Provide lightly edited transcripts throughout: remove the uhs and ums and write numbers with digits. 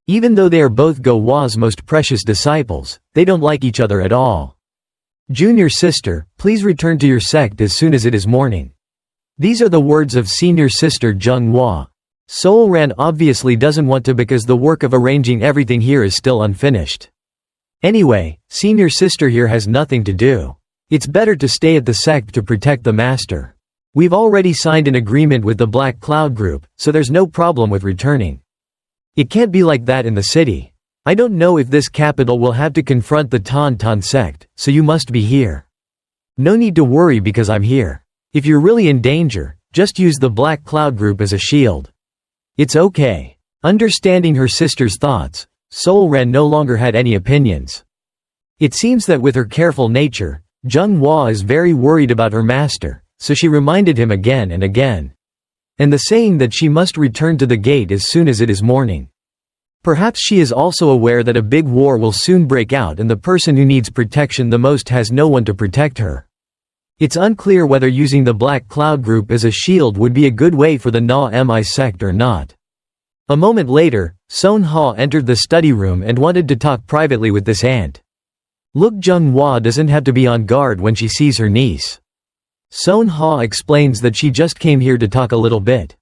Even though they are both Go Wa's most precious disciples, they don't like each other at all. Junior sister, please return to your sect as soon as it is morning. These are the words of senior sister Jianghu. Sol Ran obviously doesn't want to because the work of arranging everything here is still unfinished. Anyway, senior sister here has nothing to do. It's better to stay at the sect to protect the master. We've already signed an agreement with the Black Cloud Group, so there's no problem with returning. It can't be like that in the city. I don't know if this capital will have to confront the Tan sect, so you must be here. No need to worry because I'm here. If you're really in danger, just use the Black Cloud Group as a shield. It's okay. Understanding her sister's thoughts, Sol Ran no longer had any opinions. It seems that with her careful nature, Jianghu is very worried about her master, so she reminded him again and again. And the saying that she must return to the gate as soon as it is morning. Perhaps she is also aware that a big war will soon break out and the person who needs protection the most has no one to protect her. It's unclear whether using the Black Cloud Group as a shield would be a good way for the Na-Mi sect or not. A moment later, Son Ha entered the study room and wanted to talk privately with this aunt. Look, Jianghu doesn't have to be on guard when she sees her niece. Son Ha explains that she just came here to talk a little bit.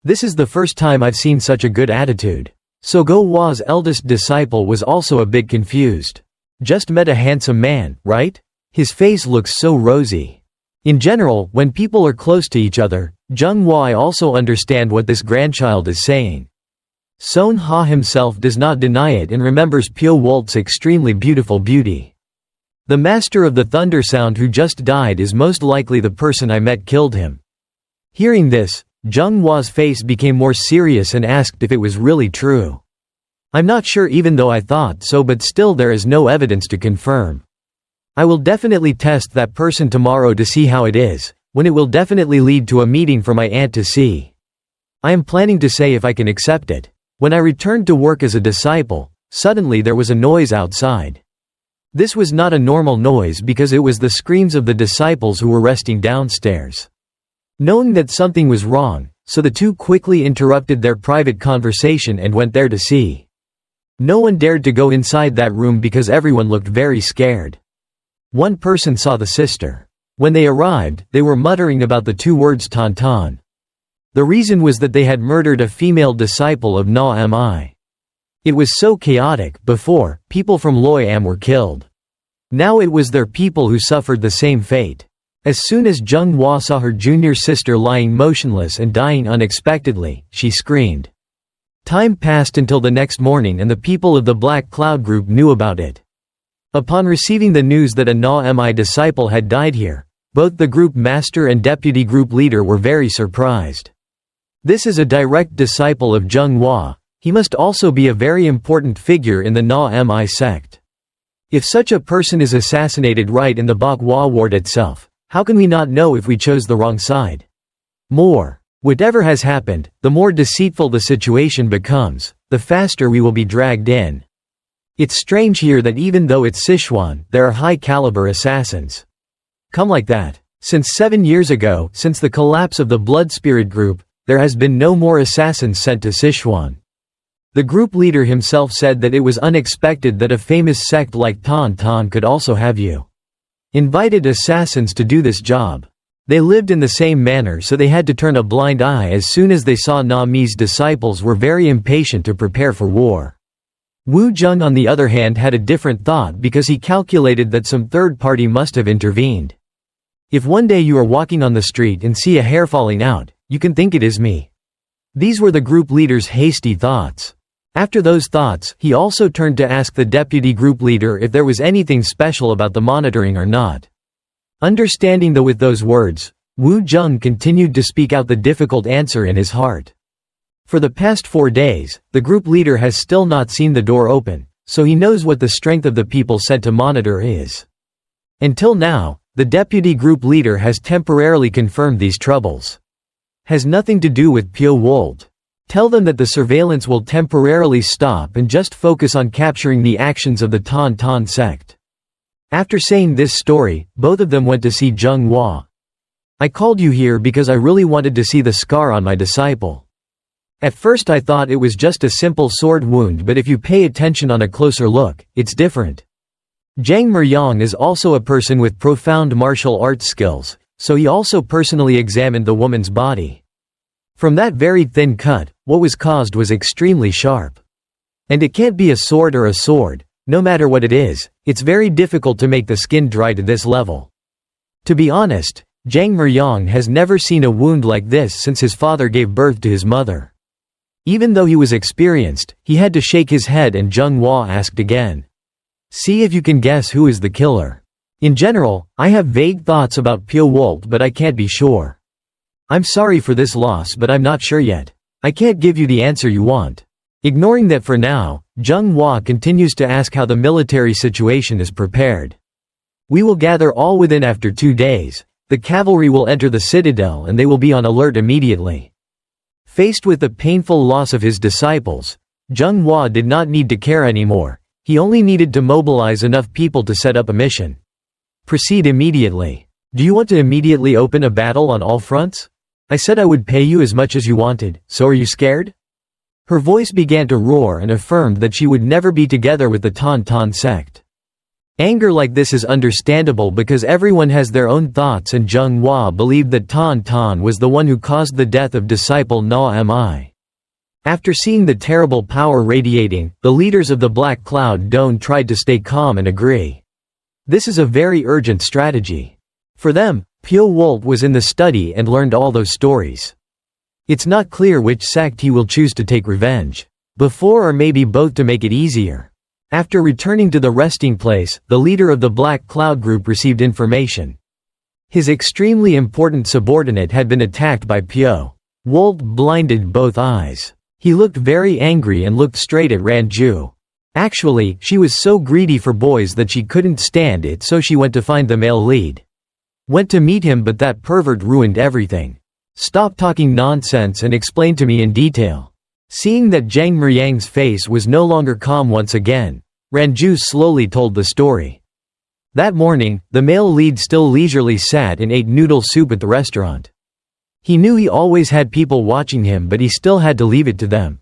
This is the first time I've seen such a good attitude. So Go Wa's eldest disciple was also a bit confused. Just met a handsome man, right? His face looks so rosy. In general, when people are close to each other, Jianghu also understand what this grandchild is saying. Son Ha himself does not deny it and remembers Pyo Wol's extremely beautiful beauty. The master of the thunder sound who just died is most likely the person I met killed him. Hearing this, Jianghu's face became more serious and asked if it was really true. I'm not sure even though I thought so, but still there is no evidence to confirm. I will definitely test that person tomorrow to see how it is, when it will definitely lead to a meeting for my aunt to see. I am planning to say if I can accept it. When I returned to work as a disciple, suddenly there was a noise outside. This was not a normal noise because it was the screams of the disciples who were resting downstairs. Knowing that something was wrong, so the two quickly interrupted their private conversation and went there to see. No one dared to go inside that room because everyone looked very scared. One person saw the sister. When they arrived, they were muttering about the two words Tan. The reason was that they had murdered a female disciple of Na-Mi. It was so chaotic. Before, people from Loyam were killed. Now it was their people who suffered the same fate. As soon as Jianghu saw her junior sister lying motionless and dying unexpectedly, she screamed. Time passed until the next morning and the people of the Black Cloud Group knew about it. Upon receiving the news that a Na-Mi disciple had died here, both the group master and deputy group leader were very surprised. This is a direct disciple of Jianghu. He must also be a very important figure in the Na-Mi sect. If such a person is assassinated right in the Bakhwa ward itself, how can we not know if we chose the wrong side? Whatever has happened, the more deceitful the situation becomes, the faster we will be dragged in. It's strange here that even though it's Sichuan, there are high-caliber assassins. Come like that. Since 7 years ago, since the collapse of the Blood Spirit group, there has been no more assassins sent to Sichuan. The group leader himself said that it was unexpected that a famous sect like Tan could also have invited assassins to do this job. They lived in the same manner, so they had to turn a blind eye as soon as they saw Na-Mi's disciples were very impatient to prepare for war. Wu Jung on the other hand had a different thought because he calculated that some third party must have intervened. If one day you are walking on the street and see a hair falling out, you can think it is me. These were the group leader's hasty thoughts. After those thoughts, he also turned to ask the deputy group leader if there was anything special about the monitoring or not. Understanding with those words, Wu Jung continued to speak out the difficult answer in his heart. For the past 4 days, the group leader has still not seen the door open, so he knows what the strength of the people sent to monitor is. Until now, the deputy group leader has temporarily confirmed these troubles. Has nothing to do with Pyo Wol. Tell them that the surveillance will temporarily stop and just focus on capturing the actions of the Tan sect. After saying this story, both of them went to see Jianghu. I called you here because I really wanted to see the scar on my disciple. At first I thought it was just a simple sword wound, but if you pay attention on a closer look, it's different. Jang Meryong is also a person with profound martial arts skills, so he also personally examined the woman's body. From that very thin cut, what was caused was extremely sharp. And it can't be a sword or a sword, no matter what it is, it's very difficult to make the skin dry to this level. To be honest, Jang Meryong has never seen a wound like this since his father gave birth to his mother. Even though he was experienced, he had to shake his head and Jung Hwa asked again. See if you can guess who is the killer. In general, I have vague thoughts about Pyo Wol, but I can't be sure. I'm sorry for this loss, but I'm not sure yet. I can't give you the answer you want. Ignoring that for now, Jung Hwa continues to ask how the military situation is prepared. We will gather all within after 2 days. The cavalry will enter the citadel and they will be on alert immediately. Faced with the painful loss of his disciples, Jung Hwa did not need to care anymore. He only needed to mobilize enough people to set up a mission. Proceed immediately. Do you want to immediately open a battle on all fronts? I said I would pay you as much as you wanted, so are you scared? Her voice began to roar and affirmed that she would never be together with the Tan sect. Anger like this is understandable because everyone has their own thoughts, and Jung Hwa believed that Tan was the one who caused the death of disciple Na Mi. After seeing the terrible power radiating, the leaders of the Black Cloud Dawn tried to stay calm and agree. This is a very urgent strategy. For them, Pyo Wol was in the study and learned all those stories. It's not clear which sect he will choose to take revenge. Before or maybe both to make it easier. After returning to the resting place, the leader of the Black Cloud group received information. His extremely important subordinate had been attacked by Pyo Wol, blinded both eyes. He looked very angry and looked straight at Ranju. Actually, she was so greedy for boys that she couldn't stand it, so she went to find the male lead. Went to meet him, but that pervert ruined everything. Stop talking nonsense and explain to me in detail. Seeing that Jang Meryong's face was no longer calm once again, Ranju slowly told the story. That morning, the male lead still leisurely sat and ate noodle soup at the restaurant. He knew he always had people watching him, but he still had to leave it to them.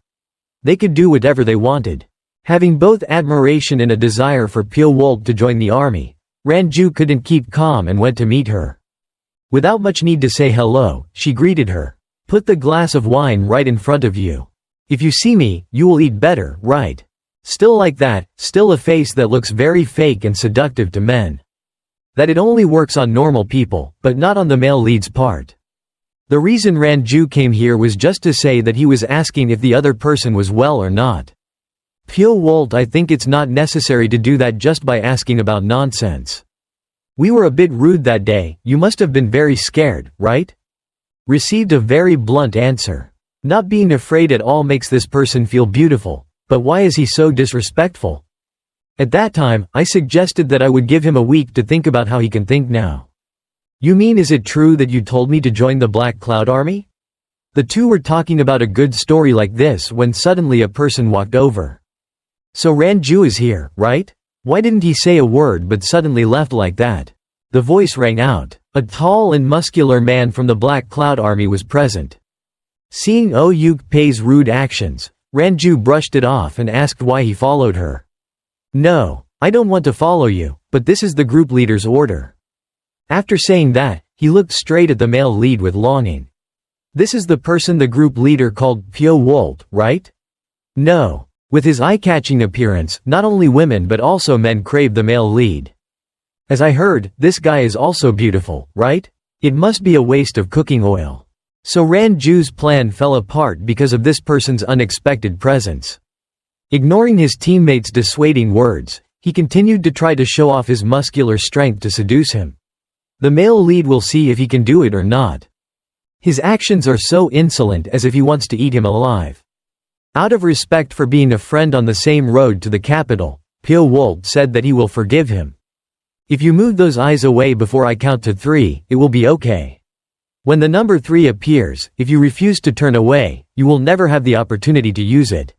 They could do whatever they wanted. Having both admiration and a desire for Pyo Wol to join the army, Ranju couldn't keep calm and went to meet her. Without much need to say hello, she greeted her. Put the glass of wine right in front of you. If you see me, you will eat better, right? Still like that, still a face that looks very fake and seductive to men. That it only works on normal people, but not on the male lead's part. The reason Ranju came here was just to say that he was asking if the other person was well or not. Pyo Wol, I think it's not necessary to do that just by asking about nonsense. We were a bit rude that day, you must have been very scared, right? Received a very blunt answer. Not being afraid at all makes this person feel beautiful, but why is he so disrespectful? At that time, I suggested that I would give him a week to think about how he can think now. You mean, is it true that you told me to join the Black Cloud Army? The two were talking about a good story like this when suddenly a person walked over. So Ranju is here, right? Why didn't he say a word but suddenly left like that? The voice rang out. A tall and muscular man from the Black Cloud Army was present. Seeing Oh Yuk Pei's rude actions, Ranju brushed it off and asked why he followed her. No, I don't want to follow you, but this is the group leader's order. After saying that, he looked straight at the male lead with longing. This is the person the group leader called Pyo Wol, right? No. With his eye-catching appearance, not only women but also men crave the male lead. As I heard, this guy is also beautiful, right? It must be a waste of cooking oil. So Ranju's plan fell apart because of this person's unexpected presence. Ignoring his teammates' dissuading words, he continued to try to show off his muscular strength to seduce him. The male lead will see if he can do it or not. His actions are so insolent, as if he wants to eat him alive. Out of respect for being a friend on the same road to the capital, Pyo Wol said that he will forgive him. If you move those eyes away before I count to 3, it will be okay. When the number 3 appears, if you refuse to turn away, you will never have the opportunity to use it.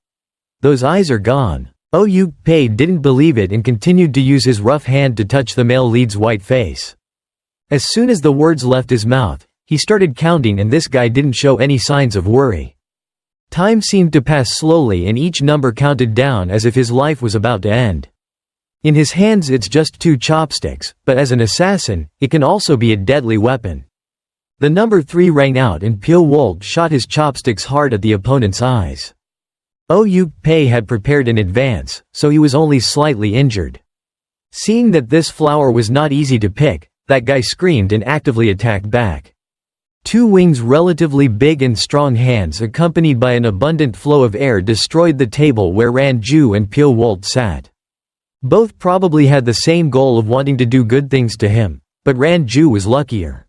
Those eyes are gone. Oh Yuk Pei didn't believe it and continued to use his rough hand to touch the male lead's white face. As soon as the words left his mouth, he started counting, and this guy didn't show any signs of worry. Time seemed to pass slowly and each number counted down as if his life was about to end. In his hands it's just 2 chopsticks, but as an assassin, it can also be a deadly weapon. The number 3 rang out and Pyo Wol shot his chopsticks hard at the opponent's eyes. Yuk-pei had prepared in advance, so he was only slightly injured. Seeing that this flower was not easy to pick, that guy screamed and actively attacked back. 2 wings, relatively big and strong hands accompanied by an abundant flow of air destroyed the table where Ranju and Pyo Wol sat. Both probably had the same goal of wanting to do good things to him, but Ranju was luckier.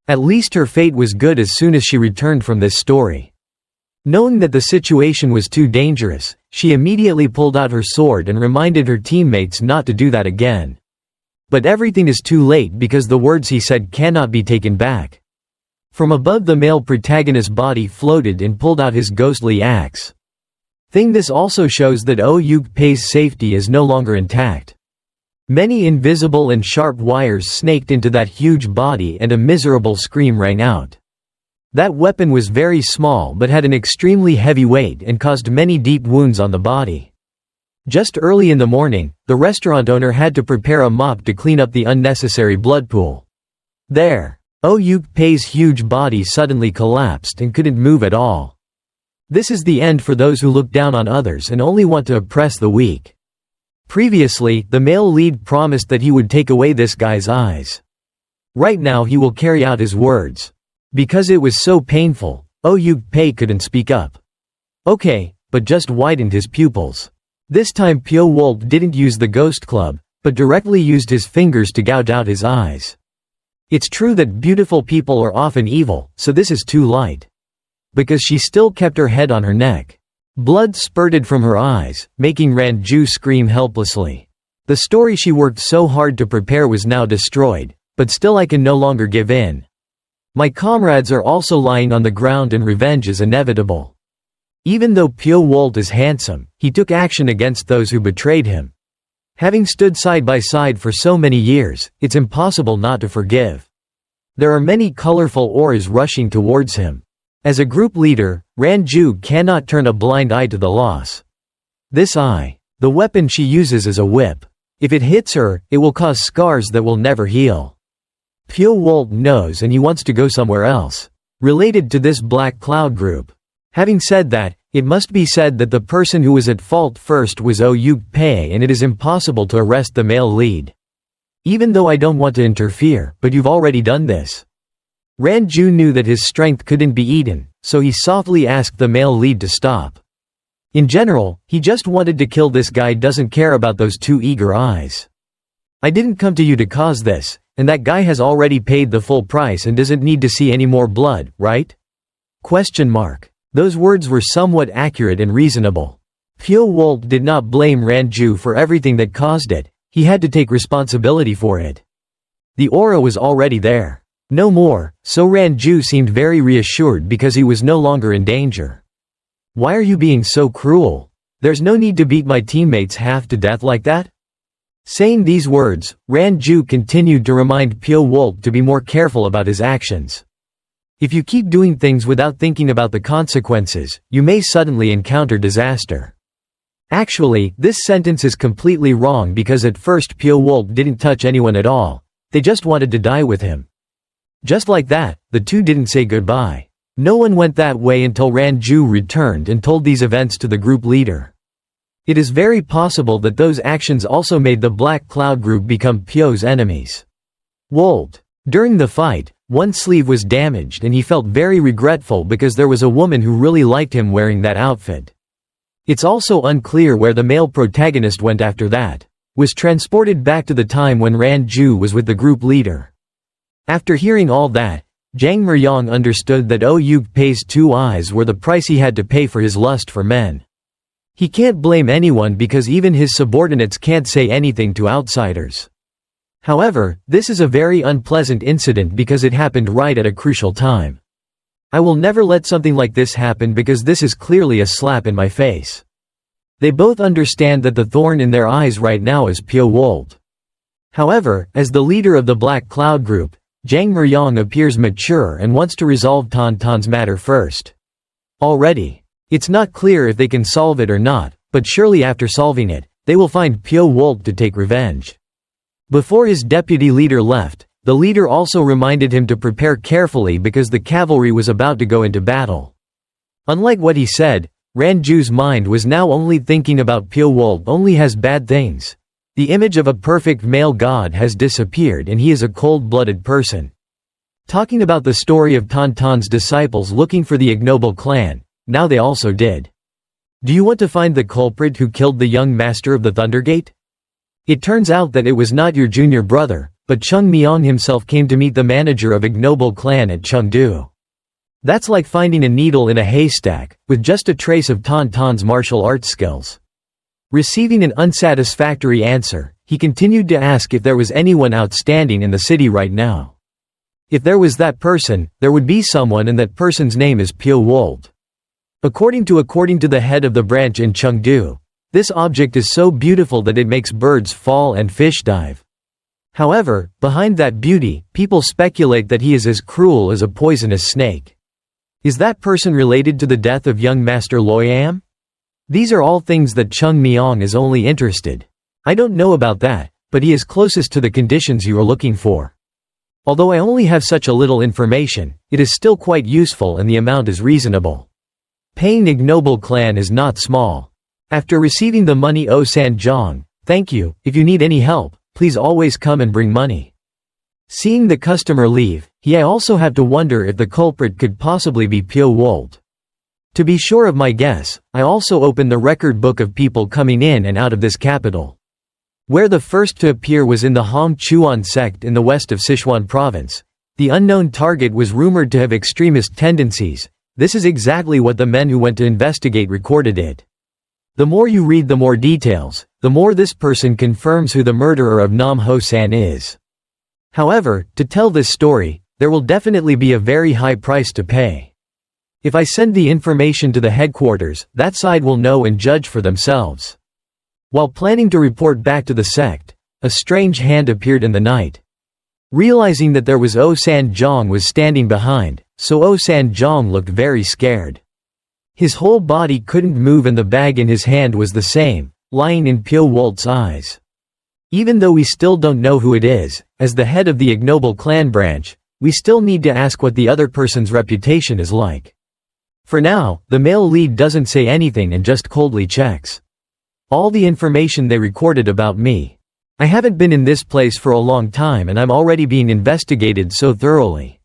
At least her fate was good as soon as she returned from this story. Knowing that the situation was too dangerous, she immediately pulled out her sword and reminded her teammates not to do that again. But everything is too late because the words he said cannot be taken back. From above, the male protagonist's body floated and pulled out his ghostly axe. This also shows that Yuk-pei's safety is no longer intact. Many invisible and sharp wires snaked into that huge body and a miserable scream rang out. That weapon was very small but had an extremely heavy weight and caused many deep wounds on the body. Just early in the morning, the restaurant owner had to prepare a mop to clean up the unnecessary blood pool. There, Yuk-pei's huge body suddenly collapsed and couldn't move at all. This is the end for those who look down on others and only want to oppress the weak. Previously, the male lead promised that he would take away this guy's eyes. Right now he will carry out his words. Because it was so painful, Yuk-pei couldn't speak up. Okay, but just widened his pupils. This time Pyo Wol didn't use the ghost club, but directly used his fingers to gouge out his eyes. It's true that beautiful people are often evil, so this is too light. Because she still kept her head on her neck. Blood spurted from her eyes, making Ranju scream helplessly. The story she worked so hard to prepare was now destroyed, but still I can no longer give in. My comrades are also lying on the ground and revenge is inevitable. Even though Pyo Wol is handsome, he took action against those who betrayed him. Having stood side by side for so many years, it's impossible not to forgive. There are many colorful auras rushing towards him. As a group leader, Ranju cannot turn a blind eye to the loss. This eye, the weapon she uses is a whip. If it hits her, it will cause scars that will never heal. Pyo Wol knows and he wants to go somewhere else. Related to this black cloud group. Having said that, it must be said that the person who was at fault first was Yuk-pei and it is impossible to arrest the male lead. Even though I don't want to interfere, but you've already done this. Ranju knew that his strength couldn't be eaten, so he softly asked the male lead to stop. In general, he just wanted to kill this guy, doesn't care about those 2 eager eyes. I didn't come to you to cause this, and that guy has already paid the full price and doesn't need to see any more blood, right? Those words were somewhat accurate and reasonable. Pyo Wol did not blame Ranju for everything that caused it, he had to take responsibility for it. The aura was already there. No more, so Ranju seemed very reassured because he was no longer in danger. Why are you being so cruel? There's no need to beat my teammates half to death like that? Saying these words, Ranju continued to remind Pyo Wol to be more careful about his actions. If you keep doing things without thinking about the consequences, you may suddenly encounter disaster. Actually, this sentence is completely wrong because at first Pyo Wol didn't touch anyone at all. They just wanted to die with him. Just like that, the 2 didn't say goodbye. No one went that way until Ranju returned and told these events to the group leader. It is very possible that those actions also made the Black Cloud group become Pyo's enemies. Wold. During the fight, one sleeve was damaged and he felt very regretful because there was a woman who really liked him wearing that outfit. It's also unclear where the male protagonist went after that. Was transported back to the time when Ranju was with the group leader. After hearing all that, Jang Meryong understood that Yuk-pei's 2 eyes were the price he had to pay for his lust for men. He can't blame anyone because even his subordinates can't say anything to outsiders. However, this is a very unpleasant incident because it happened right at a crucial time. I will never let something like this happen because this is clearly a slap in my face. They both understand that the thorn in their eyes right now is Pyo Wol. However, as the leader of the Black Cloud group, Jang Meryong appears mature and wants to resolve Tantan's matter first. Already. It's not clear if they can solve it or not, but surely after solving it, they will find Pyo Wol to take revenge. Before his deputy leader left, the leader also reminded him to prepare carefully because the cavalry was about to go into battle. Unlike what he said, Ranju's mind was now only thinking about Pyo Wol only has bad things. The image of a perfect male god has disappeared and he is a cold-blooded person. Talking about the story of Tantan's disciples looking for the ignoble clan, now they also did. Do you want to find the culprit who killed the young master of the Thundergate? It turns out that it was not your junior brother, but Chung Myong himself came to meet the manager of ignoble clan at Chengdu. That's like finding a needle in a haystack, with just a trace of Tantan's martial arts skills. Receiving an unsatisfactory answer, he continued to ask if there was anyone outstanding in the city right now. If there was that person, there would be someone and that person's name is Pyo Wol. According to the head of the branch in Chengdu, this object is so beautiful that it makes birds fall and fish dive. However, behind that beauty, people speculate that he is as cruel as a poisonous snake. Is that person related to the death of young Master Loyam? These are all things that Chung Myong is only interested. I don't know about that, but he is closest to the conditions you are looking for. Although I only have such a little information, it is still quite useful and the amount is reasonable. Paying ignoble clan is not small. After receiving the money Sanjong, thank you, if you need any help, please always come and bring money. Seeing the customer leave, I also have to wonder if the culprit could possibly be Pyo Wol. To be sure of my guess, I also opened the record book of people coming in and out of this capital. Where the first to appear was in the Hong Chuan sect in the west of Sichuan province. The unknown target was rumored to have extremist tendencies. This is exactly what the men who went to investigate recorded it. The more you read the more details, the more this person confirms who the murderer of Nam Ho San is. However, to tell this story, there will definitely be a very high price to pay. If I send the information to the headquarters, that side will know and judge for themselves. While planning to report back to the sect, a strange hand appeared in the night. Realizing that there was Sanjong was standing behind, so Sanjong looked very scared. His whole body couldn't move and the bag in his hand was the same, lying in Pyo Wol's eyes. Even though we still don't know who it is, as the head of the ignoble clan branch, we still need to ask what the other person's reputation is like. For now, the male lead doesn't say anything and just coldly checks all the information they recorded about me. I haven't been in this place for a long time and I'm already being investigated so thoroughly.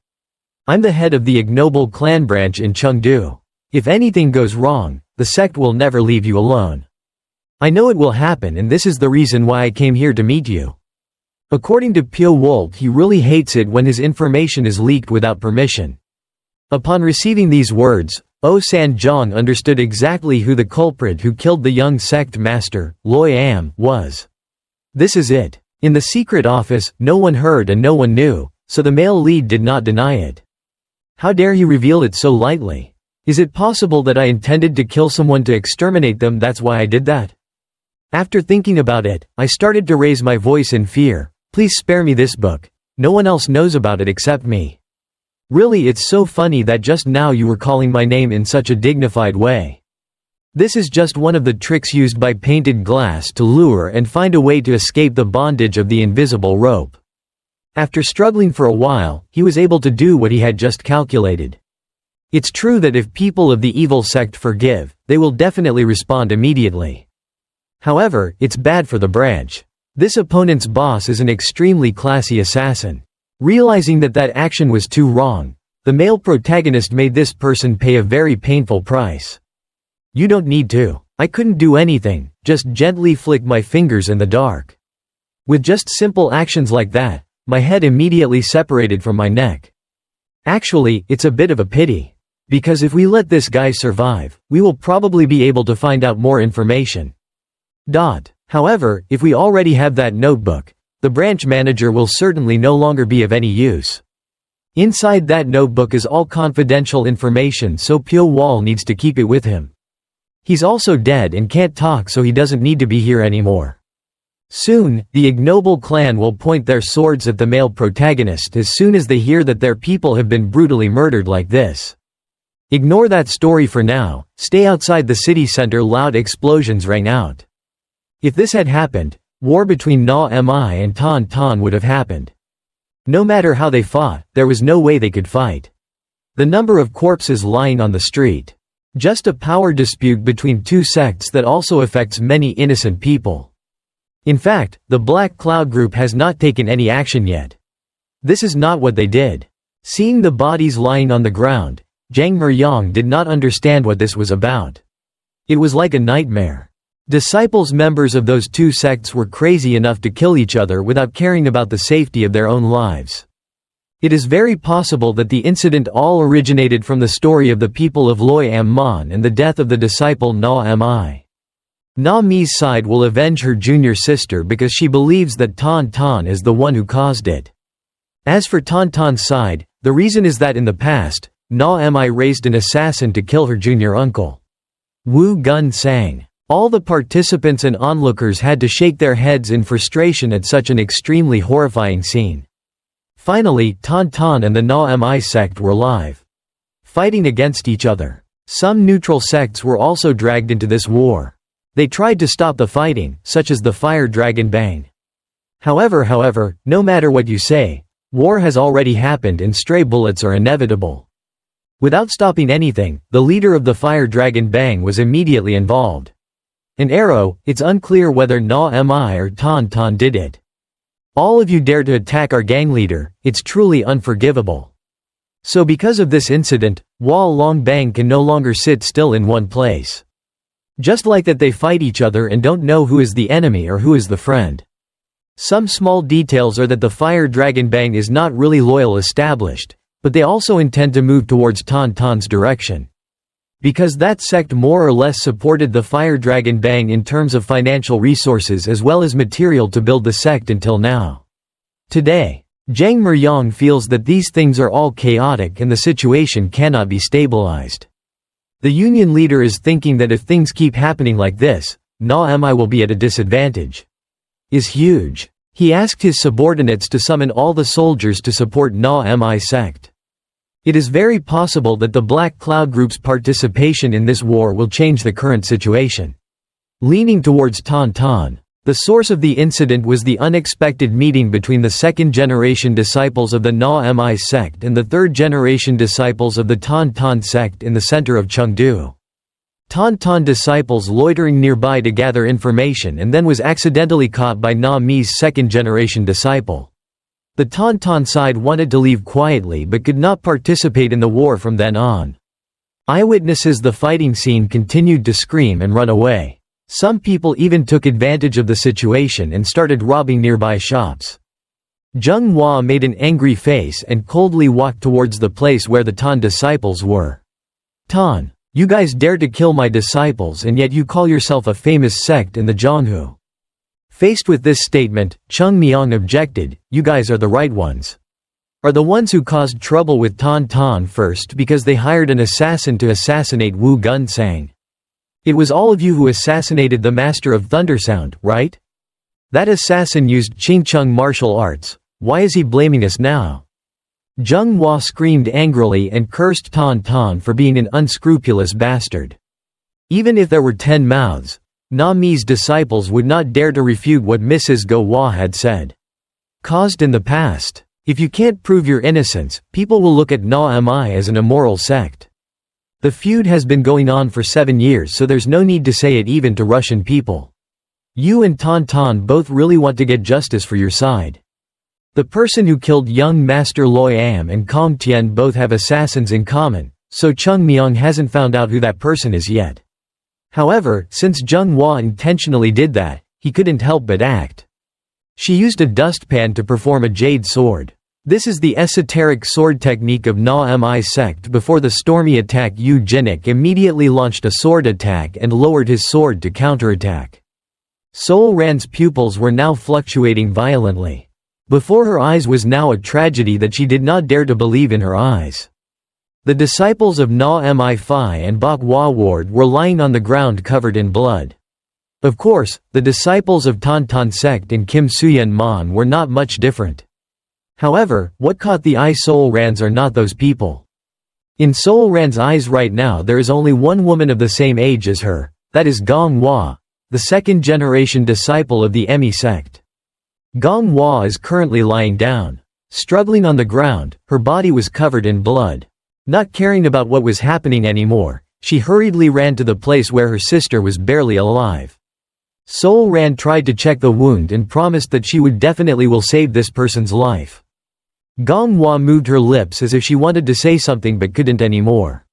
I'm the head of the ignoble clan branch in Chengdu. If anything goes wrong, the sect will never leave you alone. I know it will happen and this is the reason why I came here to meet you. According to Pyo Wol, he really hates it when his information is leaked without permission. Upon receiving these words, Sanjong understood exactly who the culprit who killed the young sect master, Loyam, was. This is it. In the secret office, no one heard and no one knew, so the male lead did not deny it. How dare he reveal it so lightly? Is it possible that I intended to kill someone to exterminate them, that's why I did that? After thinking about it, I started to raise my voice in fear. Please spare me this book. No one else knows about it except me. Really, it's so funny that just now you were calling my name in such a dignified way. This is just one of the tricks used by Painted Glass to lure and find a way to escape the bondage of the invisible rope. After struggling for a while, he was able to do what he had just calculated. It's true that if people of the evil sect forgive, they will definitely respond immediately. However, it's bad for the branch. This opponent's boss is an extremely classy assassin. Realizing that that action was too wrong, the male protagonist made this person pay a very painful price. You don't need to. I couldn't do anything, just gently flick my fingers in the dark. With just simple actions like that, my head immediately separated from my neck. Actually, it's a bit of a pity. Because if we let this guy survive, we will probably be able to find out more information. However, if we already have that notebook, the branch manager will certainly no longer be of any use. Inside that notebook is all confidential information, so Pyo Wol needs to keep it with him. He's also dead and can't talk, so he doesn't need to be here anymore. Soon, the ignoble clan will point their swords at the male protagonist as soon as they hear that their people have been brutally murdered like this. Ignore that story for now, stay outside the city center. Loud explosions rang out. If this had happened, war between Na Mi and Tan Tan would have happened. No matter how they fought, there was no way they could fight. The number of corpses lying on the street. Just a power dispute between two sects that also affects many innocent people. In fact, the Black Cloud Group has not taken any action yet. This is not what they did. Seeing the bodies lying on the ground, Jiang Meryong did not understand what this was about. It was like a nightmare. Disciples members of those two sects were crazy enough to kill each other without caring about the safety of their own lives. It is very possible that the incident all originated from the story of the people of Loi Am Mon and the death of the disciple Na Mi. Na Mi's side will avenge her junior sister because she believes that Tan Tan is the one who caused it. As for Tan Tan's side, the reason is that in the past, Na Mi raised an assassin to kill her junior uncle. Wu Gun Sang. All the participants and onlookers had to shake their heads in frustration at such an extremely horrifying scene. Finally, Tan Tan and the Na Mi sect were live, fighting against each other. Some neutral sects were also dragged into this war. They tried to stop the fighting, such as the Fire Dragon Bang. However, no matter what you say, war has already happened and stray bullets are inevitable. Without stopping anything, the leader of the Fire Dragon Bang was immediately involved. An arrow, it's unclear whether Na Mi or Tan Tan did it. All of you dare to attack our gang leader, it's truly unforgivable. So because of this incident, Wall Long Bang can no longer sit still in one place. Just like that they fight each other and don't know who is the enemy or who is the friend. Some small details are that the Fire Dragon Bang is not really loyal established, but they also intend to move towards Tan Tan's direction. Because that sect more or less supported the Fire Dragon Bang in terms of financial resources as well as material to build the sect until now. Today, Jiang Meryong feels that these things are all chaotic and the situation cannot be stabilized. The union leader is thinking that if things keep happening like this, Na Mi will be at a disadvantage. Is huge. He asked his subordinates to summon all the soldiers to support Na Mi sect. It is very possible that the Black Cloud Group's participation in this war will change the current situation. Leaning towards Tan Tan, the source of the incident was the unexpected meeting between the second-generation disciples of the Na Mi sect and the third-generation disciples of the Tan Tan sect in the center of Chengdu. Tan Tan disciples loitering nearby to gather information and then was accidentally caught by Na Mi's second-generation disciple. The Tan Tan side wanted to leave quietly but could not participate in the war from then on. Eyewitnesses the fighting scene continued to scream and run away. Some people even took advantage of the situation and started robbing nearby shops. Zheng Hua made an angry face and coldly walked towards the place where the Tan disciples were. Tan, you guys dare to kill my disciples and yet you call yourself a famous sect in the Jianghu. Faced with this statement, Cheng Miang objected, you guys are the right ones. Are the ones who caused trouble with Tan Tan first because they hired an assassin to assassinate Wu Gun Sang. It was all of you who assassinated the Master of Thundersound, right? That assassin used Qingcheng martial arts, why is he blaming us now? Zheng Hua screamed angrily and cursed Tan Tan for being an unscrupulous bastard. Even if there were 10 mouths, Na Mi's disciples would not dare to refute what Mrs. Go Hua had said. Caused in the past. If you can't prove your innocence, people will look at Na Mi as an immoral sect. The feud has been going on for 7 years, so there's no need to say it even to Russian people. You and Tan Tan both really want to get justice for your side. The person who killed young Master Loi Am and Kong Tian both have assassins in common, so Cheng Miang hasn't found out who that person is yet. However, since Zheng Hua intentionally did that, he couldn't help but act. She used a dustpan to perform a jade sword. This is the esoteric sword technique of Na Mi sect. Before the stormy attack, Yu Jinnik immediately launched a sword attack and lowered his sword to counterattack. Sol Ran's pupils were now fluctuating violently. Before her eyes was now a tragedy that she did not dare to believe in her eyes. The disciples of Na Mi Phi and Bok Hua Ward were lying on the ground covered in blood. Of course, the disciples of Tan Tan sect in Kim Suyen Mon were not much different. However, what caught the eye Sol Rans are not those people. In Sol Ran's eyes right now there is only one woman of the same age as her, that is Gong Hua, the second-generation disciple of the Emi sect. Gong Hua is currently lying down. Struggling on the ground, her body was covered in blood. Not caring about what was happening anymore, she hurriedly ran to the place where her sister was barely alive. Sol Ran tried to check the wound and promised that she would definitely will save this person's life. Gong Hua moved her lips as if she wanted to say something but couldn't anymore.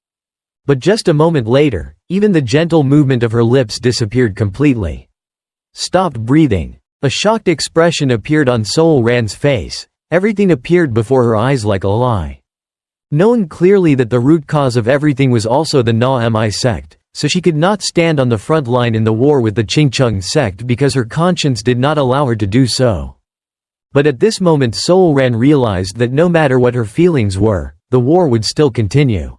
But just a moment later, even the gentle movement of her lips disappeared completely. Stopped breathing. A shocked expression appeared on Sol Ran's face. Everything appeared before her eyes like a lie. Knowing clearly that the root cause of everything was also the Na Mi sect, so she could not stand on the front line in the war with the Qingcheng sect because her conscience did not allow her to do so. But at this moment Sol Ran realized that no matter what her feelings were, the war would still continue.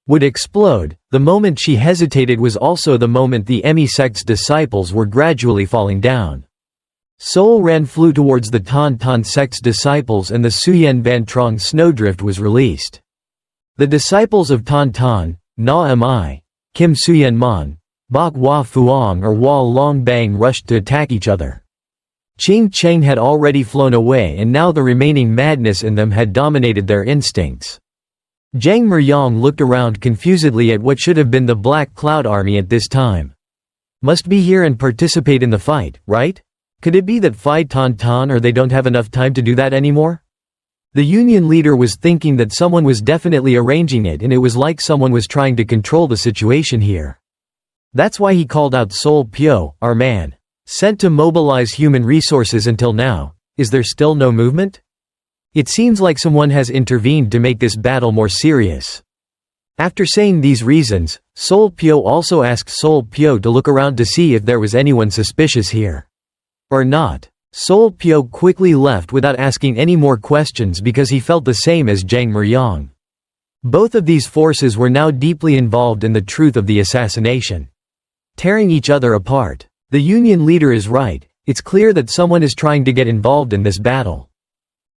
Would explode. The moment she hesitated was also the moment the Emi sect's disciples were gradually falling down. Sol Ran flew towards the Tan Tan sect's disciples and the Suyen Vantrong snowdrift was released. The disciples of Tan Tan, Na Mi, Kim Suyen Man, Bok Hua Fuang or Hua Long Bang rushed to attack each other. Qing Cheng had already flown away and now the remaining madness in them had dominated their instincts. Zhang Meryang looked around confusedly at what should have been the Black Cloud Army at this time. Must be here and participate in the fight, right? Could it be that fight Tan Tan or they don't have enough time to do that anymore? The union leader was thinking that someone was definitely arranging it and it was like someone was trying to control the situation here. That's why he called out Sol Pyo, our man. Sent to mobilize human resources until now, is there still no movement? It seems like someone has intervened to make this battle more serious. After saying these reasons, Sol Pyo also asked Sol Pyo to look around to see if there was anyone suspicious here. Or not. Sol Pyo quickly left without asking any more questions because he felt the same as Zhang Meryang. Both of these forces were now deeply involved in the truth of the assassination. Tearing each other apart. The union leader is right, it's clear that someone is trying to get involved in this battle.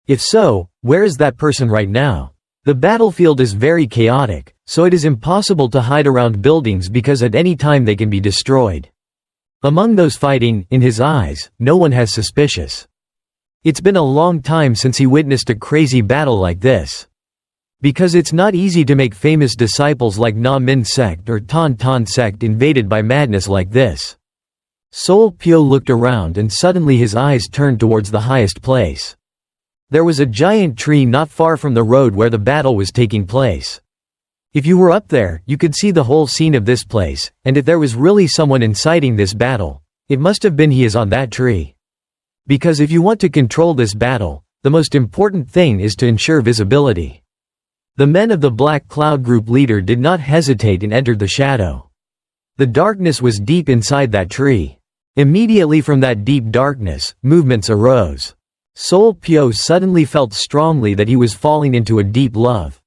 If so, where is that person right now? The battlefield is very chaotic, so it is impossible to hide around buildings because at any time they can be destroyed. Among those fighting, in his eyes, no one has suspicious. It's been a long time since he witnessed a crazy battle like this. Because it's not easy to make famous disciples like Na Min sect or Tan Tan sect invaded by madness like this. Sol Pyo looked around and suddenly his eyes turned towards the highest place. There was a giant tree not far from the road where the battle was taking place. If you were up there, you could see the whole scene of this place, and if there was really someone inciting this battle, it must have been he is on that tree. Because if you want to control this battle, the most important thing is to ensure visibility. The men of the Black Cloud Group leader did not hesitate and entered the shadow. The darkness was deep inside that tree. Immediately from that deep darkness, movements arose. Sol Pyo suddenly felt strongly that he was falling into a deep love.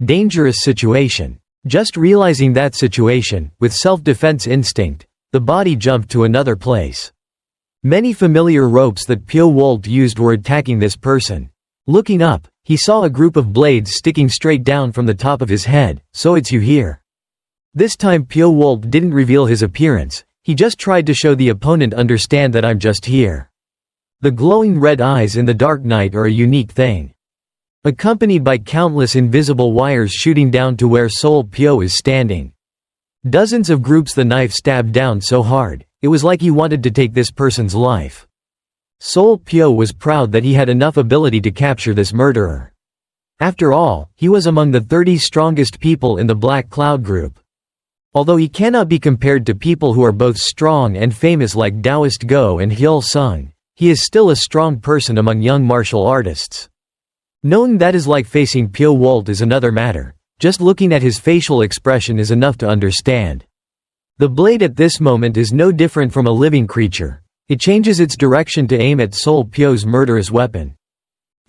Dangerous situation. Just realizing that situation, with self-defense instinct, the body jumped to another place. Many familiar ropes that Pyo Wol used were attacking this person. Looking up, he saw a group of blades sticking straight down from the top of his head, so it's you here. This time Pyo Wol didn't reveal his appearance, he just tried to show the opponent understand that I'm just here. The glowing red eyes in the dark night are a unique thing. Accompanied by countless invisible wires shooting down to where Sol Pyo is standing. Dozens of groups the knife stabbed down so hard, it was like he wanted to take this person's life. Sol Pyo was proud that he had enough ability to capture this murderer. After all, he was among the 30 strongest people in the Black Cloud Group. Although he cannot be compared to people who are both strong and famous like Taoist Go and Hyul Sung, he is still a strong person among young martial artists. Knowing that is like facing Pyo Wol is another matter, just looking at his facial expression is enough to understand. The blade at this moment is no different from a living creature. It changes its direction to aim at Sol Pyo's murderous weapon.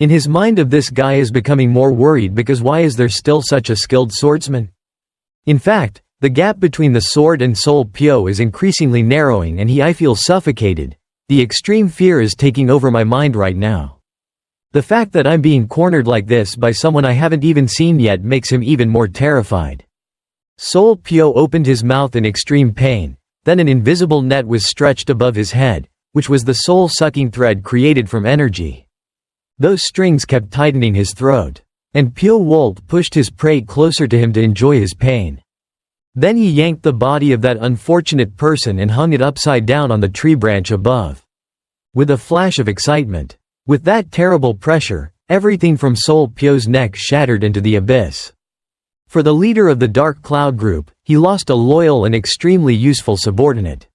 In his mind of this guy is becoming more worried because why is there still such a skilled swordsman? In fact, the gap between the sword and Sol Pyo is increasingly narrowing and I feel suffocated. The extreme fear is taking over my mind right now. The fact that I'm being cornered like this by someone I haven't even seen yet makes him even more terrified. Sol Pyo opened his mouth in extreme pain, then an invisible net was stretched above his head, which was the soul-sucking thread created from energy. Those strings kept tightening his throat, and Pyo Wol pushed his prey closer to him to enjoy his pain. Then he yanked the body of that unfortunate person and hung it upside down on the tree branch above. With a flash of excitement, with that terrible pressure, everything from Sol Pyo's neck shattered into the abyss. For the leader of the Dark Cloud group, he lost a loyal and extremely useful subordinate.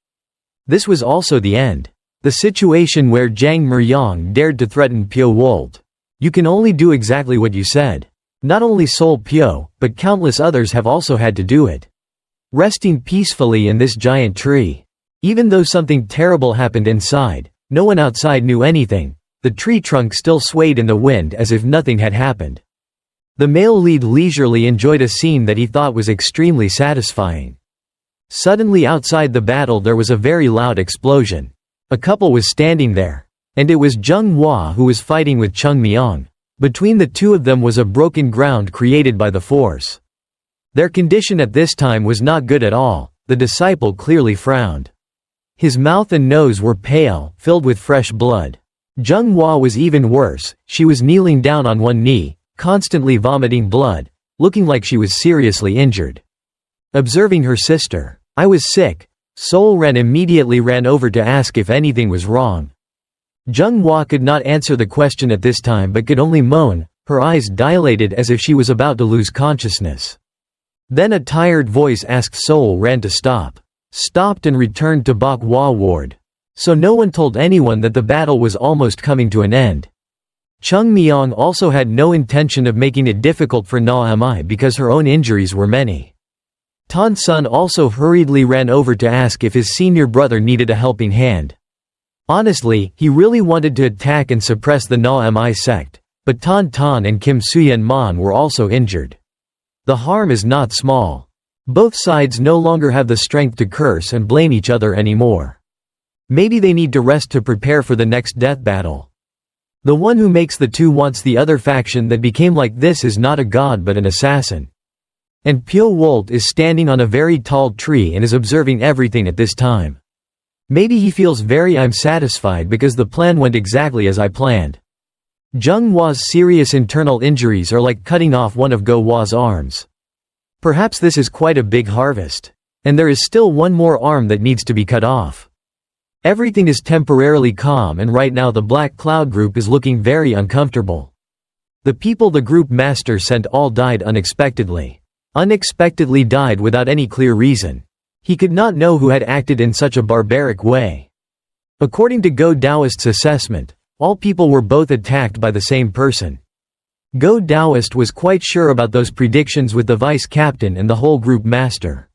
This was also the end. The situation where Jang Muryong dared to threaten Pyo Wol. You can only do exactly what you said. Not only Sol Pyo, but countless others have also had to do it. Resting peacefully in this giant tree. Even though something terrible happened inside, no one outside knew anything. The tree trunk still swayed in the wind as if nothing had happened. The male lead leisurely enjoyed a scene that he thought was extremely satisfying. Suddenly outside the battle there was a very loud explosion. A couple was standing there. And it was Zheng Hua who was fighting with Chung Myong. Between the two of them was a broken ground created by the force. Their condition at this time was not good at all. The disciple clearly frowned. His mouth and nose were pale, filled with fresh blood. Zheng Hua was even worse. She was kneeling down on one knee, constantly vomiting blood, looking like she was seriously injured. Observing her sister, "I was sick." Sol Ren immediately ran over to ask if anything was wrong. Zheng Hua could not answer the question at this time but could only moan, her eyes dilated as if she was about to lose consciousness. Then a tired voice asked Sol Ren to stop. Stopped and returned to Bok Hua ward. So no one told anyone that the battle was almost coming to an end. Chung Myong also had no intention of making it difficult for Na Mi because her own injuries were many. Tan Sun also hurriedly ran over to ask if his senior brother needed a helping hand. Honestly, he really wanted to attack and suppress the Na Mi sect, but Tan Tan and Kim Suyen Man were also injured. The harm is not small. Both sides no longer have the strength to curse and blame each other anymore. Maybe they need to rest to prepare for the next death battle. The one who makes the two wants the other faction that became like this is not a god but an assassin. And Pyo Wol is standing on a very tall tree and is observing everything at this time. Maybe he feels I'm satisfied because the plan went exactly as I planned. Zheng Hua's serious internal injuries are like cutting off one of Go Hua's arms. Perhaps this is quite a big harvest. And there is still one more arm that needs to be cut off. Everything is temporarily calm and right now the Black Cloud group is looking very uncomfortable. The people the group master sent all died unexpectedly. Unexpectedly died without any clear reason. He could not know who had acted in such a barbaric way. According to Go Taoist's assessment, all people were both attacked by the same person. Go Taoist was quite sure about those predictions with the vice captain and the whole group master.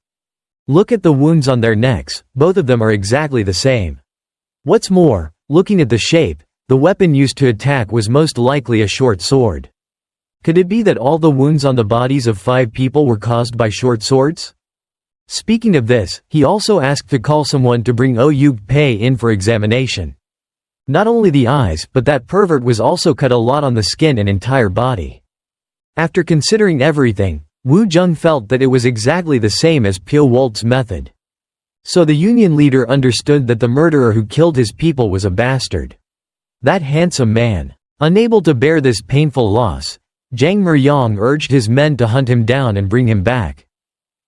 Look at the wounds on their necks, both of them are exactly the same. What's more, looking at the shape, the weapon used to attack was most likely a short sword. Could it be that all the wounds on the bodies of 5 people were caused by short swords? Speaking of this, he also asked to call someone to bring Yug Pei in for examination. Not only the eyes, but that pervert was also cut a lot on the skin and entire body. After considering everything, Wu Jung felt that it was exactly the same as Pyo Wol's method. So the union leader understood that the murderer who killed his people was a bastard. That handsome man. Unable to bear this painful loss, Jang Muryong urged his men to hunt him down and bring him back.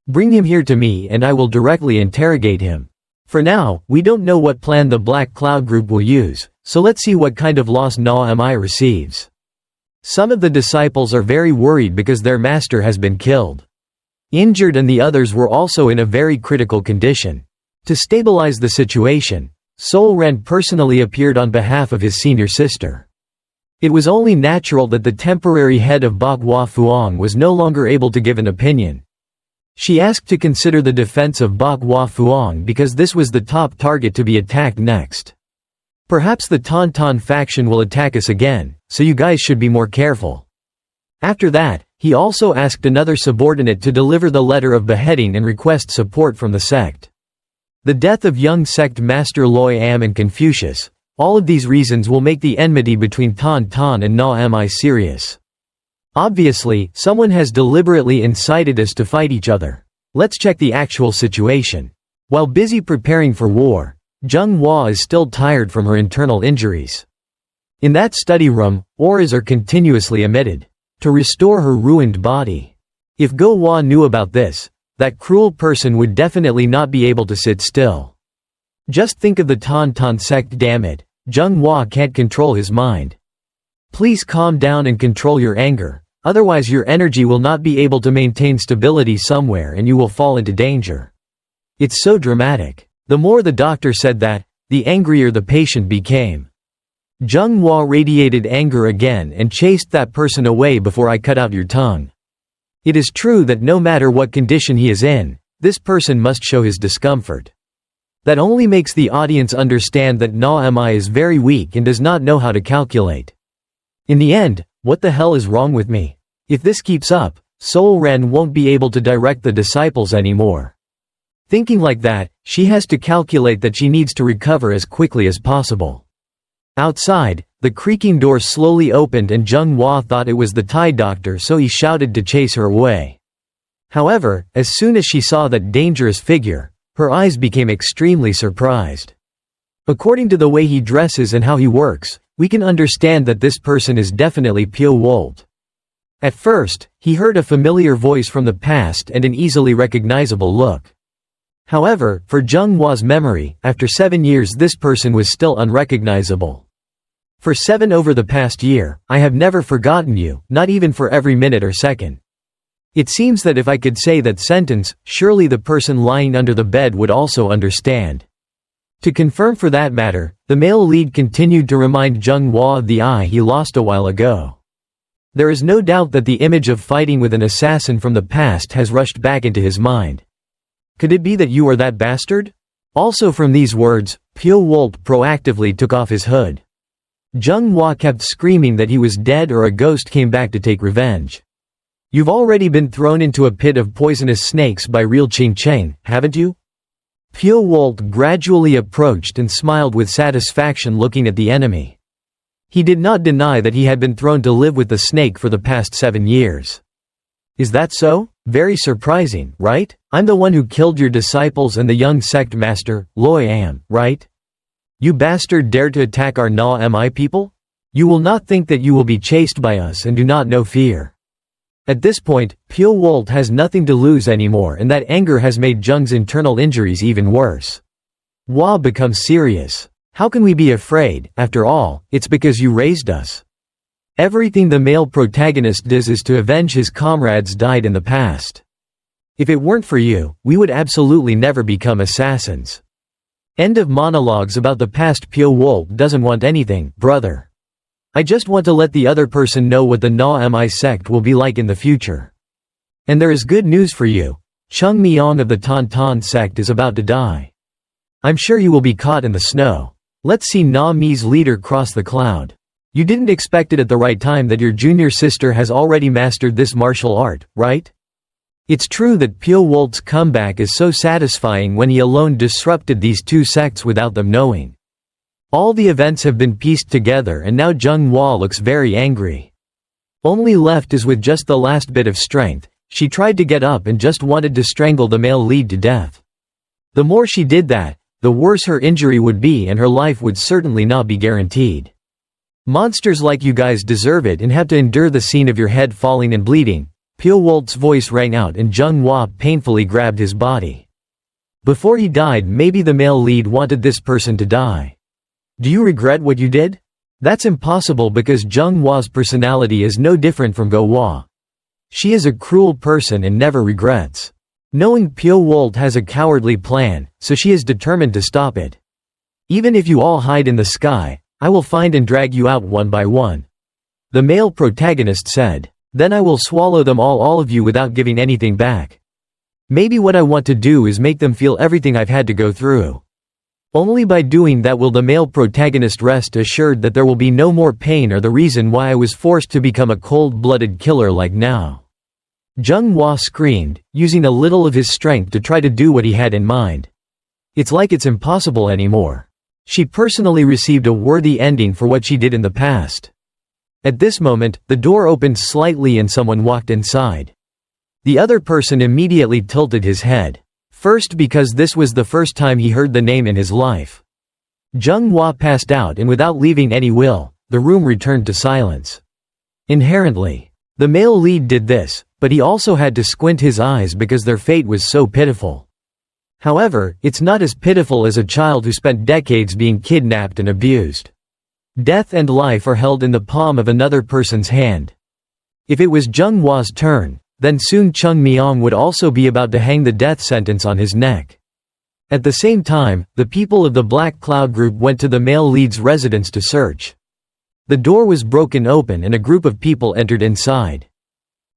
Bring him here to me and I will directly interrogate him. For now, we don't know what plan the Black Cloud group will use, so let's see what kind of loss Na Mi receives. Some of the disciples are very worried because their master has been killed. Injured and the others were also in a very critical condition. To stabilize the situation, Sol Ren personally appeared on behalf of his senior sister. It was only natural that the temporary head of Bok Hua Fuang was no longer able to give an opinion. She asked to consider the defense of Bok Hua Fuang because this was the top target to be attacked next. Perhaps the Tauntaun faction will attack us again, so you guys should be more careful. After that, he also asked another subordinate to deliver the letter of beheading and request support from the sect. The death of young sect master Loi Am and Confucius, All of these reasons will make the enmity between Tan Tan and Na Mi serious. Obviously, someone has deliberately incited us to fight each other. Let's check the actual situation. While busy preparing for war, Zheng Hua is still tired from her internal injuries. In that study room, auras are continuously emitted to restore her ruined body. If Go Hua knew about this, that cruel person would definitely not be able to sit still. Just think of the Tan Tan sect, damn it. Zheng Hua can't control his mind. Please calm down and control your anger, otherwise your energy will not be able to maintain stability somewhere and you will fall into danger. It's so dramatic. The more the doctor said that, the angrier the patient became. Zheng Hua radiated anger again and chased that person away before I cut out your tongue. It is true that no matter what condition he is in, this person must show his discomfort. That only makes the audience understand that Na Mi is very weak and does not know how to calculate. In the end, what the hell is wrong with me? If this keeps up, Soul Ren won't be able to direct the disciples anymore. Thinking like that, she has to calculate that she needs to recover as quickly as possible. Outside, the creaking door slowly opened and Zheng Hua thought it was the Thai doctor, so he shouted to chase her away. However, as soon as she saw that dangerous figure, her eyes became extremely surprised. According to the way he dresses and how he works, we can understand that this person is definitely Pyo Wol. At first, he heard a familiar voice from the past and an easily recognizable look. However, for Zheng Hua's memory, after 7 years this person was still unrecognizable. For 7 over the past year, I have never forgotten you, not even for every minute or second. It seems that if I could say that sentence, surely the person lying under the bed would also understand. To confirm for that matter, the male lead continued to remind Zheng Hua of the eye he lost a while ago. There is no doubt that the image of fighting with an assassin from the past has rushed back into his mind. Could it be that you are that bastard? Also from these words, Pyo Wol proactively took off his hood. Zheng Hua kept screaming that he was dead or a ghost came back to take revenge. You've already been thrown into a pit of poisonous snakes by real Ching Cheng, haven't you? Pyo Wol gradually approached and smiled with satisfaction looking at the enemy. He did not deny that he had been thrown to live with the snake for the past 7 years. Is that so? Very surprising, right? I'm the one who killed your disciples and the young sect master, Loi Am, right? You bastard dared to attack our Na Mi people? You will not think that you will be chased by us and do not know fear. At this point, Pyo Wol has nothing to lose anymore and that anger has made Zheng's internal injuries even worse. Hua becomes serious. How can we be afraid? After all, it's because you raised us. Everything the male protagonist does is to avenge his comrades died in the past. If it weren't for you, we would absolutely never become assassins. End of monologues about the past. Pyo Wol doesn't want anything, brother. I just want to let the other person know what the Na Mi sect will be like in the future. And there is good news for you. Chung Myong of the Tan Tan sect is about to die. I'm sure you will be caught in the snow. Let's see Na Mi's leader cross the cloud. You didn't expect it at the right time that your junior sister has already mastered this martial art, right? It's true that Pyo Wol's comeback is so satisfying when he alone disrupted these two sects without them knowing. All the events have been pieced together and now Zheng Hua looks very angry. Only left is with just the last bit of strength, she tried to get up and just wanted to strangle the male lead to death. The more she did that, the worse her injury would be and her life would certainly not be guaranteed. Monsters like you guys deserve it and have to endure the scene of your head falling and bleeding. Pyo Wol's voice rang out and Zheng Hua painfully grabbed his body. Before he died, maybe the male lead wanted this person to die. Do you regret what you did? That's impossible because Zheng Hua's personality is no different from Go Hua. She is a cruel person and never regrets. Knowing Pyo Wol has a cowardly plan, so she is determined to stop it. Even if you all hide in the sky, I will find and drag you out one by one. The male protagonist said. Then I will swallow them all of you without giving anything back. Maybe what I want to do is make them feel everything I've had to go through. Only by doing that will the male protagonist rest assured that there will be no more pain or the reason why I was forced to become a cold-blooded killer like now. Zheng Hua screamed, using a little of his strength to try to do what he had in mind. It's like it's impossible anymore. She personally received a worthy ending for what she did in the past. At this moment, the door opened slightly and someone walked inside. The other person immediately tilted his head. First, because this was the first time he heard the name in his life. Jianghu passed out, and without leaving any will, the room returned to silence. Inherently, the male lead did this, but he also had to squint his eyes because their fate was so pitiful. However, it's not as pitiful as a child who spent decades being kidnapped and abused. Death and life are held in the palm of another person's hand. If it was Jianghu's turn, then soon Chung Myong would also be about to hang the death sentence on his neck. At the same time, the people of the Black Cloud Group went to the male lead's residence to search. The door was broken open and a group of people entered inside.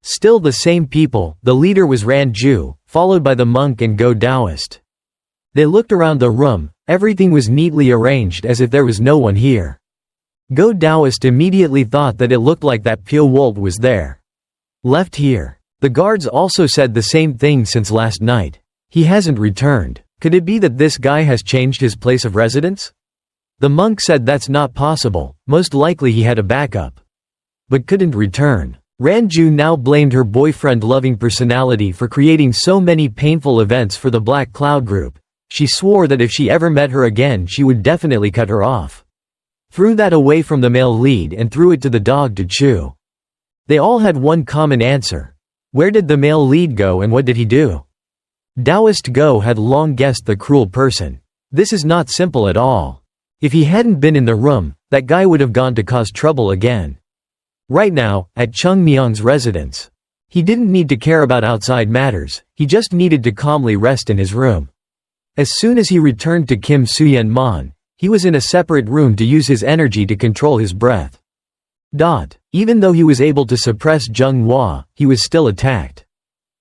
Still the same people, the leader was Ranju, followed by the monk and Go Taoist. They looked around the room, everything was neatly arranged as if there was no one here. Go Taoist immediately thought that it looked like that Pyo Wol was there. Left here. The guards also said the same thing since last night. He hasn't returned. Could it be that this guy has changed his place of residence? The monk said that's not possible, most likely he had a backup. But couldn't return. Ranju now blamed her boyfriend-loving personality for creating so many painful events for the Black Cloud Group. She swore that if she ever met her again she would definitely cut her off. Threw that away from the male lead and threw it to the dog to chew. They all had one common answer. Where did the male lead go and what did he do? Taoist Go had long guessed the cruel person. This is not simple at all. If he hadn't been in the room, that guy would have gone to cause trouble again. Right now, at Chung Myong's residence. He didn't need to care about outside matters, he just needed to calmly rest in his room. As soon as he returned to Kim Suyen Mon, he was in a separate room to use his energy to control his breath. Even though he was able to suppress Jianghua, he was still attacked.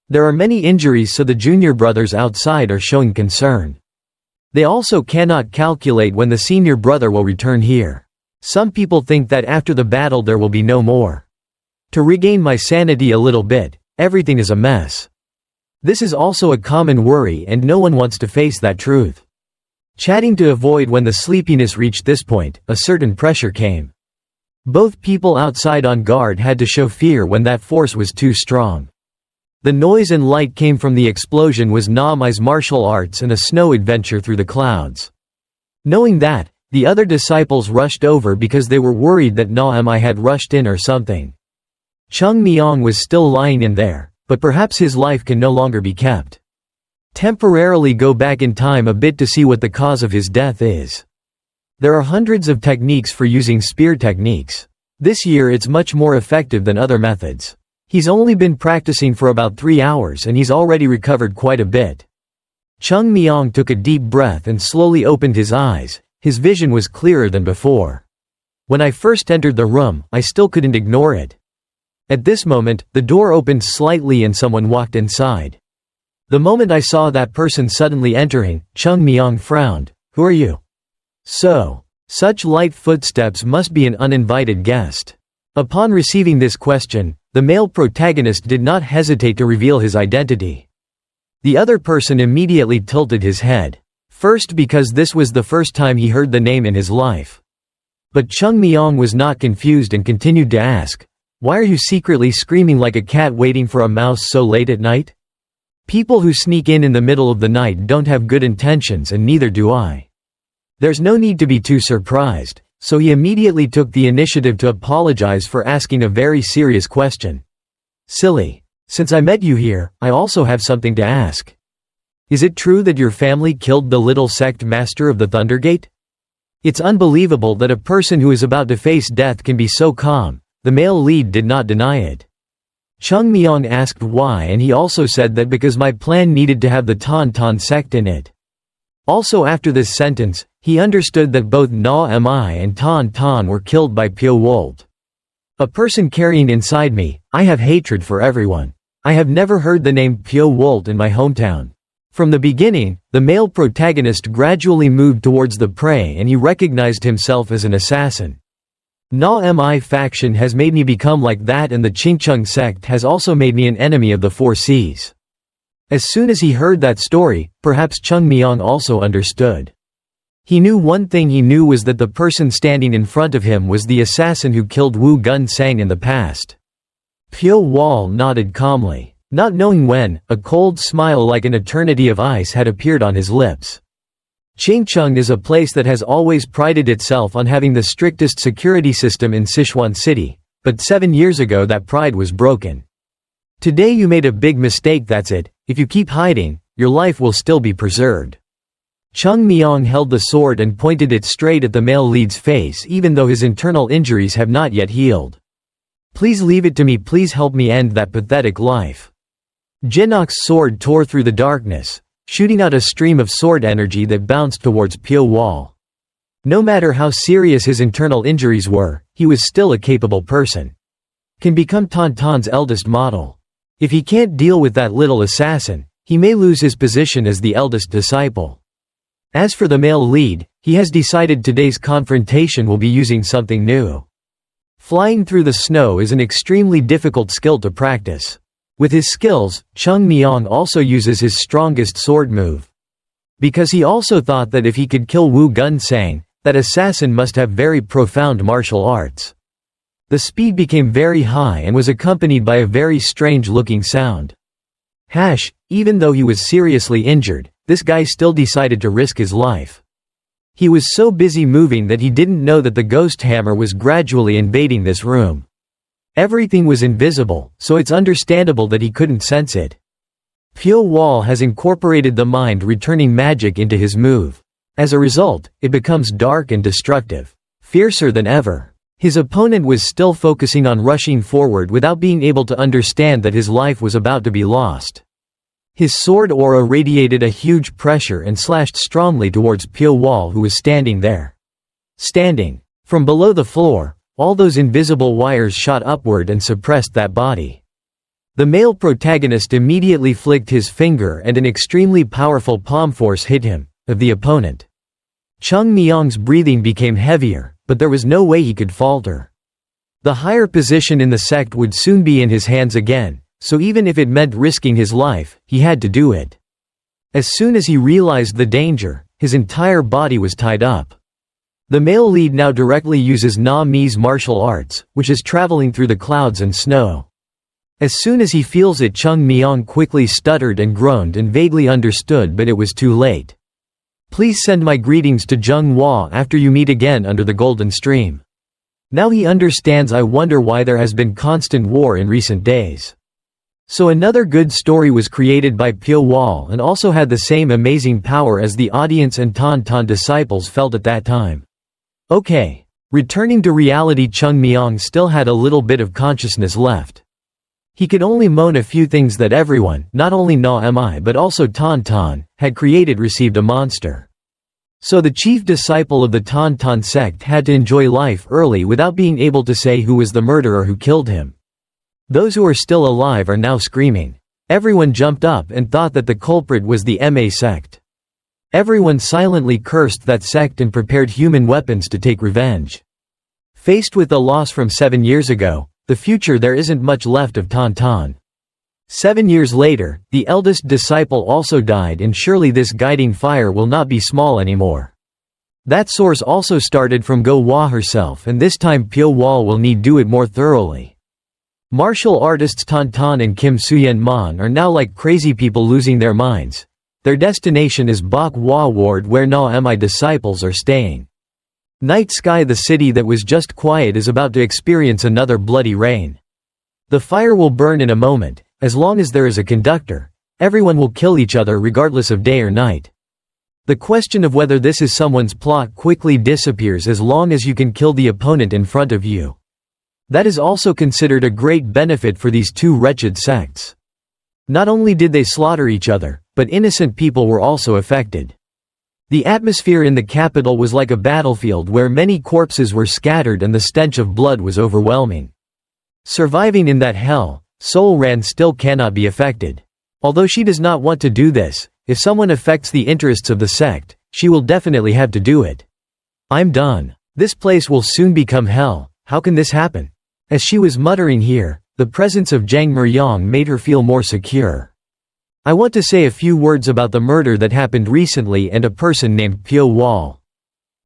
There are many injuries, so the junior brothers outside are showing concern. They also cannot calculate when the senior brother will return here. Some people think that after the battle there will be no more. To regain my sanity a little bit, everything is a mess. This is also a common worry and no one wants to face that truth. Chatting to avoid when the sleepiness reached this point, a certain pressure came. Both people outside on guard had to show fear when that force was too strong. The noise and light came from the explosion was Na-Mai's martial arts and a snow adventure through the clouds. Knowing that, the other disciples rushed over because they were worried that Na-Mai had rushed in or something. Chung Myong was still lying in there, but perhaps his life can no longer be kept. Temporarily go back in time a bit to see what the cause of his death is. There are hundreds of techniques for using spear techniques. This year it's much more effective than other methods. He's only been practicing for about 3 hours and he's already recovered quite a bit. Chung Myong took a deep breath and slowly opened his eyes. His vision was clearer than before. When I first entered the room, I still couldn't ignore it. At this moment, the door opened slightly and someone walked inside. The moment I saw that person suddenly entering, Chung Myong frowned. Who are you? Such light footsteps must be an uninvited guest. Upon receiving this question, the male protagonist did not hesitate to reveal his identity. The other person immediately tilted his head. First, because this was the first time he heard the name in his life. But Chung Myong was not confused and continued to ask, "Why are you secretly screaming like a cat waiting for a mouse so late at night? People who sneak in the middle of the night don't have good intentions and neither do I." There's no need to be too surprised, so he immediately took the initiative to apologize for asking a very serious question. "Silly. Since I met you here, I also have something to ask. Is it true that your family killed the little sect master of the Thundergate?" It's unbelievable that a person who is about to face death can be so calm. The male lead did not deny it. Chung Myong asked why and he also said that because my plan needed to have the Tan sect in it. Also after this sentence, he understood that both Na-Mai and Tan were killed by Pyo Wol. A person carrying inside me, I have hatred for everyone. I have never heard the name Pyo Wol in my hometown. From the beginning, the male protagonist gradually moved towards the prey and he recognized himself as an assassin. Na-Mai faction has made me become like that and the Qingcheng sect has also made me an enemy of the 4 Cs. As soon as he heard that story, perhaps Chung Myong also understood. He knew one thing he knew was that the person standing in front of him was the assassin who killed Wu Gun-sang in the past. Pyo Wol nodded calmly, not knowing when. A cold smile like an eternity of ice had appeared on his lips. Changcheng is a place that has always prided itself on having the strictest security system in Sichuan City, but 7 years ago that pride was broken. Today you made a big mistake, that's it. If you keep hiding, your life will still be preserved. Chung Myong held the sword and pointed it straight at the male lead's face even though his internal injuries have not yet healed. Please leave it to me, please help me end that pathetic life. Jinok's sword tore through the darkness, shooting out a stream of sword energy that bounced towards Pyo Wol. No matter how serious his internal injuries were, he was still a capable person. Can become Tantan's eldest model. If he can't deal with that little assassin, he may lose his position as the eldest disciple. As for the male lead, he has decided today's confrontation will be using something new. Flying through the snow is an extremely difficult skill to practice. With his skills, Chung Myong also uses his strongest sword move. Because he also thought that if he could kill Wu Gun-sang, that assassin must have very profound martial arts. The speed became very high and was accompanied by a very strange-looking sound. Even though he was seriously injured, this guy still decided to risk his life. He was so busy moving that he didn't know that the ghost hammer was gradually invading this room. Everything was invisible, so it's understandable that he couldn't sense it. Pyo Wol has incorporated the mind returning magic into his move. As a result, it becomes dark and destructive. Fiercer than ever. His opponent was still focusing on rushing forward without being able to understand that his life was about to be lost. His sword aura radiated a huge pressure and slashed strongly towards Pyo Wol, who was standing there. From below the floor, all those invisible wires shot upward and suppressed that body. The male protagonist immediately flicked his finger and an extremely powerful palm force hit him, of the opponent. Chung Myong's breathing became heavier, but there was no way he could falter. The higher position in the sect would soon be in his hands again, so even if it meant risking his life, he had to do it. As soon as he realized the danger, his entire body was tied up. The male lead now directly uses Na Mi's martial arts, which is traveling through the clouds and snow. As soon as he feels it, Chung Myong quickly stuttered and groaned and vaguely understood, but it was too late. Please send my greetings to Zheng Hua after you meet again under the golden stream. Now he understands. I wonder why there has been constant war in recent days. So another good story was created by Pyo Wol and also had the same amazing power as the audience and Tantan disciples felt at that time. Okay. Returning to reality, Chung Myong still had a little bit of consciousness left. He could only moan a few things that everyone, not only Na Mi but also Tantan, had created received a monster. So the chief disciple of the Tantan sect had to enjoy life early without being able to say who was the murderer who killed him. Those who are still alive are now screaming. Everyone jumped up and thought that the culprit was the Ma sect. Everyone silently cursed that sect and prepared human weapons to take revenge. Faced with the loss from 7 years ago, the future there isn't much left of Tantan. 7 years later, the eldest disciple also died, and surely this guiding fire will not be small anymore. That source also started from Go Hua herself, and this time Pyo Wol will need do it more thoroughly. Martial artists Tantan and Kim Suyen Man are now like crazy people losing their minds. Their destination is Bok Hua Ward, where Na Mi disciples are staying. Night sky. The city that was just quiet is about to experience another bloody rain. The fire will burn in a moment. As long as there is a conductor, everyone will kill each other regardless of day or night. The question of whether this is someone's plot quickly disappears as long as you can kill the opponent in front of you. That is also considered a great benefit for these two wretched sects. Not only did they slaughter each other, but innocent people were also affected. The atmosphere in the capital was like a battlefield where many corpses were scattered and the stench of blood was overwhelming. Surviving in that hell, Sol Ran still cannot be affected. Although she does not want to do this, if someone affects the interests of the sect, she will definitely have to do it. I'm done. This place will soon become hell. How can this happen? As she was muttering here, the presence of Zhang Meryong made her feel more secure. I want to say a few words about the murder that happened recently and a person named Pyo Wol.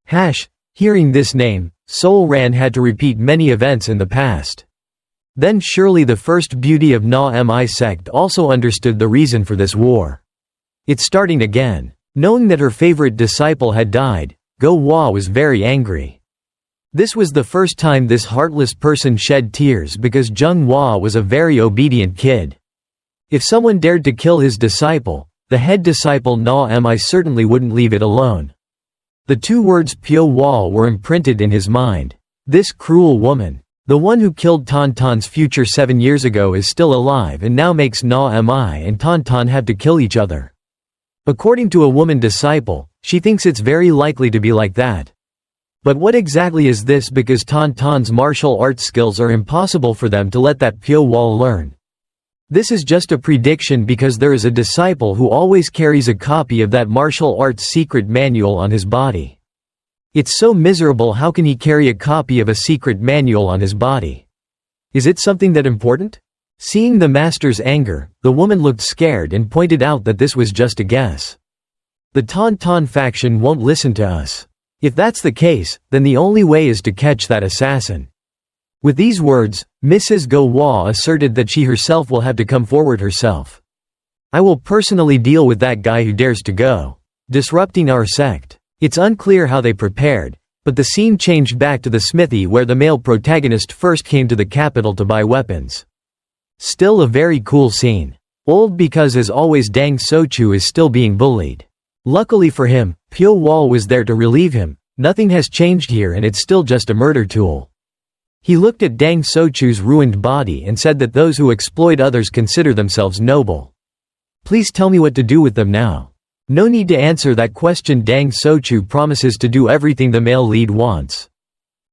Hearing this name, Sol Ran had to repeat many events in the past. Then surely the first beauty of Na Mi sect also understood the reason for this war. It's starting again. Knowing that her favorite disciple had died, Go Hua was very angry. This was the first time this heartless person shed tears because Zheng Hua was a very obedient kid. If someone dared to kill his disciple, the head disciple Na Mi certainly wouldn't leave it alone. The two words Pyo Wol were imprinted in his mind. This cruel woman. The one who killed Tantan's future 7 years ago is still alive and now makes Na Mi and Tantan have to kill each other. According to a woman disciple, she thinks it's very likely to be like that. But what exactly is this, because Tantan's martial arts skills are impossible for them to let that Pyo Wol learn. This is just a prediction because there is a disciple who always carries a copy of that martial arts secret manual on his body. It's so miserable, how can he carry a copy of a secret manual on his body? Is it something that important? Seeing the master's anger, the woman looked scared and pointed out that this was just a guess. The Tantan faction won't listen to us. If that's the case, then the only way is to catch that assassin. With these words, Mrs. Go Hua asserted that she herself will have to come forward herself. I will personally deal with that guy who dares to go disrupting our sect. It's unclear how they prepared, but the scene changed back to the smithy where the male protagonist first came to the capital to buy weapons. Still a very cool scene. Old because as always Dang Sochu is still being bullied. Luckily for him, Pyo Wol was there to relieve him. Nothing has changed here and it's still just a murder tool. He looked at Dang Sochu's ruined body and said that those who exploit others consider themselves noble. Please tell me what to do with them now. No need to answer that question. Dang Sochu promises to do everything the male lead wants.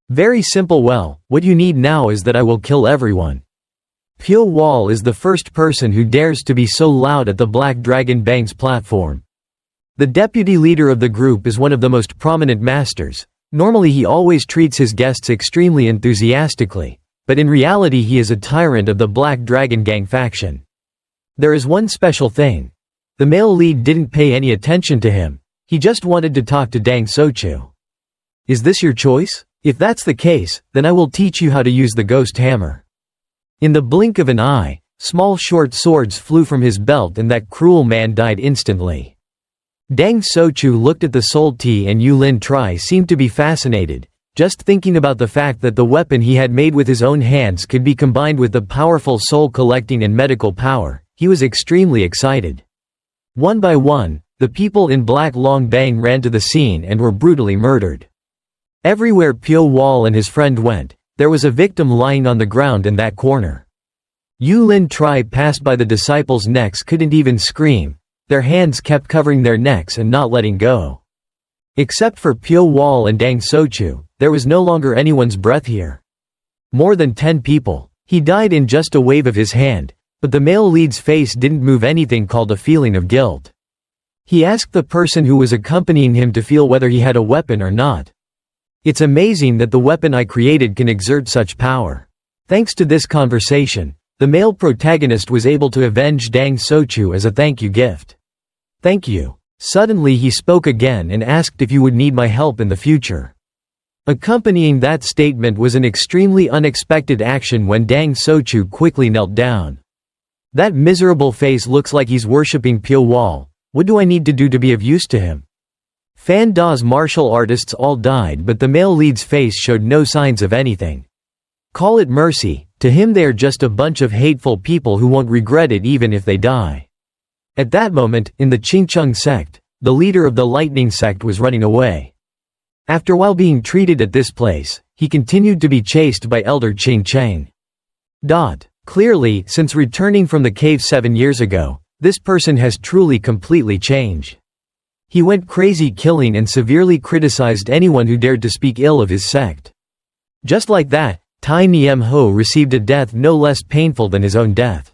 Very simple. Well, what you need now is that I will kill everyone. Pyo Wol is the first person who dares to be so loud at the Black Dragon Bank's platform. The deputy leader of the group is one of the most prominent masters. Normally he always treats his guests extremely enthusiastically, but in reality he is a tyrant of the Black Dragon Gang faction. There is one special thing. The male lead didn't pay any attention to him, he just wanted to talk to Dang Sochu. Is this your choice? If that's the case, then I will teach you how to use the ghost hammer. In the blink of an eye, small short swords flew from his belt and that cruel man died instantly. Dang Sochu looked at the Soul Tea and Yulin Tri seemed to be fascinated, just thinking about the fact that the weapon he had made with his own hands could be combined with the powerful soul collecting and medical power. He was extremely excited. One by one, the people in Black Long Bang ran to the scene and were brutally murdered. Everywhere Pyo Wol and his friend went, there was a victim lying on the ground in that corner. Yulin Tri passed by the disciples' necks, couldn't even scream. Their hands kept covering their necks and not letting go. Except for Pyo Wol and Dang Sochu, there was no longer anyone's breath here. More than 10 people. He died in just a wave of his hand, but the male lead's face didn't move anything called a feeling of guilt. He asked the person who was accompanying him to feel whether he had a weapon or not. It's amazing that the weapon I created can exert such power. Thanks to this conversation, the male protagonist was able to avenge Dang Sochu as a thank you gift. Thank you. Suddenly he spoke again and asked if you would need my help in the future. Accompanying that statement was an extremely unexpected action when Dang Sochu quickly knelt down. That miserable face looks like he's worshipping Pyo Wol. What do I need to do to be of use to him? Fan Da's martial artists all died, but the male lead's face showed no signs of anything. Call it mercy, to him they are just a bunch of hateful people who won't regret it even if they die. At that moment, in the Qingcheng sect, the leader of the lightning sect was running away. After while being treated at this place, he continued to be chased by Elder Qingcheng. Clearly, since returning from the cave 7 years ago, this person has truly completely changed. He went crazy, killing and severely criticized anyone who dared to speak ill of his sect. Just like that, Tai Niem Ho received a death no less painful than his own death.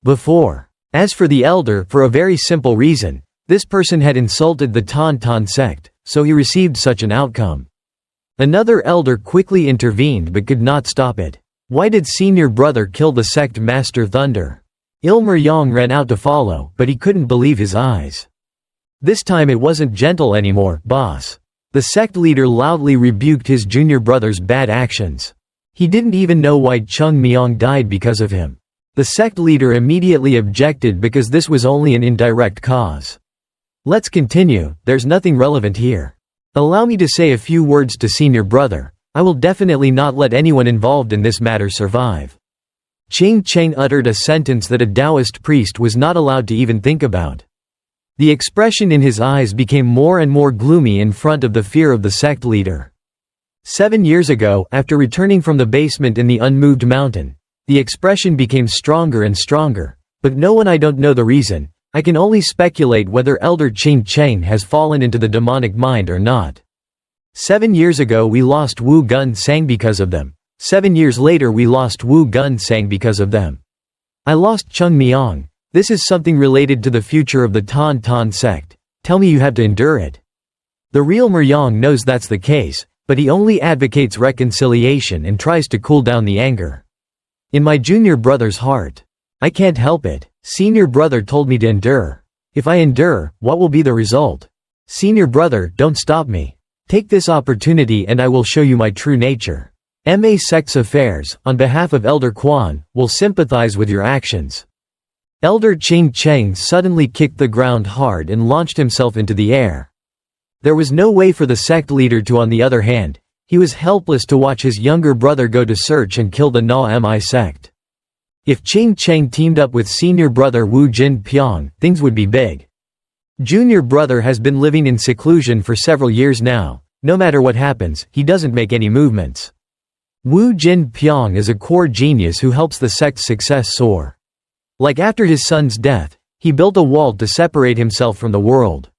Before. As for the elder, for a very simple reason, this person had insulted the Tan sect, so he received such an outcome. Another elder quickly intervened but could not stop it. Why did senior brother kill the sect master Thunder? Ilmer Yang ran out to follow, but he couldn't believe his eyes. This time it wasn't gentle anymore, boss. The sect leader loudly rebuked his junior brother's bad actions. He didn't even know why Chung Myong died because of him. The sect leader immediately objected because this was only an indirect cause. Let's continue, there's nothing relevant here. Allow me to say a few words to senior brother. I will definitely not let anyone involved in this matter survive. Ching Cheng uttered a sentence that a Taoist priest was not allowed to even think about. The expression in his eyes became more and more gloomy in front of the fear of the sect leader. 7 years ago, after returning from the basement in the unmoved mountain, the expression became stronger and stronger, but I don't know the reason. I can only speculate whether Elder Ching Cheng has fallen into the demonic mind or not. 7 years ago we lost Wu Gun Sang because of them. 7 years later we lost Wu Gun Sang because of them. I lost Chung Myong. This is something related to the future of the Tan Tan sect. Tell me you have to endure it. The real Myong knows that's the case, but he only advocates reconciliation and tries to cool down the anger. In my junior brother's heart. I can't help it. Senior brother told me to endure. If I endure, what will be the result? Senior brother, don't stop me. Take this opportunity and I will show you my true nature. Ma Sect's affairs, on behalf of Elder Quan, will sympathize with your actions. Elder Ching Cheng suddenly kicked the ground hard and launched himself into the air. There was no way for the sect leader to. On the other hand, he was helpless to watch his younger brother go to search and kill the Na-Mi sect. If Ching Cheng teamed up with senior brother Wu Jin Pyong, things would be big. Junior brother has been living in seclusion for several years now. No matter what happens, he doesn't make any movements. Wu Jin Pyong is a core genius who helps the sect's success soar. Like after his son's death, he built a wall to separate himself from the world.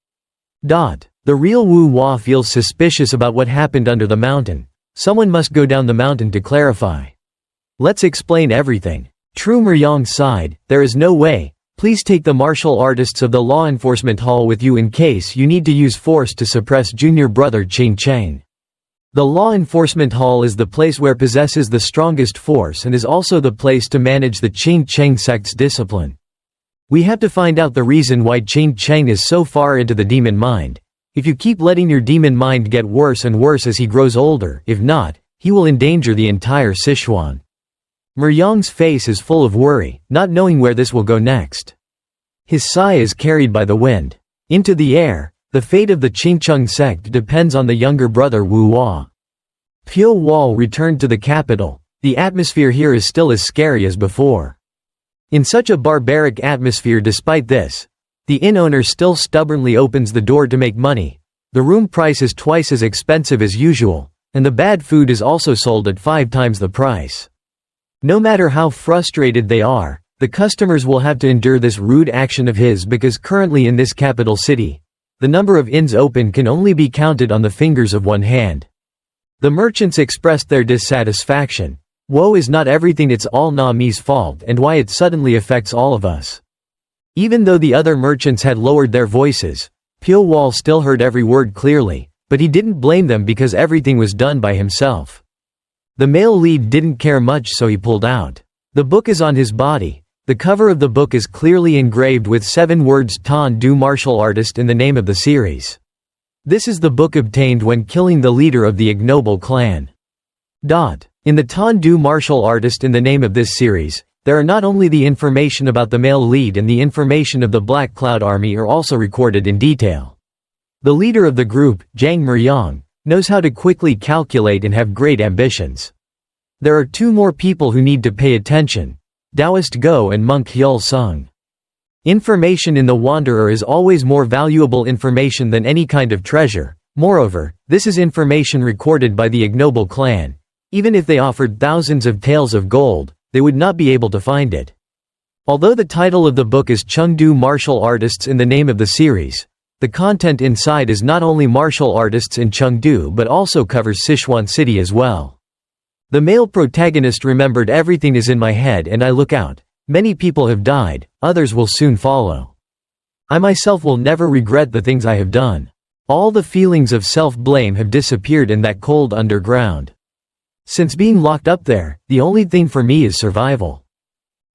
The real Wu Hua feels suspicious about what happened under the mountain. Someone must go down the mountain to clarify. Let's explain everything. True Myong sighed, there is no way. Please take the martial artists of the law enforcement hall with you in case you need to use force to suppress junior brother Ching Cheng. The law enforcement hall is the place where possesses the strongest force and is also the place to manage the Ching Cheng sect's discipline. We have to find out the reason why Ching Cheng is so far into the demon mind. If you keep letting your demon mind get worse and worse as he grows older, if not, he will endanger the entire Sichuan. Myong's face is full of worry, not knowing where this will go next. His sigh is carried by the wind. Into the air. The fate of the Qingcheng sect depends on the younger brother Wu Hua. Pyo Wol returned to the capital. The atmosphere here is still as scary as before. In such a barbaric atmosphere despite this, the inn owner still stubbornly opens the door to make money. The room price is twice as expensive as usual, and the bad food is also sold at 5 times the price. No matter how frustrated they are, the customers will have to endure this rude action of his because currently in this capital city, the number of inns open can only be counted on the fingers of one hand. The merchants expressed their dissatisfaction. Woe is not everything, it's all Na-Mi's fault and why it suddenly affects all of us. Even though the other merchants had lowered their voices, Pyo Wol still heard every word clearly, but he didn't blame them because everything was done by himself. The male lead didn't care much so he pulled out. The book is on his body. The cover of the book is clearly engraved with 7 words Tan Du martial artist in the name of the series. This is the book obtained when killing the leader of the ignoble clan. In the Tan Du martial artist in the name of this series, there are not only the information about the male lead and the information of the Black Cloud Army are also recorded in detail. The leader of the group, Jiang Myong, knows how to quickly calculate and have great ambitions. There are 2 more people who need to pay attention. Taoist Go and monk Hyul Sung. Information in the Wanderer is always more valuable information than any kind of treasure. Moreover, this is information recorded by the ignoble clan. Even if they offered thousands of taels of gold, they would not be able to find it. Although the title of the book is Chengdu Martial Artists in the name of the series, the content inside is not only martial artists in Chengdu but also covers Sichuan City as well. The male protagonist remembered everything is in my head and I look out. Many people have died, others will soon follow. I myself will never regret the things I have done. All the feelings of self-blame have disappeared in that cold underground. Since being locked up there, the only thing for me is survival.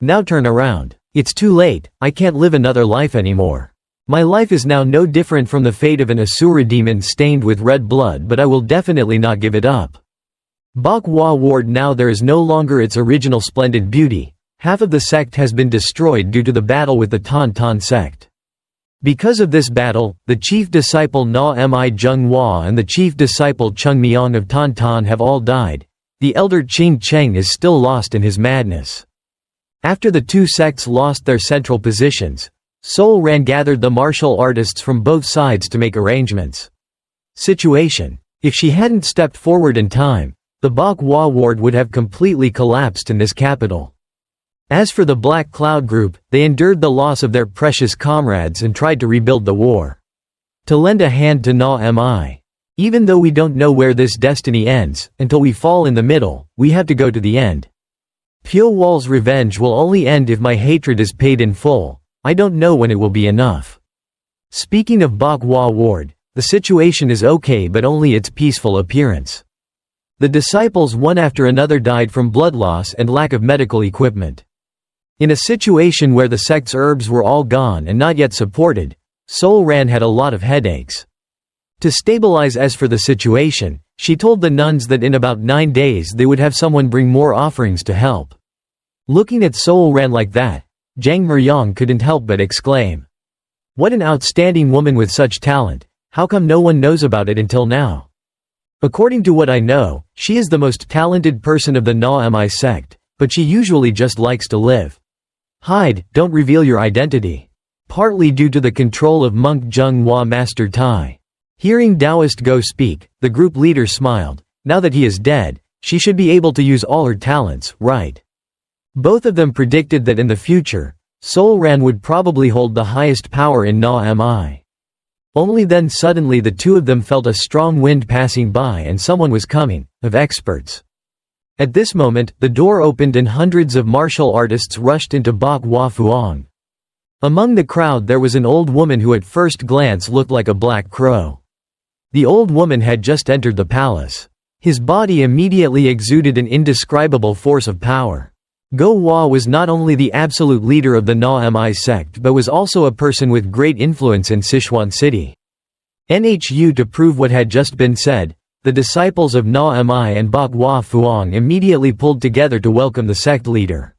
Now turn around. It's too late, I can't live another life anymore. My life is now no different from the fate of an Asura demon stained with red blood, but I will definitely not give it up. Manhwa Ward. Now there is no longer its original splendid beauty. Half of the sect has been destroyed due to the battle with the Tan sect. Because of this battle, the chief disciple Na Mi Zhenghua and the chief disciple Cheng Miang of Tan have all died. The elder Qing Cheng is still lost in his madness. After the two sects lost their central positions, Sol Ran gathered the martial artists from both sides to make arrangements. Situation: if she hadn't stepped forward in time, the Manhwa Ward would have completely collapsed in this capital. As for the Black Cloud Group, they endured the loss of their precious comrades and tried to rebuild the war. To lend a hand to Na Mi. Even though we don't know where this destiny ends, until we fall in the middle, we have to go to the end. Pyo Wol's revenge will only end if my hatred is paid in full. I don't know when it will be enough. Speaking of Manhwa Ward, the situation is okay, but only its peaceful appearance. The disciples one after another died from blood loss and lack of medical equipment. In a situation where the sect's herbs were all gone and not yet supported, Sol Ran had a lot of headaches. To stabilize as for the situation, she told the nuns that in about 9 days they would have someone bring more offerings to help. Looking at Sol Ran like that, Jiang Miryang couldn't help but exclaim, "What an outstanding woman with such talent, how come no one knows about it until now?" According to what I know, she is the most talented person of the Na Mi sect, but she usually just likes to live. Hide, don't reveal your identity. Partly due to the control of monk Zhenghua Master Tai. Hearing Taoist Go speak, the group leader smiled. Now that he is dead, she should be able to use all her talents, right? Both of them predicted that in the future, Sol Ran would probably hold the highest power in Na Mi. Only then suddenly the two of them felt a strong wind passing by and someone was coming, of experts. At this moment, the door opened and hundreds of martial artists rushed into Manhwa Fuang. Among the crowd there was an old woman who at first glance looked like a black crow. The old woman had just entered the palace. His body immediately exuded an indescribable force of power. Go Hua was not only the absolute leader of the Na Mi sect but was also a person with great influence in Sichuan City. Nhu to prove what had just been said, the disciples of Na Mi and Manhwa Fuang immediately pulled together to welcome the sect leader.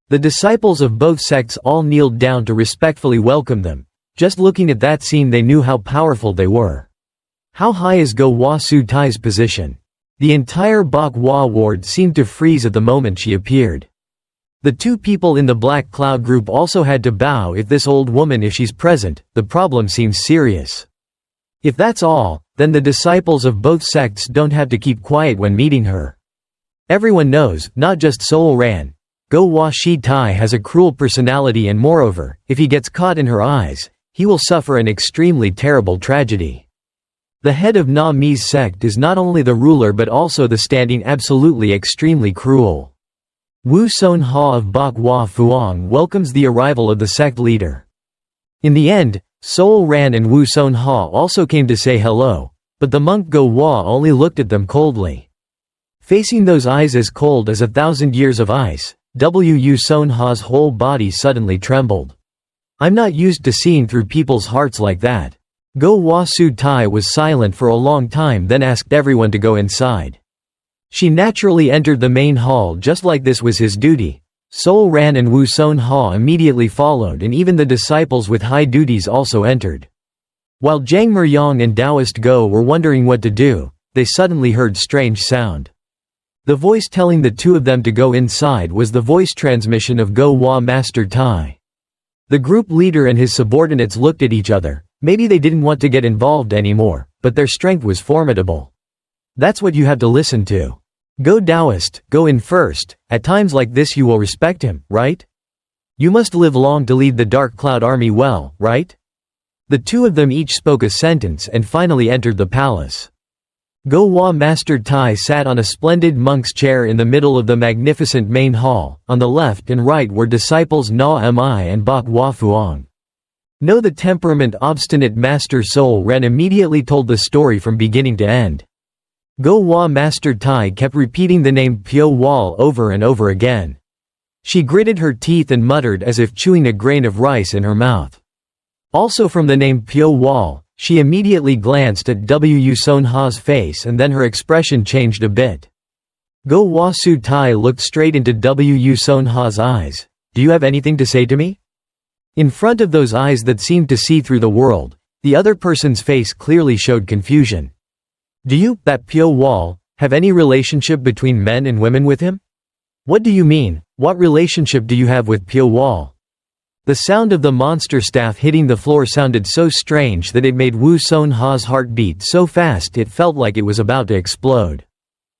The disciples of both sects all kneeled down to respectfully welcome them. Just looking at that scene they knew how powerful they were. How high is Go Hua Su Tai's position? The entire Manhwa Ward seemed to freeze at the moment she appeared. The two people in the Black Cloud Group also had to bow. If this old woman, if she's present, the problem seems serious. If that's all, then the disciples of both sects don't have to keep quiet when meeting her. Everyone knows, not just Sol Ran, Go Hua Shi Tai has a cruel personality, and moreover, if he gets caught in her eyes, he will suffer an extremely terrible tragedy. The head of Na Mi's sect is not only the ruler but also the standing absolutely extremely cruel. Wu Son Ha of Manhwa Fuang welcomes the arrival of the sect leader. In the end, Sol Ran and Wu Son Ha also came to say hello, but the monk Go Hua only looked at them coldly. Facing those eyes as cold as 1,000 years of ice, Wu Son Ha's whole body suddenly trembled. I'm not used to seeing through people's hearts like that. Go Hua Su Tai was silent for a long time, then asked everyone to go inside. She naturally entered the main hall just like this was his duty. Sol Ran and Wu Son Ha immediately followed, and even the disciples with high duties also entered. While Jiang Miryang and Taoist Go were wondering what to do, they suddenly heard strange sound. The voice telling the two of them to go inside was the voice transmission of Go Hua Master Tai. The group leader and his subordinates looked at each other. Maybe they didn't want to get involved anymore, but their strength was formidable. That's what you have to listen to. Go Taoist, go in first. At times like this you will respect him, right? You must live long to lead the Dark Cloud Army well, right? The two of them each spoke a sentence and finally entered the palace. Go Hua Master Tai sat on a splendid monk's chair in the middle of the magnificent main hall. On the left and right were disciples Na Mi and Manhwa Fuang. Know the temperament obstinate Master Sol Ran immediately told the story from beginning to end. Go Hua Master Tai kept repeating the name Pyo Wol over and over again. She gritted her teeth and muttered as if chewing a grain of rice in her mouth. Also from the name Pyo Wol, she immediately glanced at Wu Sonha's face and then her expression changed a bit. Go Hwa Su Tai looked straight into Wu Sonha's eyes. "Do you have anything to say to me?" In front of those eyes that seemed to see through the world, the other person's face clearly showed confusion. "Do you, that Pyo Wol, have any relationship between men and women with him?" "What do you mean? What relationship do you have with Pyo Wol?" The sound of the monster staff hitting the floor sounded so strange that it made Wu Sonha's heart beat so fast it felt like it was about to explode.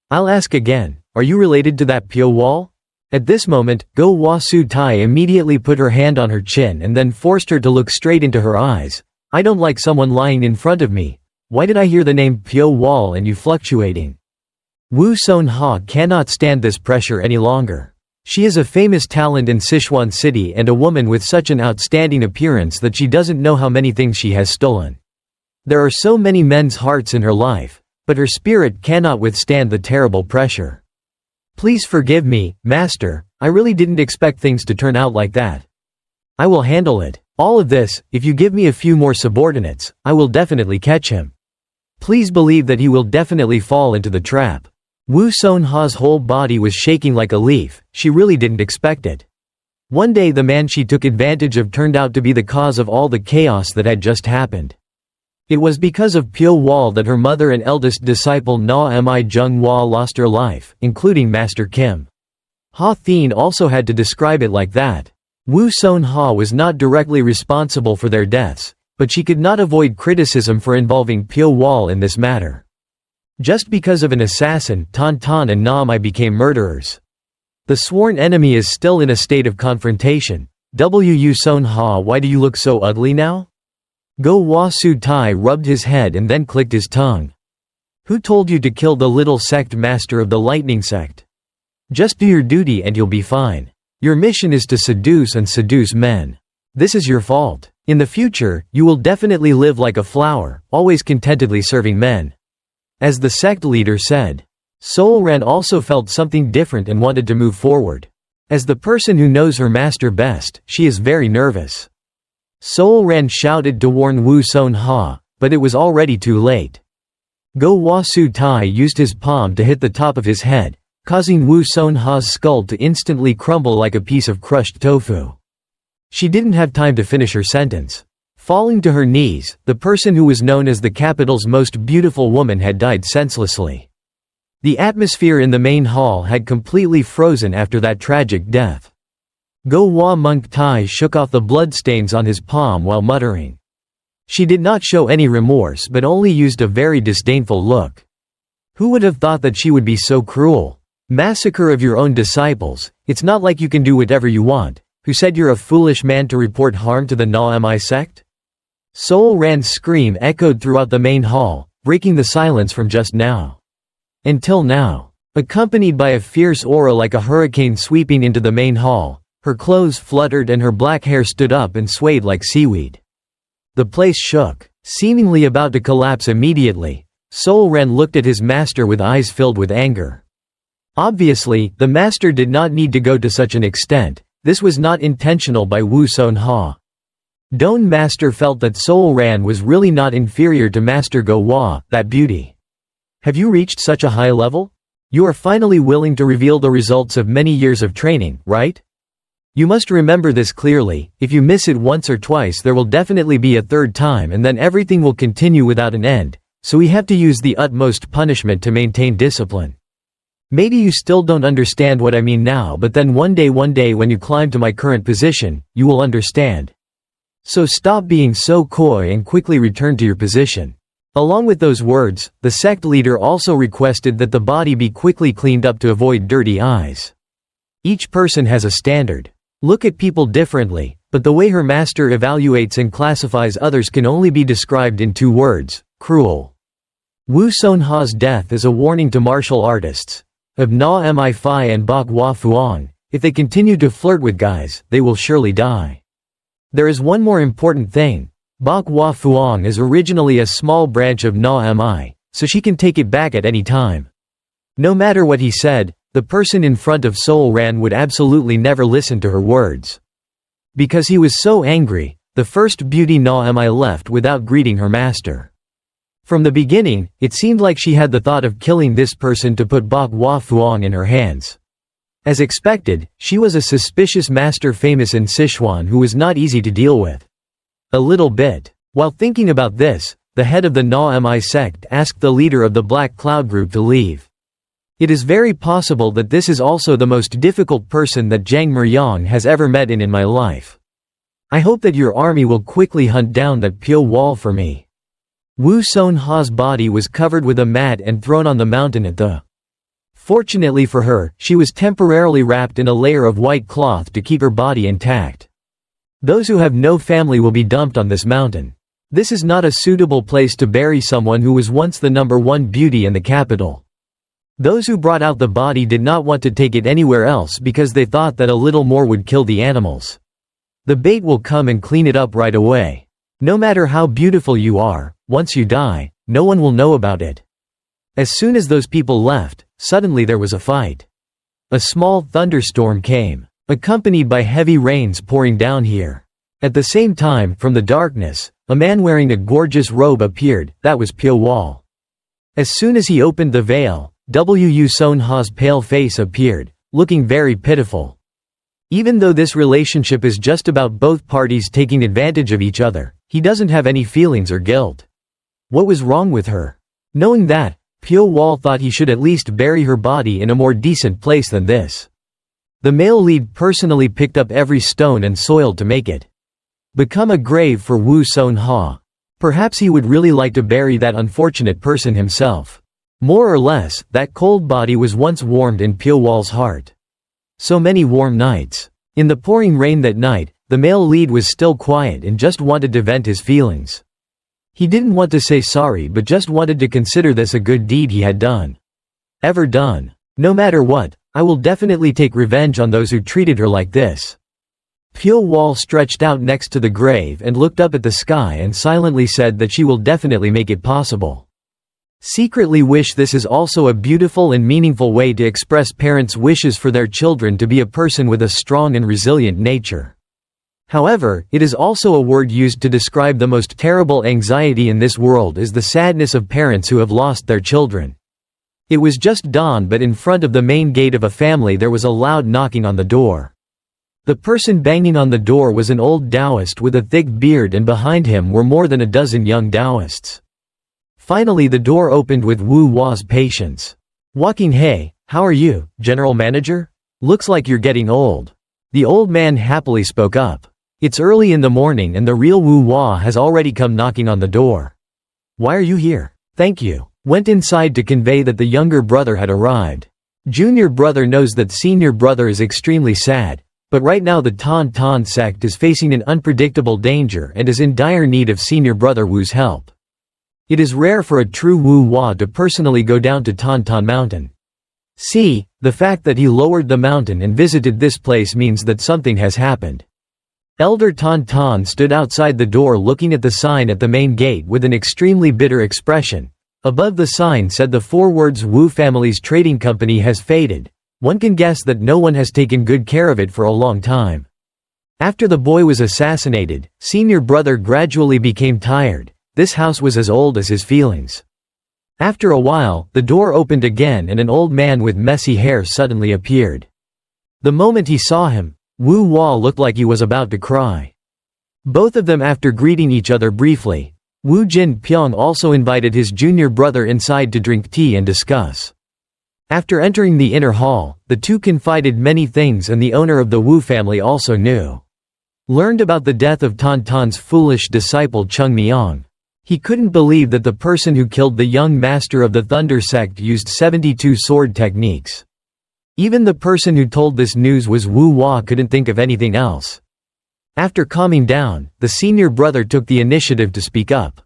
"I'll ask again, are you related to that Pyo Wol?" At this moment, Go Hwa Su Tai immediately put her hand on her chin and then forced her to look straight into her eyes. "I don't like someone lying in front of me. Why did I hear the name Pyo Wol and you fluctuating?" Wu Sonha cannot stand this pressure any longer. She is a famous talent in Sichuan City and a woman with such an outstanding appearance that she doesn't know how many things she has stolen. There are so many men's hearts in her life, but her spirit cannot withstand the terrible pressure. "Please forgive me, Master, I really didn't expect things to turn out like that. I will handle it. All of this, if you give me a few more subordinates, I will definitely catch him. Please believe that he will definitely fall into the trap." Wu Sonha's whole body was shaking like a leaf, she really didn't expect it. One day the man she took advantage of turned out to be the cause of all the chaos that had just happened. It was because of Pyo Wol that her mother and eldest disciple Na Mi Jung Hwa lost her life, including Master Kim. Ha Thien also had to describe it like that. Wu Sonha was not directly responsible for their deaths, but she could not avoid criticism for involving Pyo Wol in this matter. Just because of an assassin, Tan Tan and Na Mi became murderers. The sworn enemy is still in a state of confrontation. Wu Sonha, why do you look so ugly now? Go Hwa Su Tai rubbed his head and then clicked his tongue. Who told you to kill the little sect master of the lightning sect? Just do your duty and you'll be fine. Your mission is to seduce and seduce men. This is your fault. In the future, you will definitely live like a flower, always contentedly serving men. As the sect leader said. Sol Ran also felt something different and wanted to move forward. As the person who knows her master best, she is very nervous. Sol Ran shouted to warn Wu Sonha, but it was already too late. Go Hwa Su Tai used his palm to hit the top of his head, causing Wu Sonha's skull to instantly crumble like a piece of crushed tofu. She didn't have time to finish her sentence. Falling to her knees, the person who was known as the capital's most beautiful woman had died senselessly. The atmosphere in the main hall had completely frozen after that tragic death. Go Hwa Monk Tai shook off the bloodstains on his palm while muttering. She did not show any remorse but only used a very disdainful look. Who would have thought that she would be so cruel? Massacre of your own disciples, it's not like you can do whatever you want. Who said you're a foolish man to report harm to the Na Mi sect? Sol Ran's scream echoed throughout the main hall, breaking the silence from just now. Until now. Accompanied by a fierce aura like a hurricane sweeping into the main hall, her clothes fluttered and her black hair stood up and swayed like seaweed. The place shook. Seemingly about to collapse immediately, Sol Ran looked at his master with eyes filled with anger. Obviously, the master did not need to go to such an extent. This was not intentional by Wu Sonha. Don Master felt that Sol Ran was really not inferior to Master Go Hwa, that beauty. Have you reached such a high level? You are finally willing to reveal the results of many years of training, right? You must remember this clearly. If you miss it once or twice there will definitely be a third time and then everything will continue without an end, so we have to use the utmost punishment to maintain discipline. Maybe you still don't understand what I mean now, but then one day when you climb to my current position, you will understand. So stop being so coy and quickly return to your position. Along with those words, the sect leader also requested that the body be quickly cleaned up to avoid dirty eyes. Each person has a standard. Look at people differently, but the way her master evaluates and classifies others can only be described in 2 words: cruel. Wu Sonha's death is a warning to martial artists of Na Mi Phi and Bok Hwa Fuang. If they continue to flirt with guys, they will surely die. There is one more important thing. Bok Hwa Fuang is originally a small branch of Na Mi, so she can take it back at any time. No matter what he said, the person in front of Sol Ran would absolutely never listen to her words. Because he was so angry, the first beauty Na left without greeting her master. From the beginning, it seemed like she had the thought of killing this person to put Bok Hua Fuang in her hands. As expected, she was a suspicious master famous in Sichuan who was not easy to deal with. A little bit. While thinking about this, the head of the Na sect asked the leader of the Black Cloud group to leave. It is very possible that this is also the most difficult person that Zhang Meryang has ever met in my life. I hope that your army will quickly hunt down that Pyo Wol for me. Wu Sonha's body was covered with a mat and thrown on the mountain at the. Fortunately for her, she was temporarily wrapped in a layer of white cloth to keep her body intact. Those who have no family will be dumped on this mountain. This is not a suitable place to bury someone who was once the #1 beauty in the capital. Those who brought out the body did not want to take it anywhere else because they thought that a little more would kill the animals. The bait will come and clean it up right away. No matter how beautiful you are, once you die, no one will know about it. As soon as those people left, suddenly there was a fight. A small thunderstorm came, accompanied by heavy rains pouring down here. At the same time, from the darkness, a man wearing a gorgeous robe appeared. That was Pyo Wol. As soon as he opened the veil, Wu Sonha's pale face appeared, looking very pitiful. Even though this relationship is just about both parties taking advantage of each other, he doesn't have any feelings or guilt. What was wrong with her? Knowing that, Pyo Wol thought he should at least bury her body in a more decent place than this. The male lead personally picked up every stone and soil to make it become a grave for Wu Sonha. Perhaps he would really like to bury that unfortunate person himself. More or less, that cold body was once warmed in Pyo Wol's heart. So many warm nights. In the pouring rain that night, the male lead was still quiet and just wanted to vent his feelings. He didn't want to say sorry but just wanted to consider this a good deed he had done. Ever done. No matter what, I will definitely take revenge on those who treated her like this. Pyo Wol stretched out next to the grave and looked up at the sky and silently said that she will definitely make it possible. Secretly wish this is also a beautiful and meaningful way to express parents' wishes for their children to be a person with a strong and resilient nature. However, it is also a word used to describe the most terrible anxiety in this world is the sadness of parents who have lost their children. It was just dawn, but in front of the main gate of a family there was a loud knocking on the door. The person banging on the door was an old Taoist with a thick beard, and behind him were more than a dozen young Taoists. Finally the door opened with Wu Wa's patience. Walking, "Hey, how are you, General Manager? Looks like you're getting old." The old man happily spoke up. It's early in the morning and the real Wu Wa has already come knocking on the door. "Why are you here?" "Thank you." Went inside to convey that the younger brother had arrived. Junior brother knows that senior brother is extremely sad, but right now the Tan sect is facing an unpredictable danger and is in dire need of senior brother Wu's help. It is rare for a true Wu Wa to personally go down to Tan Mountain. See, the fact that he lowered the mountain and visited this place means that something has happened. Elder Tan stood outside the door looking at the sign at the main gate with an extremely bitter expression. Above the sign said the 4 words Wu family's trading company has faded. One can guess that no one has taken good care of it for a long time. After the boy was assassinated, senior brother gradually became tired. This house was as old as his feelings. After a while, the door opened again and an old man with messy hair suddenly appeared. The moment he saw him, Wu Wa looked like he was about to cry. Both of them after greeting each other briefly, Wu Jin Pyong also invited his junior brother inside to drink tea and discuss. After entering the inner hall, the two confided many things and the owner of the Wu family also knew. Learned about the death of Tan's foolish disciple Chung Miang. He couldn't believe that the person who killed the young master of the Thunder sect used 72 sword techniques. Even the person who told this news was Wu Wa couldn't think of anything else. After calming down, the senior brother took the initiative to speak up.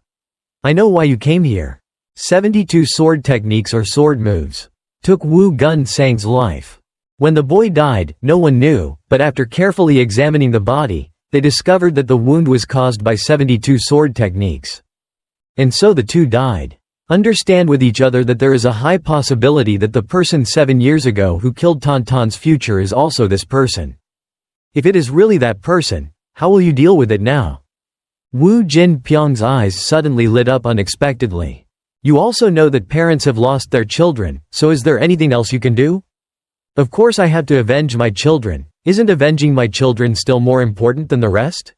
"I know why you came here. 72 sword techniques or sword moves took Wu Gun Sang's life. When the boy died, no one knew, but after carefully examining the body, they discovered that the wound was caused by 72 sword techniques. And so the two died. Understand with each other that there is a high possibility that the person 7 years ago who killed Tan's future is also this person. If it is really that person, how will you deal with it now? Wu Jinpyong's eyes suddenly lit up unexpectedly. You also know that parents have lost their children, so is there anything else you can do? Of course I have to avenge my children. Isn't avenging my children still more important than the rest?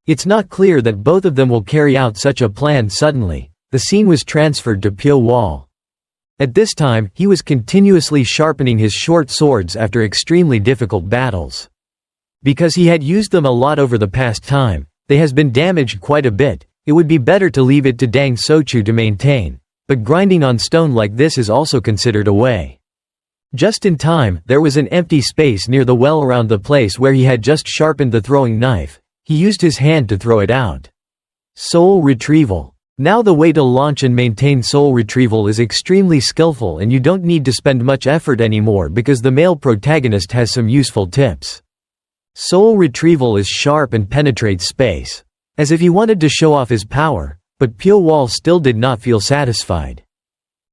It's not clear that both of them will carry out such a plan suddenly. The scene was transferred to Pyo Wol. At this time, he was continuously sharpening his short swords after extremely difficult battles. Because he had used them a lot over the past time, they has been damaged quite a bit. It would be better to leave it to Dang Sochu to maintain. But grinding on stone like this is also considered a way. Just in time, there was an empty space near the well around the place where he had just sharpened the throwing knife. He used his hand to throw it out. Soul retrieval. Now the way to launch and maintain soul retrieval is extremely skillful and you don't need to spend much effort anymore because the male protagonist has some useful tips. Soul retrieval is sharp and penetrates space. As if he wanted to show off his power, but Pyo Wol still did not feel satisfied.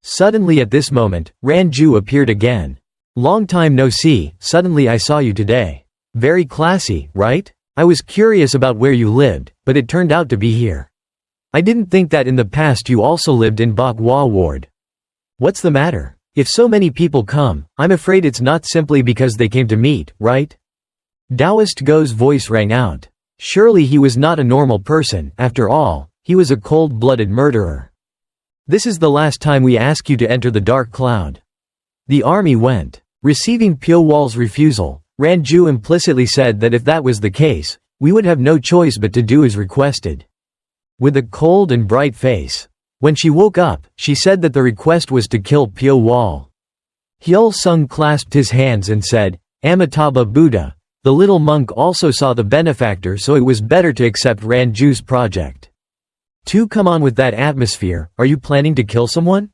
Suddenly at this moment, Ranju appeared again. Long time no see, suddenly I saw you today. Very classy, right? I was curious about where you lived, but it turned out to be here. I didn't think that in the past you also lived in Bakhwa Ward. What's the matter? If so many people come, I'm afraid it's not simply because they came to meet, right? Taoist Go's voice rang out. Surely he was not a normal person, after all, he was a cold-blooded murderer. This is the last time we ask you to enter the dark cloud. The army went. Receiving Pyo Wol's refusal, Ranju implicitly said that if that was the case, we would have no choice but to do as requested. With a cold and bright face. When she woke up, she said that the request was to kill Pyo Wol. Hyul Sung clasped his hands and said, Amitabha Buddha. The little monk also saw the benefactor, so it was better to accept Ranju's project. To come on with that atmosphere, are you planning to kill someone?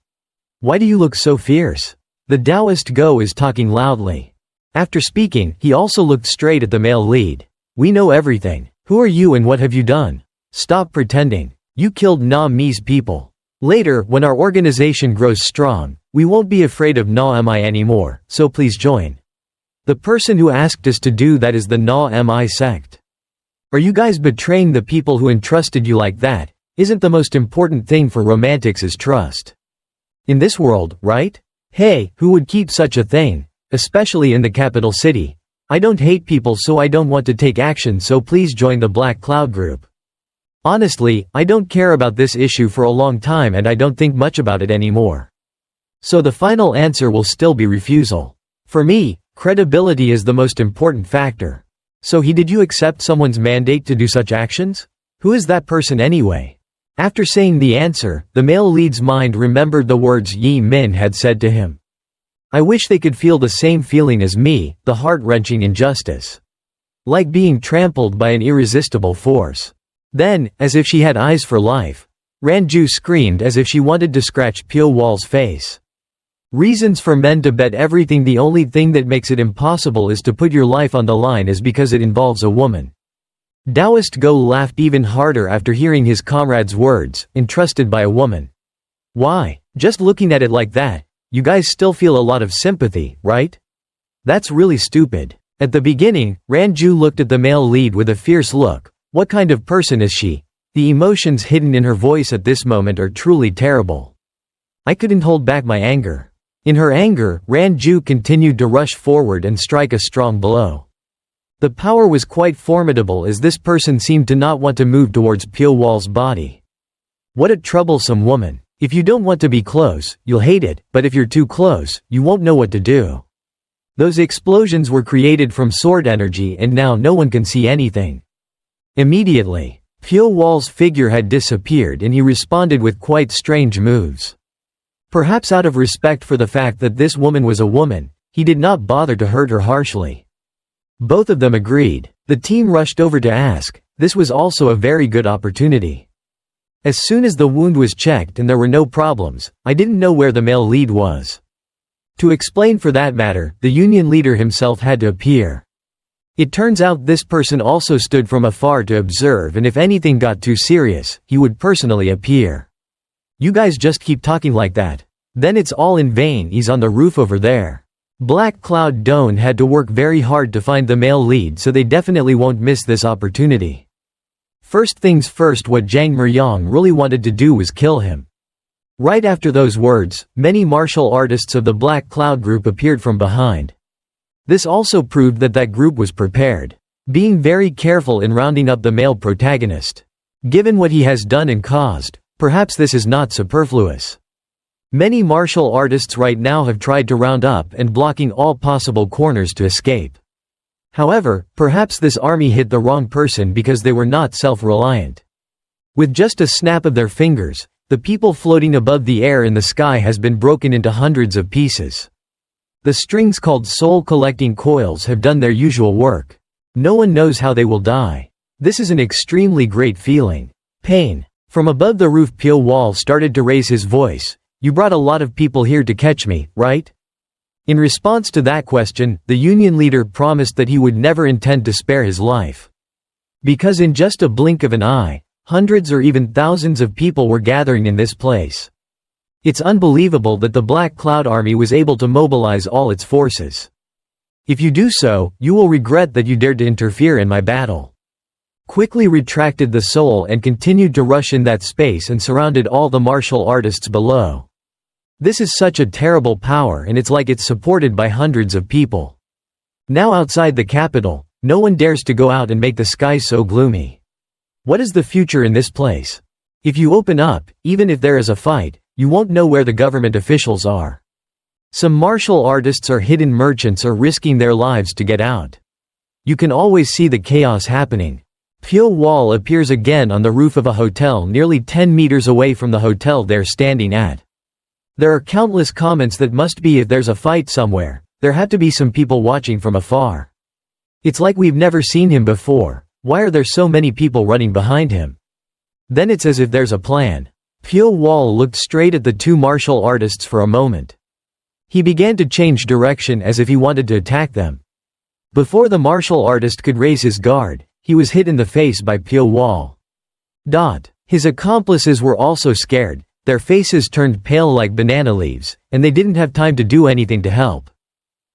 Why do you look so fierce? The Taoist Go is talking loudly. After speaking, he also looked straight at the male lead. We know everything. Who are you and what have you done? Stop pretending. You killed Na Mi's people. Later, when our organization grows strong, we won't be afraid of Na Mi anymore, so please join. The person who asked us to do that is the Na Mi sect. Are you guys betraying the people who entrusted you like that? Isn't the most important thing for romantics is trust? In this world, right? Hey, who would keep such a thing? Especially in the capital city. I don't hate people so I don't want to take action, so please join the Black Cloud group. Honestly, I don't care about this issue for a long time and I don't think much about it anymore. So the final answer will still be refusal. For me, credibility is the most important factor. So did you accept someone's mandate to do such actions? Who is that person anyway? After saying the answer, the male lead's mind remembered the words Yi Min had said to him. I wish they could feel the same feeling as me, the heart-wrenching injustice. Like being trampled by an irresistible force. Then, as if she had eyes for life, Ranju screamed as if she wanted to scratch Pyo Wol's face. Reasons for men to bet everything. The only thing that makes it impossible is to put your life on the line is because it involves a woman. Taoist Go laughed even harder after hearing his comrade's words, entrusted by a woman. Why? Just looking at it like that, you guys still feel a lot of sympathy, right? That's really stupid. At the beginning, Ranju looked at the male lead with a fierce look. What kind of person is she? The emotions hidden in her voice at this moment are truly terrible. I couldn't hold back my anger. In her anger, Ranju continued to rush forward and strike a strong blow. The power was quite formidable as this person seemed to not want to move towards Pyo Wol's body. What a troublesome woman. If you don't want to be close, you'll hate it, but if you're too close, you won't know what to do. Those explosions were created from sword energy and now no one can see anything. Immediately, Pyo Wol's figure had disappeared and he responded with quite strange moves. Perhaps out of respect for the fact that this woman was a woman, he did not bother to hurt her harshly. Both of them agreed. The team rushed over to ask. This was also a very good opportunity. As soon as the wound was checked and there were no problems, I didn't know where the male lead was. To explain for that matter, the union leader himself had to appear. It turns out this person also stood from afar to observe, and if anything got too serious, he would personally appear. You guys just keep talking like that. Then it's all in vain. He's on the roof over there. Black Cloud Dawn had to work very hard to find the male lead, so they definitely won't miss this opportunity. First things first, what Zhang Meyang really wanted to do was kill him. Right after those words, many martial artists of the Black Cloud group appeared from behind. This also proved that that group was prepared, being very careful in rounding up the male protagonist. Given what he has done and caused, perhaps this is not superfluous. Many martial artists right now have tried to round up and blocking all possible corners to escape. However, perhaps this army hit the wrong person because they were not self-reliant. With just a snap of their fingers, the people floating above the air in the sky has been broken into hundreds of pieces. The strings called soul-collecting coils have done their usual work. No one knows how they will die. This is an extremely great feeling. Pain. From above the roof, Pyo Wol started to raise his voice. You brought a lot of people here to catch me, right? In response to that question, the union leader promised that he would never intend to spare his life. Because in just a blink of an eye, hundreds or even thousands of people were gathering in this place. It's unbelievable that the Black Cloud Army was able to mobilize all its forces. If you do so, you will regret that you dared to interfere in my battle. Quickly retracted the soul and continued to rush in that space and surrounded all the martial artists below. This is such a terrible power, and it's like it's supported by hundreds of people. Now outside the capital, no one dares to go out and make the skies so gloomy. What is the future in this place? If you open up, even if there is a fight, you won't know where the government officials are. Some martial artists or hidden merchants are risking their lives to get out. You can always see the chaos happening. Pyo Wol appears again on the roof of a hotel nearly 10 meters away from the hotel they're standing at. There are countless comments that must be if there's a fight somewhere, there have to be some people watching from afar. It's like we've never seen him before, why are there so many people running behind him? Then it's as if there's a plan. Pyo Wol looked straight at the two martial artists for a moment. He began to change direction as if he wanted to attack them. Before the martial artist could raise his guard, he was hit in the face by Pyo Wol. His accomplices were also scared. Their faces turned pale like banana leaves, and they didn't have time to do anything to help.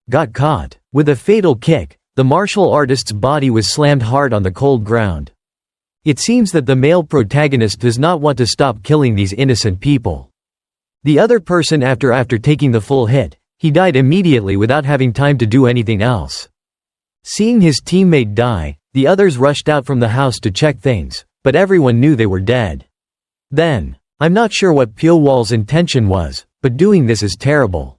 Got caught. With a fatal kick, the martial artist's body was slammed hard on the cold ground. It seems that the male protagonist does not want to stop killing these innocent people. The other person after taking the full hit, he died immediately without having time to do anything else. Seeing his teammate die, the others rushed out from the house to check things, but everyone knew they were dead. Then, I'm not sure what Pyo Wol's intention was, but doing this is terrible.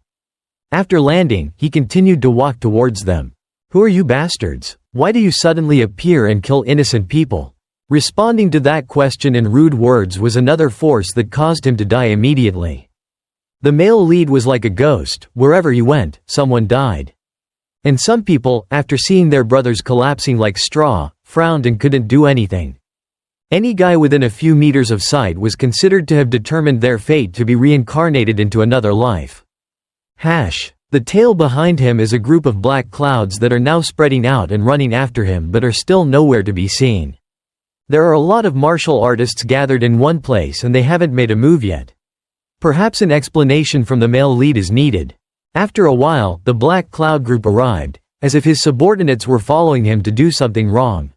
After landing, he continued to walk towards them. Who are you bastards? Why do you suddenly appear and kill innocent people? Responding to that question in rude words was another force that caused him to die immediately. The male lead was like a ghost, wherever he went, someone died. And some people, after seeing their brothers collapsing like straw, frowned and couldn't do anything. Any guy within a few meters of sight was considered to have determined their fate to be reincarnated into another life. The tail behind him is a group of black clouds that are now spreading out and running after him but are still nowhere to be seen. There are a lot of martial artists gathered in one place and they haven't made a move yet. Perhaps an explanation from the male lead is needed. After a while, the black cloud group arrived, as if his subordinates were following him to do something wrong.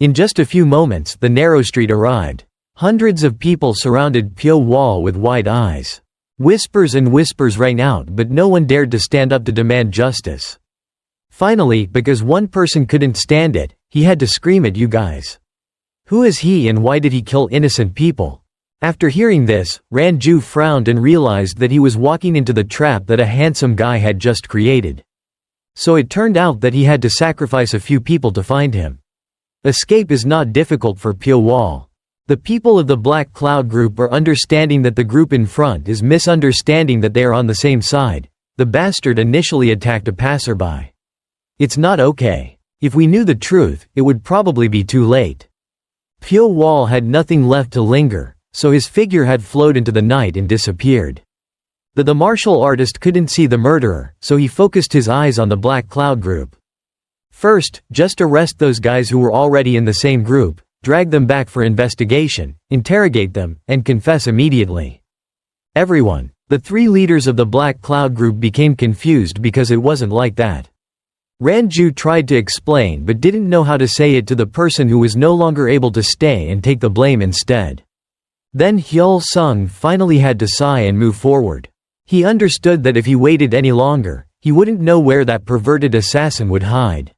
In just a few moments, the narrow street arrived. Hundreds of people surrounded Pyo Wol with wide eyes. Whispers and whispers rang out, but no one dared to stand up to demand justice. Finally, because one person couldn't stand it, he had to scream at you guys. Who is he and why did he kill innocent people? After hearing this, Ranju frowned and realized that he was walking into the trap that a handsome guy had just created. So it turned out that he had to sacrifice a few people to find him. Escape is not difficult for Pyo Wol. The people of the Black Cloud group are understanding that the group in front is misunderstanding that they are on the same side. The bastard initially attacked a passerby. It's not okay. If we knew the truth, it would probably be too late. Pyo Wol had nothing left to linger, so his figure had flowed into the night and disappeared. The martial artist couldn't see the murderer, so he focused his eyes on the Black Cloud group. First, just arrest those guys who were already in the same group, drag them back for investigation, interrogate them, and confess immediately. Everyone, the three leaders of the Black Cloud group became confused because it wasn't like that. Ranju tried to explain but didn't know how to say it to the person who was no longer able to stay and take the blame instead. Then Hyul Sung finally had to sigh and move forward. He understood that if he waited any longer, he wouldn't know where that perverted assassin would hide.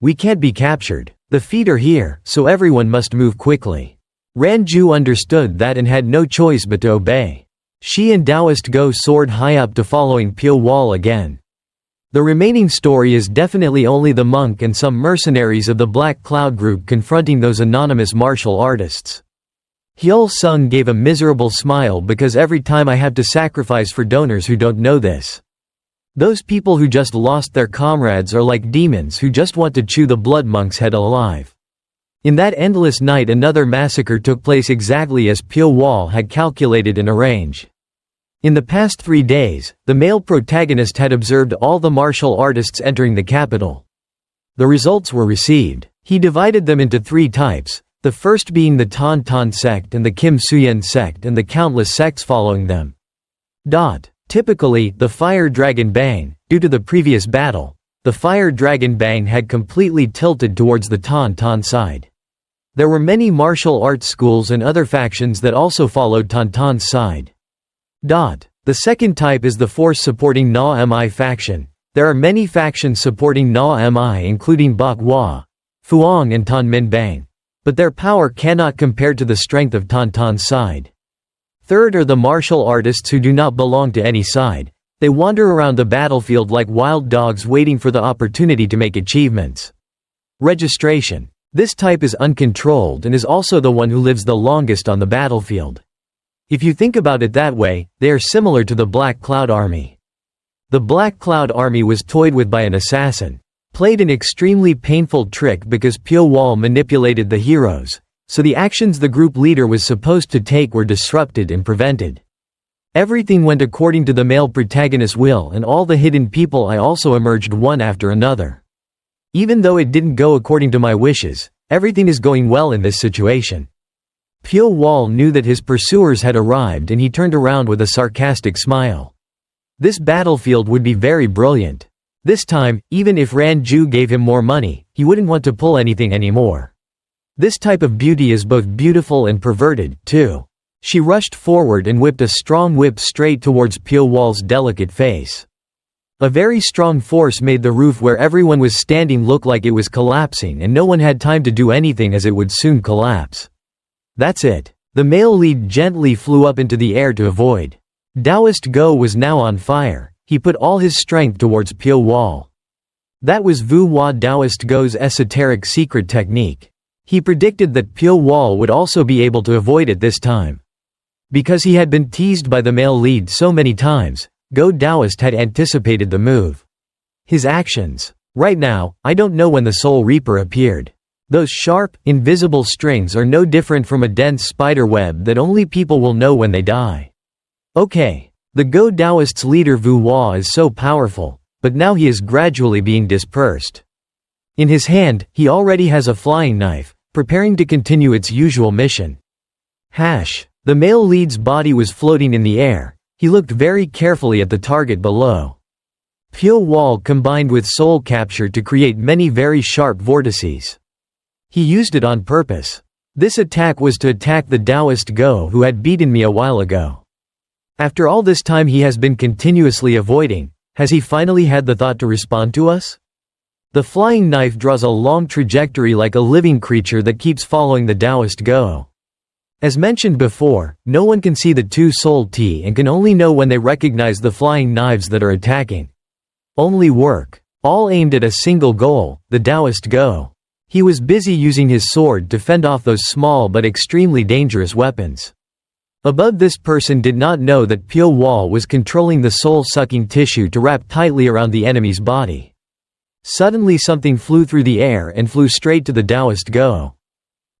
We can't be captured. The feet are here, so everyone must move quickly. Ranju understood that and had no choice but to obey. She and Taoist Go soared high up to following Pyo Wol again. The remaining story is definitely only the monk and some mercenaries of the Black Cloud group confronting those anonymous martial artists. Hyul Sung gave a miserable smile because every time I have to sacrifice for donors who don't know this. Those people who just lost their comrades are like demons who just want to chew the blood monk's head alive. In that endless night another massacre took place exactly as Pyo Wol had calculated and arranged. In the past 3 days, the male protagonist had observed all the martial artists entering the capital. The results were received. He divided them into 3 types, the first being the Tan Tan sect and the Kim Suyen sect and the countless sects following them. Typically, the Fire Dragon Bang, due to the previous battle, the Fire Dragon Bang had completely tilted towards the Tan Tan side. There were many martial arts schools and other factions that also followed Tan Tan's side. The second type is the force supporting Na Mi faction. There are many factions supporting Na Mi including Bok Hua, Fuang and Tan Min Bang. But their power cannot compare to the strength of Tan Tan's side. Third are the martial artists who do not belong to any side. They wander around the battlefield like wild dogs waiting for the opportunity to make achievements. Registration. This type is uncontrolled and is also the one who lives the longest on the battlefield. If you think about it that way, they are similar to the Black Cloud Army. The Black Cloud Army was toyed with by an assassin. Played an extremely painful trick because Pyo Wol manipulated the heroes, so the actions the group leader was supposed to take were disrupted and prevented. Everything went according to the male protagonist's will and all the hidden people I also emerged one after another. Even though it didn't go according to my wishes, everything is going well in this situation. Pyo Wol knew that his pursuers had arrived and he turned around with a sarcastic smile. This battlefield would be very brilliant. This time, even if Ranju gave him more money, he wouldn't want to pull anything anymore. This type of beauty is both beautiful and perverted, too. She rushed forward and whipped a strong whip straight towards Pyo Wol's delicate face. A very strong force made the roof where everyone was standing look like it was collapsing and no one had time to do anything as it would soon collapse. That's it. The male lead gently flew up into the air to avoid. Taoist Go was now on fire. He put all his strength towards Pyo Wol. That was Vu Hua Taoist Go's esoteric secret technique. He predicted that Pyo Wol would also be able to avoid it this time. Because he had been teased by the male lead so many times, Go Taoist had anticipated the move. His actions. Right now, I don't know when the Soul Reaper appeared. Those sharp, invisible strings are no different from a dense spider web that only people will know when they die. Okay. The Go Taoist's leader Vu Hua is so powerful, but now he is gradually being dispersed. In his hand, he already has a flying knife, preparing to continue its usual mission. The male lead's body was floating in the air. He looked very carefully at the target below. Pyo Wol combined with soul capture to create many very sharp vortices. He used it on purpose. This attack was to attack the Taoist Go who had beaten me a while ago. After all this time he has been continuously avoiding, has he finally had the thought to respond to us? The flying knife draws a long trajectory like a living creature that keeps following the Taoist Go. As mentioned before, no one can see the two soul T and can only know when they recognize the flying knives that are attacking. Only work. All aimed at a single goal, the Taoist Go. He was busy using his sword to fend off those small but extremely dangerous weapons. Above this person did not know that Pyo Wol was controlling the soul-sucking tissue to wrap tightly around the enemy's body. Suddenly something flew through the air and flew straight to the Taoist Go.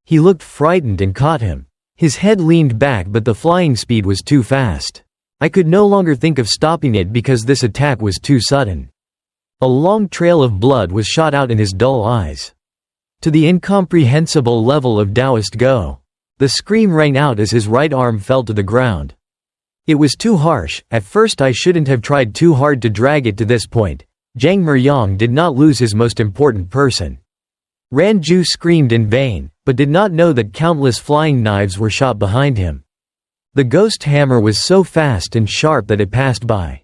He looked frightened and caught him. His head leaned back but the flying speed was too fast. I could no longer think of stopping it because this attack was too sudden. A long trail of blood was shot out in his dull eyes. To the incomprehensible level of Taoist Go. The scream rang out as his right arm fell to the ground. It was too harsh. At first I shouldn't have tried too hard to drag it to this point. Zhang Meryang did not lose his most important person. Ranju screamed in vain, but did not know that countless flying knives were shot behind him. The ghost hammer was so fast and sharp that it passed by.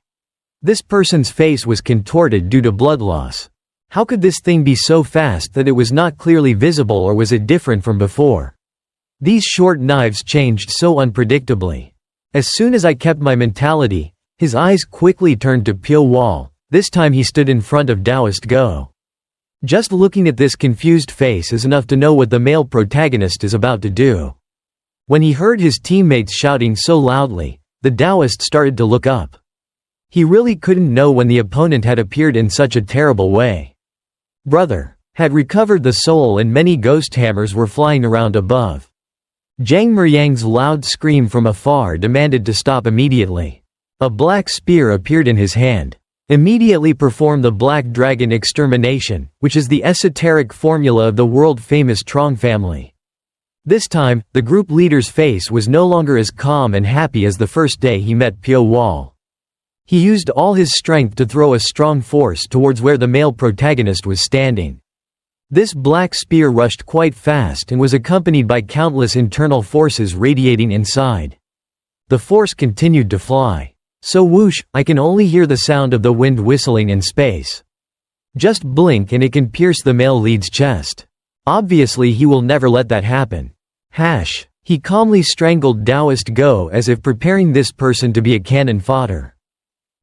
This person's face was contorted due to blood loss. How could this thing be so fast that it was not clearly visible, or was it different from before? These short knives changed so unpredictably. As soon as I kept my mentality, his eyes quickly turned to Pyo Wol. This time he stood in front of Taoist Go. Just looking at this confused face is enough to know what the male protagonist is about to do. When he heard his teammates shouting so loudly, the Taoist started to look up. He really couldn't know when the opponent had appeared in such a terrible way. Brother had recovered the soul and many ghost hammers were flying around above. Zhang Meryang's loud scream from afar demanded to stop immediately. A black spear appeared in his hand. Immediately perform the Black Dragon Extermination, which is the esoteric formula of the world-famous Trong family. This time, the group leader's face was no longer as calm and happy as the first day he met Pyo Wol. He used all his strength to throw a strong force towards where the male protagonist was standing. This black spear rushed quite fast and was accompanied by countless internal forces radiating inside. The force continued to fly. So whoosh, I can only hear the sound of the wind whistling in space. Just blink and it can pierce the male lead's chest. Obviously he will never let that happen. He calmly strangled Taoist Go as if preparing this person to be a cannon fodder.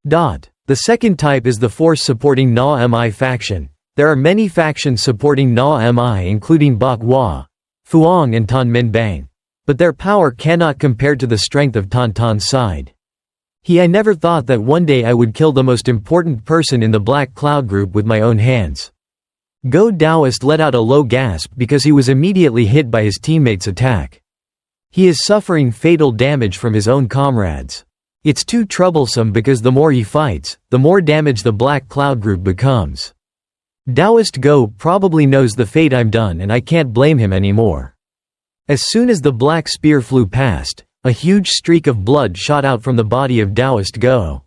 The second type is the force supporting Na Mi faction. There are many factions supporting Na Mi including Bok Hua, Fuang and Tan Min Bang. But their power cannot compare to the strength of Tan Tan's side. I never thought that one day I would kill the most important person in the Black Cloud group with my own hands. Go Taoist let out a low gasp because he was immediately hit by his teammates' attack. He is suffering fatal damage from his own comrades. It's too troublesome because the more he fights, the more damage the Black Cloud group becomes. Taoist Go probably knows the fate I'm done and I can't blame him anymore. As soon as the black spear flew past, a huge streak of blood shot out from the body of Taoist Go.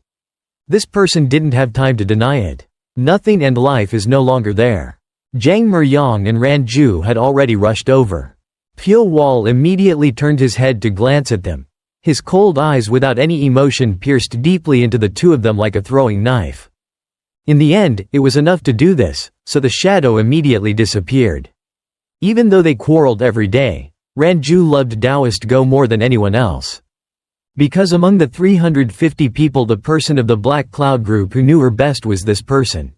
This person didn't have time to deny it. Nothing and life is no longer there. Zhang Meryang and Ranju had already rushed over. Pyo Wol immediately turned his head to glance at them. His cold eyes without any emotion pierced deeply into the two of them like a throwing knife. In the end, it was enough to do this, so the shadow immediately disappeared. Even though they quarreled every day, Ranju loved Taoist Go more than anyone else. Because among the 350 people, the person of the Black Cloud group who knew her best was this person.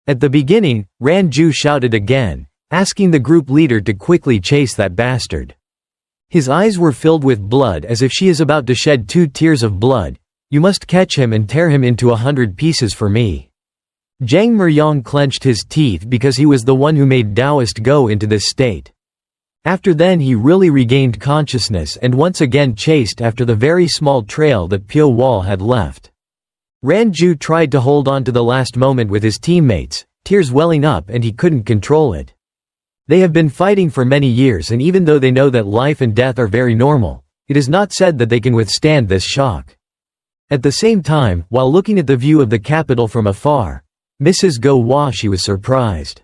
At the beginning, Ranju shouted again, asking the group leader to quickly chase that bastard. His eyes were filled with blood as if she is about to shed 2 tears of blood. You must catch him and tear him into 100 pieces for me. Zhang Meryang clenched his teeth because he was the one who made Taoist Go into this state. After then he really regained consciousness and once again chased after the very small trail that Pyo Wol had left. Ranju tried to hold on to the last moment with his teammates, tears welling up, and he couldn't control it. They have been fighting for many years, and even though they know that life and death are very normal, it is not said that they can withstand this shock. At the same time, while looking at the view of the capital from afar, Mrs. Go Hua, she was surprised.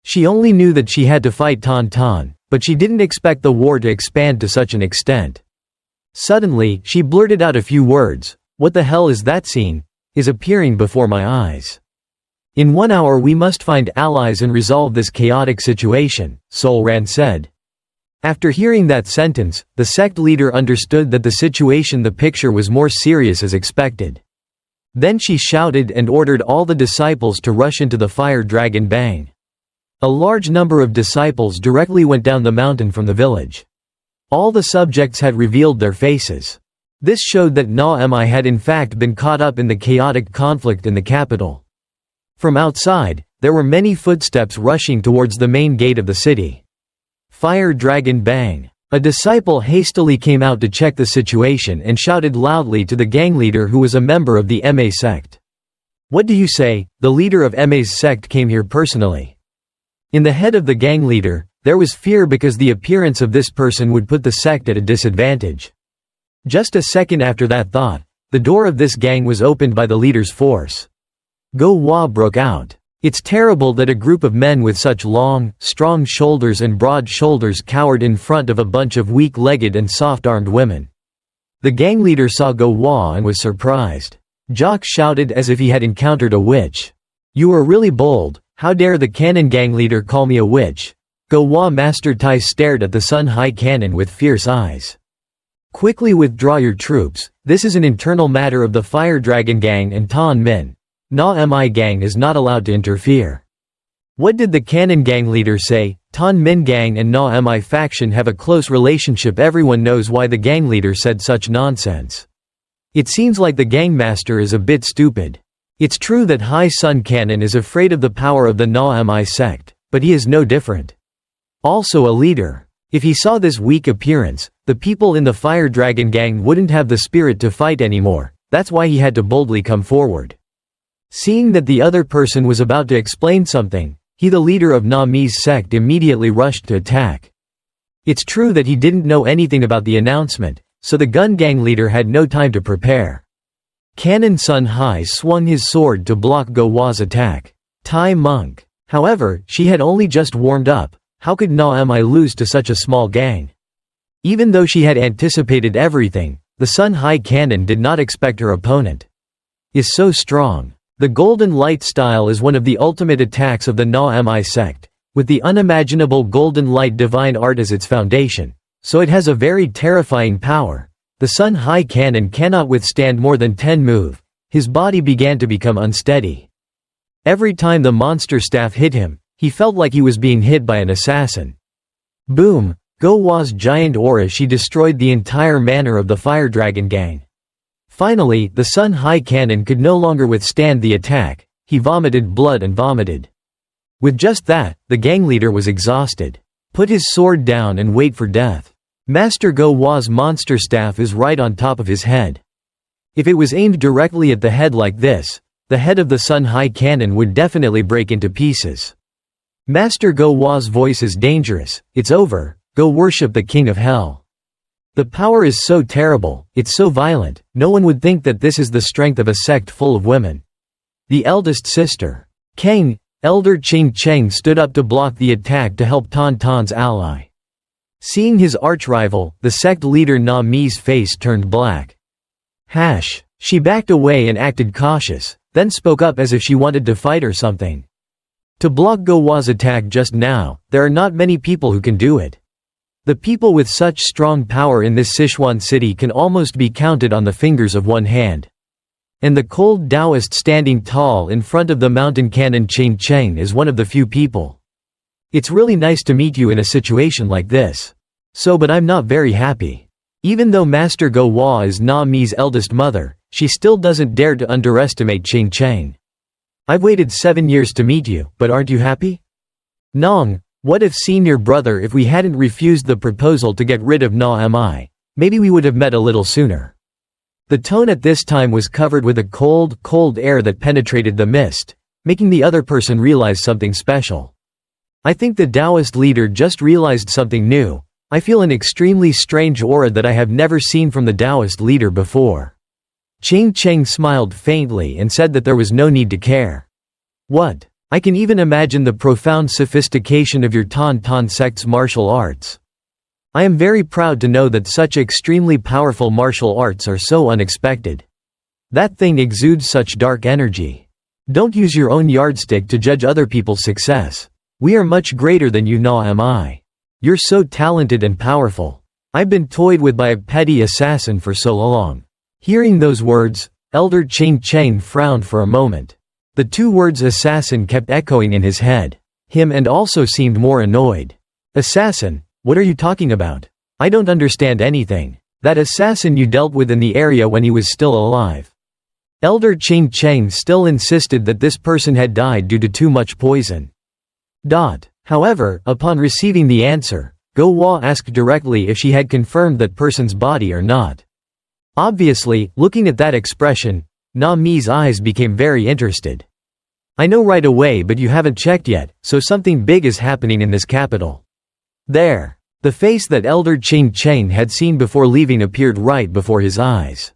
She only knew that she had to fight Tan Tan, but she didn't expect the war to expand to such an extent. Suddenly, she blurted out a few words. What the hell is that scene? Is appearing before my eyes. In 1 hour we must find allies and resolve this chaotic situation, Sol Ran said. After hearing that sentence, the sect leader understood that the situation, the picture was more serious as expected. Then she shouted and ordered all the disciples to rush into the fire dragon Bang. A large number of disciples directly went down the mountain from the village. All the subjects had revealed their faces. This showed that Na Mi had in fact been caught up in the chaotic conflict in the capital. From outside, there were many footsteps rushing towards the main gate of the city. Fire Dragon Bang. A disciple hastily came out to check the situation and shouted loudly to the gang leader, who was a member of the Ma sect. What do you say? The leader of Ma's sect came here personally. In the head of the gang leader, there was fear because the appearance of this person would put the sect at a disadvantage. Just a second after that thought, the door of this gang was opened by the leader's force. Go Hua broke out. It's terrible that a group of men with such long, strong shoulders and broad shoulders cowered in front of a bunch of weak-legged and soft-armed women. The gang leader saw Go Hua and was surprised. Jock shouted as if he had encountered a witch. "You are really bold. How dare the cannon gang leader call me a witch?" Go Hua Master Tai stared at the Sun High Cannon with fierce eyes. "Quickly withdraw your troops. This is an internal matter of the Fire Dragon Gang and Tan Min. Na Mi Gang is not allowed to interfere." What did the Cannon Gang leader say? Tan Min Gang and Na Mi faction have a close relationship. Everyone knows why the gang leader said such nonsense. It seems like the gang master is a bit stupid. It's true that High Sun Cannon is afraid of the power of the Na Mi sect, but he is no different. Also a leader. If he saw this weak appearance, the people in the Fire Dragon Gang wouldn't have the spirit to fight anymore. That's why he had to boldly come forward. Seeing that the other person was about to explain something, he, the leader of Na Mi's sect, immediately rushed to attack. It's true that he didn't know anything about the announcement, so the gun gang leader had no time to prepare. Cannon Sun Hai swung his sword to block Go Hua's attack. Tai Monk. However, she had only just warmed up. How could Na Mi lose to such a small gang? Even though she had anticipated everything, the Sun High Cannon did not expect her opponent is so strong. The Golden Light style is one of the ultimate attacks of the Na Mi sect, with the unimaginable Golden Light divine art as its foundation, so it has a very terrifying power. The Sun High Cannon cannot withstand more than 10 moves. His body began to become unsteady. Every time the monster staff hit him, he felt like he was being hit by an assassin. Boom! Go Hua's giant aura, she destroyed the entire manner of the Fire Dragon Gang. Finally, the Sun High Cannon could no longer withstand the attack. He vomited blood and vomited. With just that, the gang leader was exhausted. Put his sword down and wait for death. Master Go Hua's monster staff is right on top of his head. If it was aimed directly at the head like this, the head of the Sun High Cannon would definitely break into pieces. Master Go Hua's voice is dangerous. It's over. Go worship the King of Hell. The power is so terrible, it's so violent, no one would think that this is the strength of a sect full of women. The eldest sister, Kang, Elder Ching Cheng, stood up to block the attack to help Tan Tan's ally. Seeing his archrival, the sect leader Na Mi's face turned black. She backed away and acted cautious, then spoke up as if she wanted to fight or something. To block Go Hua's attack just now, there are not many people who can do it. The people with such strong power in this Sichuan city can almost be counted on the fingers of one hand. And the cold Taoist standing tall in front of the mountain cannon Ching Cheng is one of the few people. It's really nice to meet you in a situation like this. But I'm not very happy. Even though Master Go Hua is Na Mi's eldest mother, she still doesn't dare to underestimate Ching Cheng. I've waited 7 years to meet you, but aren't you happy? Nong. What if senior brother, if we hadn't refused the proposal to get rid of Na Mi, maybe we would have met a little sooner. The tone at this time was covered with a cold, cold air that penetrated the mist, making the other person realize something special. I think the Taoist leader just realized something new. I feel an extremely strange aura that I have never seen from the Taoist leader before. Ching Cheng smiled faintly and said that there was no need to care. What? I can even imagine the profound sophistication of your Tan Tan sect's martial arts. I am very proud to know that such extremely powerful martial arts are so unexpected. That thing exudes such dark energy. Don't use your own yardstick to judge other people's success. We are much greater than you Na Mi. You're so talented and powerful. I've been toyed with by a petty assassin for so long. Hearing those words, Elder Ching Cheng frowned for a moment. The two words assassin kept echoing in his head. Him and also seemed more annoyed. Assassin? What are you talking about? I don't understand anything. That assassin you dealt with in the area when he was still alive. Elder Ching Cheng still insisted that this person had died due to too much poison. However, upon receiving the answer, Go Hua asked directly if she had confirmed that person's body or not. Obviously, looking at that expression, Na Mi's eyes became very interested. I know right away, but you haven't checked yet, so something big is happening in this capital. There. The face that Elder Ching Cheng had seen before leaving appeared right before his eyes.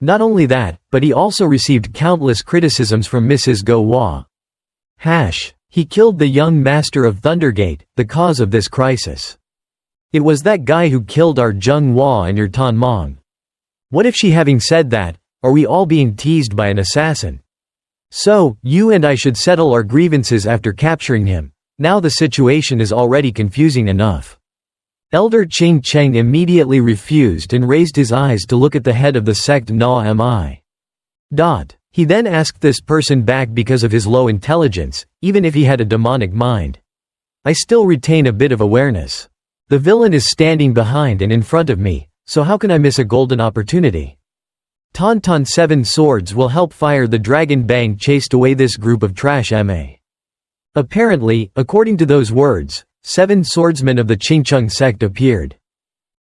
Not only that, but he also received countless criticisms from Mrs. Go Hwa. He killed the young master of Thundergate, the cause of this crisis. It was that guy who killed our Jung Hwa and your Tan Mong. What if she having said that, are we all being teased by an assassin? So, you and I should settle our grievances after capturing him. Now the situation is already confusing enough. Elder Ching Cheng immediately refused and raised his eyes to look at the head of the sect Na Mi. He then asked this person back because of his low intelligence, even if he had a demonic mind. I still retain a bit of awareness. The villain is standing behind and in front of me, so how can I miss a golden opportunity? Tauntaun 7 swords will help fire the dragon bang chased away this group of trash ma. Apparently, according to those words, 7 swordsmen of the Qingcheng sect appeared.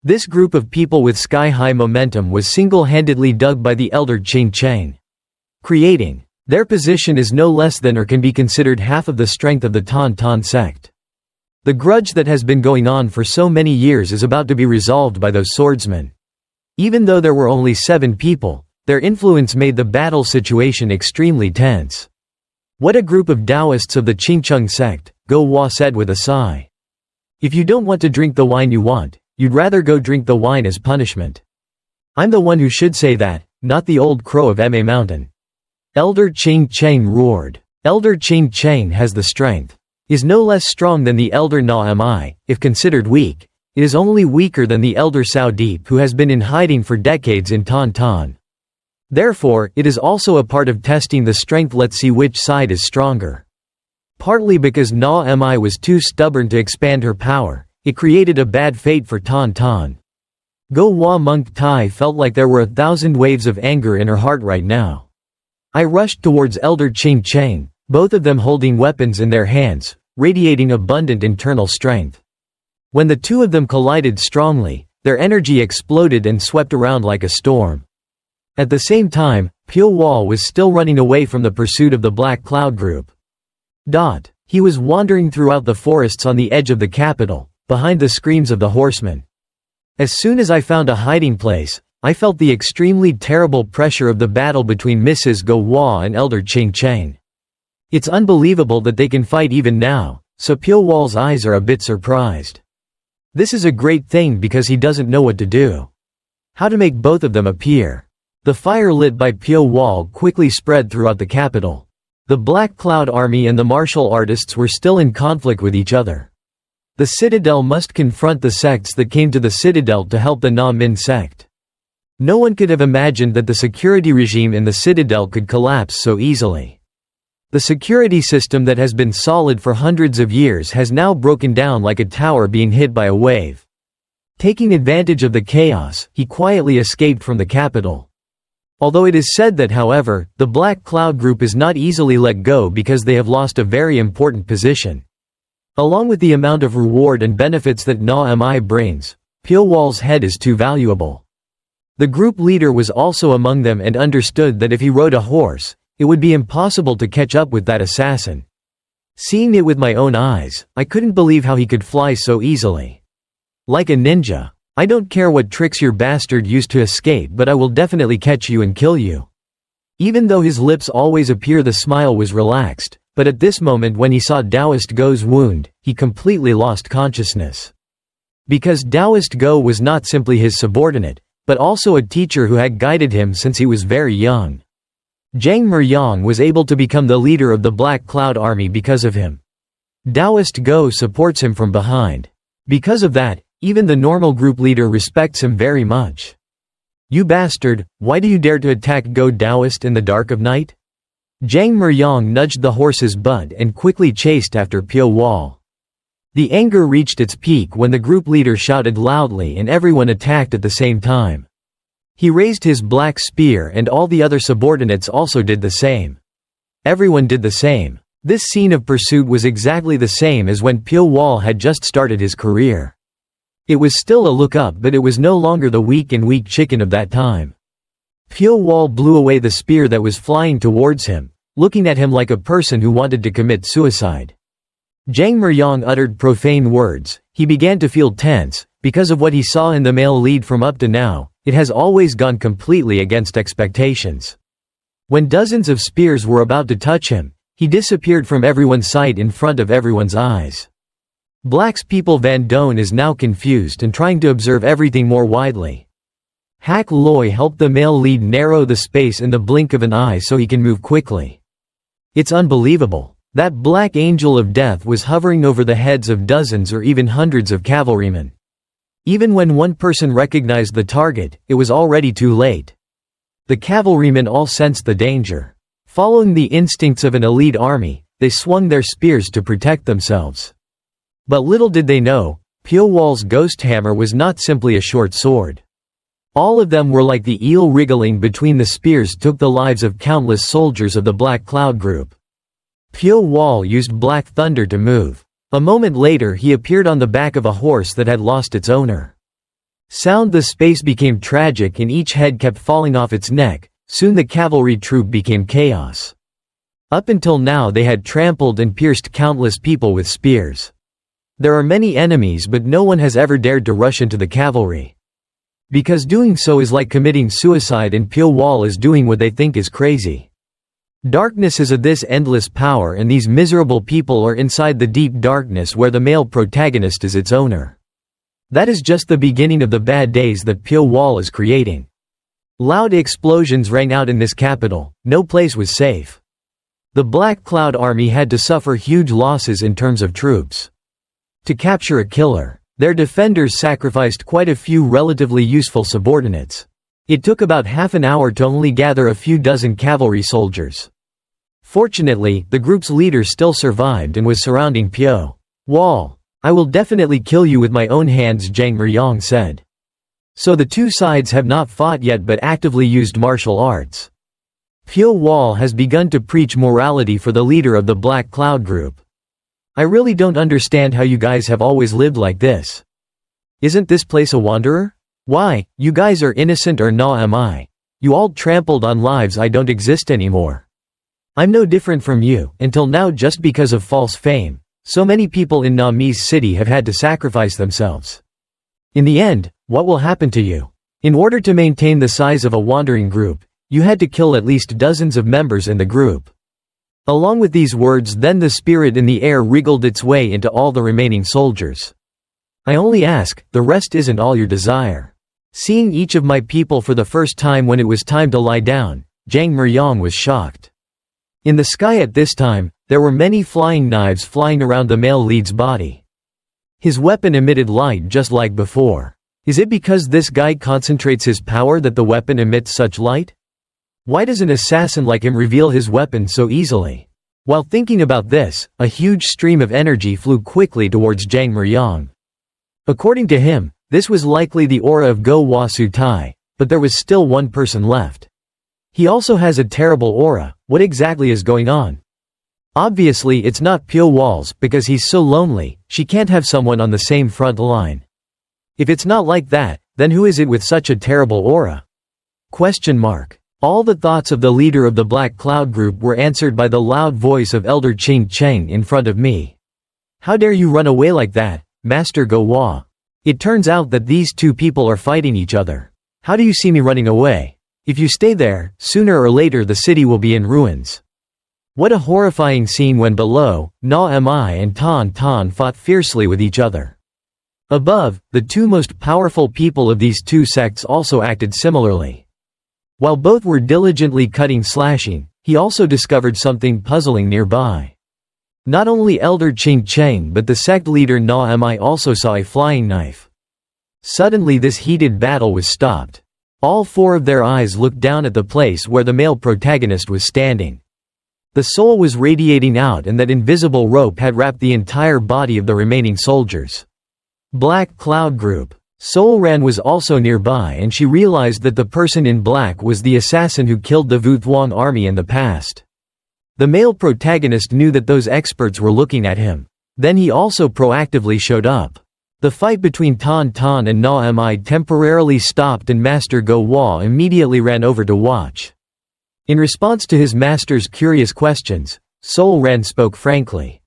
This group of people with sky-high momentum was single-handedly dug by the elder Qing Cheng. Creating. Their position is no less than or can be considered half of the strength of the Tauntaun sect. The grudge that has been going on for so many years is about to be resolved by those swordsmen. Even though there were only 7 people, their influence made the battle situation extremely tense. What a group of Taoists of the Qingcheng sect, Go Hwa said with a sigh. If you don't want to drink the wine you want, you'd rather go drink the wine as punishment. I'm the one who should say that, not the old crow of Ma Mountain. Elder Qing Cheng roared. Elder Qing Cheng has the strength. Is no less strong than the elder Na Mi, if considered weak. It is only weaker than the elder Sao Deep who has been in hiding for decades in Tauntaun. Therefore, it is also a part of testing the strength. Let's see which side is stronger. Partly because Na Mi was too stubborn to expand her power, it created a bad fate for Tauntaun. Go Hwa Monk Tai felt like there were 1,000 waves of anger in her heart right now. I rushed towards Elder Qing Cheng, both of them holding weapons in their hands, radiating abundant internal strength. When the two of them collided strongly, their energy exploded and swept around like a storm. At the same time, Pyo Wol was still running away from the pursuit of the Black Cloud group. He was wandering throughout the forests on the edge of the capital, behind the screams of the horsemen. As soon as I found a hiding place, I felt the extremely terrible pressure of the battle between Mrs. Go Hwa and Elder Qing Cheng. It's unbelievable that they can fight even now, so Pyo Wol's eyes are a bit surprised. This is a great thing because he doesn't know what to do. How to make both of them appear. The fire lit by Pyo Wol quickly spread throughout the capital. The Black Cloud Army and the martial artists were still in conflict with each other. The Citadel must confront the sects that came to the Citadel to help the Na Min sect. No one could have imagined that the security regime in the Citadel could collapse so easily. The security system that has been solid for hundreds of years has now broken down like a tower being hit by a wave. Taking advantage of the chaos, he quietly escaped from the capital. Although it is said that, however, the Black Cloud group is not easily let go because they have lost a very important position. Along with the amount of reward and benefits that Na Mi brings, Pyo Wol's head is too valuable. The group leader was also among them and understood that if he rode a horse, it would be impossible to catch up with that assassin. Seeing it with my own eyes, I couldn't believe how he could fly so easily. Like a ninja. I don't care what tricks your bastard used to escape, but I will definitely catch you and kill you. Even though his lips always appear, the smile was relaxed, but at this moment when he saw Taoist Go's wound, he completely lost consciousness. Because Taoist Go was not simply his subordinate, but also a teacher who had guided him since he was very young. Zhang Meryang was able to become the leader of the Black Cloud Army because of him. Taoist Go supports him from behind. Because of that, even the normal group leader respects him very much. You bastard, why do you dare to attack Go Taoist in the dark of night? Zhang Meryang nudged the horse's butt and quickly chased after Pyo Wol. The anger reached its peak when the group leader shouted loudly and everyone attacked at the same time. He raised his black spear and all the other subordinates also did the same. Everyone did the same. This scene of pursuit was exactly the same as when Pyo Wol had just started his career. It was still a look up, but it was no longer the weak chicken of that time. Pyo Wol blew away the spear that was flying towards him, looking at him like a person who wanted to commit suicide. Zhang Meryang uttered profane words. He began to feel tense, because of what he saw in the male lead from up to now. It has always gone completely against expectations. When dozens of spears were about to touch him, he disappeared from everyone's sight in front of everyone's eyes. Black's people Van Doan is now confused and trying to observe everything more widely. Hak Loi helped the male lead narrow the space in the blink of an eye so he can move quickly. It's unbelievable. That black angel of death was hovering over the heads of dozens or even hundreds of cavalrymen. Even when one person recognized the target, it was already too late. The cavalrymen all sensed the danger. Following the instincts of an elite army, they swung their spears to protect themselves. But little did they know, Pyo Wol's ghost hammer was not simply a short sword. All of them were like the eel wriggling between the spears took the lives of countless soldiers of the Black Cloud Group. Pyo Wol used Black Thunder to move. A moment later he appeared on the back of a horse that had lost its owner. The space became tragic and each head kept falling off its neck. Soon the cavalry troop became chaos. Up until now they had trampled and pierced countless people with spears. There are many enemies but no one has ever dared to rush into the cavalry. Because doing so is like committing suicide and Pyo Wol is doing what they think is crazy. Darkness is of this endless power and these miserable people are inside the deep darkness where the male protagonist is its owner. That is just the beginning of the bad days that Pyo Wol is creating. Loud explosions rang out in this capital, no place was safe. The Black Cloud Army had to suffer huge losses in terms of troops. To capture a killer, their defenders sacrificed quite a few relatively useful subordinates. It took about half an hour to only gather a few dozen cavalry soldiers. Fortunately, the group's leader still survived and was surrounding Pyo Wol. "I will definitely kill you with my own hands," Jiang Meryong said. So the two sides have not fought yet but actively used martial arts. Pyo Wol has begun to preach morality for the leader of the Black Cloud Group. "I really don't understand how you guys have always lived like this. Isn't this place a wanderer? Why, you guys are innocent or no am I? You all trampled on lives. I don't exist anymore. I'm no different from you, until now just because of false fame. So many people in Nami's city have had to sacrifice themselves. In the end, what will happen to you? In order to maintain the size of a wandering group, you had to kill at least dozens of members in the group." Along with these words then the spirit in the air wriggled its way into all the remaining soldiers. "I only ask, the rest isn't all your desire." Seeing each of my people for the first time when it was time to lie down, Jiang Meryong was shocked. In the sky at this time, there were many flying knives flying around the male lead's body. His weapon emitted light just like before. Is it because this guy concentrates his power that the weapon emits such light? Why does an assassin like him reveal his weapon so easily? While thinking about this, a huge stream of energy flew quickly towards Jiang Meryong. According to him, this was likely the aura of Go Wa Su Tai, but there was still one person left. He also has a terrible aura. What exactly is going on? Obviously it's not Pyo Wol's, because he's so lonely, she can't have someone on the same front line. If it's not like that, then who is it with such a terrible aura? Question mark. All the thoughts of the leader of the Black Cloud Group were answered by the loud voice of Elder Qing Cheng in front of me. "How dare you run away like that, Master Go Wa? It turns out that these two people are fighting each other. How do you see me running away? If you stay there, sooner or later the city will be in ruins." What a horrifying scene when below, Na Mi and Tan Tan fought fiercely with each other. Above, the two most powerful people of these two sects also acted similarly. While both were diligently slashing, he also discovered something puzzling nearby. Not only Elder Qing Cheng but the sect leader Na Mi also saw a flying knife. Suddenly this heated battle was stopped. All four of their eyes looked down at the place where the male protagonist was standing. The soul was radiating out and that invisible rope had wrapped the entire body of the remaining soldiers. Black Cloud Group. Soul Ran was also nearby and she realized that the person in black was the assassin who killed the Vu Thuong army in the past. The male protagonist knew that those experts were looking at him. Then he also proactively showed up. The fight between Tan Tan and Na Mi temporarily stopped and Master Go Wa immediately ran over to watch. In response to his master's curious questions, Soul Ran spoke frankly.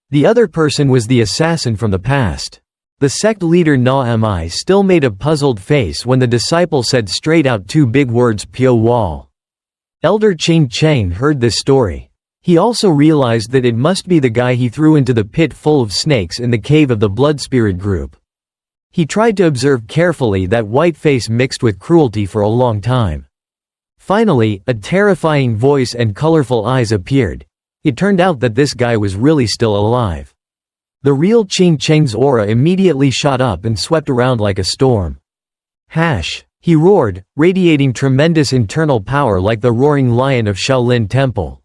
The other person was the assassin from the past. The sect leader Na Mi still made a puzzled face when the disciple said straight out two big words, Pyo Wol. Elder Ching Cheng heard this story. He also realized that it must be the guy he threw into the pit full of snakes in the cave of the blood spirit group. He tried to observe carefully that white face mixed with cruelty for a long time. Finally, a terrifying voice and colorful eyes appeared. It turned out that this guy was really still alive. The real Ching Cheng's aura immediately shot up and swept around like a storm. Hash! He roared, radiating tremendous internal power like the roaring lion of Shaolin Temple.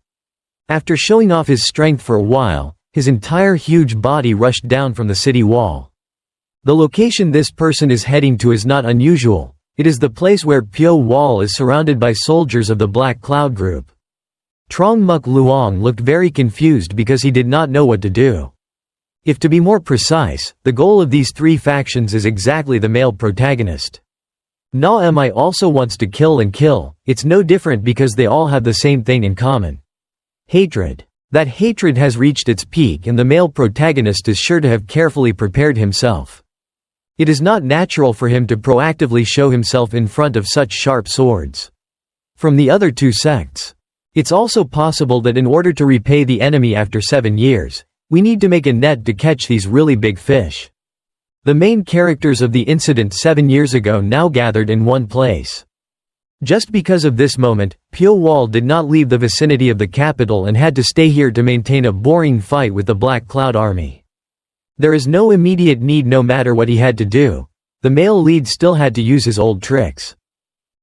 After showing off his strength for a while, his entire huge body rushed down from the city wall. The location this person is heading to is not unusual. It is the place where Pyo Wol is surrounded by soldiers of the Black Cloud Group. Trong Muk Luong looked very confused because he did not know what to do. If to be more precise, the goal of these three factions is exactly the male protagonist. Na Mi also wants to kill and kill. It's no different because they all have the same thing in common. Hatred. That hatred has reached its peak and the male protagonist is sure to have carefully prepared himself. It is not natural for him to proactively show himself in front of such sharp swords from the other two sects. It's also possible that in order to repay the enemy after 7 years, we need to make a net to catch these really big fish. The main characters of the incident 7 years ago now gathered in one place. Just because of this moment, Pyo Wol did not leave the vicinity of the capital and had to stay here to maintain a boring fight with the Black Cloud Army. There is no immediate need no matter what he had to do. The male lead still had to use his old tricks.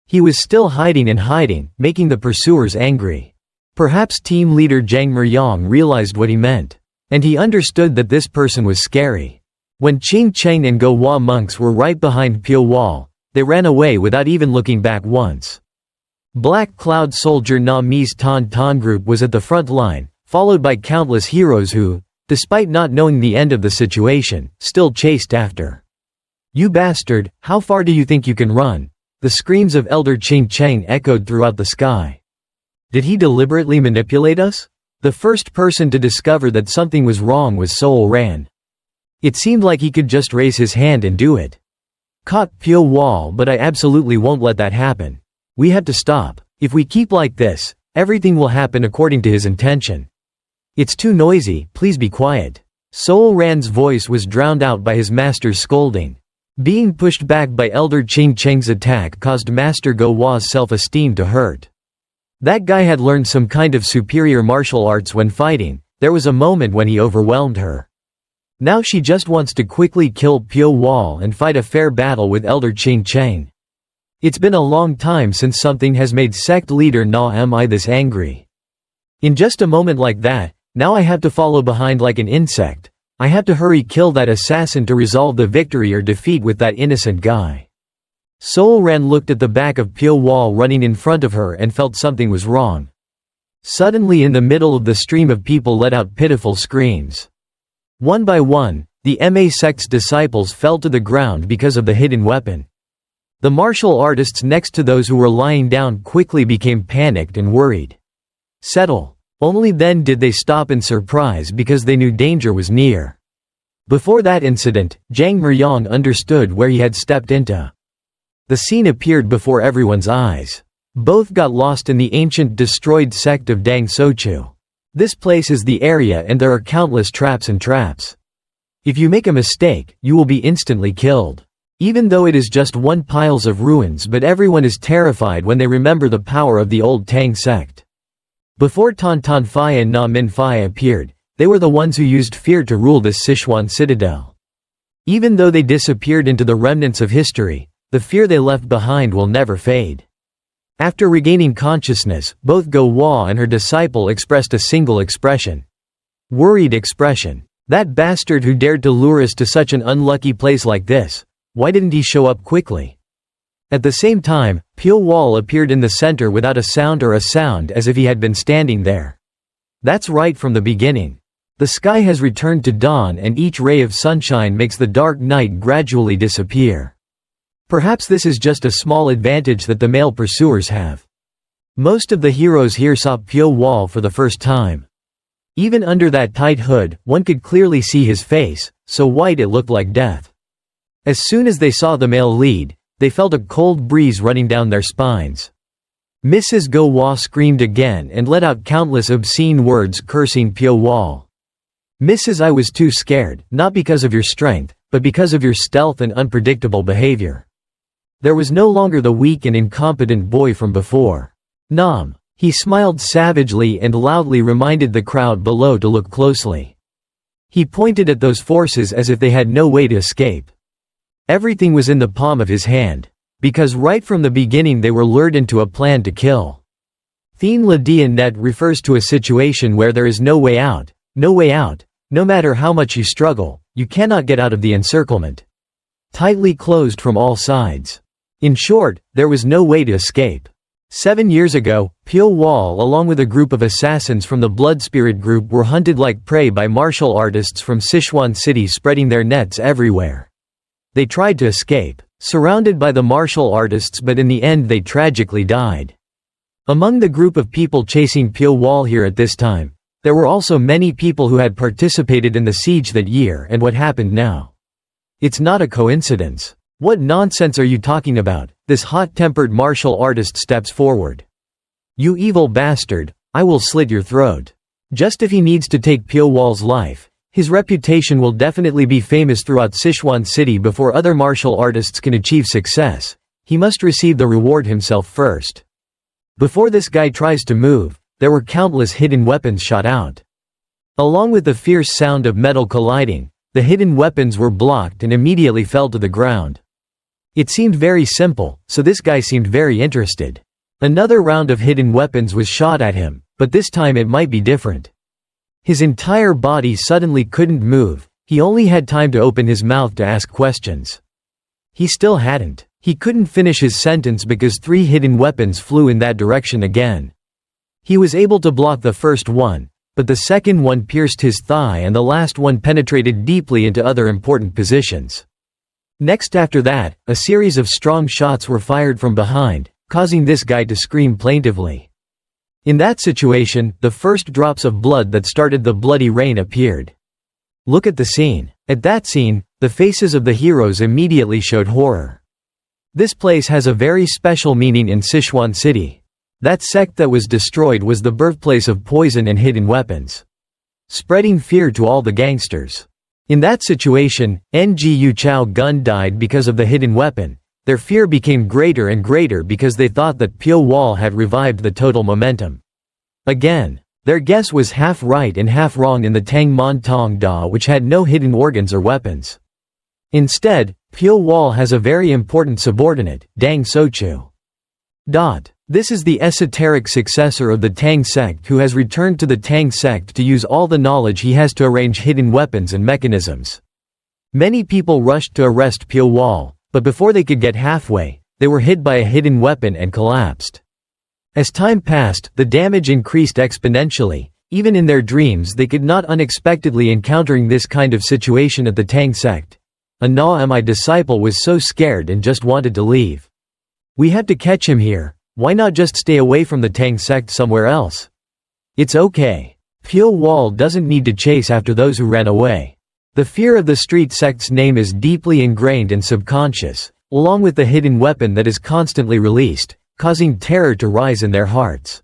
He was still hiding and hiding, making the pursuers angry. Perhaps team leader Jang Meryong realized what he meant. And he understood that this person was scary. When Ching Cheng and Go Hua monks were right behind Pyo Wol, they ran away without even looking back once. Black Cloud soldier Na Mi's Tan Tan group was at the front line, followed by countless heroes who, despite not knowing the end of the situation, still chased after. "You bastard, how far do you think you can run?" The screams of Elder Ching Cheng echoed throughout the sky. Did he deliberately manipulate us? The first person to discover that something was wrong was Soul Ran. It seemed like he could just raise his hand and do it. Caught Pyo Wol, but I absolutely won't let that happen. We have to stop. If we keep like this, everything will happen according to his intention. It's too noisy, please be quiet. Soul Ran's voice was drowned out by his master's scolding. Being pushed back by Elder Ching Cheng's attack caused Master Go Hua's self-esteem to hurt. That guy had learned some kind of superior martial arts when fighting. There was a moment when he overwhelmed her. Now she just wants to quickly kill Pyo Wol and fight a fair battle with Elder Ching Cheng. It's been a long time since something has made sect leader Na Mi this angry. In just a moment like that, now I have to follow behind like an insect. I have to hurry kill that assassin to resolve the victory or defeat with that innocent guy. Soul Ran looked at the back of Pyo Wol running in front of her and felt something was wrong. Suddenly in the middle of the stream of people let out pitiful screams. One by one, the Ma sect's disciples fell to the ground because of the hidden weapon. The martial artists next to those who were lying down quickly became panicked and worried. Settle. Only then did they stop in surprise because they knew danger was near. Before that incident, Jang Meryong understood where he had stepped into. The scene appeared before everyone's eyes. Both got lost in the ancient destroyed sect of Dang Sochu. This place is the area and there are countless traps and traps. If you make a mistake, you will be instantly killed. Even though it is just one piles of ruins, but everyone is terrified when they remember the power of the old Tang sect. Before Tan Tan Phi and Na Min Phi appeared, they were the ones who used fear to rule this Sichuan citadel. Even though they disappeared into the remnants of history, the fear they left behind will never fade. After regaining consciousness, both Go Hua and her disciple expressed a single expression. Worried expression. That bastard who dared to lure us to such an unlucky place like this, why didn't he show up quickly? At the same time, Pyo Wol appeared in the center without a sound or a sound as if he had been standing there. That's right from the beginning. The sky has returned to dawn and each ray of sunshine makes the dark night gradually disappear. Perhaps this is just a small advantage that the male pursuers have. Most of the heroes here saw Pyo Wol for the first time. Even under that tight hood, one could clearly see his face, so white it looked like death. As soon as they saw the male lead, they felt a cold breeze running down their spines. Mrs. Go Wa screamed again and let out countless obscene words cursing Pyo Wol. Mrs. I was too scared, not because of your strength, but because of your stealth and unpredictable behavior. There was no longer the weak and incompetent boy from before. Nam. He smiled savagely and loudly reminded the crowd below to look closely. He pointed at those forces as if they had no way to escape. Everything was in the palm of his hand. Because right from the beginning they were lured into a plan to kill. Thien La Dia Net refers to a situation where there is no way out. No way out. No matter how much you struggle, you cannot get out of the encirclement. Tightly closed from all sides. In short, there was no way to escape. 7 years ago, Pyo Wol along with a group of assassins from the Blood Spirit group were hunted like prey by martial artists from Sichuan City, spreading their nets everywhere. They tried to escape, surrounded by the martial artists, but in the end they tragically died. Among the group of people chasing Pyo Wol here at this time, there were also many people who had participated in the siege that year and what happened now. It's not a coincidence. What nonsense are you talking about? This hot-tempered martial artist steps forward. You evil bastard, I will slit your throat. Just if he needs to take Pyo Wol's life, his reputation will definitely be famous throughout Sichuan City before other martial artists can achieve success. He must receive the reward himself first. Before this guy tries to move, there were countless hidden weapons shot out. Along with the fierce sound of metal colliding, the hidden weapons were blocked and immediately fell to the ground. It seemed very simple, so this guy seemed very interested. Another round of hidden weapons was shot at him, but this time it might be different. His entire body suddenly couldn't move, he only had time to open his mouth to ask questions. He still hadn't. He couldn't finish his sentence because 3 hidden weapons flew in that direction again. He was able to block the first one, but the second one pierced his thigh and the last one penetrated deeply into other important positions. Next after that, a series of strong shots were fired from behind, causing this guy to scream plaintively. In that situation, the first drops of blood that started the bloody rain appeared. Look at the scene. At that scene, the faces of the heroes immediately showed horror. This place has a very special meaning in Sichuan City. That sect that was destroyed was the birthplace of poison and hidden weapons, spreading fear to all the gangsters. In that situation, Ngu Chao Gun died because of the hidden weapon. Their fear became greater and greater because they thought that Pyo Wol had revived the total momentum. Again, their guess was half right and half wrong in the Tang Mon Tong Da, which had no hidden organs or weapons. Instead, Pyo Wol has a very important subordinate, Dang Sochu. This is the esoteric successor of the Tang sect who has returned to the Tang sect to use all the knowledge he has to arrange hidden weapons and mechanisms. Many people rushed to arrest Pyo Wol, but before they could get halfway, they were hit by a hidden weapon and collapsed. As time passed, the damage increased exponentially. Even in their dreams they could not unexpectedly encountering this kind of situation at the Tang sect. My disciple was so scared and just wanted to leave. We have to catch him here. Why not just stay away from the Tang sect somewhere else? It's okay. Pyo Wol doesn't need to chase after those who ran away. The fear of the street sect's name is deeply ingrained and subconscious, along with the hidden weapon that is constantly released, causing terror to rise in their hearts.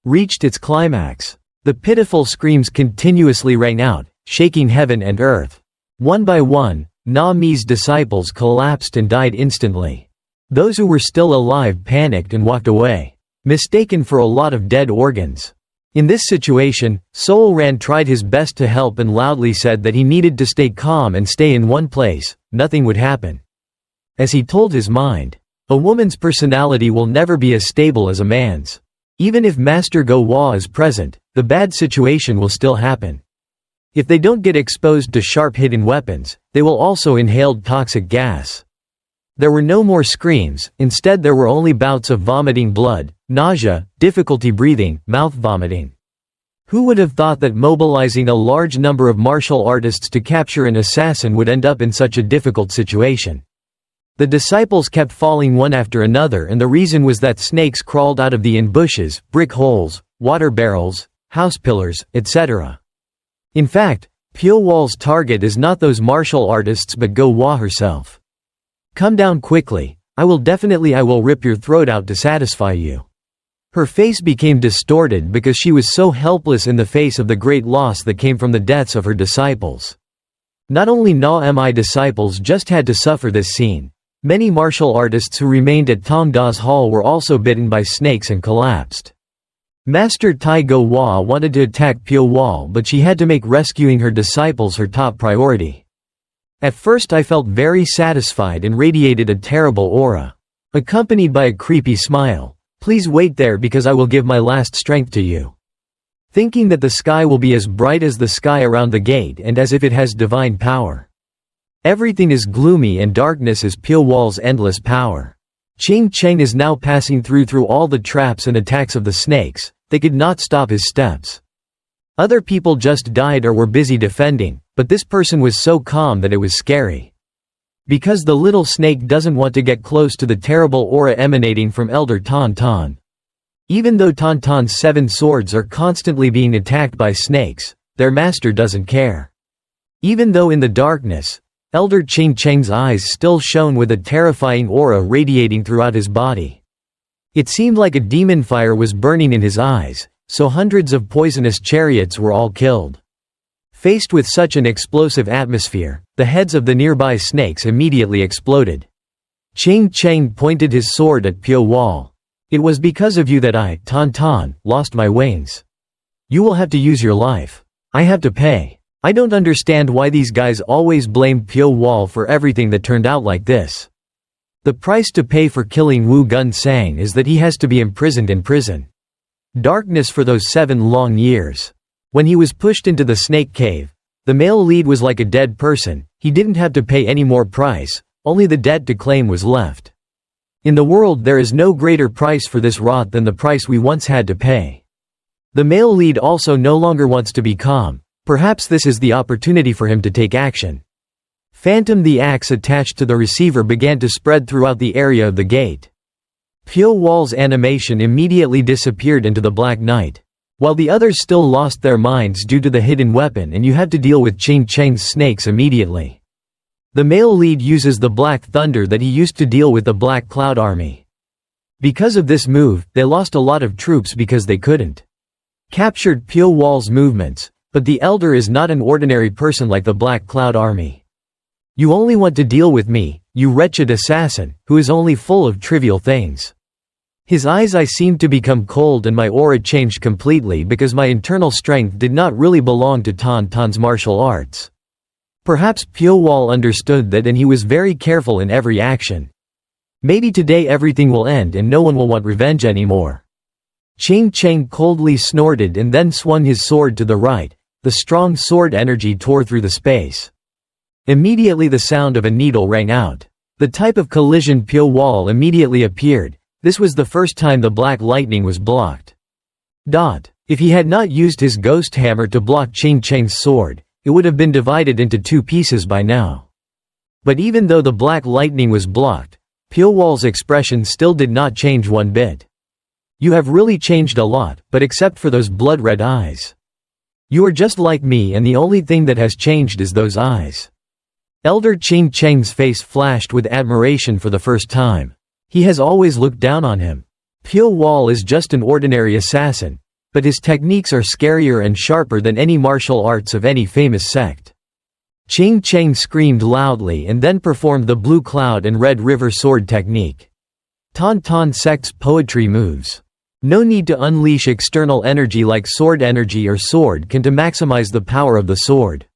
Reached its climax. The pitiful screams continuously rang out, shaking heaven and earth. One by one, Na Mi's disciples collapsed and died instantly. Those who were still alive panicked and walked away, mistaken for a lot of dead organs. In this situation, Soul Ran tried his best to help and loudly said that he needed to stay calm and stay in one place, nothing would happen. As he told his mind, a woman's personality will never be as stable as a man's. Even if Master Go Wa is present, the bad situation will still happen. If they don't get exposed to sharp hidden weapons, they will also inhale toxic gas. There were no more screams, instead there were only bouts of vomiting blood, nausea, difficulty breathing, mouth vomiting. Who would have thought that mobilizing a large number of martial artists to capture an assassin would end up in such a difficult situation? The disciples kept falling one after another, and the reason was that snakes crawled out of the bushes, brick holes, water barrels, house pillars, etc. In fact, Pyo Wol's target is not those martial artists but Go Wa herself. Come down quickly, I will rip your throat out to satisfy you." Her face became distorted because she was so helpless in the face of the great loss that came from the deaths of her disciples. Not only Na-Mi disciples just had to suffer this scene. Many martial artists who remained at Tong Da's hall were also bitten by snakes and collapsed. Master Tai Go Hua wanted to attack Pyo Wol, but she had to make rescuing her disciples her top priority. At first I felt very satisfied and radiated a terrible aura. Accompanied by a creepy smile. "Please wait there because I will give my last strength to you." Thinking that the sky will be as bright as the sky around the gate and as if it has divine power. Everything is gloomy and darkness is Pyo Wol's endless power. Ching Cheng is now passing through all the traps and attacks of the snakes, they could not stop his steps. Other people just died or were busy defending, but this person was so calm that it was scary. Because the little snake doesn't want to get close to the terrible aura emanating from Elder Tan Tan. Even though Tan Tan's 7 swords are constantly being attacked by snakes, their master doesn't care. Even though in the darkness, Elder Ching Cheng's eyes still shone with a terrifying aura radiating throughout his body. It seemed like a demon fire was burning in his eyes, so hundreds of poisonous chariots were all killed. Faced with such an explosive atmosphere, the heads of the nearby snakes immediately exploded. Ching Cheng pointed his sword at Pyo Wol. "It was because of you that I, Tan Tan, lost my wings. You will have to use your life. I have to pay. I don't understand why these guys always blame Pyo Wol for everything that turned out like this. The price to pay for killing Wu Gun Sang is that he has to be imprisoned in prison. Darkness for those 7 long years. When he was pushed into the snake cave, the male lead was like a dead person, he didn't have to pay any more price, only the debt to claim was left. In the world there is no greater price for this rot than the price we once had to pay. The male lead also no longer wants to be calm. Perhaps this is the opportunity for him to take action." Phantom the axe attached to the receiver began to spread throughout the area of the gate. Pyo Wol's animation immediately disappeared into the black night. While the others still lost their minds due to the hidden weapon and you had to deal with Ching Cheng's snakes immediately. The male lead uses the black thunder that he used to deal with the Black Cloud Army. Because of this move, they lost a lot of troops because they couldn't captured Pyo Wol's movements. But the Elder is not an ordinary person like the Black Cloud Army. "You only want to deal with me, you wretched assassin, who is only full of trivial things." His eyes I seemed to become cold and my aura changed completely because my internal strength did not really belong to Tan Tan's martial arts. Perhaps Pyo Wol understood that and he was very careful in every action. Maybe today everything will end and no one will want revenge anymore. Ching Cheng coldly snorted and then swung his sword to the right. The strong sword energy tore through the space. Immediately the sound of a needle rang out. The type of collision Pyo Wol immediately appeared. This was the first time the black lightning was blocked. If he had not used his ghost hammer to block Ching Cheng's sword, it would have been divided into 2 pieces by now. But even though the black lightning was blocked, Pyo Wol's expression still did not change one bit. "You have really changed a lot, but except for those blood-red eyes. You are just like me and the only thing that has changed is those eyes." Elder Ching Cheng's face flashed with admiration for the first time. He has always looked down on him. Pyo Wol is just an ordinary assassin, but his techniques are scarier and sharper than any martial arts of any famous sect. Ching Cheng screamed loudly and then performed the Blue Cloud and Red River sword technique. Tan Tan sect's poetry moves. No need to unleash external energy like sword energy or sword can to maximize the power of the sword.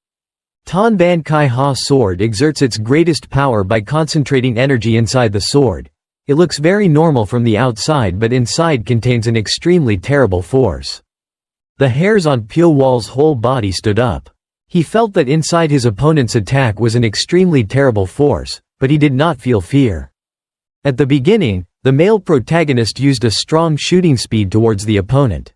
Tan Ban Kai Ha sword exerts its greatest power by concentrating energy inside the sword. It looks very normal from the outside but inside contains an extremely terrible force. The hairs on Pyo Wol's whole body stood up. He felt that inside his opponent's attack was an extremely terrible force, but he did not feel fear. At the beginning, the male protagonist used a strong shooting speed towards the opponent.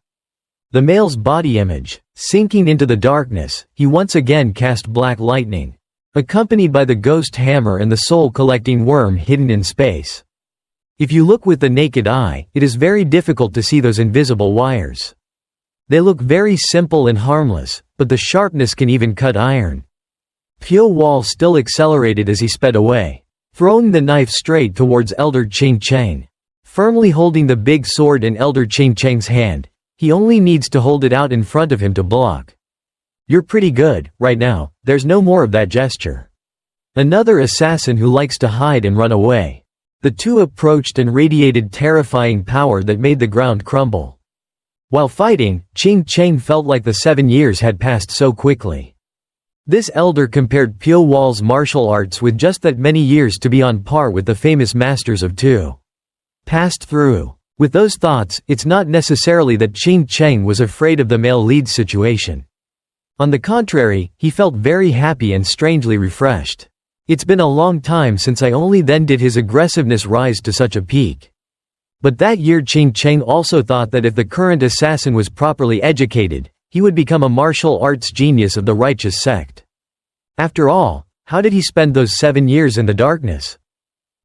The male's body image, sinking into the darkness, he once again cast black lightning, accompanied by the ghost hammer and the soul-collecting worm hidden in space. If you look with the naked eye, it is very difficult to see those invisible wires. They look very simple and harmless, but the sharpness can even cut iron. Pyo Wol still accelerated as he sped away. throwing the knife straight towards Elder Ching Cheng. Firmly holding the big sword in Elder Ching Cheng's hand, he only needs to hold it out in front of him to block. You're pretty good, right now, there's no more of that gesture. Another assassin who likes to hide and run away. The two approached and radiated terrifying power that made the ground crumble. While fighting, Ching Cheng felt like the 7 years had passed so quickly. This elder compared Pyo Wol's martial arts with just that many years to be on par with the famous masters of two. Passed through. With those thoughts, it's not necessarily that Ching Cheng was afraid of the male lead's situation. On the contrary, he felt very happy and strangely refreshed. It's been a long time since I only then did his aggressiveness rise to such a peak. But that year Ching Cheng also thought that if the current assassin was properly educated, he would become a martial arts genius of the righteous sect. After all, how did he spend those 7 years in the darkness?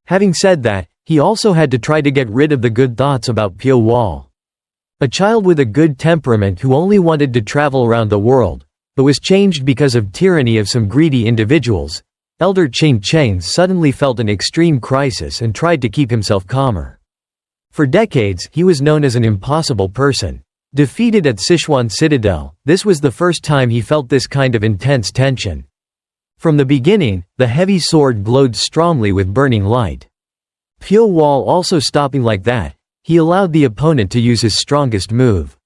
Having said that, he also had to try to get rid of the good thoughts about Pyo Wol. A child with a good temperament who only wanted to travel around the world, but was changed because of tyranny of some greedy individuals, Elder Ching Cheng suddenly felt an extreme crisis and tried to keep himself calmer. For decades, he was known as an impossible person. Defeated at Sichuan Citadel, this was the first time he felt this kind of intense tension. From the beginning, the heavy sword glowed strongly with burning light. Pyo Wol also stopping like that, he allowed the opponent to use his strongest move.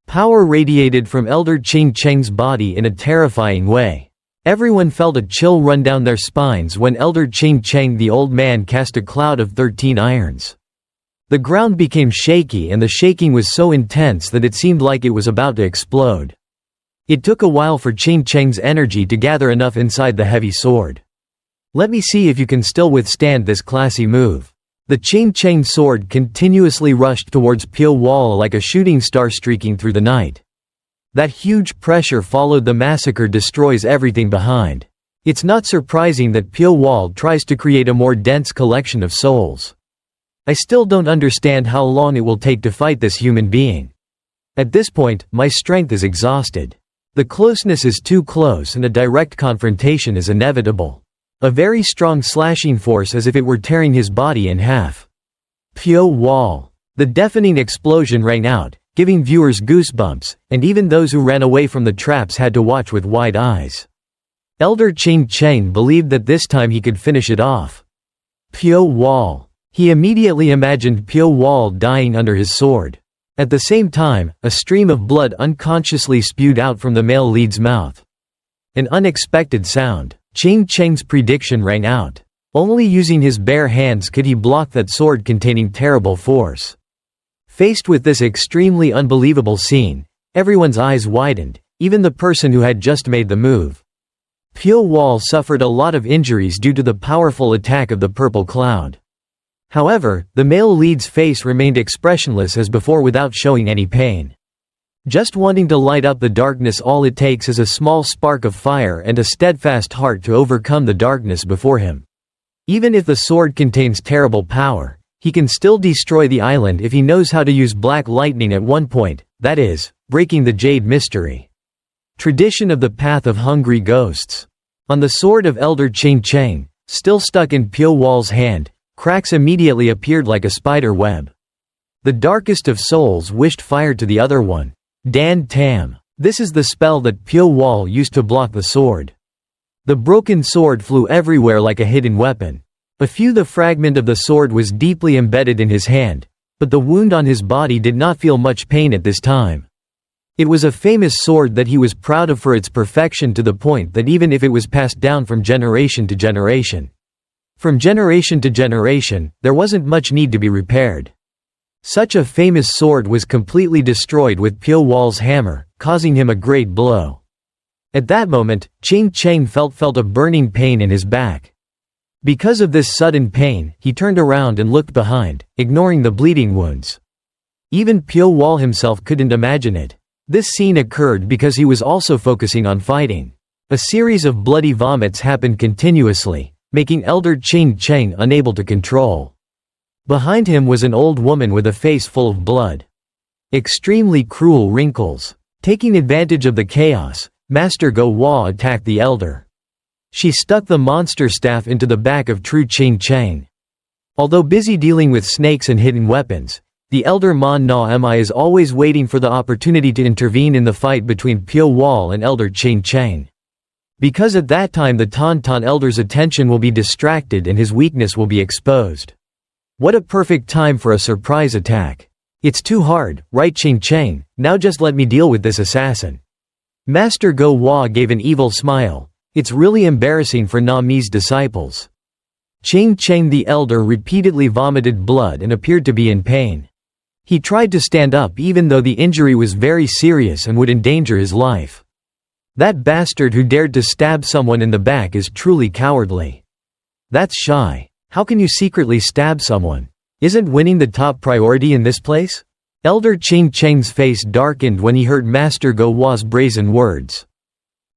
Power radiated from Elder Ching Cheng's body in a terrifying way. Everyone felt a chill run down their spines when Elder Ching Cheng the old man cast a cloud of 13 irons. The ground became shaky and the shaking was so intense that it seemed like it was about to explode. It took a while for Ching Cheng's energy to gather enough inside the heavy sword. Let me see if you can still withstand this classy move. The Ching Cheng sword continuously rushed towards Pyo Wol like a shooting star streaking through the night. That huge pressure followed the massacre destroys everything behind. It's not surprising that Pyo Wol tries to create a more dense collection of souls. I still don't understand how long it will take to fight this human being. At this point, my strength is exhausted. The closeness is too close and a direct confrontation is inevitable. A very strong slashing force as if it were tearing his body in half. Pyo Wol. The deafening explosion rang out, giving viewers goosebumps, and even those who ran away from the traps had to watch with wide eyes. Elder Ching Cheng believed that this time he could finish it off. Pyo Wol. He immediately imagined Pyo Wol dying under his sword. At the same time, a stream of blood unconsciously spewed out from the male lead's mouth. An unexpected sound. Ching Cheng's prediction rang out. Only using his bare hands could he block that sword containing terrible force. Faced with this extremely unbelievable scene, everyone's eyes widened, even the person who had just made the move. Pyo Wol suffered a lot of injuries due to the powerful attack of the purple cloud. However, the male lead's face remained expressionless as before without showing any pain. Just wanting to light up the darkness, all it takes is a small spark of fire and a steadfast heart to overcome the darkness before him. Even if the sword contains terrible power, he can still destroy the island if he knows how to use black lightning at one point, that is, breaking the jade mystery. Tradition of the path of hungry ghosts. On the sword of Elder Ching Cheng, still stuck in Pyo Wol's hand, cracks immediately appeared like a spider web. The darkest of souls wished fire to the other one. Dan Tam. This is the spell that Pyo Wol used to block the sword. The broken sword flew everywhere like a hidden weapon. The fragment of the sword was deeply embedded in his hand, but the wound on his body did not feel much pain at this time. It was a famous sword that he was proud of for its perfection to the point that even if it was passed down from generation to generation, there wasn't much need to be repaired. Such a famous sword was completely destroyed with Pyo Wol's hammer, causing him a great blow. At that moment, Ching Cheng felt a burning pain in his back. Because of this sudden pain, he turned around and looked behind, ignoring the bleeding wounds. Even Pyo Wol himself couldn't imagine it. This scene occurred because he was also focusing on fighting. A series of bloody vomits happened continuously, making Elder Ching Cheng unable to control. Behind him was an old woman with a face full of blood. Extremely cruel wrinkles. Taking advantage of the chaos, Master Go Wa attacked the elder. She stuck the monster staff into the back of True Ching Chang. Although busy dealing with snakes and hidden weapons, the elder Manhwa Mi is always waiting for the opportunity to intervene in the fight between Pyo Wol and elder Ching Chang. Because at that time the Tauntaun elder's attention will be distracted and his weakness will be exposed. What a perfect time for a surprise attack. It's too hard, right Ching Chang, now just let me deal with this assassin. Master Go Hua gave an evil smile. It's really embarrassing for Na Mi's disciples. Ching Chang the elder repeatedly vomited blood and appeared to be in pain. He tried to stand up even though the injury was very serious and would endanger his life. That bastard who dared to stab someone in the back is truly cowardly. That's shy. How can you secretly stab someone? Isn't winning the top priority in this place? Elder Ching Chang's face darkened when he heard Master Go Hua's brazen words.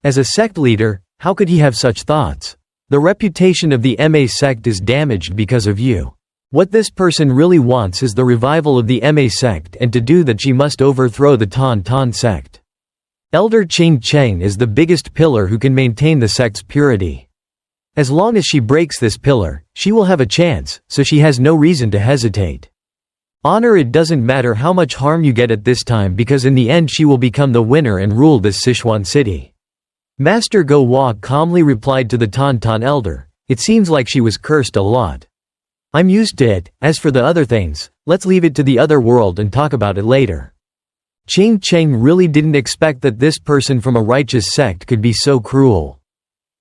As a sect leader, how could he have such thoughts? The reputation of the Ma sect is damaged because of you. What this person really wants is the revival of the Ma sect, and to do that she must overthrow the Tauntaun sect. Elder Ching Chang is the biggest pillar who can maintain the sect's purity. As long as she breaks this pillar, she will have a chance, so she has no reason to hesitate. Honor, it doesn't matter how much harm you get at this time, because in the end she will become the winner and rule this Sichuan city. Master Go Hua calmly replied to the Tauntaun elder, it seems like she was cursed a lot. I'm used to it, as for the other things, let's leave it to the other world and talk about it later. Ching Chang really didn't expect that this person from a righteous sect could be so cruel.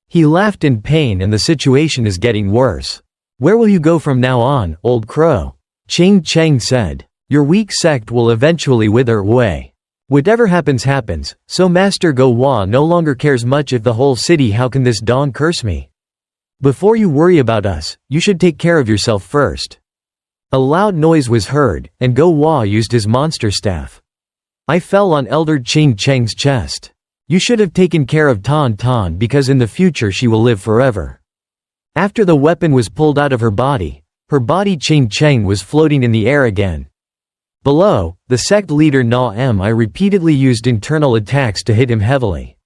He laughed in pain, and the situation is getting worse. Where will you go from now on, old crow? Ching Chang said. Your weak sect will eventually wither away. Whatever happens happens, so Master Go Hua no longer cares much if the whole city. How can this dong curse me? Before you worry about us, you should take care of yourself first. A loud noise was heard, and Go Hua used his monster staff. I fell on Elder Ching Chang's chest. You should have taken care of Tauntaun, because in the future she will live forever. After the weapon was pulled out of her body Ching Chang was floating in the air again. Below, the sect leader Na Mi repeatedly used internal attacks to hit him heavily.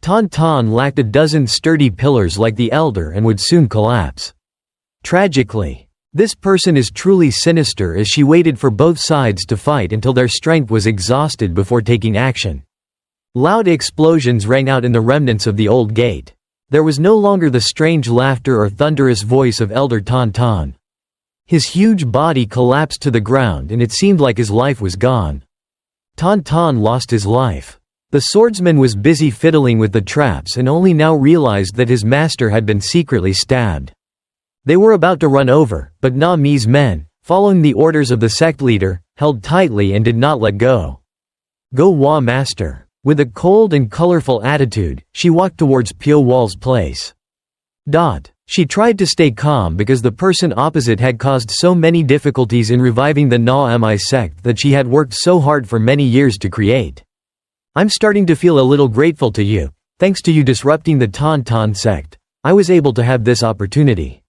Tauntaun lacked a dozen sturdy pillars like the elder and would soon collapse. Tragically, this person is truly sinister, as she waited for both sides to fight until their strength was exhausted before taking action. Loud explosions rang out in the remnants of the old gate. There was no longer the strange laughter or thunderous voice of Elder Tauntaun. His huge body collapsed to the ground, and it seemed like his life was gone. Tauntaun lost his life. The swordsman was busy fiddling with the traps and only now realized that his master had been secretly stabbed. They were about to run over, but Na Mi's men, following the orders of the sect leader, held tightly and did not let go. Go Hua master. With a cold and colorful attitude, she walked towards Pyo Wol's place. She tried to stay calm because the person opposite had caused so many difficulties in reviving the Na Mi sect that she had worked so hard for many years to create. I'm starting to feel a little grateful to you. Thanks to you disrupting the Tauntaun sect, I was able to have this opportunity.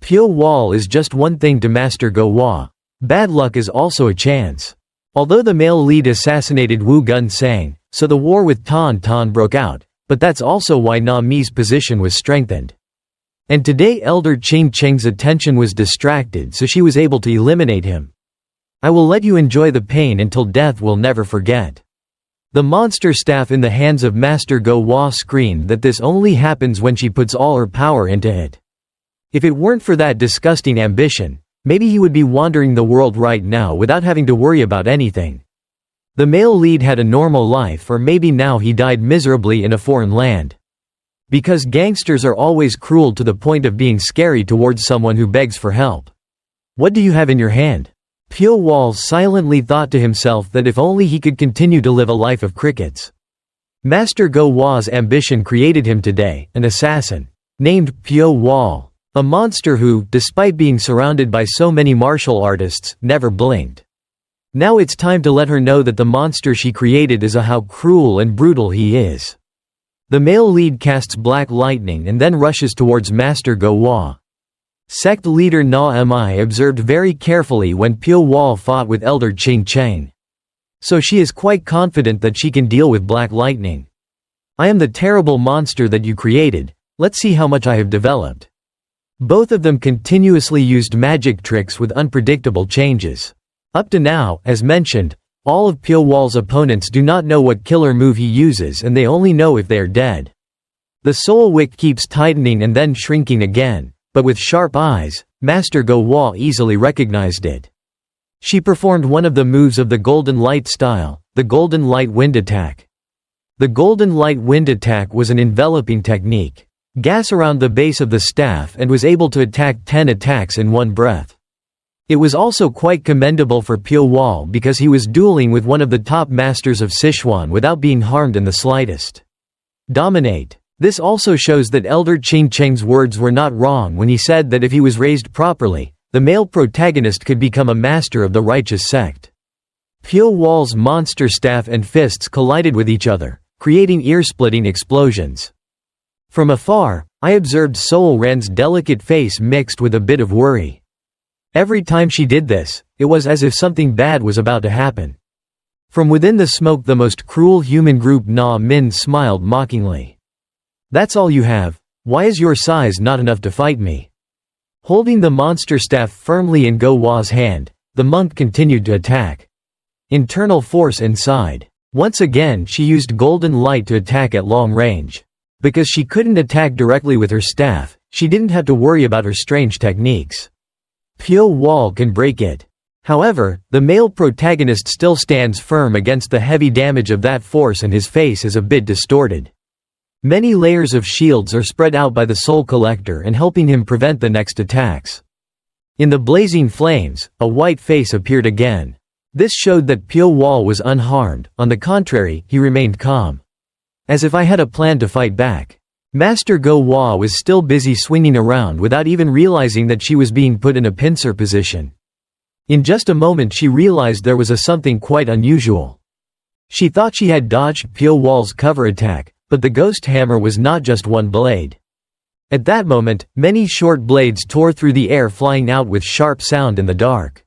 Pyo Wol is just one thing to Master Go Hua. Bad luck is also a chance. Although the male lead assassinated Wu Gun Sang, so the war with Tauntaun broke out, but that's also why Na Mi's position was strengthened. And today Elder Ching Chang's attention was distracted, so she was able to eliminate him. I will let you enjoy the pain until death will never forget. The monster staff in the hands of Master Go Hua screamed that this only happens when she puts all her power into it. If it weren't for that disgusting ambition, maybe he would be wandering the world right now without having to worry about anything. The male lead had a normal life, or maybe now he died miserably in a foreign land. Because gangsters are always cruel to the point of being scary towards someone who begs for help. What do you have in your hand? Pyo Wol silently thought to himself that if only he could continue to live a life of crickets. Master Go Hua's ambition created him today, an assassin. Named Pyo Wol. A monster who, despite being surrounded by so many martial artists, never blinked. Now it's time to let her know that the monster she created is how cruel and brutal he is. The male lead casts black lightning and then rushes towards Master Go Hua. Sect leader Na Mi observed very carefully when Pyo Wol fought with Elder Ching Chang. So she is quite confident that she can deal with black lightning. I am the terrible monster that you created. Let's see how much I have developed. Both of them continuously used magic tricks with unpredictable changes. Up to now, as mentioned, all of Pyo Wol's opponents do not know what killer move he uses and they only know if they are dead. The soul wick keeps tightening and then shrinking again, but with sharp eyes, Master Go Wol easily recognized it. She performed one of the moves of the Golden Light style, the Golden Light Wind Attack. The Golden Light Wind Attack was an enveloping technique. Gas around the base of the staff and was able to attack 10 attacks in one breath. It was also quite commendable for Pyo Wol because he was dueling with one of the top masters of Sichuan without being harmed in the slightest. Dominate. This also shows that Elder Qing Cheng's words were not wrong when he said that if he was raised properly, the male protagonist could become a master of the righteous sect. Pyo Wol's monster staff and fists collided with each other, creating ear-splitting explosions. From afar, I observed Soul Ran's delicate face mixed with a bit of worry. Every time she did this, it was as if something bad was about to happen. From within the smoke the most cruel human group Na Min smiled mockingly. "That's all you have? Why is your size not enough to fight me?" Holding the monster staff firmly in Go Wa's hand, the monk continued to attack. Internal force inside. Once again she used golden light to attack at long range. Because she couldn't attack directly with her staff, she didn't have to worry about her strange techniques. Pyo Wol can break it. However, the male protagonist still stands firm against the heavy damage of that force and his face is a bit distorted. Many layers of shields are spread out by the Soul Collector and helping him prevent the next attacks. In the blazing flames, a white face appeared again. This showed that Pyo Wol was unharmed, on the contrary, he remained calm. As if I had a plan to fight back. Master Go Wa was still busy swinging around without even realizing that she was being put in a pincer position. In just a moment she realized there was something quite unusual. She thought she had dodged Pyo Wol's cover attack, but the ghost hammer was not just one blade. At that moment, many short blades tore through the air flying out with sharp sound in the dark.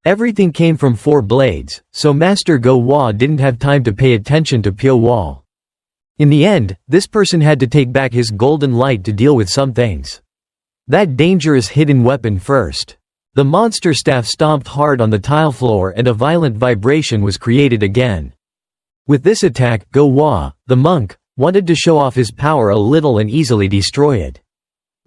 Everything came from 4 blades, so Master Go Wa didn't have time to pay attention to Pyo Wol. In the end, this person had to take back his golden light to deal with some things. That dangerous hidden weapon first. The monster staff stomped hard on the tile floor and a violent vibration was created again. With this attack, Go Wa, the monk, wanted to show off his power a little and easily destroy it.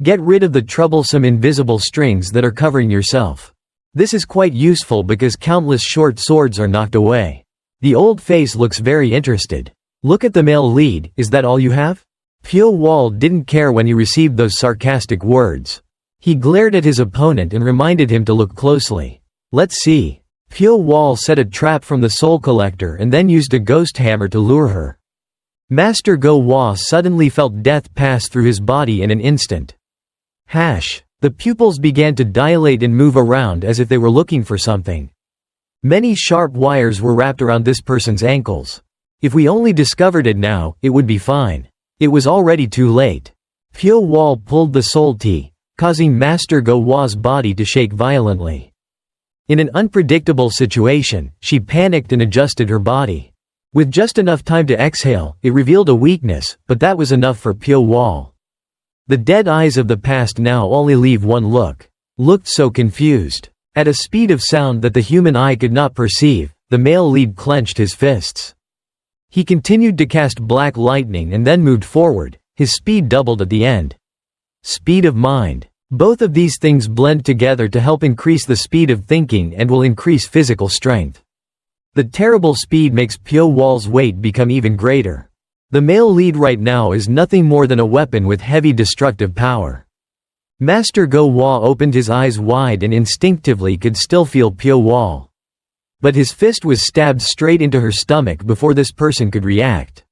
Get rid of the troublesome invisible strings that are covering yourself. This is quite useful because countless short swords are knocked away. The old face looks very interested. Look at the male lead, is that all you have? Pyo Wol didn't care when he received those sarcastic words. He glared at his opponent and reminded him to look closely. Let's see. Pyo Wol set a trap from the Soul Collector and then used a ghost hammer to lure her. Master Go Wa suddenly felt death pass through his body in an instant. The pupils began to dilate and move around as if they were looking for something. Many sharp wires were wrapped around this person's ankles. If we only discovered it now, it would be fine. It was already too late. Pyo Wol pulled the soul tea, causing Master Go Wa's body to shake violently. In an unpredictable situation, she panicked and adjusted her body. With just enough time to exhale, it revealed a weakness, but that was enough for Pyo Wol. The dead eyes of the past now only leave one looked so confused. At a speed of sound that the human eye could not perceive, the male lead clenched his fists. He continued to cast black lightning and then moved forward, his speed doubled at the end. Speed of mind. Both of these things blend together to help increase the speed of thinking and will increase physical strength. The terrible speed makes Pyo Wol's weight become even greater. The male lead right now is nothing more than a weapon with heavy destructive power. Master Go Wa opened his eyes wide and instinctively could still feel Pyo Wol. But his fist was stabbed straight into her stomach before this person could react.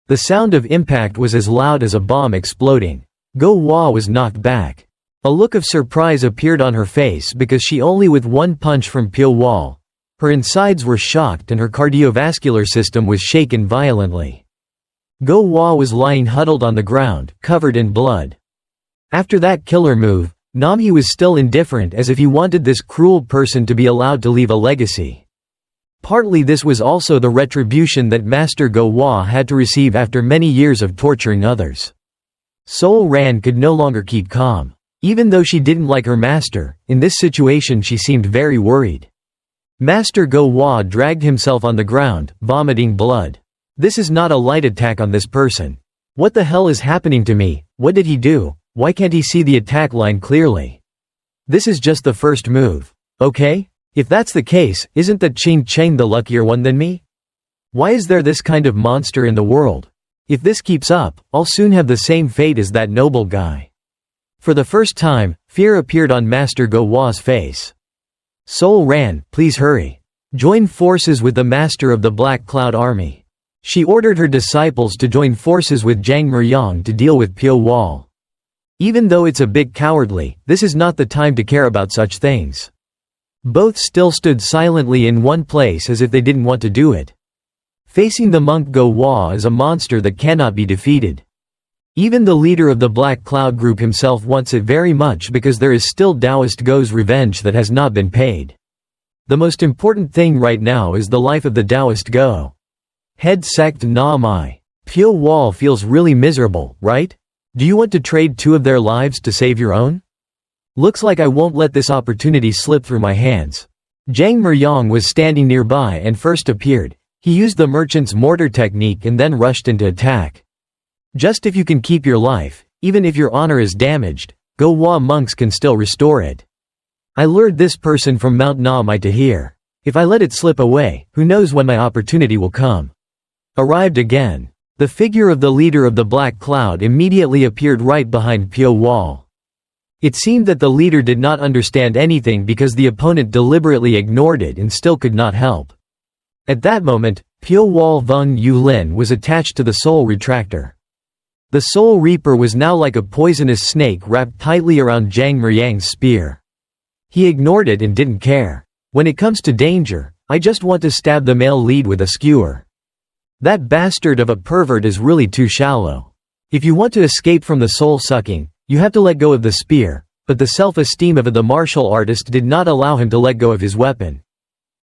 The sound of impact was as loud as a bomb exploding. Go Wa was knocked back. A look of surprise appeared on her face because she only with one punch from Pyo Wol. Her insides were shocked and her cardiovascular system was shaken violently. Go Wa was lying huddled on the ground, covered in blood. After that killer move, Namhi was still indifferent as if he wanted this cruel person to be allowed to leave a legacy. Partly this was also the retribution that Master Go Wa had to receive after many years of torturing others. Soul Ran could no longer keep calm. Even though she didn't like her master, in this situation she seemed very worried. Master Go Wa dragged himself on the ground, vomiting blood. This is not a light attack on this person. What the hell is happening to me? What did he do? Why can't he see the attack line clearly? This is just the first move. Okay? If that's the case, isn't the Ching Cheng the luckier one than me? Why is there this kind of monster in the world? If this keeps up, I'll soon have the same fate as that noble guy. For the first time, fear appeared on Master Go Wa's face. Soul Ran, please hurry. Join forces with the master of the Black Cloud Army. She ordered her disciples to join forces with Jiang Meryang to deal with Pyo Wol. Even though it's a bit cowardly, this is not the time to care about such things. Both still stood silently in one place as if they didn't want to do it. Facing the monk Go Wa is a monster that cannot be defeated. Even the leader of the Black Cloud group himself wants it very much because there is still Taoist Go's revenge that has not been paid. The most important thing right now is the life of the Taoist Go. Head sect Na Mai. Pyo Wol feels really miserable, right? Do you want to trade two of their lives to save your own? Looks like I won't let this opportunity slip through my hands. Jiang Meryang was standing nearby and first appeared. He used the merchant's mortar technique and then rushed into attack. Just if you can keep your life, even if your honor is damaged, Go Wa monks can still restore it. I lured this person from Mount Na Mai to here. If I let it slip away, who knows when my opportunity will come. Arrived again. The figure of the leader of the Black Cloud immediately appeared right behind Pyo Wol. It seemed that the leader did not understand anything because the opponent deliberately ignored it and still could not help. At that moment, Pyo Wol Vung Yu Lin was attached to the Soul Retractor. The Soul Reaper was now like a poisonous snake wrapped tightly around Jiang Meryang's spear. He ignored it and didn't care. When it comes to danger, I just want to stab the male lead with a skewer. That bastard of a pervert is really too shallow. If you want to escape from the soul-sucking, you have to let go of the spear, but the self-esteem of the martial artist did not allow him to let go of his weapon.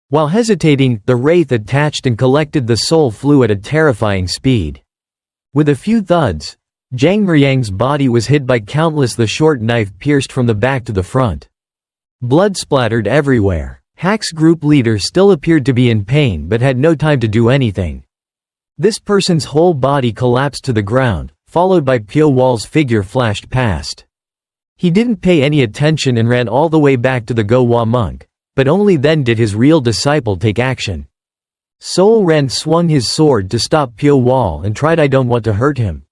While hesitating, the wraith attached and collected the soul flew at a terrifying speed. With a few thuds, Jiang Meryang's body was hit by countless. The short knife pierced from the back to the front. Blood splattered everywhere. Hack's group leader still appeared to be in pain but had no time to do anything. This person's whole body collapsed to the ground, followed by Pyo Wol's figure flashed past. He didn't pay any attention and ran all the way back to the Go Wa monk, but only then did his real disciple take action. Soul Ran swung his sword to stop Pyo Wol and tried. I don't want to hurt him.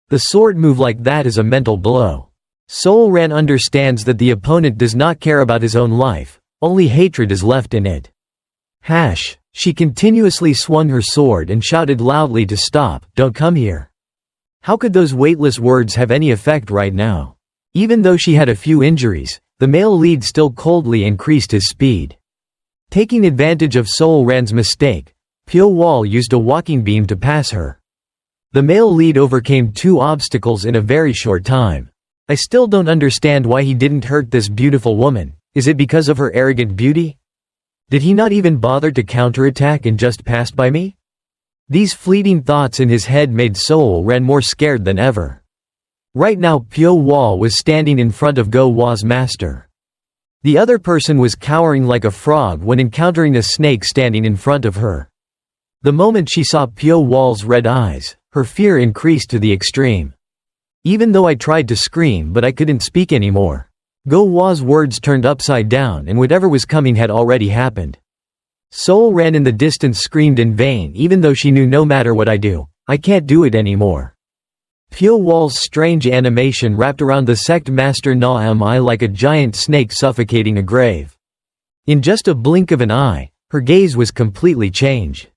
The sword move like that is a mental blow. Soul Ran understands that the opponent does not care about his own life, only hatred is left in it. Hash. She continuously swung her sword and shouted loudly to stop. Don't come here. How could those weightless words have any effect right now? Even though she had a few injuries, the male lead still coldly increased his speed. Taking advantage of Soul Ran's mistake, Pyo Wol used a walking beam to pass her. The male lead overcame two obstacles in a very short time. I still don't understand why he didn't hurt this beautiful woman. Is it because of her arrogant beauty? Did he not even bother to counterattack and just passed by me? These fleeting thoughts in his head made Soul Ran more scared than ever. Right now Pyo Wol was standing in front of Go Wa's master. The other person was cowering like a frog when encountering a snake standing in front of her. The moment she saw Pyo Wol's red eyes, her fear increased to the extreme. Even though I tried to scream but I couldn't speak anymore. Go Wa's words turned upside down and whatever was coming had already happened. Soul Ran in the distance screamed in vain even though she knew no matter what I do, I can't do it anymore. Pyo Wol's strange animation wrapped around the sect master Na Mi like a giant snake suffocating a grave. In just a blink of an eye, her gaze was completely changed.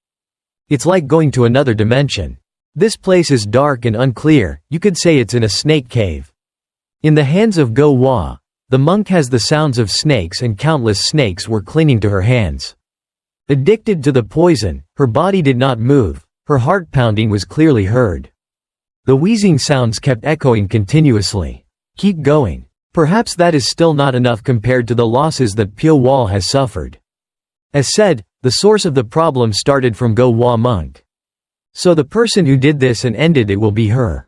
It's like going to another dimension. This place is dark and unclear, you could say it's in a snake cave. In the hands of Go Wa, the monk has the sounds of snakes and countless snakes were clinging to her hands. Addicted to the poison, her body did not move, her heart pounding was clearly heard. The wheezing sounds kept echoing continuously. Keep going. Perhaps that is still not enough compared to the losses that Pyo Wol has suffered. As said, the source of the problem started from Go Wa monk. So the person who did this and ended it will be her.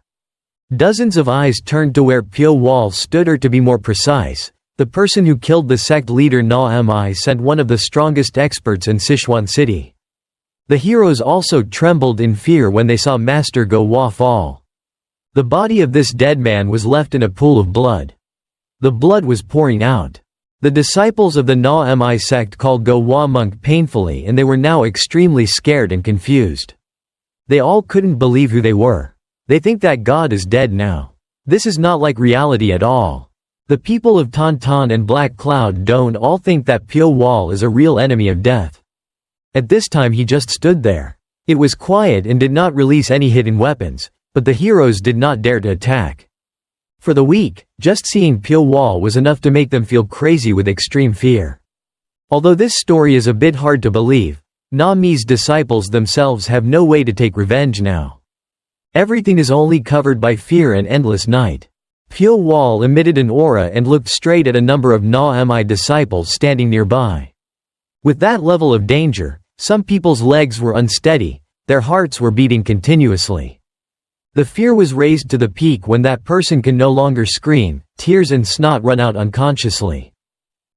Dozens of eyes turned to where Pyo Wol stood, or to be more precise, the person who killed the sect leader Na Mi sent one of the strongest experts in Sichuan City. The heroes also trembled in fear when they saw Master Go Wa fall. The body of this dead man was left in a pool of blood. The blood was pouring out. The disciples of the Na Mi sect called Go Wa monk painfully, and they were now extremely scared and confused. They all couldn't believe who they were. They think that God is dead now. This is not like reality at all. The people of Tantan and Black Cloud don't all think that Pyo Wol is a real enemy of death. At this time he just stood there. It was quiet and did not release any hidden weapons, but the heroes did not dare to attack. For the weak, just seeing Pyo Wol was enough to make them feel crazy with extreme fear. Although this story is a bit hard to believe, Na Mi's disciples themselves have no way to take revenge now. Everything is only covered by fear and endless night. Pyo Wol emitted an aura and looked straight at a number of Na Mi disciples standing nearby. With that level of danger, some people's legs were unsteady, their hearts were beating continuously. The fear was raised to the peak when that person can no longer scream, tears and snot run out unconsciously.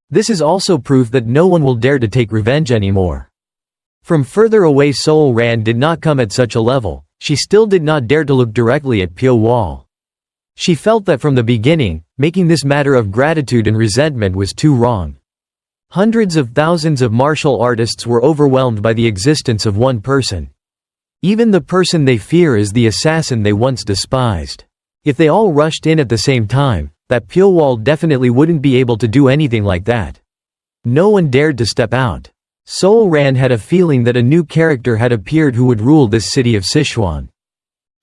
This is also proof that no one will dare to take revenge anymore. From further away Soul Ran did not come at such a level, she still did not dare to look directly at Pyo Wol. She felt that from the beginning, making this matter of gratitude and resentment was too wrong. Hundreds of thousands of martial artists were overwhelmed by the existence of one person. Even the person they fear is the assassin they once despised. If they all rushed in at the same time, that Pyo Wol definitely wouldn't be able to do anything like that. No one dared to step out. Soul Ran had a feeling that a new character had appeared who would rule this city of Sichuan.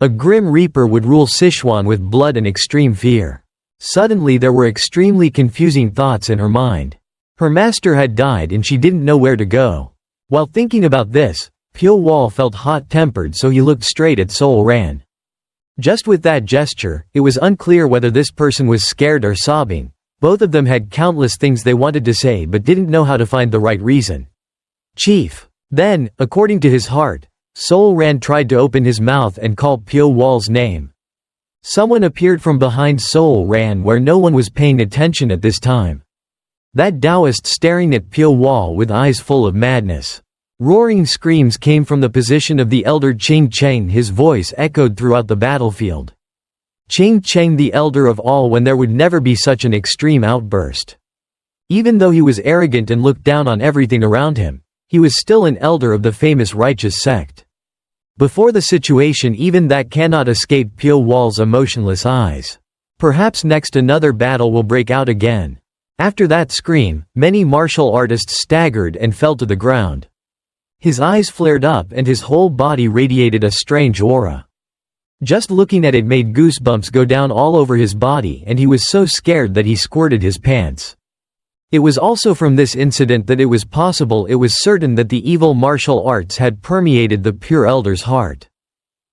A grim reaper would rule Sichuan with blood and extreme fear. Suddenly there were extremely confusing thoughts in her mind. Her master had died and she didn't know where to go. While thinking about this, Pyo Wol felt hot-tempered, so he looked straight at Soul Ran. Just with that gesture, it was unclear whether this person was scared or sobbing. Both of them had countless things they wanted to say but didn't know how to find the right reason. Chief. Then, according to his heart, Soul Ran tried to open his mouth and call Pyo Wol's name. Someone appeared from behind Soul Ran where no one was paying attention at this time. That Taoist staring at Pyo Wol with eyes full of madness. Roaring screams came from the position of the elder Ching Cheng. His voice echoed throughout the battlefield. Ching Cheng, the elder of all, when there would never be such an extreme outburst. Even though he was arrogant and looked down on everything around him, he was still an elder of the famous righteous sect. Before the situation even that cannot escape Pyo Wol's emotionless eyes. Perhaps next another battle will break out again. After that scream, many martial artists staggered and fell to the ground. His eyes flared up and his whole body radiated a strange aura. Just looking at it made goosebumps go down all over his body, and he was so scared that he squirted his pants. It was also from this incident that it was certain that the evil martial arts had permeated the pure elder's heart.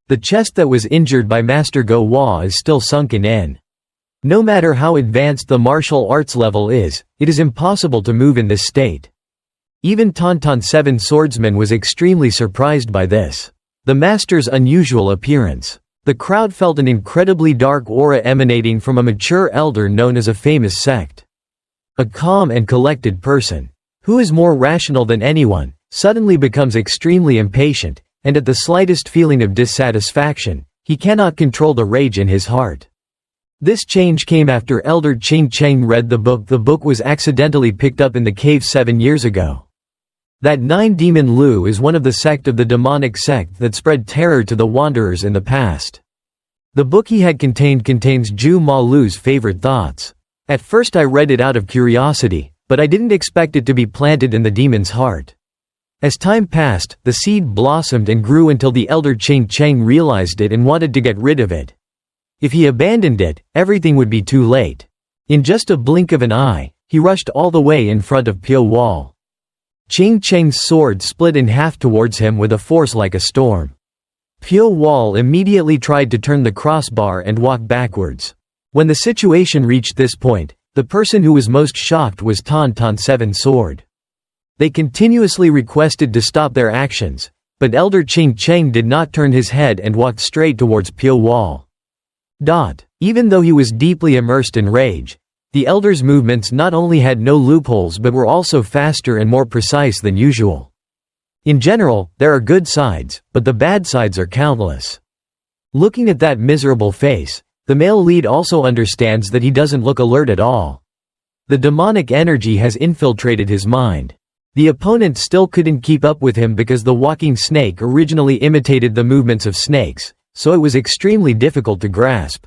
The chest that was injured by Master Go Wa is still sunken in. No matter how advanced the martial arts level is, it is impossible to move in this state. Even Tantan 7 swordsman was extremely surprised by this. The master's unusual appearance. The crowd felt an incredibly dark aura emanating from a mature elder known as a famous sect. A calm and collected person, who is more rational than anyone, suddenly becomes extremely impatient, and at the slightest feeling of dissatisfaction, he cannot control the rage in his heart. This change came after Elder Ching Cheng read the book. The book was accidentally picked up in the cave 7 years ago. That 9 Demon Lu is one of the sect of the demonic sect that spread terror to the wanderers in the past. The book he had contains Ju Ma Lu's favorite thoughts. At first I read it out of curiosity, but I didn't expect it to be planted in the demon's heart. As time passed, the seed blossomed and grew until the elder Ching Cheng realized it and wanted to get rid of it. If he abandoned it, everything would be too late. In just a blink of an eye, he rushed all the way in front of Pyo Wol. Ching Cheng's sword split in half towards him with a force like a storm. Pyo Wol immediately tried to turn the crossbar and walk backwards. When the situation reached this point, the person who was most shocked was Tantan 7 sword. They continuously requested to stop their actions, but Elder Ching Cheng did not turn his head and walked straight towards Pyo Wol. Even though he was deeply immersed in rage, the elder's movements not only had no loopholes but were also faster and more precise than usual. In general, there are good sides, but the bad sides are countless. Looking at that miserable face, the male lead also understands that he doesn't look alert at all. The demonic energy has infiltrated his mind. The opponent still couldn't keep up with him because the walking snake originally imitated the movements of snakes, so it was extremely difficult to grasp.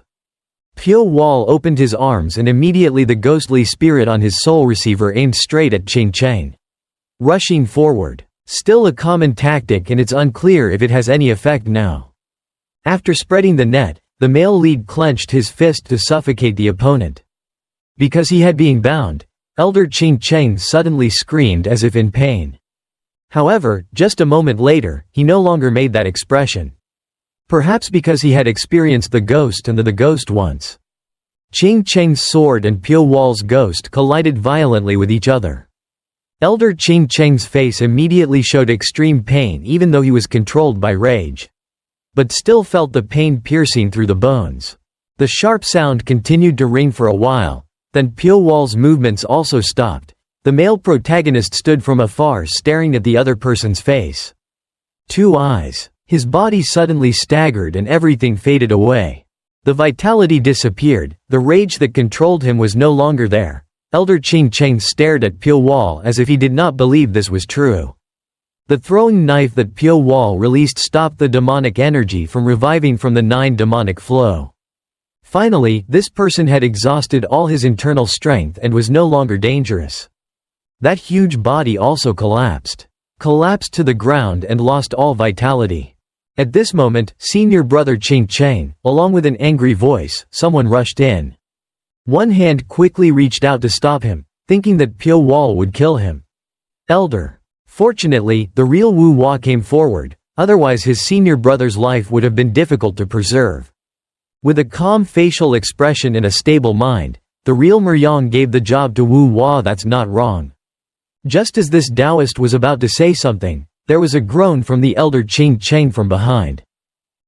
Pyo Wol opened his arms and immediately the ghostly spirit on his soul receiver aimed straight at Ching Cheng. Rushing forward. Still a common tactic, and it's unclear if it has any effect now. After spreading the net, the male lead clenched his fist to suffocate the opponent. Because he had been bound, Elder Ching Cheng suddenly screamed as if in pain. However, just a moment later, he no longer made that expression. Perhaps because he had experienced the ghost and the ghost once. Ching Cheng's sword and Pyo Wol's ghost collided violently with each other. Elder Ching Cheng's face immediately showed extreme pain even though he was controlled by rage. But still felt the pain piercing through the bones. The sharp sound continued to ring for a while, then Pyo Wol's movements also stopped. The male protagonist stood from afar staring at the other person's face. 2 eyes. His body suddenly staggered and everything faded away. The vitality disappeared, the rage that controlled him was no longer there. Elder Ching Cheng stared at Pyo Wol as if he did not believe this was true. The throwing knife that Pyo Wol released stopped the demonic energy from reviving from the 9 demonic flow. Finally, this person had exhausted all his internal strength and was no longer dangerous. That huge body also collapsed to the ground and lost all vitality. At this moment, senior brother Ching Cheng, along with an angry voice, someone rushed in. One hand quickly reached out to stop him, thinking that Pyo Wol would kill him. Elder. Fortunately, the real Wu Hua came forward, otherwise his senior brother's life would have been difficult to preserve. With a calm facial expression and a stable mind, the real Miryang gave the job to Wu Hua. That's not wrong. Just as this Taoist was about to say something, there was a groan from the elder Ching Cheng from behind.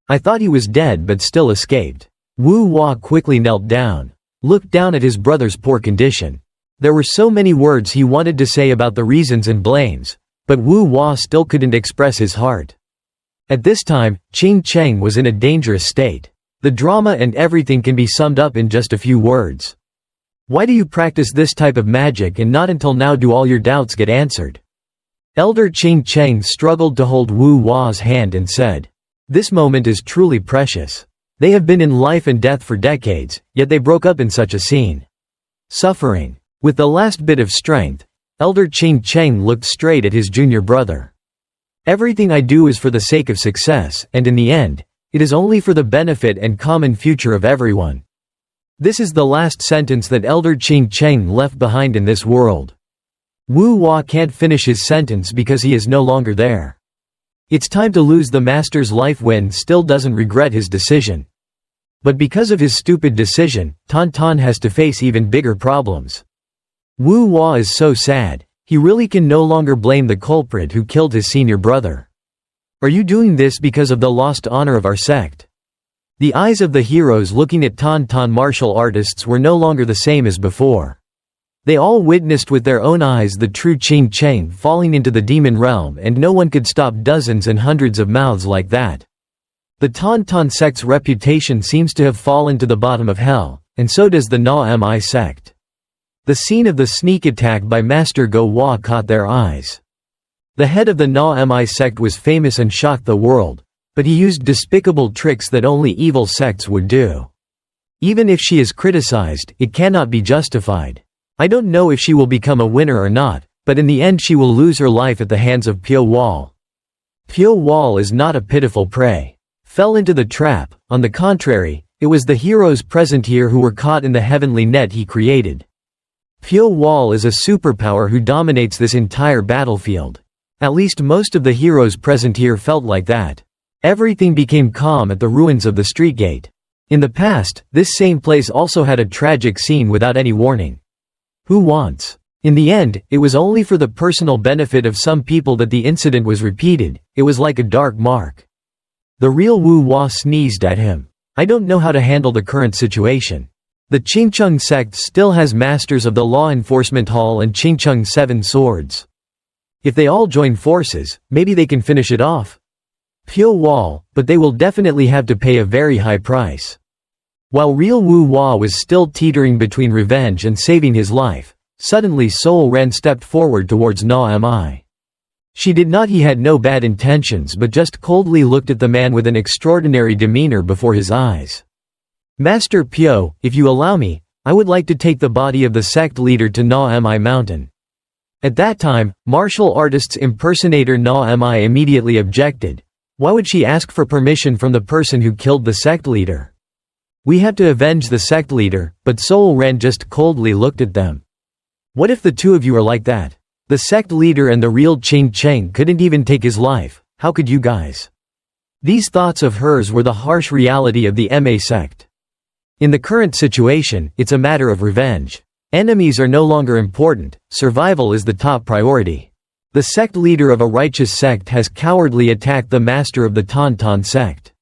I thought he was dead but still escaped. Wu Hua quickly knelt down. Looked down at his brother's poor condition. There were so many words he wanted to say about the reasons and blames, but Wu Hua still couldn't express his heart. At this time, Ching Cheng was in a dangerous state. The drama and everything can be summed up in just a few words. Why do you practice this type of magic and not until now do all your doubts get answered? Elder Ching Cheng struggled to hold Wu Hua's hand and said, "This moment is truly precious. They have been in life and death for decades, yet they broke up in such a scene. Suffering." With the last bit of strength, Elder Ching Cheng looked straight at his junior brother. "Everything I do is for the sake of success, and in the end, it is only for the benefit and common future of everyone." This is the last sentence that Elder Ching Cheng left behind in this world. Wu Hua can't finish his sentence because he is no longer there. It's time to lose the master's life. Wen still doesn't regret his decision. But because of his stupid decision, Tan Tan has to face even bigger problems. Wu Hua is so sad, he really can no longer blame the culprit who killed his senior brother. Are you doing this because of the lost honor of our sect? The eyes of the heroes looking at Tan Tan martial artists were no longer the same as before. They all witnessed with their own eyes the true Ching Cheng falling into the demon realm, and no one could stop dozens and hundreds of mouths like that. The Tan Tan sect's reputation seems to have fallen to the bottom of hell, and so does the Na Mi sect. The scene of the sneak attack by Master Go Hua caught their eyes. The head of the Na Mi sect was famous and shocked the world, but he used despicable tricks that only evil sects would do. Even if she is criticized, it cannot be justified. I don't know if she will become a winner or not, but in the end she will lose her life at the hands of Pyo Wol. Pyo Wol is not a pitiful prey. Fell into the trap, on the contrary, it was the heroes present here who were caught in the heavenly net he created. Pyo Wol is a superpower who dominates this entire battlefield. At least most of the heroes present here felt like that. Everything became calm at the ruins of the street gate. In the past, this same place also had a tragic scene without any warning. Who wants? In the end, it was only for the personal benefit of some people that the incident was repeated. It was like a dark mark. The real Wu Hua sneezed at him. I don't know how to handle the current situation. The Qingcheng sect still has Masters of the Law Enforcement Hall and Qingcheng 7 swords. If they all join forces, maybe they can finish it off. Pyo Wol, but they will definitely have to pay a very high price. While real Wu Hua was still teetering between revenge and saving his life, suddenly Sol Ran stepped forward towards Na Mi. She did not. He had no bad intentions but just coldly looked at the man with an extraordinary demeanor before his eyes. Master Pyo, if you allow me, I would like to take the body of the sect leader to Na Mi mountain. At that time, martial artist's impersonator Na Mi immediately objected. Why would she ask for permission from the person who killed the sect leader? We have to avenge the sect leader, but Sol Ran just coldly looked at them. What if the two of you are like that? The sect leader and the real Qing Cheng couldn't even take his life, how could you guys? These thoughts of hers were the harsh reality of the Ma sect. In the current situation, it's a matter of revenge. Enemies are no longer important, survival is the top priority. The sect leader of a righteous sect has cowardly attacked the master of the Tan sect.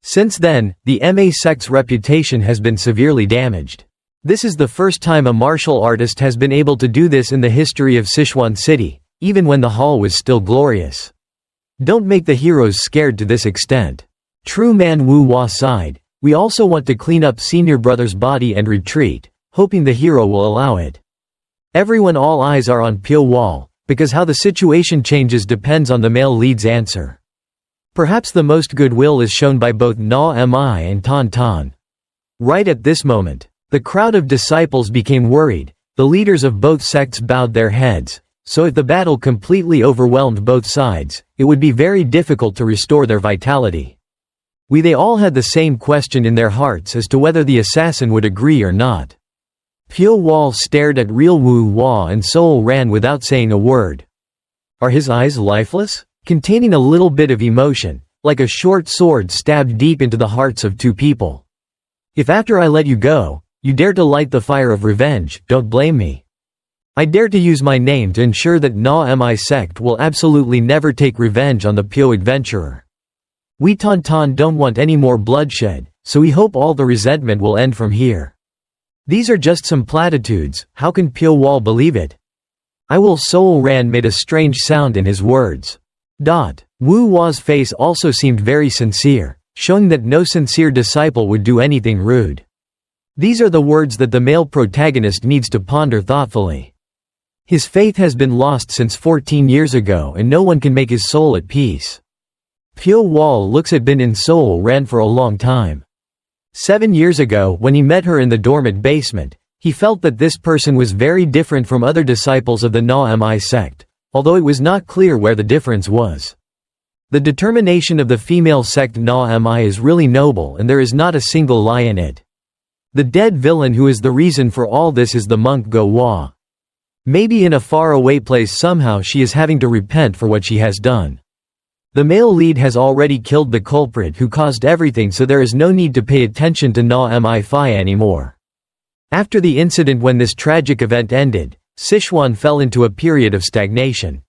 Since then, the Ma sect's reputation has been severely damaged. This is the first time a martial artist has been able to do this in the history of Sichuan City, even when the hall was still glorious. Don't make the heroes scared to this extent. True Man Wu Hua sighed. We also want to clean up senior brother's body and retreat, hoping the hero will allow it. All eyes are on Pyo Wol, because how the situation changes depends on the male lead's answer. Perhaps the most goodwill is shown by both Na Mi and Tan. Right at this moment, the crowd of disciples became worried. The leaders of both sects bowed their heads, so if the battle completely overwhelmed both sides, it would be very difficult to restore their vitality. They all had the same question in their hearts as to whether the assassin would agree or not. Pyo Wol stared at real Wu Hua and Sol Ran without saying a word. Are his eyes lifeless? Containing a little bit of emotion, like a short sword stabbed deep into the hearts of two people. If after I let you go, you dare to light the fire of revenge, don't blame me. I dare to use my name to ensure that Na Mi sect will absolutely never take revenge on the Pyo adventurer. We Tan don't want any more bloodshed, so we hope all the resentment will end from here. These are just some platitudes, how can Pyo Wol believe it? I will. Sol Ran made a strange sound in his words. Wu Hua's face also seemed very sincere, showing that no sincere disciple would do anything rude. These are the words that the male protagonist needs to ponder thoughtfully. His faith has been lost since 14 years ago and no one can make his soul at peace. Pyo Wol looks at Bin and Sol Ran for a long time. 7 years ago, when he met her in the dormant basement, he felt that this person was very different from other disciples of the Na Mi sect, although it was not clear where the difference was. The determination of the female sect Na Mi is really noble and there is not a single lie in it. The dead villain who is the reason for all this is the monk Go Hua. Maybe in a far-away place somehow she is having to repent for what she has done. The male lead has already killed the culprit who caused everything, so there is no need to pay attention to Na Mi Fi anymore. After the incident, when this tragic event ended, Sichuan fell into a period of stagnation.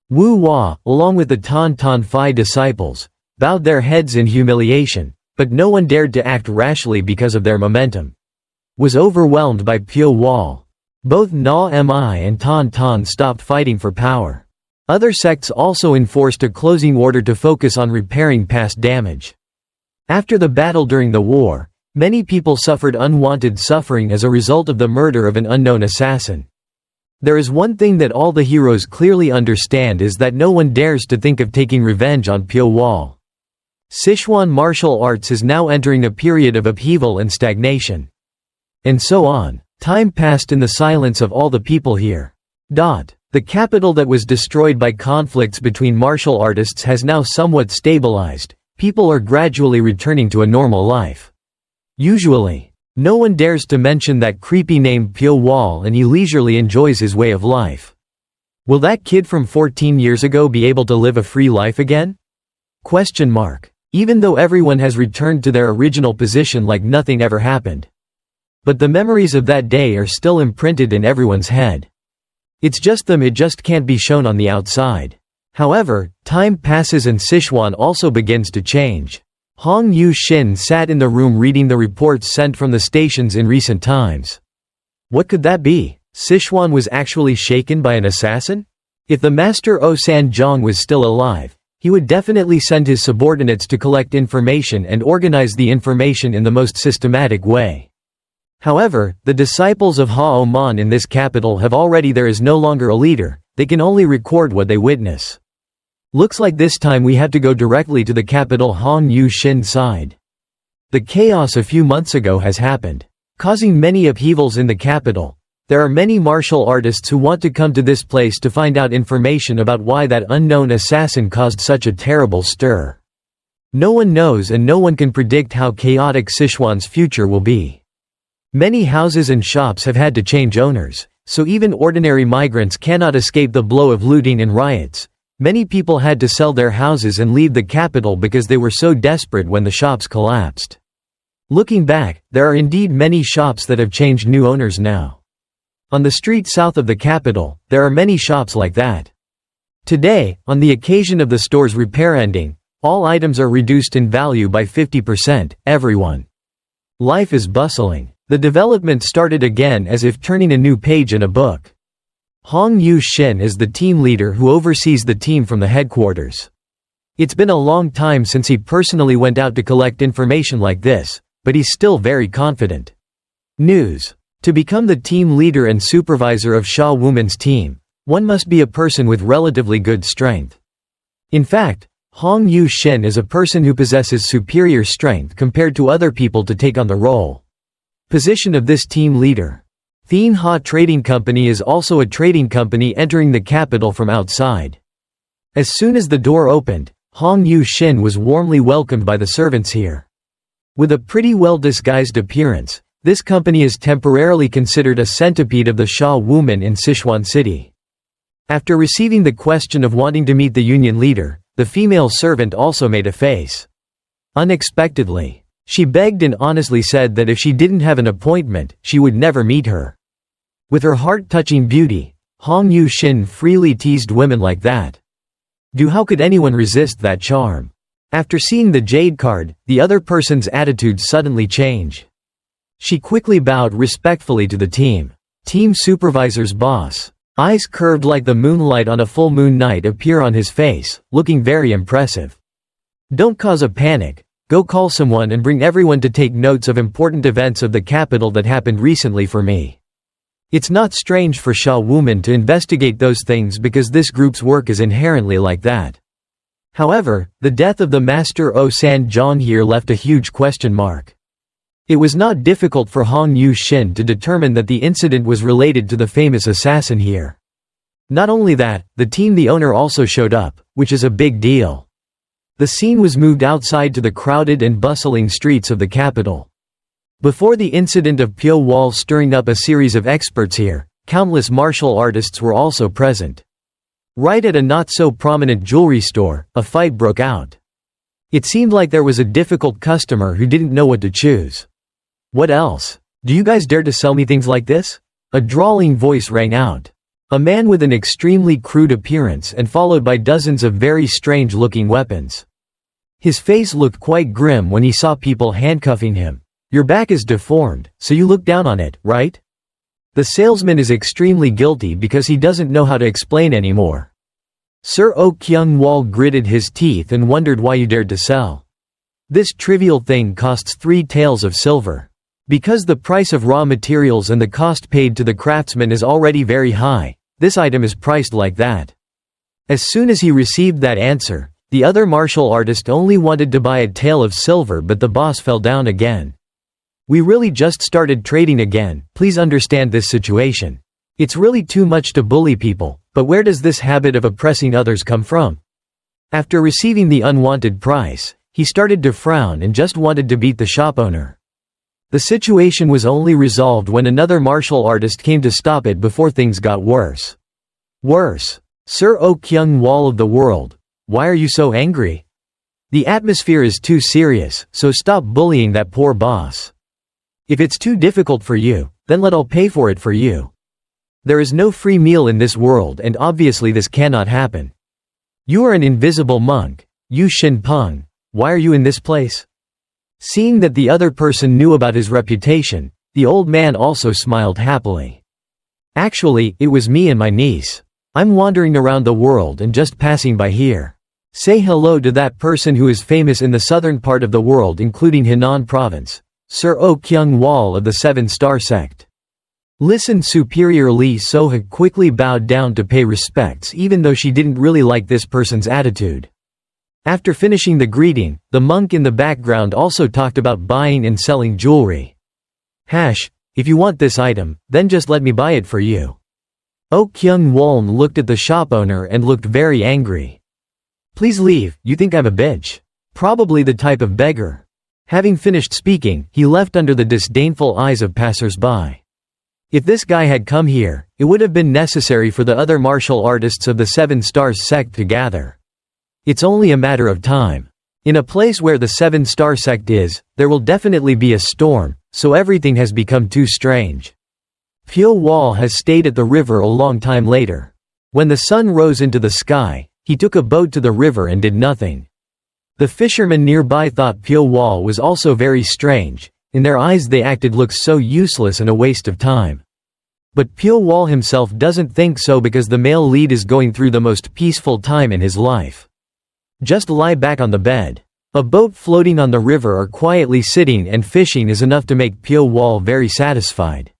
Wu Hua, along with the Tan Phi disciples, bowed their heads in humiliation, but no one dared to act rashly because of their momentum. Was overwhelmed by Pyo Wol. Both Na Mi and Tan stopped fighting for power. Other sects also enforced a closing order to focus on repairing past damage. After the battle during the war, many people suffered unwanted suffering as a result of the murder of an unknown assassin. There is one thing that all the heroes clearly understand, is that no one dares to think of taking revenge on Pyo Wol. Sichuan martial arts is now entering a period of upheaval and stagnation. And so on. Time passed in the silence of all the people here. The capital that was destroyed by conflicts between martial artists has now somewhat stabilized. People are gradually returning to a normal life. Usually, no one dares to mention that creepy name Pyo Wol, and he leisurely enjoys his way of life. Will that kid from 14 years ago be able to live a free life again? Even though everyone has returned to their original position like nothing ever happened. But the memories of that day are still imprinted in everyone's head. It's just them, it just can't be shown on the outside. However, time passes and Sichuan also begins to change. Hong Yu-shin sat in the room reading the reports sent from the stations in recent times. What could that be? Sichuan was actually shaken by an assassin? If the master Sanjong was still alive, he would definitely send his subordinates to collect information and organize the information in the most systematic way. However, the disciples of Hao Man in this capital have already there is no longer a leader, they can only record what they witness. Looks like this time we have to go directly to the capital Hong Yu-shin side. The chaos a few months ago has happened, causing many upheavals in the capital. There are many martial artists who want to come to this place to find out information about why that unknown assassin caused such a terrible stir. No one knows and no one can predict how chaotic Sichuan's future will be. Many houses and shops have had to change owners, so even ordinary migrants cannot escape the blow of looting and riots. Many people had to sell their houses and leave the capital because they were so desperate when the shops collapsed. Looking back, there are indeed many shops that have changed new owners now. On the street south of the capital, there are many shops like that. Today, on the occasion of the store's repair ending, all items are reduced in value by 50%, everyone. Life is bustling. The development started again as if turning a new page in a book. Hong Yu-shin is the team leader who oversees the team from the headquarters. It's been a long time since he personally went out to collect information like this, but he's still very confident. News. To become the team leader and supervisor of Sha Woman's team, one must be a person with relatively good strength. In fact, Hong Yu-shin is a person who possesses superior strength compared to other people to take on the role. Position of this team leader. Thien Ha Trading Company is also a trading company entering the capital from outside. As soon as the door opened, Hong Yu-shin was warmly welcomed by the servants here. With a pretty well-disguised appearance, this company is temporarily considered a centipede of the Sha woman in Sichuan City. After receiving the question of wanting to meet the union leader, the female servant also made a face. Unexpectedly, she begged and honestly said that if she didn't have an appointment, she would never meet her. With her heart-touching beauty, Hong Yu-shin freely teased women like that. How could anyone resist that charm? After seeing the jade card, the other person's attitude suddenly changed. She quickly bowed respectfully to the team. Team supervisor's boss. Eyes curved like the moonlight on a full moon night appear on his face, looking very impressive. Don't cause a panic. Go call someone and bring everyone to take notes of important events of the capital that happened recently for me. It's not strange for Sha woman to investigate those things because this group's work is inherently like that. However, the death of the master Sanjong here left a huge question mark. It was not difficult for Hong Yu-shin to determine that the incident was related to the famous assassin here. Not only that, the owner also showed up, which is a big deal. The scene was moved outside to the crowded and bustling streets of the capital. Before the incident of Pyo Wol stirring up a series of experts here, countless martial artists were also present. Right at a not-so-prominent jewelry store, a fight broke out. It seemed like there was a difficult customer who didn't know what to choose. What else? Do you guys dare to sell me things like this? A drawling voice rang out. A man with an extremely crude appearance and followed by dozens of very strange-looking weapons. His face looked quite grim when he saw people handcuffing him. Your back is deformed, so you look down on it, right? The salesman is extremely guilty because he doesn't know how to explain anymore. Sir Kyung Wol gritted his teeth and wondered why you dared to sell. This trivial thing costs 3 taels of silver. Because the price of raw materials and the cost paid to the craftsman is already very high, this item is priced like that. As soon as he received that answer, the other martial artist only wanted to buy a tael of silver, but the boss fell down again. We really just started trading again, please understand this situation. It's really too much to bully people, but where does this habit of oppressing others come from? After receiving the unwanted price, he started to frown and just wanted to beat the shop owner. The situation was only resolved when another martial artist came to stop it before things got worse. Worse. Sir Kyung Wol of the world, why are you so angry? The atmosphere is too serious, so stop bullying that poor boss. If it's too difficult for you, then let all pay for it for you. There is no free meal in this world and obviously this cannot happen. You are an invisible monk, Yu Shin Peng. why are you in this place?" Seeing that the other person knew about his reputation, the old man also smiled happily. "Actually, it was me and my niece. I'm wandering around the world and just passing by here. Say hello to that person who is famous in the southern part of the world including Henan province. Sir O Kyung Wol of the Seven-Star sect." Listen, Superior Lee So-ha quickly bowed down to pay respects even though she didn't really like this person's attitude. After finishing the greeting, the monk in the background also talked about buying and selling jewelry. If you want this item, then just let me buy it for you." Oh Kyung Won looked at the shop owner and looked very angry. "Please leave, you think I'm a bitch? Probably the type of beggar." Having finished speaking, he left under the disdainful eyes of passers-by. If this guy had come here, it would have been necessary for the other martial artists of the Seven Stars sect to gather. It's only a matter of time. In a place where the Seven Star sect is, there will definitely be a storm, so everything has become too strange. Pyo Wol has stayed at the river a long time later. When the sun rose into the sky, he took a boat to the river and did nothing. The fishermen nearby thought Pyo Wol was also very strange. In their eyes they acted looks so useless and a waste of time. But Pyo Wol himself doesn't think so because the male lead is going through the most peaceful time in his life. Just lie back on the bed. A boat floating on the river or quietly sitting and fishing is enough to make Pyo Wol very satisfied.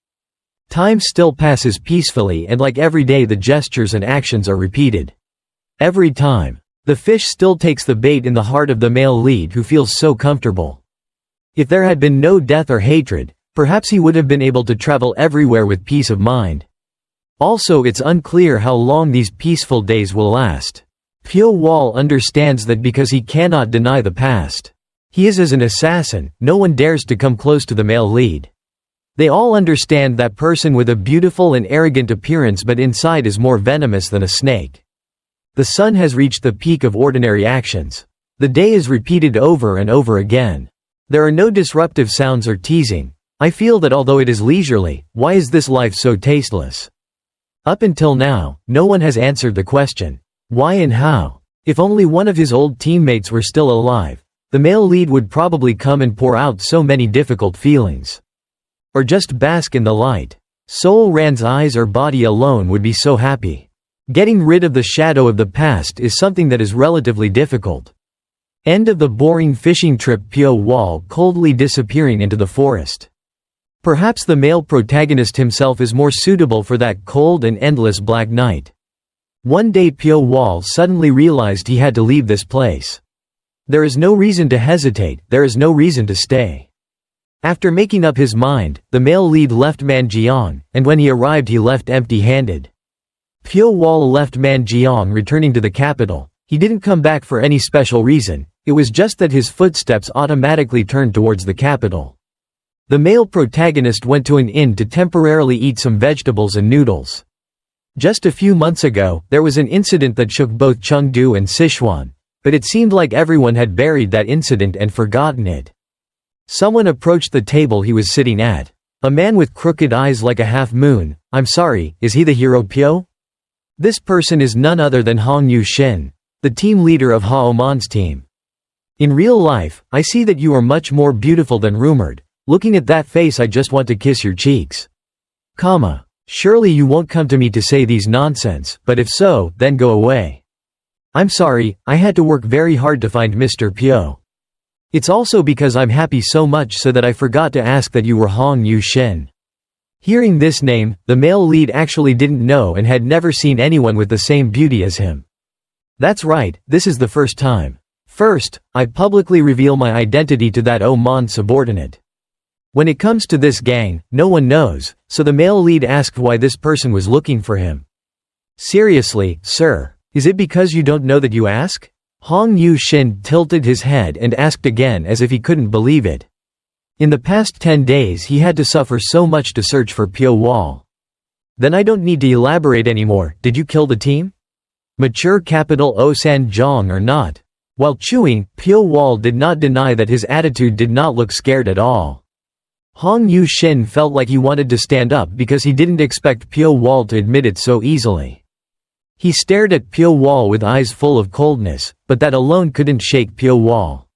Time still passes peacefully and like every day the gestures and actions are repeated. Every time. The fish still takes the bait in the heart of the male lead who feels so comfortable. If there had been no death or hatred, perhaps he would have been able to travel everywhere with peace of mind. Also, it's unclear how long these peaceful days will last. Pyo Wol understands that because he cannot deny the past. He is as an assassin, no one dares to come close to the male lead. They all understand that person with a beautiful and arrogant appearance but inside is more venomous than a snake. The sun has reached the peak of ordinary actions. The day is repeated over and over again. There are no disruptive sounds or teasing. I feel that although it is leisurely, why is this life so tasteless? Up until now, no one has answered the question. Why and how? If only one of his old teammates were still alive, the male lead would probably come and pour out so many difficult feelings. Or just bask in the light. Soul Ran's eyes or body alone would be so happy. Getting rid of the shadow of the past is something that is relatively difficult. End of the boring fishing trip. Pyo Wol coldly disappearing into the forest. Perhaps the male protagonist himself is more suitable for that cold and endless black night. One day Pyo Wol suddenly realized he had to leave this place. There is no reason to hesitate, there is no reason to stay. After making up his mind, the male lead left Manjiang, and when he arrived he left empty-handed. Pyo Wol left Manjiang returning to the capital. He didn't come back for any special reason, it was just that his footsteps automatically turned towards the capital. The male protagonist went to an inn to temporarily eat some vegetables and noodles. Just a few months ago, there was an incident that shook both Chengdu and Sichuan, but it seemed like everyone had buried that incident and forgotten it. Someone approached the table he was sitting at. A man with crooked eyes like a half-moon. I'm sorry, is he the hero Pyo? This person is none other than Hong Yu-shin, the team leader of Ha Oman's team. In real life, I see that you are much more beautiful than rumored. Looking at that face I just want to kiss your cheeks. Surely you won't come to me to say these nonsense, but if so, then go away. I'm sorry, I had to work very hard to find Mr. Pyo. It's also because I'm happy so much so that I forgot to ask that you were Hong Yu-shin. Hearing this name, the male lead actually didn't know and had never seen anyone with the same beauty as him. That's right, this is the first time. First, I publicly reveal my identity to that Oman subordinate. When it comes to this gang, no one knows, so the male lead asked why this person was looking for him. Seriously, sir, is it because you don't know that you ask? Hong Yu-shin tilted his head and asked again as if he couldn't believe it. In the past 10 days he had to suffer so much to search for Pyo Wol. Then I don't need to elaborate anymore, did you kill the team? Mature capital Osan Zhong or not? While chewing, Pyo Wol did not deny that his attitude did not look scared at all. Hong Yu-shin felt like he wanted to stand up because he didn't expect Pyo Wol to admit it so easily. He stared at Pyo Wol with eyes full of coldness, but that alone couldn't shake Pyo Wol.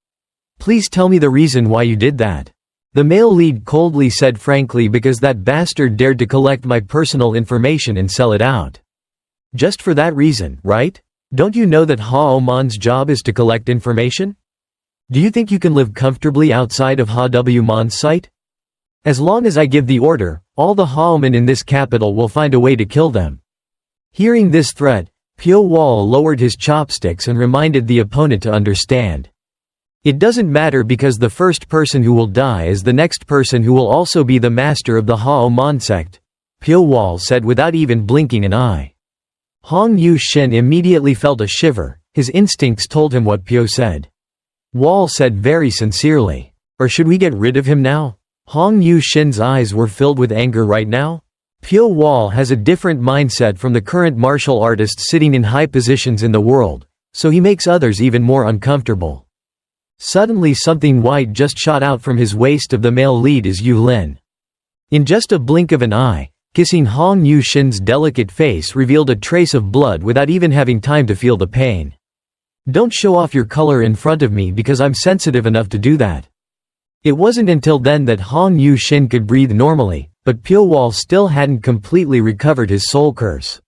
Please tell me the reason why you did that. The male lead coldly said frankly because that bastard dared to collect my personal information and sell it out. Just for that reason, right? Don't you know that Ha-O-Man's job is to collect information? Do you think you can live comfortably outside of Ha-W-Man's sight? As long as I give the order, all the Ha-O-Men in this capital will find a way to kill them. Hearing this threat, Pyo Wol lowered his chopsticks and reminded the opponent to understand. It doesn't matter because the first person who will die is the next person who will also be the master of the Ha-O-Man sect, Pyo Wol said without even blinking an eye. Hong Yu-shin immediately felt a shiver, his instincts told him what Pyo said. Wol said very sincerely, "Or should we get rid of him now?" Hong Yu-shin's eyes were filled with anger right now. Pyo Wol has a different mindset from the current martial artists sitting in high positions in the world, so he makes others even more uncomfortable. Suddenly something white just shot out from his waist of the male lead as Yu Lin. In just a blink of an eye, kissing Hong Yu-shin's delicate face revealed a trace of blood without even having time to feel the pain. "Don't show off your color in front of me because I'm sensitive enough to do that." It wasn't until then that Hong Yu-shin could breathe normally, but Pyo Wol still hadn't completely recovered his soul curse.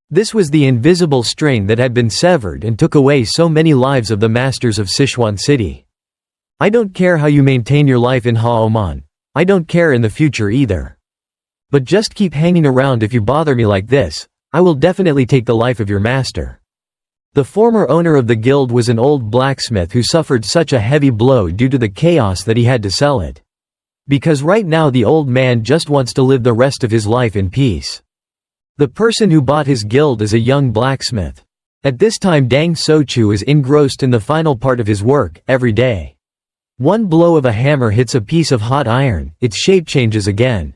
This was the invisible strain that had been severed and took away so many lives of the masters of Sichuan City. "I don't care how you maintain your life in Ha-O-Man. I don't care in the future either. But just keep hanging around if you bother me like this. I will definitely take the life of your master." The former owner of the guild was an old blacksmith who suffered such a heavy blow due to the chaos that he had to sell it. Because right now the old man just wants to live the rest of his life in peace. The person who bought his guild is a young blacksmith. At this time Dang Sochu is engrossed in the final part of his work, every day. One blow of a hammer hits a piece of hot iron, its shape changes again.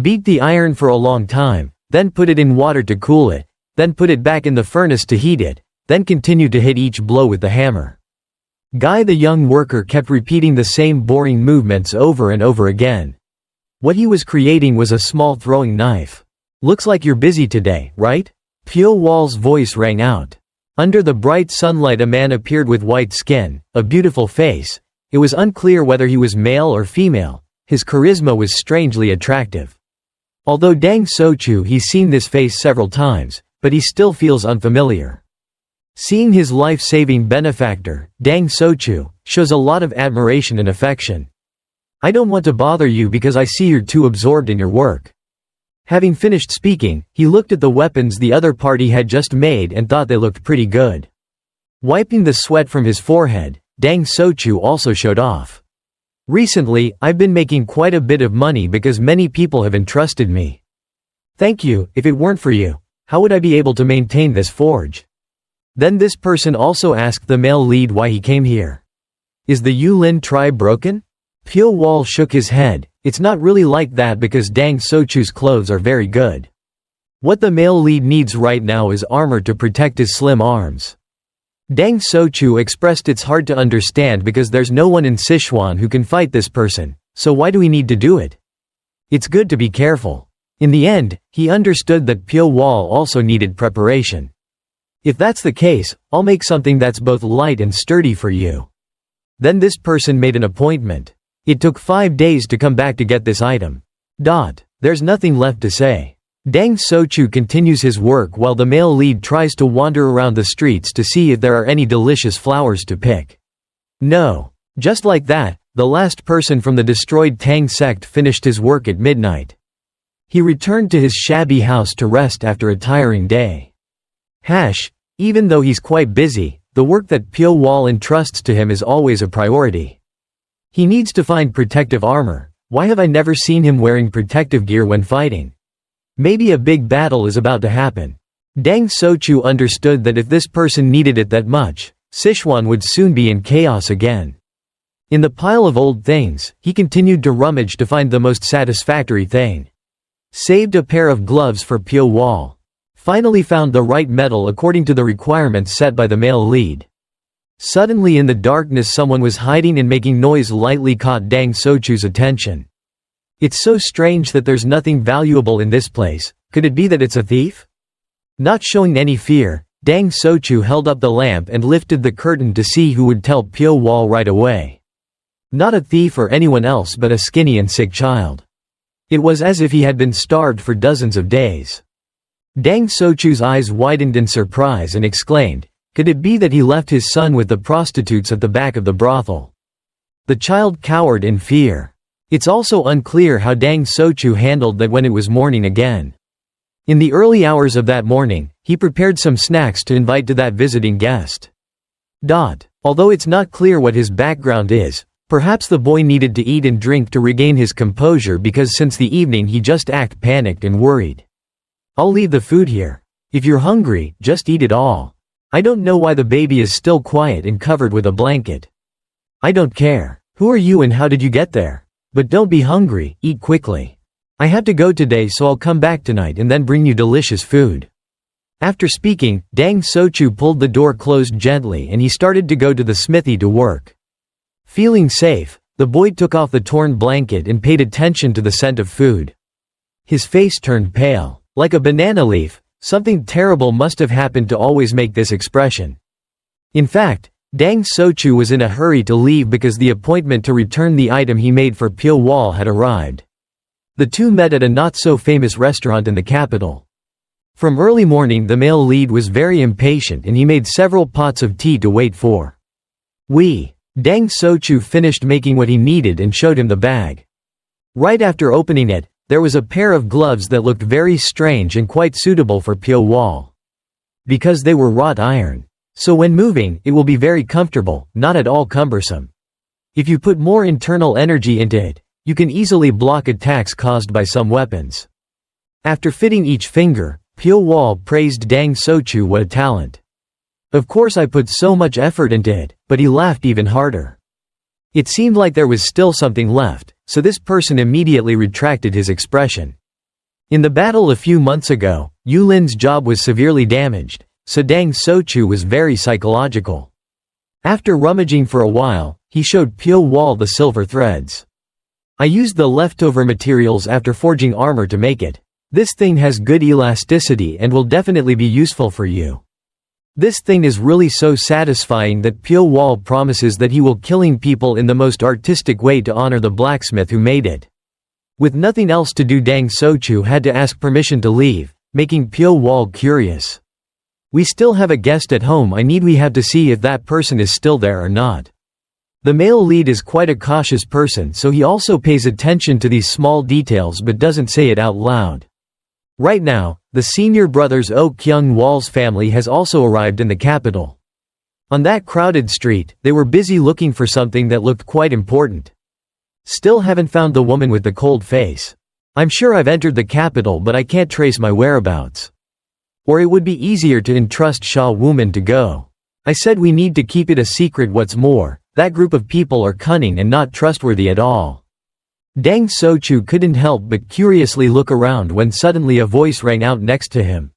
Beat the iron for a long time, then put it in water to cool it, then put it back in the furnace to heat it, then continue to hit each blow with the hammer. Guy the young worker kept repeating the same boring movements over and over again. What he was creating was a small throwing knife. "Looks like you're busy today, right?" Pyo Wol's voice rang out. Under the bright sunlight a man appeared with white skin, a beautiful face. It was unclear whether he was male or female. His charisma was strangely attractive. Although Dang Sochu he's seen this face several times, but he still feels unfamiliar. Seeing his life-saving benefactor, Dang Sochu, shows a lot of admiration and affection. "I don't want to bother you because I see you're too absorbed in your work." Having finished speaking, he looked at the weapons the other party had just made and thought they looked pretty good. Wiping the sweat from his forehead, Dang Sochu also showed off. "Recently, I've been making quite a bit of money because many people have entrusted me. Thank you. If it weren't for you, how would I be able to maintain this forge?" Then this person also asked the male lead why he came here. "Is the Yulin tribe broken?" Pyo Wol shook his head. "It's not really like that because Dang Sochu's clothes are very good. What the male lead needs right now is armor to protect his slim arms." Dang Sochu expressed it's hard to understand because there's no one in Sichuan who can fight this person, so why do we need to do it? It's good to be careful. In the end, he understood that Pyo Wol also needed preparation. "If that's the case, I'll make something that's both light and sturdy for you." Then this person made an appointment. It took 5 days to come back to get this item. There's nothing left to say. Dang Sochu continues his work while the male lead tries to wander around the streets to see if there are any delicious flowers to pick. No. Just like that, the last person from the destroyed Tang sect finished his work at midnight. He returned to his shabby house to rest after a tiring day. Even though he's quite busy, the work that Pyo Wol entrusts to him is always a priority. He needs to find protective armor. Why have I never seen him wearing protective gear when fighting? Maybe a big battle is about to happen. Dang Sochu understood that if this person needed it that much, Sichuan would soon be in chaos again. In the pile of old things, he continued to rummage to find the most satisfactory thing. Saved a pair of gloves for Pyo Wol. Finally found the right metal according to the requirements set by the male lead. Suddenly in the darkness someone was hiding and making noise lightly caught Dang Sochu's attention. "It's so strange that there's nothing valuable in this place. Could it be that it's a thief?" Not showing any fear, Dang Sochu held up the lamp and lifted the curtain to see who would tell Pyo Wol right away. Not a thief or anyone else but a skinny and sick child. It was as if he had been starved for dozens of days. Dang Sochu's eyes widened in surprise and exclaimed, "Could it be that he left his son with the prostitutes at the back of the brothel?" The child cowered in fear. It's also unclear how Dang Sochu handled that when it was morning again. In the early hours of that morning, he prepared some snacks to invite to that visiting guest. Although it's not clear what his background is, perhaps the boy needed to eat and drink to regain his composure because since the evening he just acted panicked and worried. "I'll leave the food here. If you're hungry, just eat it all. I don't know why the baby is still quiet and covered with a blanket. I don't care. Who are you and how did you get there? But don't be hungry, eat quickly. I have to go today so I'll come back tonight and then bring you delicious food." After speaking, Dang Sochu pulled the door closed gently and he started to go to the smithy to work. Feeling safe, the boy took off the torn blanket and paid attention to the scent of food. His face turned pale. Like a banana leaf, something terrible must have happened to always make this expression. In fact, Dang Sochu was in a hurry to leave because the appointment to return the item he made for Pyo Wol had arrived. The two met at a not-so-famous restaurant in the capital. From early morning the male lead was very impatient and he made several pots of tea to wait for. Dang Sochu finished making what he needed and showed him the bag. Right after opening it, there was a pair of gloves that looked very strange and quite suitable for Pyo Wol. Because they were wrought iron. So when moving, it will be very comfortable, not at all cumbersome. If you put more internal energy into it, you can easily block attacks caused by some weapons. After fitting each finger, Pyo Wol praised Dang Sochu. "What a talent. Of course I put so much effort into it," but he laughed even harder. It seemed like there was still something left, so this person immediately retracted his expression. In the battle a few months ago, Yulin's job was severely damaged, so Dang Sochu was very psychological. After rummaging for a while, he showed Pyo Wol the silver threads. "I used the leftover materials after forging armor to make it. This thing has good elasticity and will definitely be useful for you. This thing is really so satisfying that Pyo Wol promises that he will killing people in the most artistic way to honor the blacksmith who made it." With nothing else to do, Dang Sochu had to ask permission to leave, making Pyo Wol curious. "We still have a guest at home. We have to see if that person is still there or not." The male lead is quite a cautious person, so he also pays attention to these small details but doesn't say it out loud. Right now, the senior brothers Oh Kyung Wol's family has also arrived in the capital. On that crowded street, they were busy looking for something that looked quite important. "Still haven't found the woman with the cold face. I'm sure I've entered the capital but I can't trace my whereabouts. Or it would be easier to entrust Sha Woman to go. I said we need to keep it a secret. What's more, that group of people are cunning and not trustworthy at all." Dang Sochu couldn't help but curiously look around when suddenly a voice rang out next to him.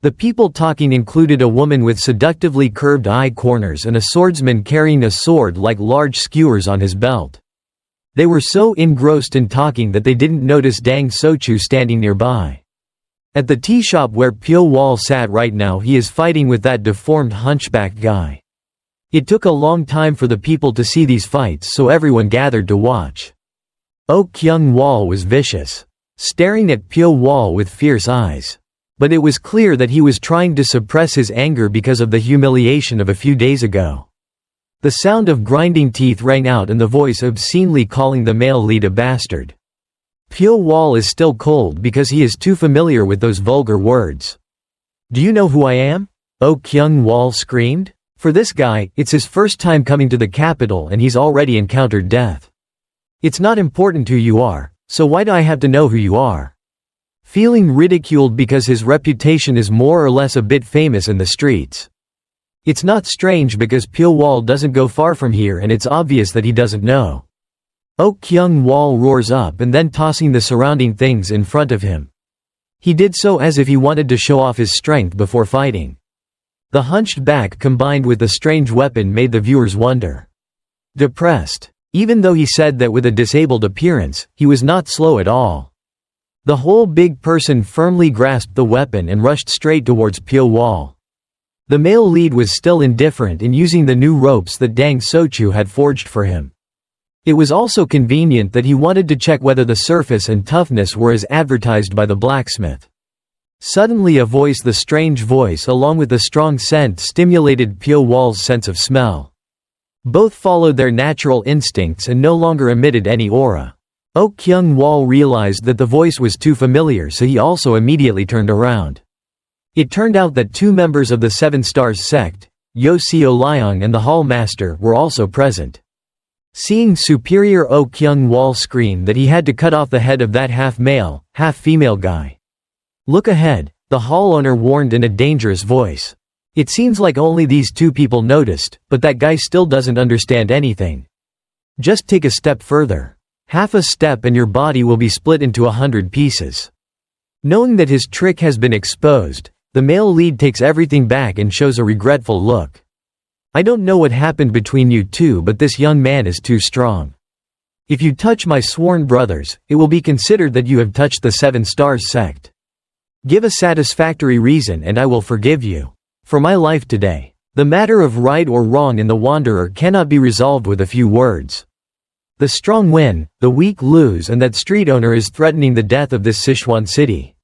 The people talking included a woman with seductively curved eye corners and a swordsman carrying a sword like large skewers on his belt. They were so engrossed in talking that they didn't notice Dang Sochu standing nearby. At the tea shop where Pyo Wol sat right now, he is fighting with that deformed hunchback guy. It took a long time for the people to see these fights, so everyone gathered to watch. Oh Kyung Wol was vicious, staring at Pyo Wol with fierce eyes. But it was clear that he was trying to suppress his anger because of the humiliation of a few days ago. The sound of grinding teeth rang out and the voice obscenely calling the male lead a bastard. Pyo Wol is still cold because he is too familiar with those vulgar words. "Do you know who I am?" Oh Kyung Wol screamed. For this guy, it's his first time coming to the capital and he's already encountered death. "It's not important who you are, so why do I have to know who you are?" Feeling ridiculed because his reputation is more or less a bit famous in the streets. It's not strange because Pyo Wol doesn't go far from here and it's obvious that he doesn't know. Oh Kyung Wol roars up and then tossing the surrounding things in front of him. He did so as if he wanted to show off his strength before fighting. The hunched back combined with the strange weapon made the viewers wonder. Depressed. Even though he said that with a disabled appearance, he was not slow at all. The whole big person firmly grasped the weapon and rushed straight towards Pyo Wol. The male lead was still indifferent in using the new ropes that Dang Sochu had forged for him. It was also convenient that he wanted to check whether the surface and toughness were as advertised by the blacksmith. Suddenly the strange voice along with the strong scent stimulated Pyo Wol's sense of smell. Both followed their natural instincts and no longer emitted any aura. Kyung Wol realized that the voice was too familiar, so he also immediately turned around. It turned out that two members of the Seven Stars sect, Yo Seo Liang and the Hall Master, were also present. Seeing superior Kyung Wol scream that he had to cut off the head of that half-male, half-female guy. "Look ahead," the hall owner warned in a dangerous voice. It seems like only these two people noticed, but that guy still doesn't understand anything. Just take a step further. Half a step and your body will be split into 100 pieces. Knowing that his trick has been exposed, the male lead takes everything back and shows a regretful look. "I don't know what happened between you two, but this young man is too strong. If you touch my sworn brothers, it will be considered that you have touched the Seven Stars sect. Give a satisfactory reason and I will forgive you. For my life today, the matter of right or wrong in the Wanderer cannot be resolved with a few words. The strong win, the weak lose, and that street owner is threatening the death of this Sichuan city."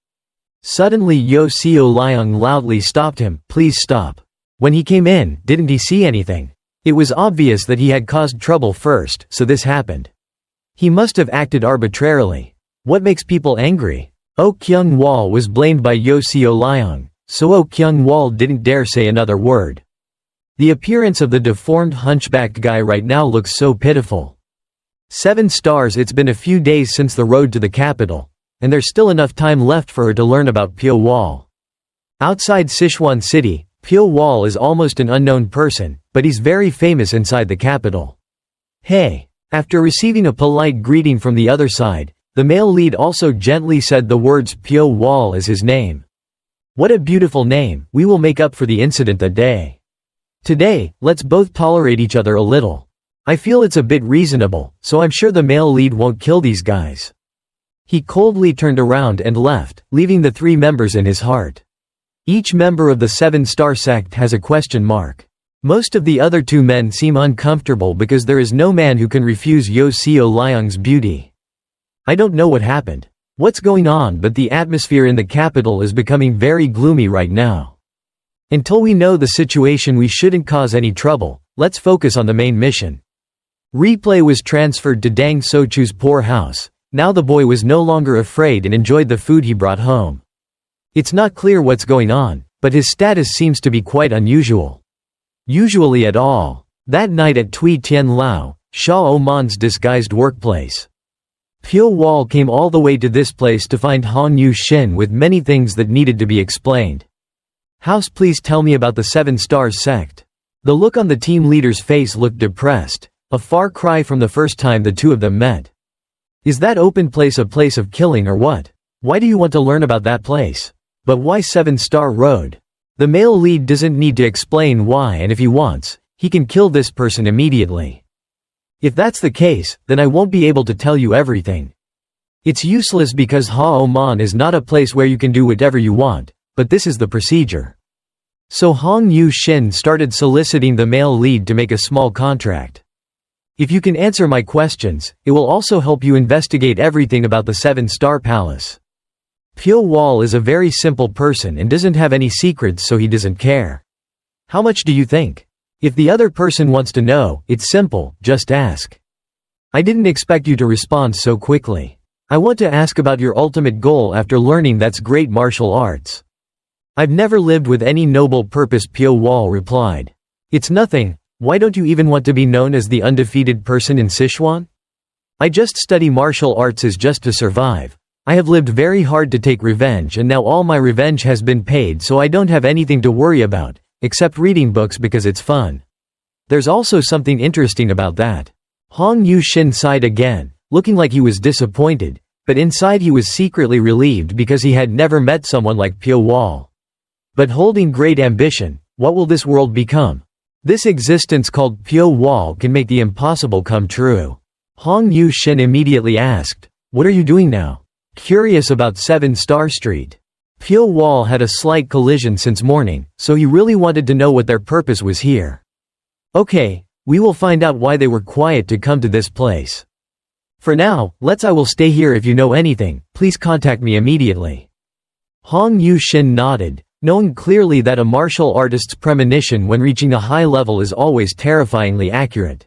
Suddenly Yo Seo Liang loudly stopped him. "Please stop. When he came in, didn't he see anything? It was obvious that he had caused trouble first, so this happened. He must have acted arbitrarily. What makes people angry?" Kyung Wol was blamed by Yo Seo Liang, so Kyung Wol didn't dare say another word. The appearance of the deformed hunchbacked guy right now looks so pitiful. 7 stars. It's been a few days since the road to the capital, and there's still enough time left for her to learn about Pyo Wol. Outside Sichuan City, Pyo Wol is almost an unknown person, but he's very famous inside the capital. "Hey." After receiving a polite greeting from the other side, the male lead also gently said the words Pyo Wol as his name. "What a beautiful name. We will make up for the incident that day. Today, let's both tolerate each other a little. I feel it's a bit reasonable, so I'm sure the male lead won't kill these guys." He coldly turned around and left, leaving the 3 members in his heart. Each member of the Seven Star sect has a question mark. Most of the other 2 men seem uncomfortable because there is no man who can refuse Yo Seo Liang's beauty. I don't know what happened. What's going on, but the atmosphere in the capital is becoming very gloomy right now. Until we know the situation, we shouldn't cause any trouble. Let's focus on the main mission. Replay was transferred to Dang Sochu's poor house. Now the boy was no longer afraid and enjoyed the food he brought home. It's not clear what's going on, but his status seems to be quite unusual. Usually at all. That night at Tui Tien Lao, Shah Oman's disguised workplace. Pyo Wol came all the way to this place to find Han Yu Shin with many things that needed to be explained. "House, please tell me about the Seven Stars sect." The look on the team leader's face looked depressed, a far cry from the first time the two of them met. "Is that open place a place of killing or what? Why do you want to learn about that place? But why 7-Star Road?" The male lead doesn't need to explain why, and if he wants, he can kill this person immediately. "If that's the case, then I won't be able to tell you everything. It's useless because Ha Oman is not a place where you can do whatever you want, but this is the procedure." So Hong Yu Shin started soliciting the male lead to make a small contract. "If you can answer my questions, it will also help you investigate everything about the 7-Star Palace." Pyo Wol is a very simple person and doesn't have any secrets, so he doesn't care. "How much do you think? If the other person wants to know, it's simple, just ask." "I didn't expect you to respond so quickly. I want to ask about your ultimate goal after learning that's great martial arts." "I've never lived with any noble purpose," Pyo Wol replied. "It's nothing. Why don't you even want to be known as the undefeated person in Sichuan? I just study martial arts is just to survive. I have lived very hard to take revenge, and now all my revenge has been paid, so I don't have anything to worry about, except reading books because it's fun. There's also something interesting about that." Hong Yu Shin sighed again, looking like he was disappointed, but inside he was secretly relieved because he had never met someone like Pyo Wol. But holding great ambition, what will this world become? This existence called Pyo Wol can make the impossible come true. Hong Yu Shin immediately asked, "What are you doing now?" "Curious about 7-Star Street." Pyo Wol had a slight collision since morning, so he really wanted to know what their purpose was here. Okay, we will find out why they were quiet to come to this place. For now, I will stay here. If you know anything, please contact me immediately. Hong Yu-shin nodded, knowing clearly that a martial artist's premonition when reaching a high level is always terrifyingly accurate.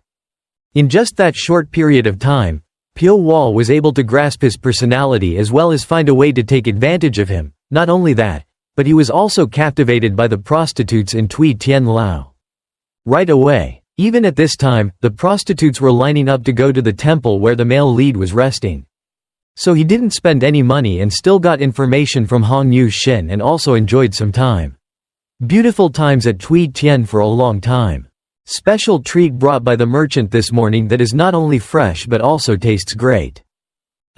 In just that short period of time, Pyo Wol was able to grasp his personality as well as find a way to take advantage of him. Not only that, but he was also captivated by the prostitutes in Tui Tien Lao. Right away, even at this time, the prostitutes were lining up to go to the temple where the male lead was resting. So he didn't spend any money and still got information from Hong Yu-shin and also enjoyed some time. Beautiful times at Tui Tien for a long time. Special treat brought by the merchant this morning that is not only fresh but also tastes great.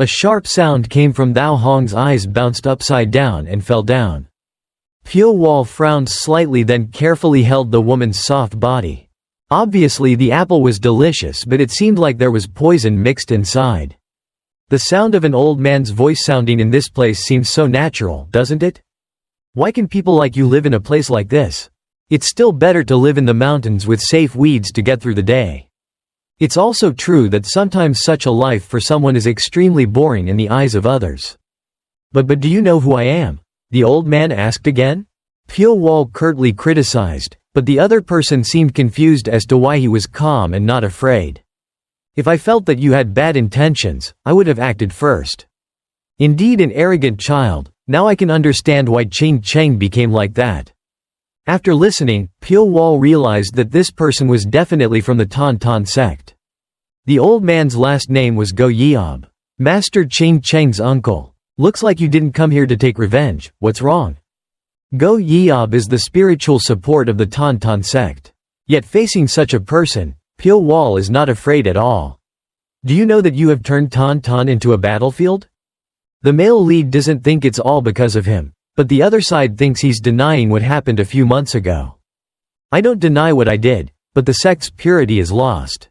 A sharp sound came from Thao Hong's eyes bounced upside down and fell down. Pyo Wol frowned slightly then carefully held the woman's soft body. Obviously the apple was delicious but it seemed like there was poison mixed inside. The sound of an old man's voice sounding in this place seems so natural, doesn't it? Why can people like you live in a place like this? It's still better to live in the mountains with safe weeds to get through the day. It's also true that sometimes such a life for someone is extremely boring in the eyes of others. But do you know who I am? The old man asked again. Pyo Wol curtly criticized, but the other person seemed confused as to why he was calm and not afraid. If I felt that you had bad intentions, I would have acted first. Indeed an arrogant child, now I can understand why Ching Cheng became like that. After listening, Pyo Wol realized that this person was definitely from the Tan Tan sect. The old man's last name was Go Yeob, Master Ching Cheng's uncle. Looks like you didn't come here to take revenge, what's wrong? Go Yeob is the spiritual support of the Tan Tan sect. Yet facing such a person, Pyo Wol is not afraid at all. Do you know that you have turned Tan Tan into a battlefield? The male lead doesn't think it's all because of him. But the other side thinks he's denying what happened a few months ago. I don't deny what I did, but the sect's purity is lost.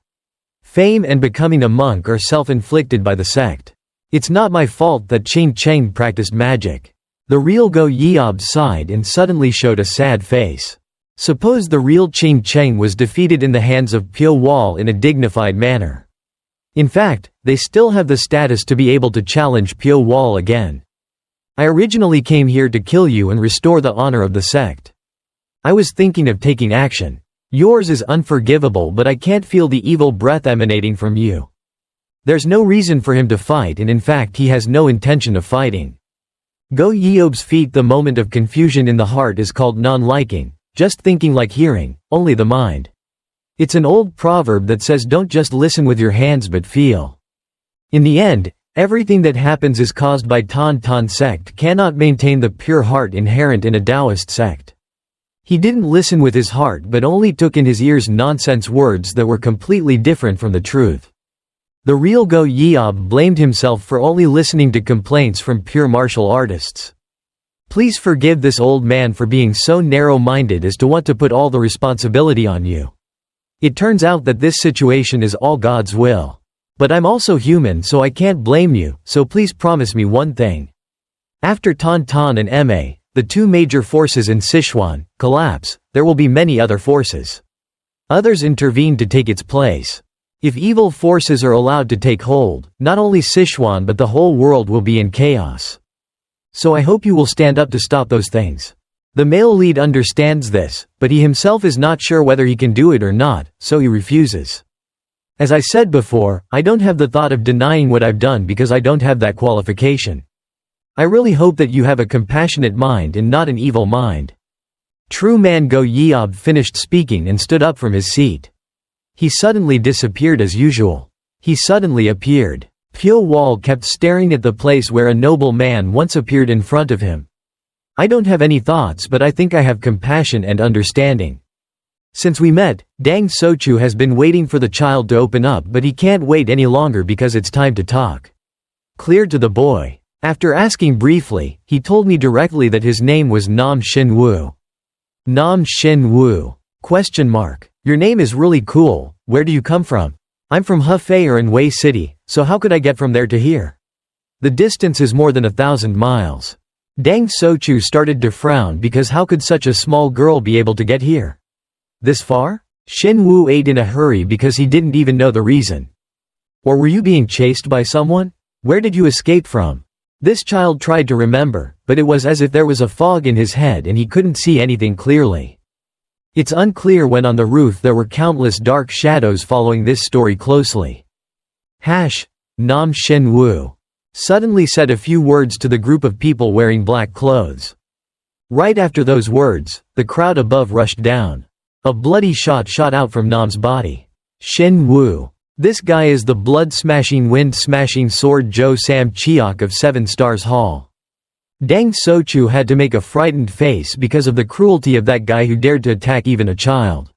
Fame and becoming a monk are self-inflicted by the sect. It's not my fault that Ching Cheng practiced magic. The real Go Yeob sighed and suddenly showed a sad face. Suppose the real Ching Cheng was defeated in the hands of Pyo Wol in a dignified manner. In fact, they still have the status to be able to challenge Pyo Wol again. I originally came here to kill you and restore the honor of the sect. I was thinking of taking action. Yours is unforgivable but I can't feel the evil breath emanating from you. There's no reason for him to fight and in fact he has no intention of fighting. Go Yeob's feet. The moment of confusion in the heart is called non-liking, just thinking like hearing, only the mind. It's an old proverb that says don't just listen with your hands but feel. In the end, everything that happens is caused by Tan Tan sect cannot maintain the pure heart inherent in a Taoist sect. He didn't listen with his heart but only took in his ears nonsense words that were completely different from the truth. The real Go Yeob blamed himself for only listening to complaints from pure martial artists. Please forgive this old man for being so narrow-minded as to want to put all the responsibility on you. It turns out that this situation is all God's will. But I'm also human so I can't blame you, so please promise me one thing. After Tan Tan and Ma, the two major forces in Sichuan, collapse, there will be many other forces. Others intervene to take its place. If evil forces are allowed to take hold, not only Sichuan but the whole world will be in chaos. So I hope you will stand up to stop those things. The male lead understands this, but he himself is not sure whether he can do it or not, so he refuses. As I said before, I don't have the thought of denying what I've done because I don't have that qualification. I really hope that you have a compassionate mind and not an evil mind. True man Go Yeob finished speaking and stood up from his seat. He suddenly disappeared as usual. He suddenly appeared. Pyo Wol kept staring at the place where a noble man once appeared in front of him. I don't have any thoughts but I think I have compassion and understanding. Since we met, Dang Sochu has been waiting for the child to open up but he can't wait any longer because it's time to talk. Clear to the boy. After asking briefly, he told me directly that his name was Nam Shin Wu. Nam Shin Wu? Question mark. Your name is really cool, where do you come from? I'm from Hefei or in Wei City, so how could I get from there to here? The distance is more than 1,000 miles. Deng Sochu started to frown because how could such a small girl be able to get here? This far? Shin Woo ate in a hurry because he didn't even know the reason. Or were you being chased by someone? Where did you escape from? This child tried to remember, but it was as if there was a fog in his head and he couldn't see anything clearly. It's unclear when on the roof there were countless dark shadows following this story closely. Nam Shin Woo suddenly said a few words to the group of people wearing black clothes. Right after those words, the crowd above rushed down. A bloody shot shot out from Nam's body. Shin Woo. This guy is the blood-smashing wind-smashing sword Jo Sam Cheok of 7 Stars Hall. Deng Sochu had to make a frightened face because of the cruelty of that guy who dared to attack even a child.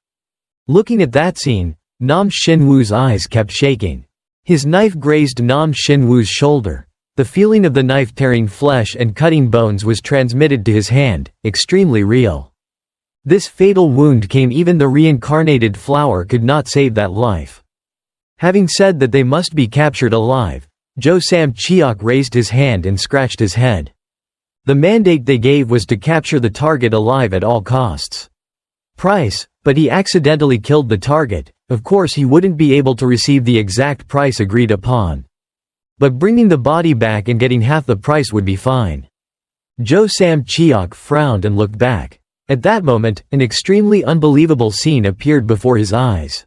Looking at that scene, Nam Shin Woo's eyes kept shaking. His knife grazed Nam Shin Woo's shoulder. The feeling of the knife tearing flesh and cutting bones was transmitted to his hand, extremely real. This fatal wound came even the reincarnated flower could not save that life. Having said that they must be captured alive, Jo Sam Cheok raised his hand and scratched his head. The mandate they gave was to capture the target alive at all costs. Price, but he accidentally killed the target. Of course he wouldn't be able to receive the exact price agreed upon. But bringing the body back and getting half the price would be fine. Jo Sam Cheok frowned and looked back. At that moment, an extremely unbelievable scene appeared before his eyes.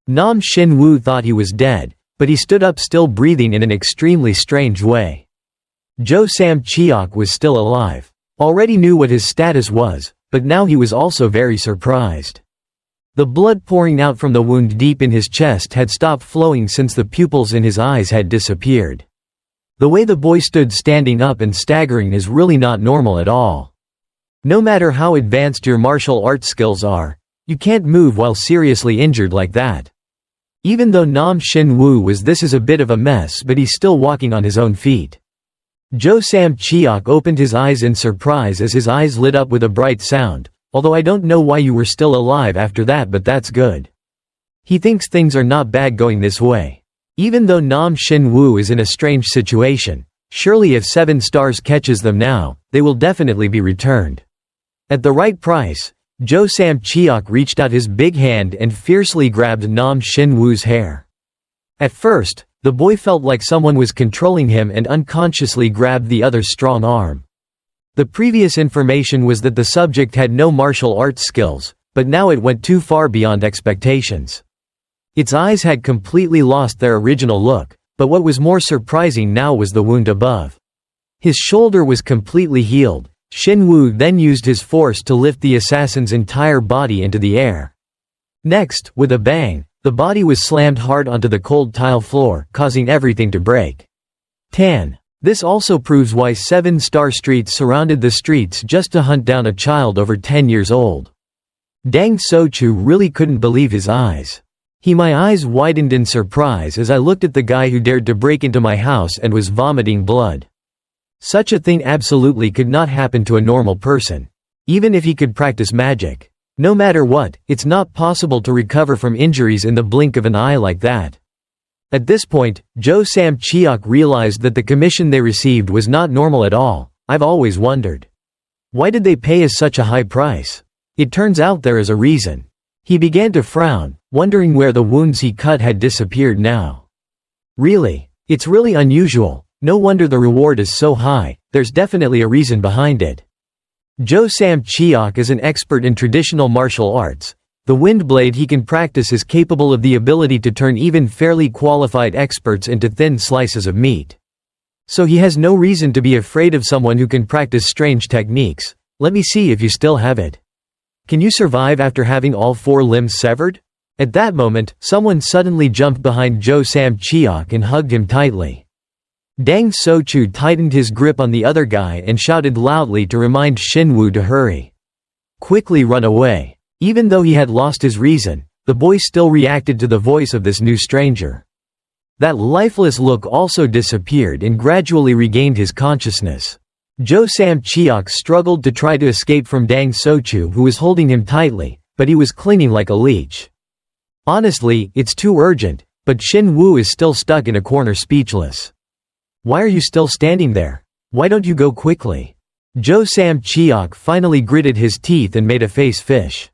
Nam Shin Woo thought he was dead, but he stood up still breathing in an extremely strange way. Jo Sam Cheok was still alive. Already knew what his status was, but now he was also very surprised. The blood pouring out from the wound deep in his chest had stopped flowing since the pupils in his eyes had disappeared. The way the boy stood standing up and staggering is really not normal at all. No matter how advanced your martial arts skills are, you can't move while seriously injured like that. Even though Nam Shin Woo was this is a bit of a mess, but he's still walking on his own feet. Jo Sam Cheok opened his eyes in surprise as his eyes lit up with a bright sound, although I don't know why you were still alive after that, but that's good. He thinks things are not bad going this way. Even though Nam Shin Woo is in a strange situation, surely if 7 Stars catches them now, they will definitely be returned. At the right price, Jo Sam Cheok reached out his big hand and fiercely grabbed Nam Shin Woo's hair. At first, the boy felt like someone was controlling him and unconsciously grabbed the other's strong arm. The previous information was that the subject had no martial arts skills, but now it went too far beyond expectations. Its eyes had completely lost their original look, but what was more surprising now was the wound above. His shoulder was completely healed. Shin Woo then used his force to lift the assassin's entire body into the air. Next, with a bang, the body was slammed hard onto the cold tile floor, causing everything to break. This also proves why 7 Star Streets surrounded the streets just to hunt down a child over 10 years old. Deng Sochu really couldn't believe his eyes. My eyes widened in surprise as I looked at the guy who dared to break into my house and was vomiting blood. Such a thing absolutely could not happen to a normal person. Even if he could practice magic. No matter what, it's not possible to recover from injuries in the blink of an eye like that. At this point, Jo Sam Cheok realized that the commission they received was not normal at all. I've always wondered. Why did they pay us such a high price? It turns out there is a reason. He began to frown, wondering where the wounds he cut had disappeared now. Really? It's really unusual. No wonder the reward is so high, there's definitely a reason behind it. Jo Sam Cheok is an expert in traditional martial arts. The wind blade he can practice is capable of the ability to turn even fairly qualified experts into thin slices of meat. So he has no reason to be afraid of someone who can practice strange techniques. Let me see if you still have it. Can you survive after having all 4 limbs severed? At that moment, someone suddenly jumped behind Jo Sam Cheok and hugged him tightly. Deng Sochu tightened his grip on the other guy and shouted loudly to remind Shin Woo to hurry. Quickly run away. Even though he had lost his reason, the boy still reacted to the voice of this new stranger. That lifeless look also disappeared and gradually regained his consciousness. Jo Sam Cheok struggled to try to escape from Deng Sochu, who was holding him tightly, but he was clinging like a leech. Honestly, it's too urgent, but Shin Woo is still stuck in a corner speechless. Why are you still standing there? Why don't you go quickly? Jo Sam Cheok finally gritted his teeth and made a face fish.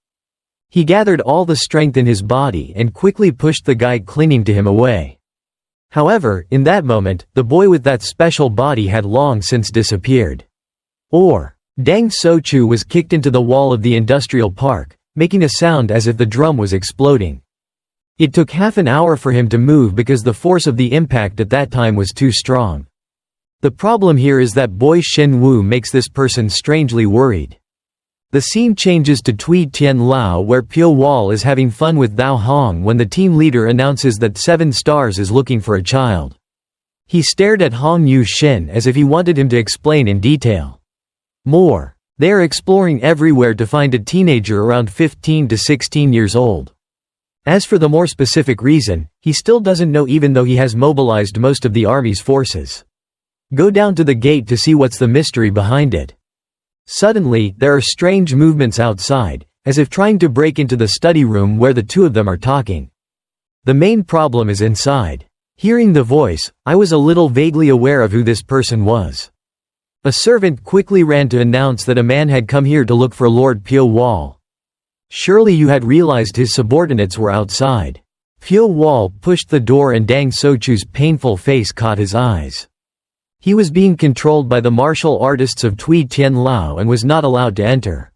He gathered all the strength in his body and quickly pushed the guy clinging to him away. However, in that moment, the boy with that special body had long since disappeared. Dang Sochu was kicked into the wall of the industrial park, making a sound as if the drum was exploding. It took half an hour for him to move because the force of the impact at that time was too strong. The problem here is that boy Shin Woo makes this person strangely worried. The scene changes to Tui Tien Lao where Pyo Wol is having fun with Thao Hong when the team leader announces that 7 Stars is looking for a child. He stared at Hong Yu Shin as if he wanted him to explain in detail. They are exploring everywhere to find a teenager around 15 to 16 years old. As for the more specific reason, he still doesn't know even though he has mobilized most of the army's forces. Go down to the gate to see what's the mystery behind it. Suddenly, there are strange movements outside, as if trying to break into the study room where the two of them are talking. The main problem is inside. Hearing the voice, I was a little vaguely aware of who this person was. A servant quickly ran to announce that a man had come here to look for Lord Pyo Wol. Surely you had realized his subordinates were outside. Pyo Wol pushed the door and Dang Sochu's painful face caught his eyes. He was being controlled by the martial artists of Tui Tien Lao and was not allowed to enter.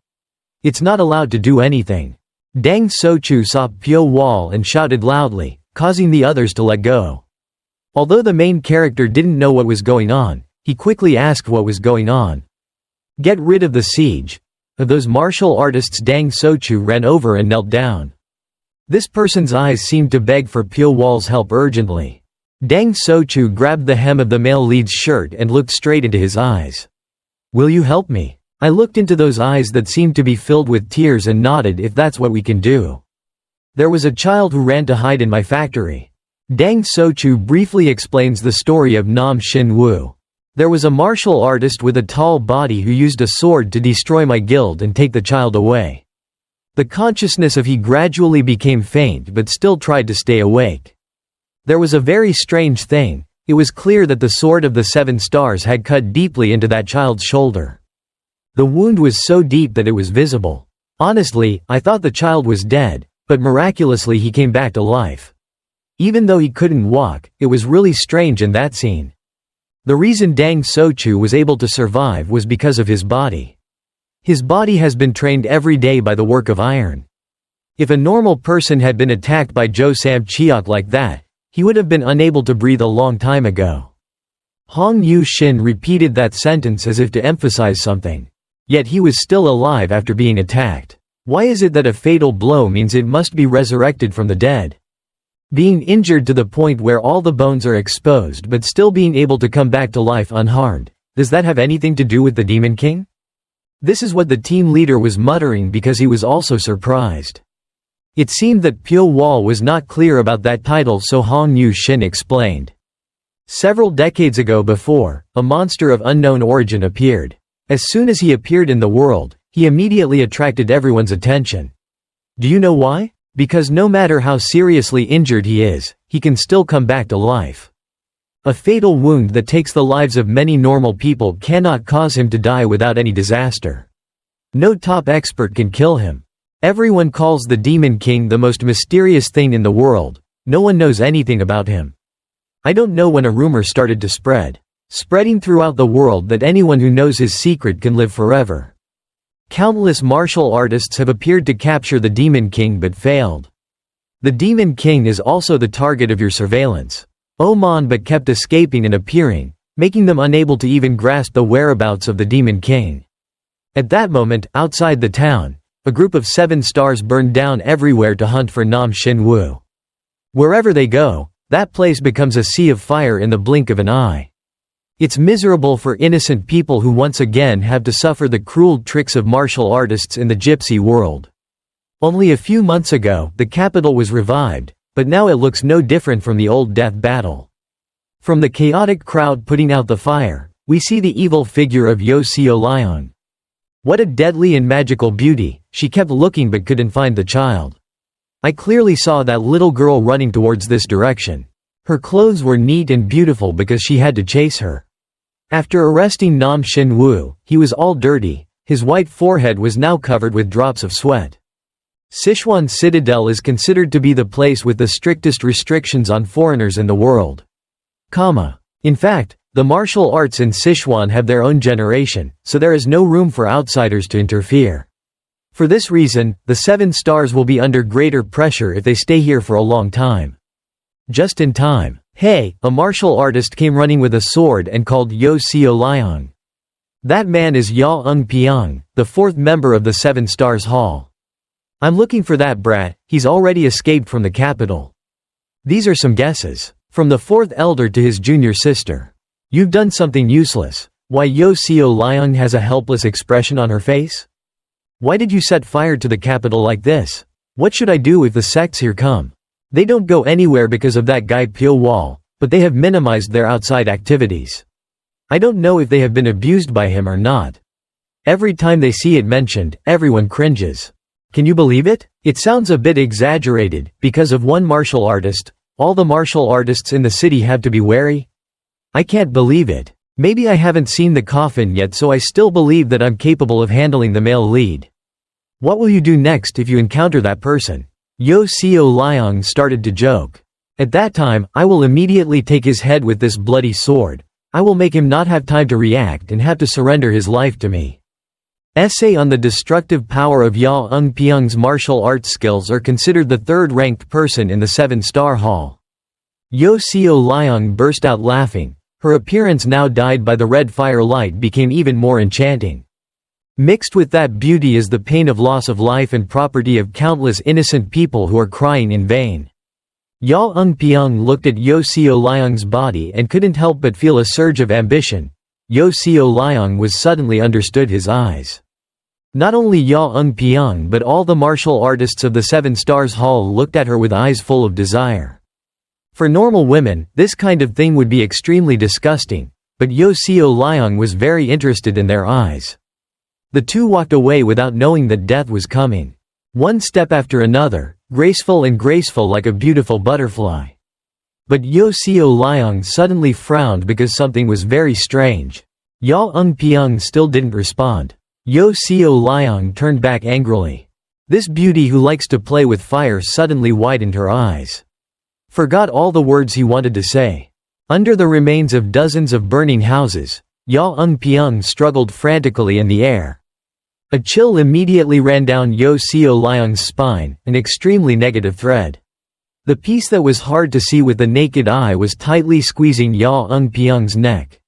It's not allowed to do anything. Dang Sochu saw Pyo Wol and shouted loudly, causing the others to let go. Although the main character didn't know what was going on, he quickly asked what was going on. Get rid of the siege. Of those martial artists, Dang Sochu ran over and knelt down. This person's eyes seemed to beg for Pyo Wol's help urgently. Dang Sochu grabbed the hem of the male lead's shirt and looked straight into his eyes. Will you help me? I looked into those eyes that seemed to be filled with tears and nodded if that's what we can do. There was a child who ran to hide in my factory. Dang Sochu briefly explains the story of Nam Shin Woo. There was a martial artist with a tall body who used a sword to destroy my guild and take the child away. The consciousness of he gradually became faint but still tried to stay awake. There was a very strange thing. It was clear that the sword of the 7 Stars had cut deeply into that child's shoulder. The wound was so deep that it was visible. Honestly, I thought the child was dead, but miraculously he came back to life. Even though he couldn't walk, it was really strange in that scene. The reason Dang Sochu was able to survive was because of his body. His body has been trained every day by the work of iron. If a normal person had been attacked by Jo Sam Cheok like that, he would have been unable to breathe a long time ago. Hong Yu Shin repeated that sentence as if to emphasize something. Yet he was still alive after being attacked. Why is it that a fatal blow means it must be resurrected from the dead? Being injured to the point where all the bones are exposed but still being able to come back to life unharmed, does that have anything to do with the Demon King? This is what the team leader was muttering because he was also surprised. It seemed that Pyo Wol was not clear about that title, so Hong Yu Shin explained. Several decades ago before, a monster of unknown origin appeared. As soon as he appeared in the world, he immediately attracted everyone's attention. Do you know why? Because no matter how seriously injured he is, he can still come back to life. A fatal wound that takes the lives of many normal people cannot cause him to die without any disaster. No top expert can kill him. Everyone calls the Demon King the most mysterious thing in the world. No one knows anything about him. I don't know when a rumor started to spreading throughout the world that anyone who knows his secret can live forever. Countless martial artists have appeared to capture the Demon King but failed. The Demon King is also the target of your surveillance. Oman but kept escaping and appearing, making them unable to even grasp the whereabouts of the Demon King. At that moment, outside the town, a group of 7 Stars burned down everywhere to hunt for Nam Shin Woo. Wherever they go, that place becomes a sea of fire in the blink of an eye. It's miserable for innocent people who once again have to suffer the cruel tricks of martial artists in the gypsy world. Only a few months ago, the capital was revived, but now it looks no different from the old death battle. From the chaotic crowd putting out the fire, we see the evil figure of Yo Seo Lion. What a deadly and magical beauty. She kept looking but couldn't find the child. I clearly saw that little girl running towards this direction. Her clothes were neat and beautiful because she had to chase her. After arresting Nam Shin Woo, he was all dirty, his white forehead was now covered with drops of sweat. Sichuan Citadel is considered to be the place with the strictest restrictions on foreigners in the world. In fact, the martial arts in Sichuan have their own generation, so there is no room for outsiders to interfere. For this reason, the 7 stars will be under greater pressure if they stay here for a long time. Just in time. Hey, a martial artist came running with a sword and called Yo Seo Liang. That man is Ya Ung Pyong, the 4th member of the 7 Stars Hall. I'm looking for that brat, he's already escaped from the capital. These are some guesses. From the 4th elder to his junior sister. You've done something useless. Why Yo Seo Liang has a helpless expression on her face? Why did you set fire to the capital like this? What should I do if the sects here come? They don't go anywhere because of that guy Pyo Wol, but they have minimized their outside activities. I don't know if they have been abused by him or not. Every time they see it mentioned, everyone cringes. Can you believe it? It sounds a bit exaggerated, because of one martial artist, all the martial artists in the city have to be wary? I can't believe it. Maybe I haven't seen the coffin yet, so I still believe that I'm capable of handling the male lead. What will you do next if you encounter that person? Yo Seo Liang started to joke. At that time, I will immediately take his head with this bloody sword. I will make him not have time to react and have to surrender his life to me. Essay on the destructive power of Ya Ung Pyong's martial arts skills are considered the 3rd-ranked person in the 7-star hall. Yo Seo Liang burst out laughing. Her appearance now dyed by the red firelight became even more enchanting. Mixed with that beauty is the pain of loss of life and property of countless innocent people who are crying in vain. Ya Ung Pyong looked at Yo Seo Liang's body and couldn't help but feel a surge of ambition. Yo Seo Liang was suddenly understood his eyes. Not only Ya Ung Pyong but all the martial artists of the 7 Stars Hall looked at her with eyes full of desire. For normal women, this kind of thing would be extremely disgusting, but Yo Seo Liang was very interested in their eyes. The two walked away without knowing that death was coming. One step after another, graceful like a beautiful butterfly. But Yo Seo Liang suddenly frowned because something was very strange. Ya Ung Pyong still didn't respond. Yo Seo Liang turned back angrily. This beauty who likes to play with fire suddenly widened her eyes. Forgot all the words he wanted to say. Under the remains of dozens of burning houses, Ya Ung Pyong struggled frantically in the air. A chill immediately ran down Yo Seo Liang's spine, an extremely negative thread. The piece that was hard to see with the naked eye was tightly squeezing Ya Ung Pyong's neck.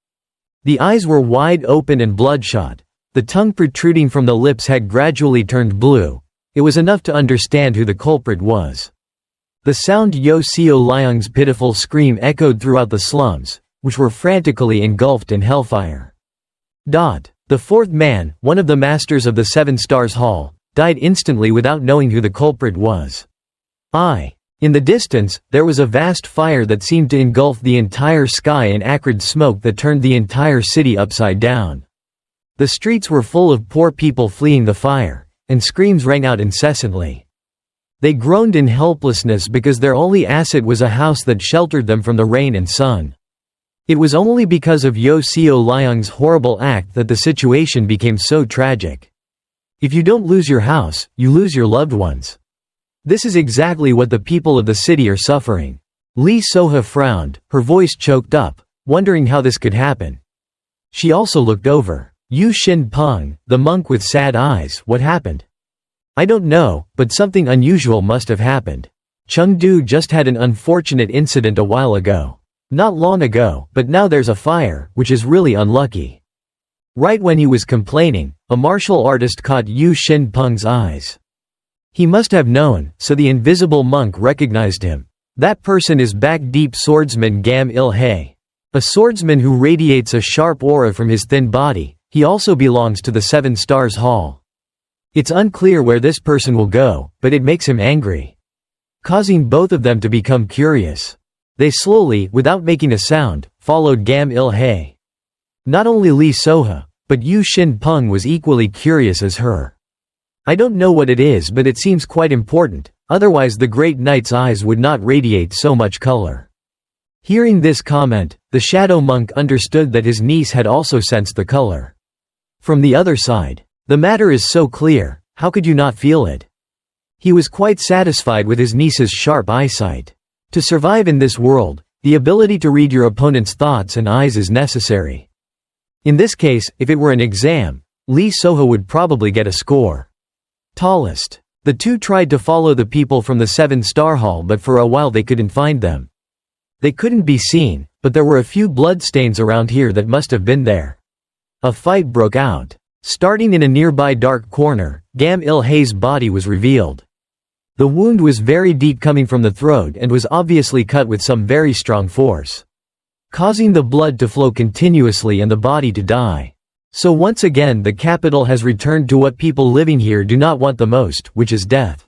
The eyes were wide open and bloodshot. The tongue protruding from the lips had gradually turned blue. It was enough to understand who the culprit was. The sound Yo Seo Liang's pitiful scream echoed throughout the slums, which were frantically engulfed in hellfire. The 4th man, one of the masters of the 7 Stars Hall, died instantly without knowing who the culprit was. In the distance, there was a vast fire that seemed to engulf the entire sky in acrid smoke that turned the entire city upside down. The streets were full of poor people fleeing the fire, and screams rang out incessantly. They groaned in helplessness because their only asset was a house that sheltered them from the rain and sun. It was only because of Yo Seo Liang's horrible act that the situation became so tragic. If you don't lose your house, you lose your loved ones. This is exactly what the people of the city are suffering. Lee Soha frowned, her voice choked up, wondering how this could happen. She also looked over. Yu Shin Peng, the monk with sad eyes, what happened? I don't know, but something unusual must have happened. Chengdu just had an unfortunate incident a while ago. Not long ago, but now there's a fire, which is really unlucky. Right when he was complaining, a martial artist caught Yu Shin Peng's eyes. He must have known, so the invisible monk recognized him. That person is Back Deep Swordsman Gam Il-hei. A swordsman who radiates a sharp aura from his thin body. He also belongs to the 7 Stars Hall. It's unclear where this person will go, but it makes him angry, causing both of them to become curious. They slowly, without making a sound, followed Gam Il-hei. Not only Lee Soha, but Yu Shin Peng was equally curious as her. I don't know what it is, but it seems quite important, otherwise the Great Knight's eyes would not radiate so much color. Hearing this comment, the shadow monk understood that his niece had also sensed the color. From the other side, "The matter is so clear, how could you not feel it?" He was quite satisfied with his niece's sharp eyesight. To survive in this world, the ability to read your opponent's thoughts and eyes is necessary. In this case, if it were an exam, Lee Soho would probably get a score. Tallest. The two tried to follow the people from the 7-star hall, but for a while they couldn't find them. They couldn't be seen, but there were a few bloodstains around here that must have been there. A fight broke out. Starting in a nearby dark corner, Gam Il-hei's body was revealed. The wound was very deep, coming from the throat, and was obviously cut with some very strong force, causing the blood to flow continuously and the body to die. So once again the capital has returned to what people living here do not want the most, which is death.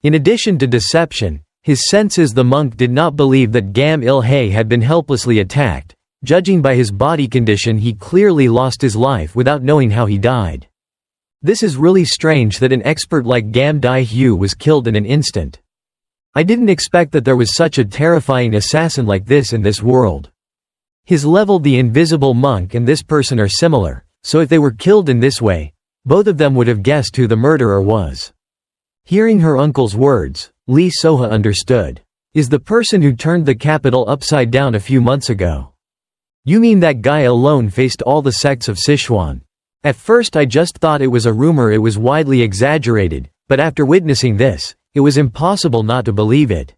In addition to deception, his senses, the monk did not believe that Gam Il-hei had been helplessly attacked. Judging by his body condition, he clearly lost his life without knowing how he died. This is really strange that an expert like Gam Dai-hyu was killed in an instant. I didn't expect that there was such a terrifying assassin like this in this world. His level, the invisible monk, and this person are similar, so if they were killed in this way, both of them would have guessed who the murderer was. Hearing her uncle's words, Lee Soha understood. Is the person who turned the capital upside down a few months ago. You mean that guy alone faced all the sects of Sichuan? At first I just thought it was a rumor, it was widely exaggerated, but after witnessing this, it was impossible not to believe it.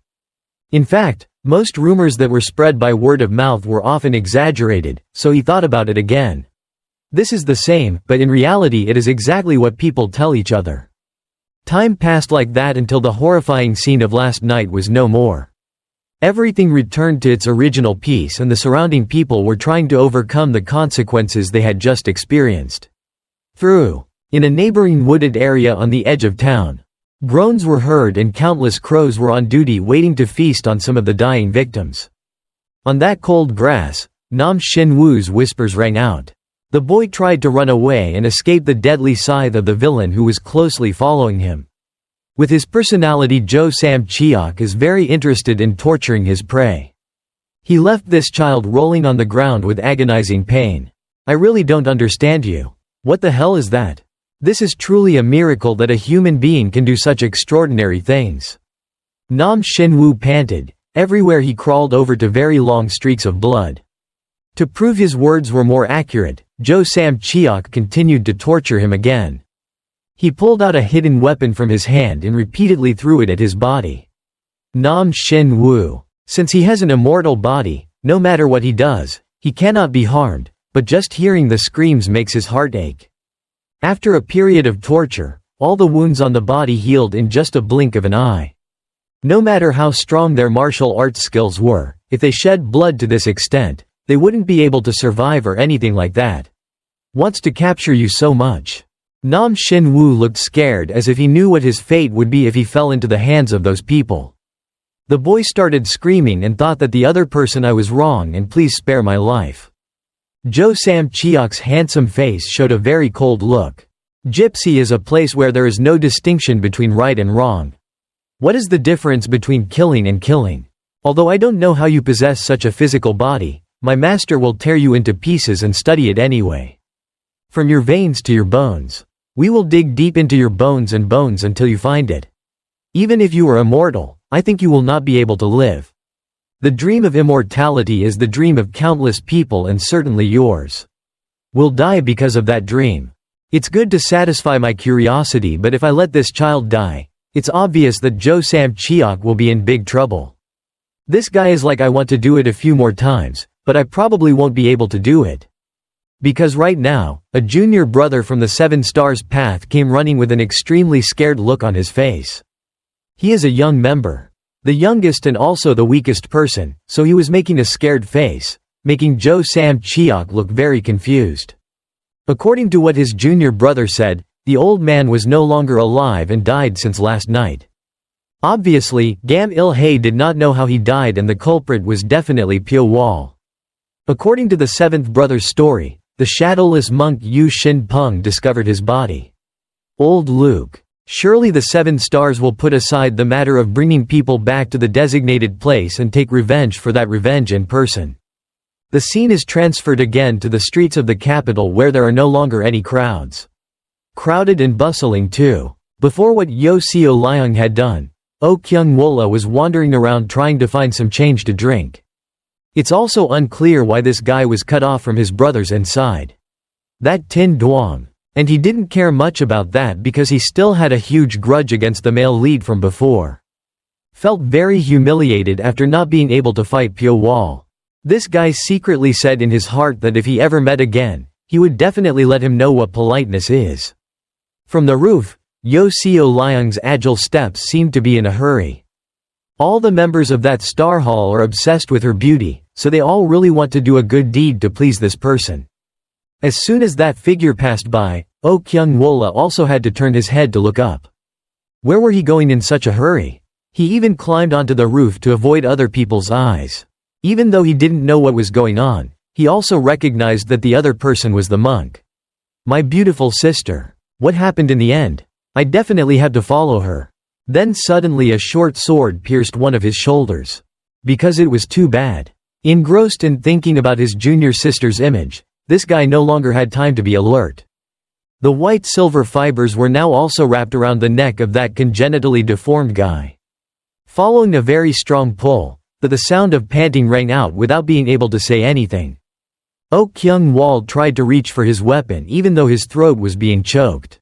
In fact, most rumors that were spread by word of mouth were often exaggerated, so he thought about it again. This is the same, but in reality it is exactly what people tell each other. Time passed like that until the horrifying scene of last night was no more. Everything returned to its original peace, and the surrounding people were trying to overcome the consequences they had just experienced. In a neighboring wooded area on the edge of town, groans were heard and countless crows were on duty waiting to feast on some of the dying victims. On that cold grass, Nam Shin-woo's whispers rang out. The boy tried to run away and escape the deadly scythe of the villain who was closely following him. With his personality, Jo Sam-cheok is very interested in torturing his prey. He left this child rolling on the ground with agonizing pain. I really don't understand you. What the hell is that? This is truly a miracle that a human being can do such extraordinary things. Nam Shin-woo panted. Everywhere he crawled over to very long streaks of blood. To prove his words were more accurate, Jo Sam-cheok continued to torture him again. He pulled out a hidden weapon from his hand and repeatedly threw it at his body. Nam Shin-woo. Since he has an immortal body, no matter what he does, he cannot be harmed, but just hearing the screams makes his heart ache. After a period of torture, all the wounds on the body healed in just a blink of an eye. No matter how strong their martial arts skills were, if they shed blood to this extent, they wouldn't be able to survive or anything like that. Wants to capture you so much. Nam Shin-woo looked scared, as if he knew what his fate would be if he fell into the hands of those people. The boy started screaming and thought that the other person, I was wrong and please spare my life. Jo Sam-cheok's handsome face showed a very cold look. Gypsy is a place where there is no distinction between right and wrong. What is the difference between killing and killing? Although I don't know how you possess such a physical body, my master will tear you into pieces and study it anyway. From your veins to your bones. We will dig deep into your bones and bones until you find it. Even if you are immortal, I think you will not be able to live. The dream of immortality is the dream of countless people, and certainly yours will die because of that dream. It's good to satisfy my curiosity, but if I let this child die, it's obvious that Jo Sam-cheok will be in big trouble. This guy is like, I want to do it a few more times, but I probably won't be able to do it. Because right now, a junior brother from the 7 Stars path came running with an extremely scared look on his face. He is a young member. The youngest and also the weakest person, so he was making a scared face, making Jo Sam-cheok look very confused. According to what his junior brother said, the old man was no longer alive and died since last night. Obviously, Gam Il-hei did not know how he died, and the culprit was definitely Pyo Wol. According to the 7th brother's story, the shadowless monk Yu Shin-peng discovered his body. Old Luke. Surely the 7 stars will put aside the matter of bringing people back to the designated place and take revenge for that revenge in person. The scene is transferred again to the streets of the capital where there are no longer any crowds. Crowded and bustling too. Before what Yo Seo Liang had done, Oh Kyung Wola was wandering around trying to find some change to drink. It's also unclear why this guy was cut off from his brothers inside. That Tin Duong. And he didn't care much about that because he still had a huge grudge against the male lead from before. Felt very humiliated after not being able to fight Pyo Wol. This guy secretly said in his heart that if he ever met again, he would definitely let him know what politeness is. From the roof, Yo Seo Liang's agile steps seemed to be in a hurry. All the members of that star hall are obsessed with her beauty, so they all really want to do a good deed to please this person. As soon as that figure passed by, Oh Kyung Wola also had to turn his head to look up. Where were he going in such a hurry? He even climbed onto the roof to avoid other people's eyes. Even though he didn't know what was going on, he also recognized that the other person was the monk. My beautiful sister. What happened in the end? I definitely had to follow her. Then suddenly a short sword pierced one of his shoulders. Because it was too bad. Engrossed in thinking about his junior sister's image, this guy no longer had time to be alert. The white silver fibers were now also wrapped around the neck of that congenitally deformed guy. Following a very strong pull, the sound of panting rang out without being able to say anything. Oh Kyung Wol tried to reach for his weapon even though his throat was being choked.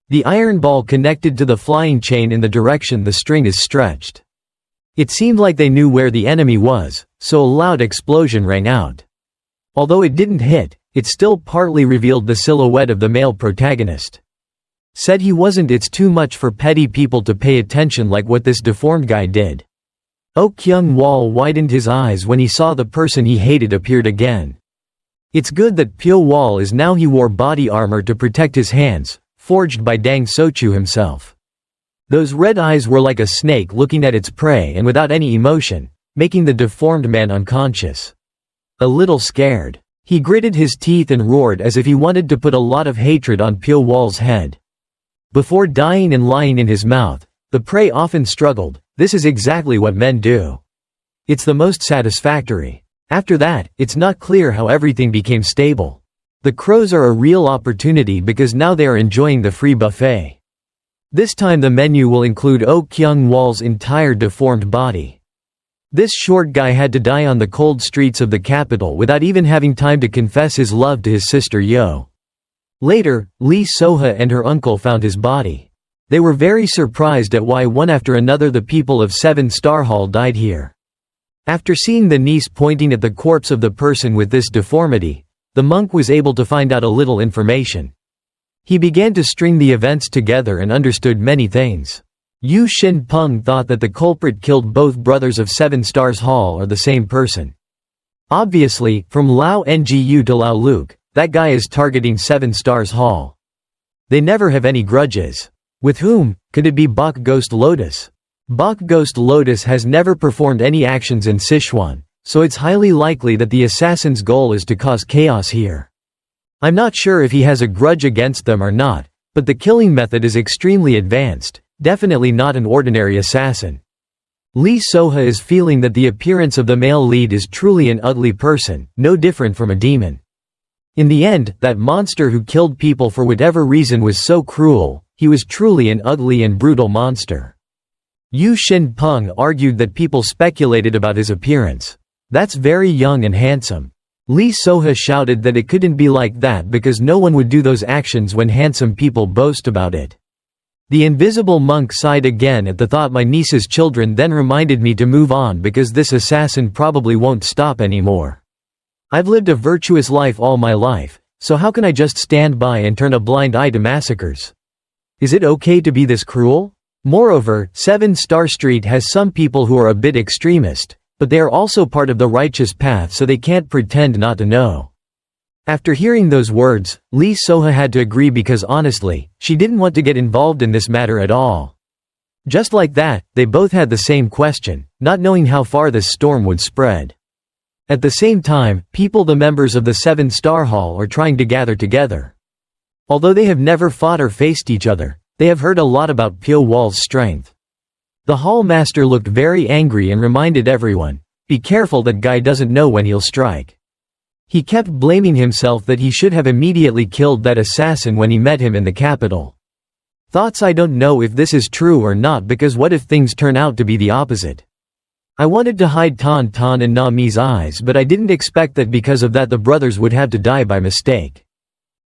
The iron ball connected to the flying chain in the direction the string is stretched. It seemed like they knew where the enemy was, so a loud explosion rang out. Although it didn't hit, it still partly revealed the silhouette of the male protagonist. Said he wasn't. It's too much for petty people to pay attention like what this deformed guy did. Oh Kyung Wol widened his eyes when he saw the person he hated appeared again. It's good that Pyo Wol is now. He wore body armor to protect his hands, forged by Dang Sochu himself. Those red eyes were like a snake looking at its prey and without any emotion, making the deformed man unconscious. A little scared. He gritted his teeth and roared as if he wanted to put a lot of hatred on Pyo Wol's head. Before dying and lying in his mouth, the prey often struggled. This is exactly what men do. It's the most satisfactory. After that, it's not clear how everything became stable. The crows are a real opportunity because now they are enjoying the free buffet. This time the menu will include Oh Kyung Wol's entire deformed body. This short guy had to die on the cold streets of the capital without even having time to confess his love to his sister Yo. Later, Lee Soha and her uncle found his body. They were very surprised at why one after another the people of 7 Star Hall died here. After seeing the niece pointing at the corpse of the person with this deformity, the monk was able to find out a little information. He began to string the events together and understood many things. Yu Shin Peng thought that the culprit killed both brothers of 7 Stars Hall are the same person. Obviously, from Lao Ngu to Lao Luke, that guy is targeting 7 Stars Hall. They never have any grudges. With whom? Could it be Bok Ghost Lotus? Bok Ghost Lotus has never performed any actions in Sichuan, so it's highly likely that the assassin's goal is to cause chaos here. I'm not sure if he has a grudge against them or not, but the killing method is extremely advanced. Definitely not an ordinary assassin. Lee Soha is feeling that the appearance of the male lead is truly an ugly person, no different from a demon. In the end, that monster who killed people for whatever reason was so cruel. He was truly an ugly and brutal monster. Yu Shin Peng argued that people speculated about his appearance. That's very young and handsome. Lee Soha shouted that it couldn't be like that because no one would do those actions when handsome people boast about it. The invisible monk sighed again at the thought. My niece's children then reminded me to move on because this assassin probably won't stop anymore. I've lived a virtuous life all my life, so how can I just stand by and turn a blind eye to massacres? Is it okay to be this cruel? Moreover, 7 Star Street has some people who are a bit extremist, but they are also part of the righteous path, so they can't pretend not to know. After hearing those words, Lee Soha had to agree because honestly, she didn't want to get involved in this matter at all. Just like that, they both had the same question, not knowing how far this storm would spread. At the same time, the members of the 7 Star Hall are trying to gather together. Although they have never fought or faced each other, They have heard a lot about Pyo Wol's strength. The hall master looked very angry and reminded everyone, "Be careful, that guy doesn't know when he'll strike." He kept blaming himself that he should have immediately killed that assassin when he met him in the capital. Thoughts: I don't know if this is true or not, because what if things turn out to be the opposite? I wanted to hide Tan Tan and Na Mi's eyes, but I didn't expect that because of that the brothers would have to die by mistake.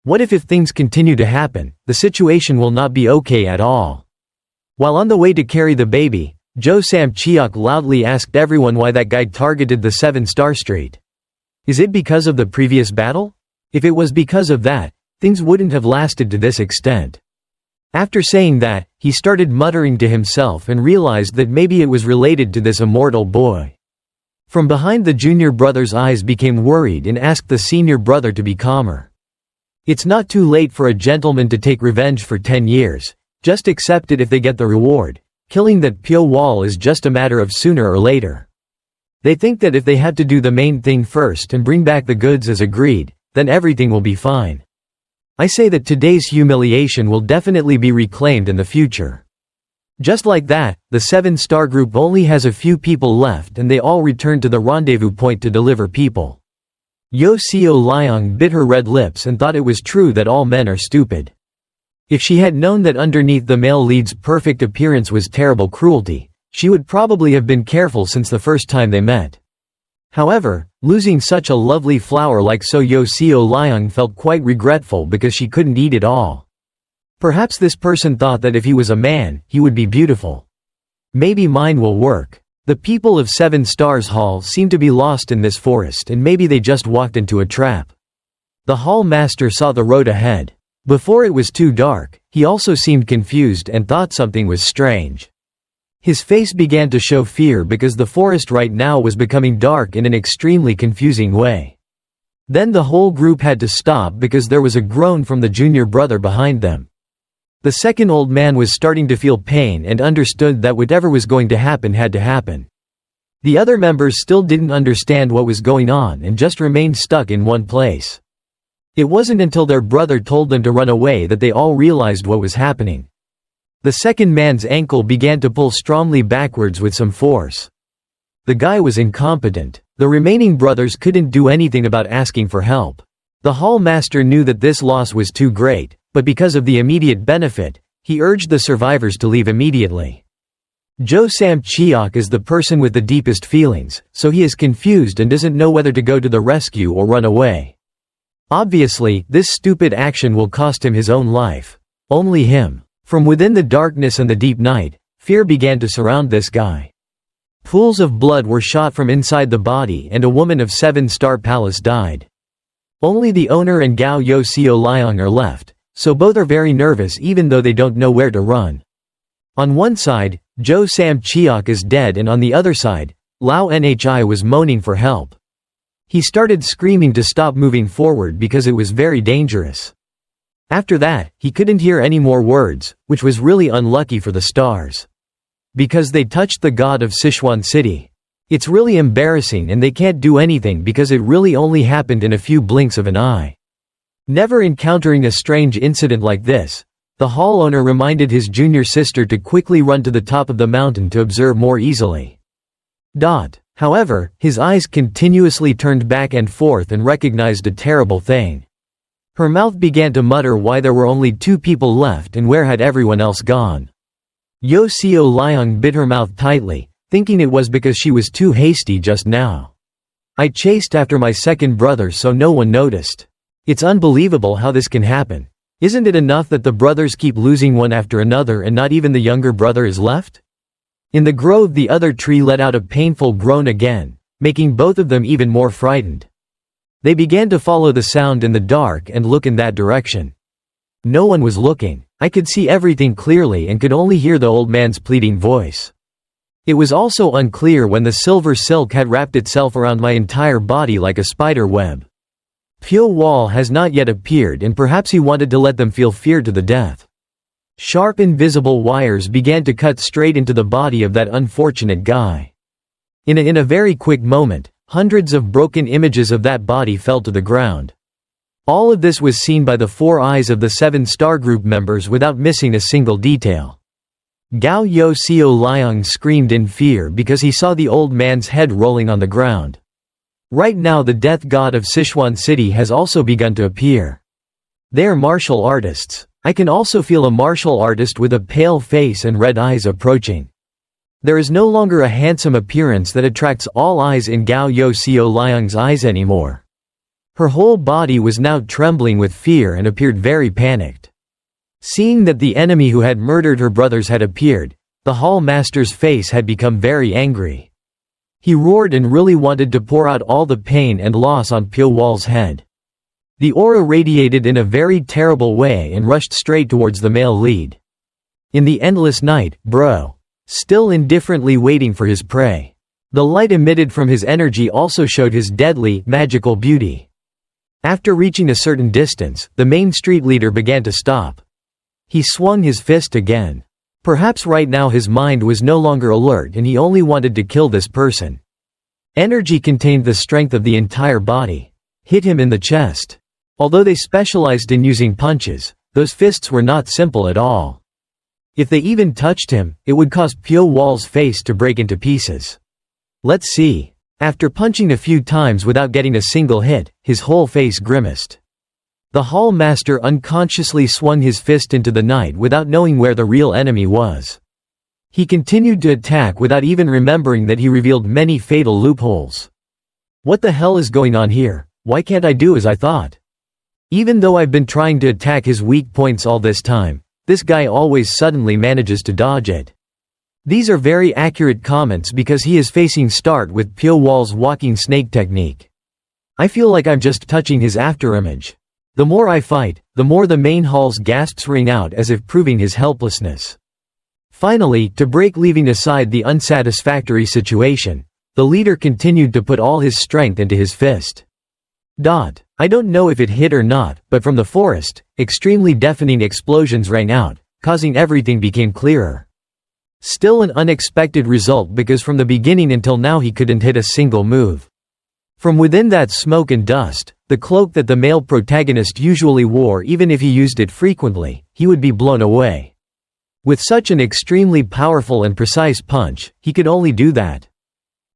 What if things continue to happen, the situation will not be okay at all. While on the way to carry the baby, Jo Sam-cheok loudly asked everyone why that guy targeted the 7-star street. Is it because of the previous battle? If it was because of that, things wouldn't have lasted to this extent. After saying that, he started muttering to himself and realized that maybe it was related to this immortal boy. From behind, the junior brother's eyes became worried and asked the senior brother to be calmer. It's not too late for a gentleman to take revenge for 10 years. Just accept it if they get the reward. Killing that Pyo Wol is just a matter of sooner or later. They think that if they have to do the main thing first and bring back the goods as agreed, then everything will be fine. I say that today's humiliation will definitely be reclaimed in the future. Just like that, the 7-star group only has a few people left and they all return to the rendezvous point to deliver people. Yo Seo Liang bit her red lips and thought it was true that all men are stupid. If she had known that underneath the male lead's perfect appearance was terrible cruelty, she would probably have been careful since the first time they met. However, losing such a lovely flower like So, Yo Seo Liang felt quite regretful because she couldn't eat it all. Perhaps this person thought that if he was a man, he would be beautiful. Maybe mine will work. The people of 7 Stars Hall seem to be lost in this forest, and maybe they just walked into a trap. The hall master saw the road ahead. Before it was too dark, he also seemed confused and thought something was strange. His face began to show fear because the forest right now was becoming dark in an extremely confusing way. Then the whole group had to stop because there was a groan from the junior brother behind them. The second old man was starting to feel pain and understood that whatever was going to happen had to happen. The other members still didn't understand what was going on and just remained stuck in one place. It wasn't until their brother told them to run away that they all realized what was happening. The second man's ankle began to pull strongly backwards with some force. The guy was incompetent. The remaining brothers couldn't do anything about asking for help. The hall master knew that this loss was too great, but because of the immediate benefit, he urged the survivors to leave immediately. Jo Sam-cheok is the person with the deepest feelings, so he is confused and doesn't know whether to go to the rescue or run away. Obviously, this stupid action will cost him his own life. Only him. From within the darkness and the deep night, fear began to surround this guy. Pools of blood were shot from inside the body and a woman of 7-star palace died. Only the owner and Gao Yo Seo Liang are left, so both are very nervous even though they don't know where to run. On one side, Jo Sam-cheok is dead and on the other side, Lao Nhi was moaning for help. He started screaming to stop moving forward because it was very dangerous. After that, he couldn't hear any more words, which was really unlucky for the stars. Because they touched the god of Sichuan City. It's really embarrassing and they can't do anything because it really only happened in a few blinks of an eye. Never encountering a strange incident like this, the hall owner reminded his junior sister to quickly run to the top of the mountain to observe more easily. However, his eyes continuously turned back and forth and recognized a terrible thing. Her mouth began to mutter why there were only 2 people left and where had everyone else gone. Yo Seo Liang bit her mouth tightly, thinking it was because she was too hasty just now. I chased after my second brother so no one noticed. It's unbelievable how this can happen. Isn't it enough that the brothers keep losing one after another and not even the younger brother is left? In the grove, the other tree let out a painful groan again, making both of them even more frightened. They began to follow the sound in the dark and look in that direction. No one was looking. I could see everything clearly and could only hear the old man's pleading voice. It was also unclear when the silver silk had wrapped itself around my entire body like a spider web. Pyo Wol has not yet appeared and perhaps he wanted to let them feel fear to the death. Sharp invisible wires began to cut straight into the body of that unfortunate guy. In a very quick moment, hundreds of broken images of that body fell to the ground. All of this was seen by the 4 eyes of the 7 star group members without missing a single detail. Gao Yo Seo Liang screamed in fear because he saw the old man's head rolling on the ground. Right now the death god of Sichuan City has also begun to appear. They are martial artists. I can also feel a martial artist with a pale face and red eyes approaching. There is no longer a handsome appearance that attracts all eyes in Gao Yo Seo Liang's eyes anymore. Her whole body was now trembling with fear and appeared very panicked. Seeing that the enemy who had murdered her brothers had appeared, the hall master's face had become very angry. He roared and really wanted to pour out all the pain and loss on Pyo Wol's head. The aura radiated in a very terrible way and rushed straight towards the male lead. In the endless night, bro. Still indifferently waiting for his prey. The light emitted from his energy also showed his deadly, magical beauty. After reaching a certain distance, the main street leader began to stop. He swung his fist again. Perhaps right now his mind was no longer alert and he only wanted to kill this person. Energy contained the strength of the entire body. Hit him in the chest. Although they specialized in using punches, those fists were not simple at all. If they even touched him, it would cause Pyo Wol's face to break into pieces. Let's see. After punching a few times without getting a single hit, his whole face grimaced. The hall master unconsciously swung his fist into the night without knowing where the real enemy was. He continued to attack without even remembering that he revealed many fatal loopholes. What the hell is going on here? Why can't I do as I thought? Even though I've been trying to attack his weak points all this time, this guy always suddenly manages to dodge it. These are very accurate comments because he is facing start with Pyo Wol's walking snake technique. I feel like I'm just touching his afterimage. The more I fight, the more the main hall's gasps ring out as if proving his helplessness. Finally, to break leaving aside the unsatisfactory situation, the leader continued to put all his strength into his fist. I don't know if it hit or not, but from the forest, extremely deafening explosions rang out, causing everything became clearer. Still an unexpected result because from the beginning until now he couldn't hit a single move. From within that smoke and dust, the cloak that the male protagonist usually wore, even if he used it frequently, he would be blown away. With such an extremely powerful and precise punch, he could only do that.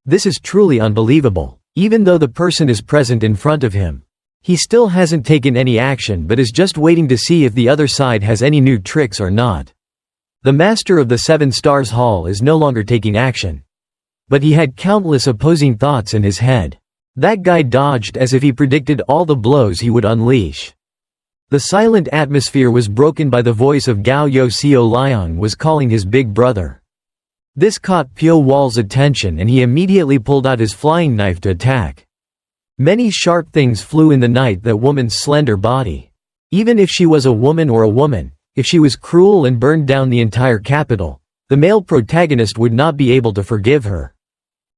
This is truly unbelievable. Even though the person is present in front of him, he still hasn't taken any action but is just waiting to see if the other side has any new tricks or not. The master of the 7 Stars Hall is no longer taking action. But he had countless opposing thoughts in his head. That guy dodged as if he predicted all the blows he would unleash. The silent atmosphere was broken by the voice of Gao Yo Seo Liang was calling his big brother. This caught Pyo Wol's attention and he immediately pulled out his flying knife to attack. Many sharp things flew in the night that woman's slender body. Even if she was a woman or a woman, if she was cruel and burned down the entire capital, the male protagonist would not be able to forgive her.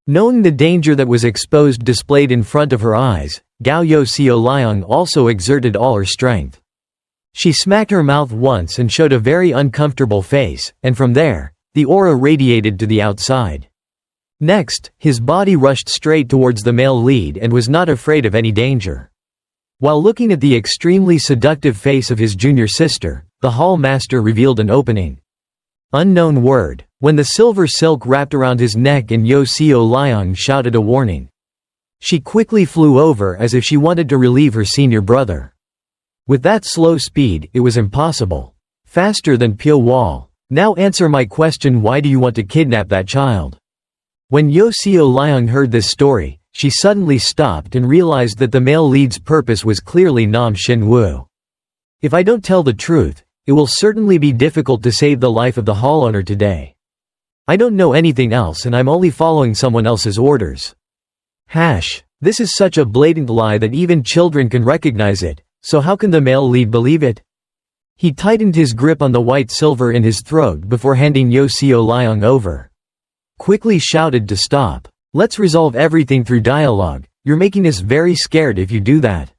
Knowing the danger that was exposed displayed in front of her eyes, Gao Yo Seo Liang also exerted all her strength. She smacked her mouth once and showed a very uncomfortable face, and from there, the aura radiated to the outside. Next, his body rushed straight towards the male lead and was not afraid of any danger. While looking at the extremely seductive face of his junior sister, the hall master revealed an opening. Unknown word. When the silver silk wrapped around his neck and Yo Seo Liang shouted a warning. She quickly flew over as if she wanted to relieve her senior brother. With that slow speed, it was impossible. Faster than Pyo Wol. Now answer my question, why do you want to kidnap that child? When Yo Seo Liang heard this story, she suddenly stopped and realized that the male lead's purpose was clearly Nam Xin Wu. If I don't tell the truth, it will certainly be difficult to save the life of the hall owner today. I don't know anything else and I'm only following someone else's orders. This is such a blatant lie that even children can recognize it, so how can the male lead believe it? He tightened his grip on the white silver in his throat before handing Yo Seo Liang over. Quickly shouted to stop. Let's resolve everything through dialogue. You're making us very scared if you do that.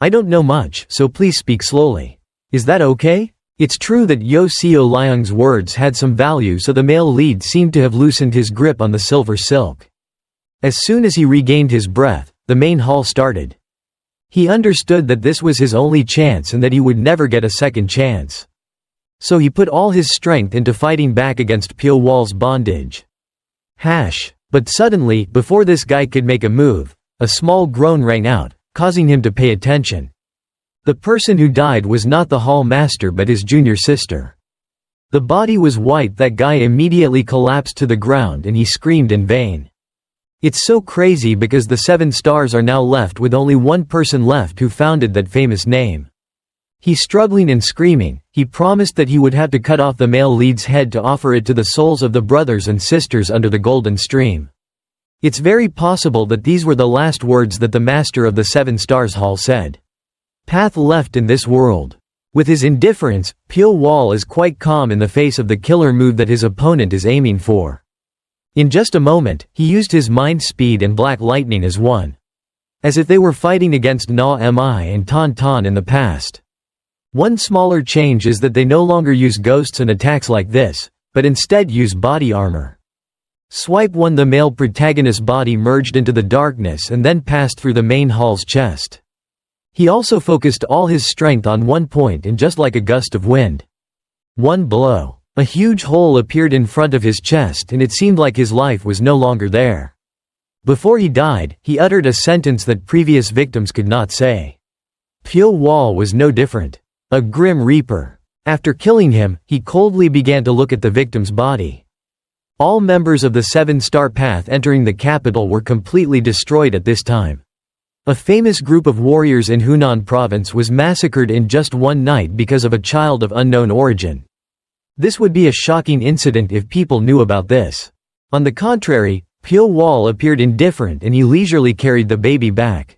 I don't know much, so please speak slowly. Is that okay? It's true that Yo Seo Liang's words had some value, so the male lead seemed to have loosened his grip on the silver silk. As soon as he regained his breath, the main hall started. He understood that this was his only chance and that he would never get a second chance. So he put all his strength into fighting back against Pyo Wol's bondage. But suddenly, before this guy could make a move, a small groan rang out, causing him to pay attention. The person who died was not the hall master but his junior sister. The body was white. That guy immediately collapsed to the ground and he screamed in vain. It's so crazy because the 7 stars are now left with only one person left who founded that famous name. He struggling and screaming, he promised that he would have to cut off the male lead's head to offer it to the souls of the brothers and sisters under the golden stream. It's very possible that these were the last words that the master of the 7 stars hall said. Path left in this world. With his indifference, Pyo Wol is quite calm in the face of the killer move that his opponent is aiming for. In just a moment, he used his mind speed and black lightning as one. As if they were fighting against Na Mi and Ton Ton in the past. One smaller change is that they no longer use ghosts and attacks like this, but instead use body armor. Swipe 1. The male protagonist's body merged into the darkness and then passed through the main hall's chest. He also focused all his strength on one point and just like a gust of wind. One blow. A huge hole appeared in front of his chest and it seemed like his life was no longer there. Before he died, he uttered a sentence that previous victims could not say. Pyo Wol was no different. A grim reaper. After killing him, he coldly began to look at the victim's body. All members of the 7-star path entering the capital were completely destroyed at this time. A famous group of warriors in Hunan province was massacred in just one night because of a child of unknown origin. This would be a shocking incident if people knew about this. On the contrary, Pyo Wol appeared indifferent and he leisurely carried the baby back.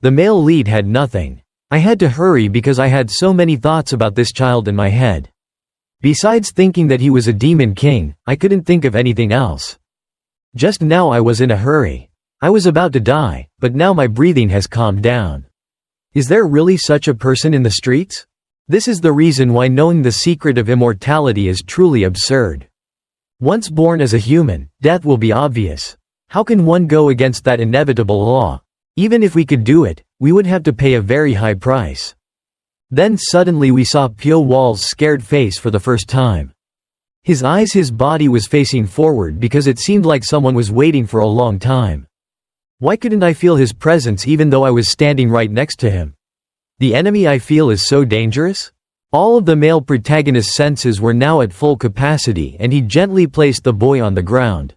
The male lead had nothing. I had to hurry because I had so many thoughts about this child in my head. Besides thinking that he was a demon king, I couldn't think of anything else. Just now I was in a hurry. I was about to die, but now my breathing has calmed down. Is there really such a person in the streets? This is the reason why knowing the secret of immortality is truly absurd. Once born as a human, death will be obvious. How can one go against that inevitable law? Even if we could do it, we would have to pay a very high price. Then suddenly we saw Pyo Wol's scared face for the first time. His body was facing forward because it seemed like someone was waiting for a long time. Why couldn't I feel his presence even though I was standing right next to him? The enemy I feel is so dangerous? All of the male protagonist's senses were now at full capacity and he gently placed the boy on the ground.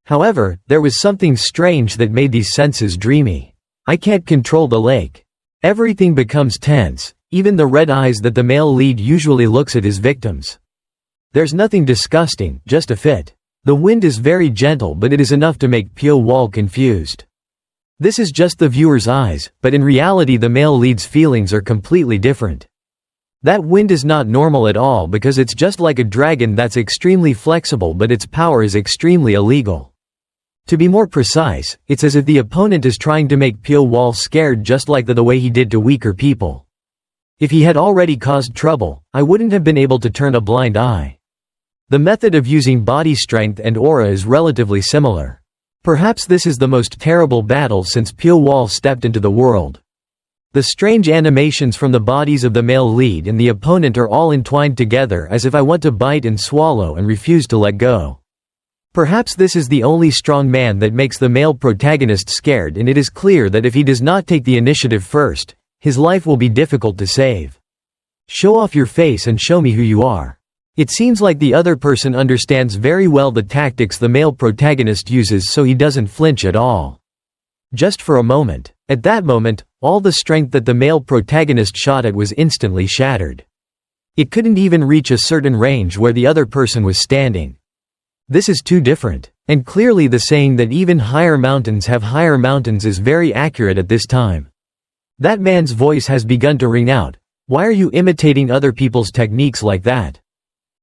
However, there was something strange that made these senses dreamy. I can't control the lake. Everything becomes tense, even the red eyes that the male lead usually looks at his victims. There's nothing disgusting, just a fit. The wind is very gentle but it is enough to make Pyo Wol confused. This is just the viewer's eyes, but in reality the male lead's feelings are completely different. That wind is not normal at all because it's just like a dragon that's extremely flexible but its power is extremely illegal. To be more precise, it's as if the opponent is trying to make Pyo Wol scared just like the way he did to weaker people. If he had already caused trouble, I wouldn't have been able to turn a blind eye. The method of using body strength and aura is relatively similar. Perhaps this is the most terrible battle since Pyo Wol stepped into the world. The strange animations from the bodies of the male lead and the opponent are all entwined together as if I want to bite and swallow and refuse to let go. Perhaps this is the only strong man that makes the male protagonist scared, and it is clear that if he does not take the initiative first, his life will be difficult to save. Show off your face and show me who you are. It seems like the other person understands very well the tactics the male protagonist uses, so he doesn't flinch at all. Just for a moment. At that moment, all the strength that the male protagonist shot at was instantly shattered. It couldn't even reach a certain range where the other person was standing. This is too different. And clearly the saying that even higher mountains have higher mountains is very accurate at this time. That man's voice has begun to ring out. Why are you imitating other people's techniques like that?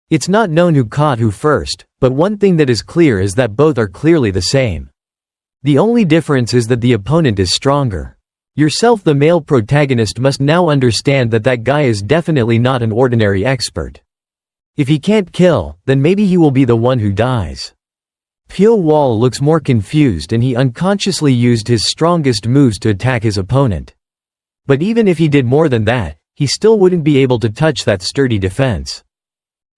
It's not known who caught who first, but one thing that is clear is that both are clearly the same. The only difference is that the opponent is stronger. Yourself, the male protagonist, must now understand that that guy is definitely not an ordinary expert. If he can't kill, then maybe he will be the one who dies. Pyo Wol looks more confused and he unconsciously used his strongest moves to attack his opponent. But even if he did more than that, he still wouldn't be able to touch that sturdy defense.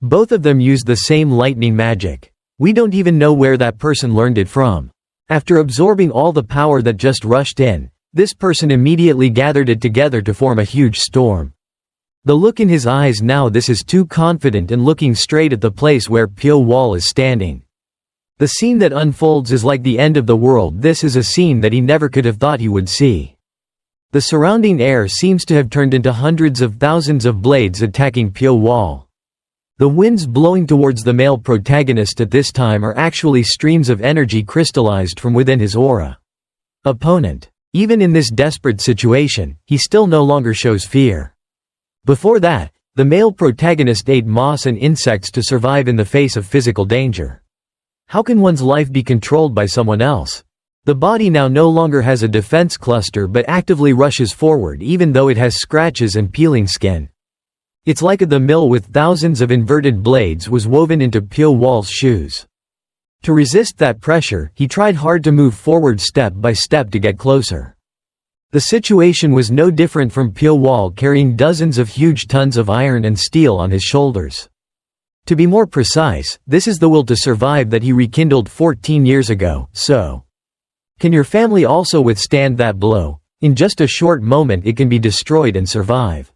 Both of them used the same lightning magic. We don't even know where that person learned it from. After absorbing all the power that just rushed in, this person immediately gathered it together to form a huge storm. The look in his eyes now, this is too confident and looking straight at the place where Pyo Wol is standing. The scene that unfolds is like the end of the world. This is a scene that he never could have thought he would see. The surrounding air seems to have turned into hundreds of thousands of blades attacking Pyo Wol. The winds blowing towards the male protagonist at this time are actually streams of energy crystallized from within his aura. Opponent. Even in this desperate situation, he still no longer shows fear. Before that, the male protagonist ate moss and insects to survive in the face of physical danger. How can one's life be controlled by someone else? The body now no longer has a defense cluster but actively rushes forward even though it has scratches and peeling skin. It's like the mill with thousands of inverted blades was woven into Pyo Wol's shoes. To resist that pressure, he tried hard to move forward step by step to get closer. The situation was no different from Pyo Wol carrying dozens of huge tons of iron and steel on his shoulders. To be more precise, this is the will to survive that he rekindled 14 years ago, so. Can your family also withstand that blow? In just a short moment it can be destroyed and survive.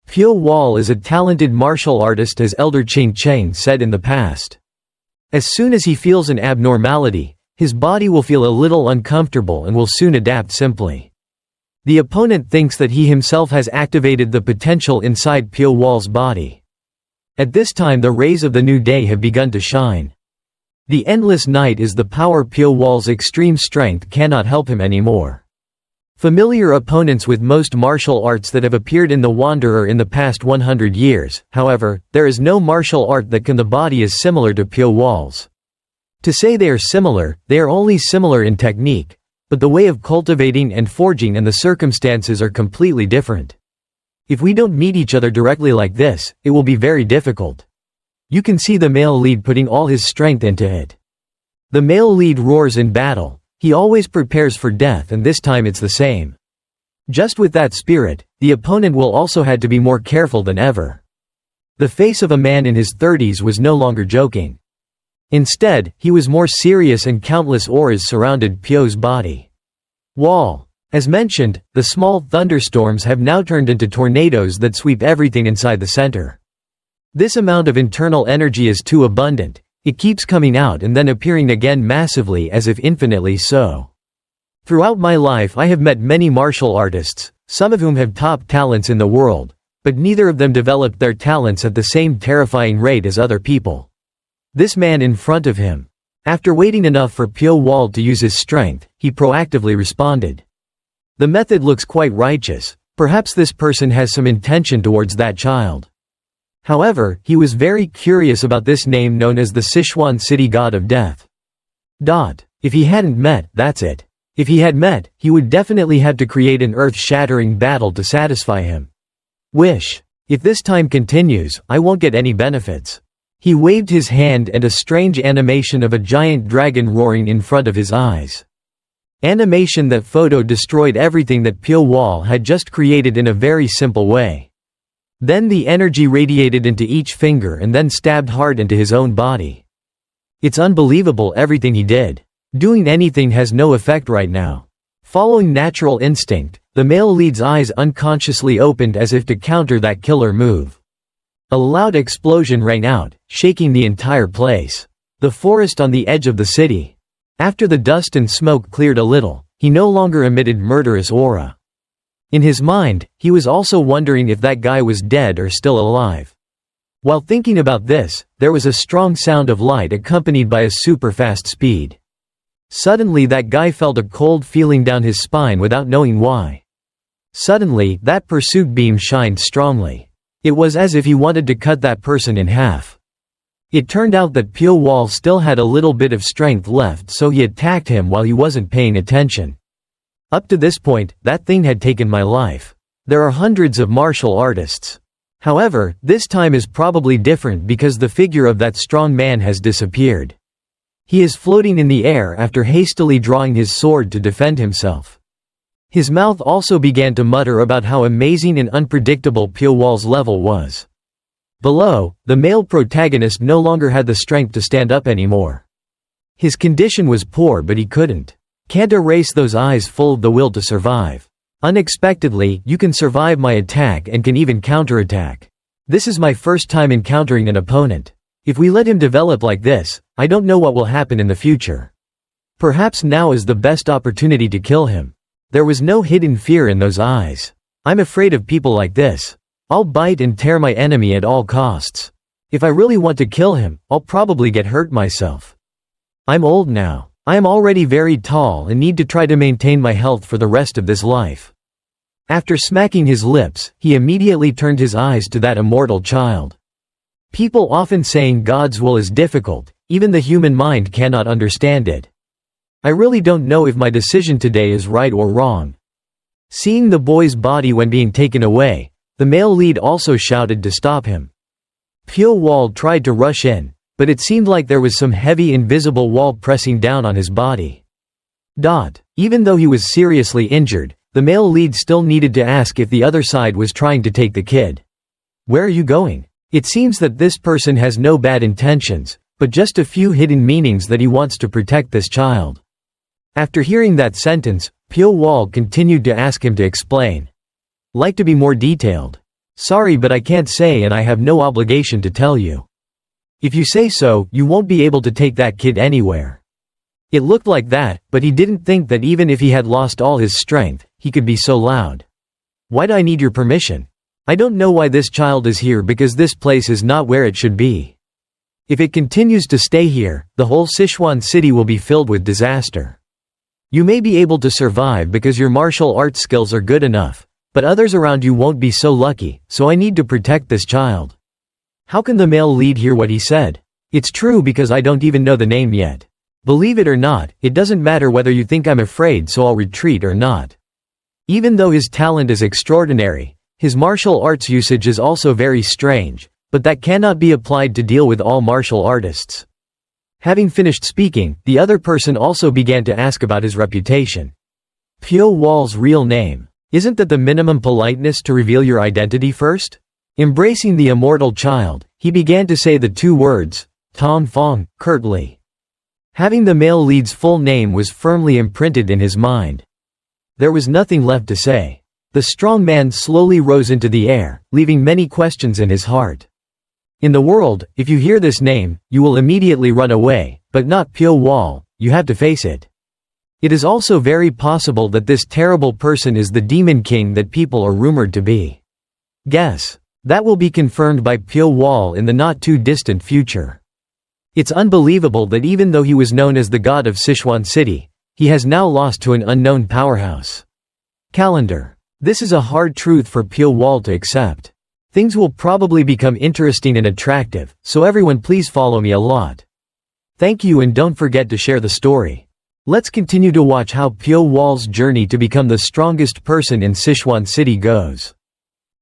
Pyo Wol is a talented martial artist, as Elder Ching Cheng said in the past. As soon as he feels an abnormality, his body will feel a little uncomfortable and will soon adapt simply. The opponent thinks that he himself has activated the potential inside Pyo Wol's body. At this time the rays of the new day have begun to shine. The endless night is the power. Pyo Wol's extreme strength cannot help him anymore. Familiar opponents with most martial arts that have appeared in The Wanderer in the past 100 years, however, there is no martial art that can. The body is similar to Pyo Wol's. To say they are only similar in technique, but the way of cultivating and forging and the circumstances are completely different. If we don't meet each other directly like this, it will be very difficult. You can see the male lead putting all his strength into it. The male lead roars in battle. He always prepares for death, and this time it's the same. Just with that spirit, the opponent will also had to be more careful than ever. The face of a man in his 30s was no longer joking. Instead, he was more serious, and countless auras surrounded Pyo's body. Wol. As mentioned, the small thunderstorms have now turned into tornadoes that sweep everything inside the center. This amount of internal energy is too abundant. It keeps coming out and then appearing again massively, as if infinitely so. Throughout my life I have met many martial artists, some of whom have top talents in the world, but neither of them developed their talents at the same terrifying rate as other people. This man in front of him. After waiting enough for Pyo Wol to use his strength, he proactively responded. The method looks quite righteous. Perhaps this person has some intention towards that child. However, he was very curious about this name known as the Sichuan City God of Death. If he hadn't met, that's it. If he had met, he would definitely have to create an earth-shattering battle to satisfy him. Wish. If this time continues, I won't get any benefits. He waved his hand and a strange animation of a giant dragon roaring in front of his eyes. Animation that photo destroyed everything that Pyo Wol had just created in a very simple way. Then the energy radiated into each finger and then stabbed hard into his own body. It's unbelievable everything he did. Doing anything has no effect right now. Following natural instinct, the male lead's eyes unconsciously opened as if to counter that killer move. A loud explosion rang out, shaking the entire place. The forest on the edge of the city. After the dust and smoke cleared a little, he no longer emitted murderous aura. In his mind, he was also wondering if that guy was dead or still alive. While thinking about this, there was a strong sound of light accompanied by a super fast speed. Suddenly that guy felt a cold feeling down his spine without knowing why. Suddenly, that pursuit beam shined strongly. It was as if he wanted to cut that person in half. It turned out that Pyo Wol still had a little bit of strength left, so he attacked him while he wasn't paying attention. Up to this point, that thing had taken my life. There are hundreds of martial artists. However, this time is probably different because the figure of that strong man has disappeared. He is floating in the air after hastily drawing his sword to defend himself. His mouth also began to mutter about how amazing and unpredictable Pyo Wol's level was. Below, the male protagonist no longer had the strength to stand up anymore. His condition was poor, but he can't erase those eyes full of the will to survive. Unexpectedly, you can survive my attack and can even counterattack. This is my first time encountering an opponent. If we let him develop like this, I don't know what will happen in the future. Perhaps now is the best opportunity to kill him. There was no hidden fear in those eyes. I'm afraid of people like this. I'll bite and tear my enemy at all costs. If I really want to kill him, I'll probably get hurt myself. I'm old now. I am already very tall and need to try to maintain my health for the rest of this life. After smacking his lips, he immediately turned his eyes to that immortal child. People often saying God's will is difficult, even the human mind cannot understand it. I really don't know if my decision today is right or wrong. Seeing the boy's body when being taken away, the male lead also shouted to stop him. Pyo Wol tried to rush in, but it seemed like there was some heavy invisible wall pressing down on his body. Even though he was seriously injured, the male lead still needed to ask if the other side was trying to take the kid. Where are you going? It seems that this person has no bad intentions, but just a few hidden meanings that he wants to protect this child. After hearing that sentence, Pyo Wol continued to ask him to explain. Like to be more detailed. Sorry, but I can't say, and I have no obligation to tell you. If you say so, you won't be able to take that kid anywhere. It looked like that, but he didn't think that even if he had lost all his strength, he could be so loud. Why do I need your permission? I don't know why this child is here, because this place is not where it should be. If it continues to stay here, the whole Sichuan city will be filled with disaster. You may be able to survive because your martial arts skills are good enough, but others around you won't be so lucky, so I need to protect this child. How can the male lead hear what he said? It's true, because I don't even know the name yet. Believe it or not, it doesn't matter whether you think I'm afraid, so I'll retreat or not. Even though his talent is extraordinary, his martial arts usage is also very strange, but that cannot be applied to deal with all martial artists. Having finished speaking, the other person also began to ask about his reputation. Pyo Wol's real name. Isn't that the minimum politeness to reveal your identity first? Embracing the immortal child, he began to say the two words, Tong Fong, curtly. Having the male lead's full name was firmly imprinted in his mind. There was nothing left to say. The strong man slowly rose into the air, leaving many questions in his heart. In the world, if you hear this name, you will immediately run away, but not Pyo Wol, you have to face it. It is also very possible that this terrible person is the demon king that people are rumored to be. Guess. That will be confirmed by Pyo Wol in the not-too-distant future. It's unbelievable that even though he was known as the god of Sichuan City, he has now lost to an unknown powerhouse. Calendar. This is a hard truth for Pyo Wol to accept. Things will probably become interesting and attractive, so everyone please follow me a lot. Thank you, and don't forget to share the story. Let's continue to watch how Pyo Wol's journey to become the strongest person in Sichuan City goes.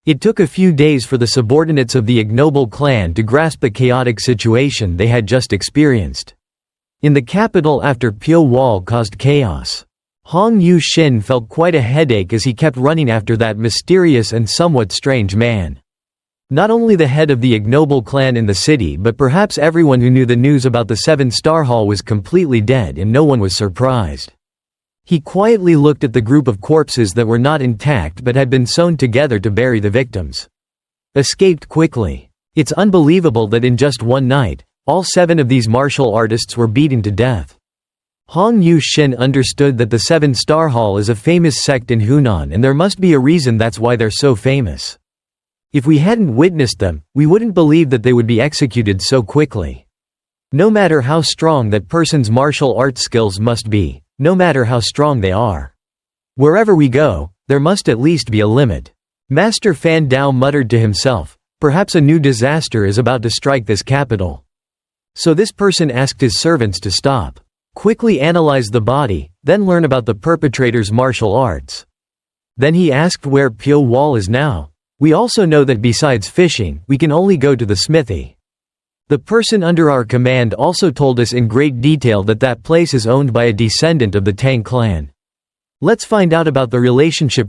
It took a few days for the subordinates of the ignoble clan to grasp the chaotic situation they had just experienced. In the capital, after Pyo Wol caused chaos, Hong Yu-shin felt quite a headache as he kept running after that mysterious and somewhat strange man. Not only the head of the ignoble clan in the city, but perhaps everyone who knew the news about the 7-star hall was completely dead, and no one was surprised. He quietly looked at the group of corpses that were not intact but had been sewn together to bury the victims. Escaped quickly. It's unbelievable that in just one night, all 7 of these martial artists were beaten to death. Hong Yu-shin understood that the 7-star hall is a famous sect in Hunan, and there must be a reason that's why they're so famous. If we hadn't witnessed them, we wouldn't believe that they would be executed so quickly. No matter how strong that person's martial arts skills must be, no matter how strong they are. Wherever we go, there must at least be a limit. Master Fan Dao muttered to himself, perhaps a new disaster is about to strike this capital. So this person asked his servants to stop. Quickly analyze the body, then learn about the perpetrator's martial arts. Then he asked where Pyo Wol is now. We also know that besides fishing, we can only go to the smithy. The person under our command also told us in great detail that that place is owned by a descendant of the Tang clan. Let's find out about the relationship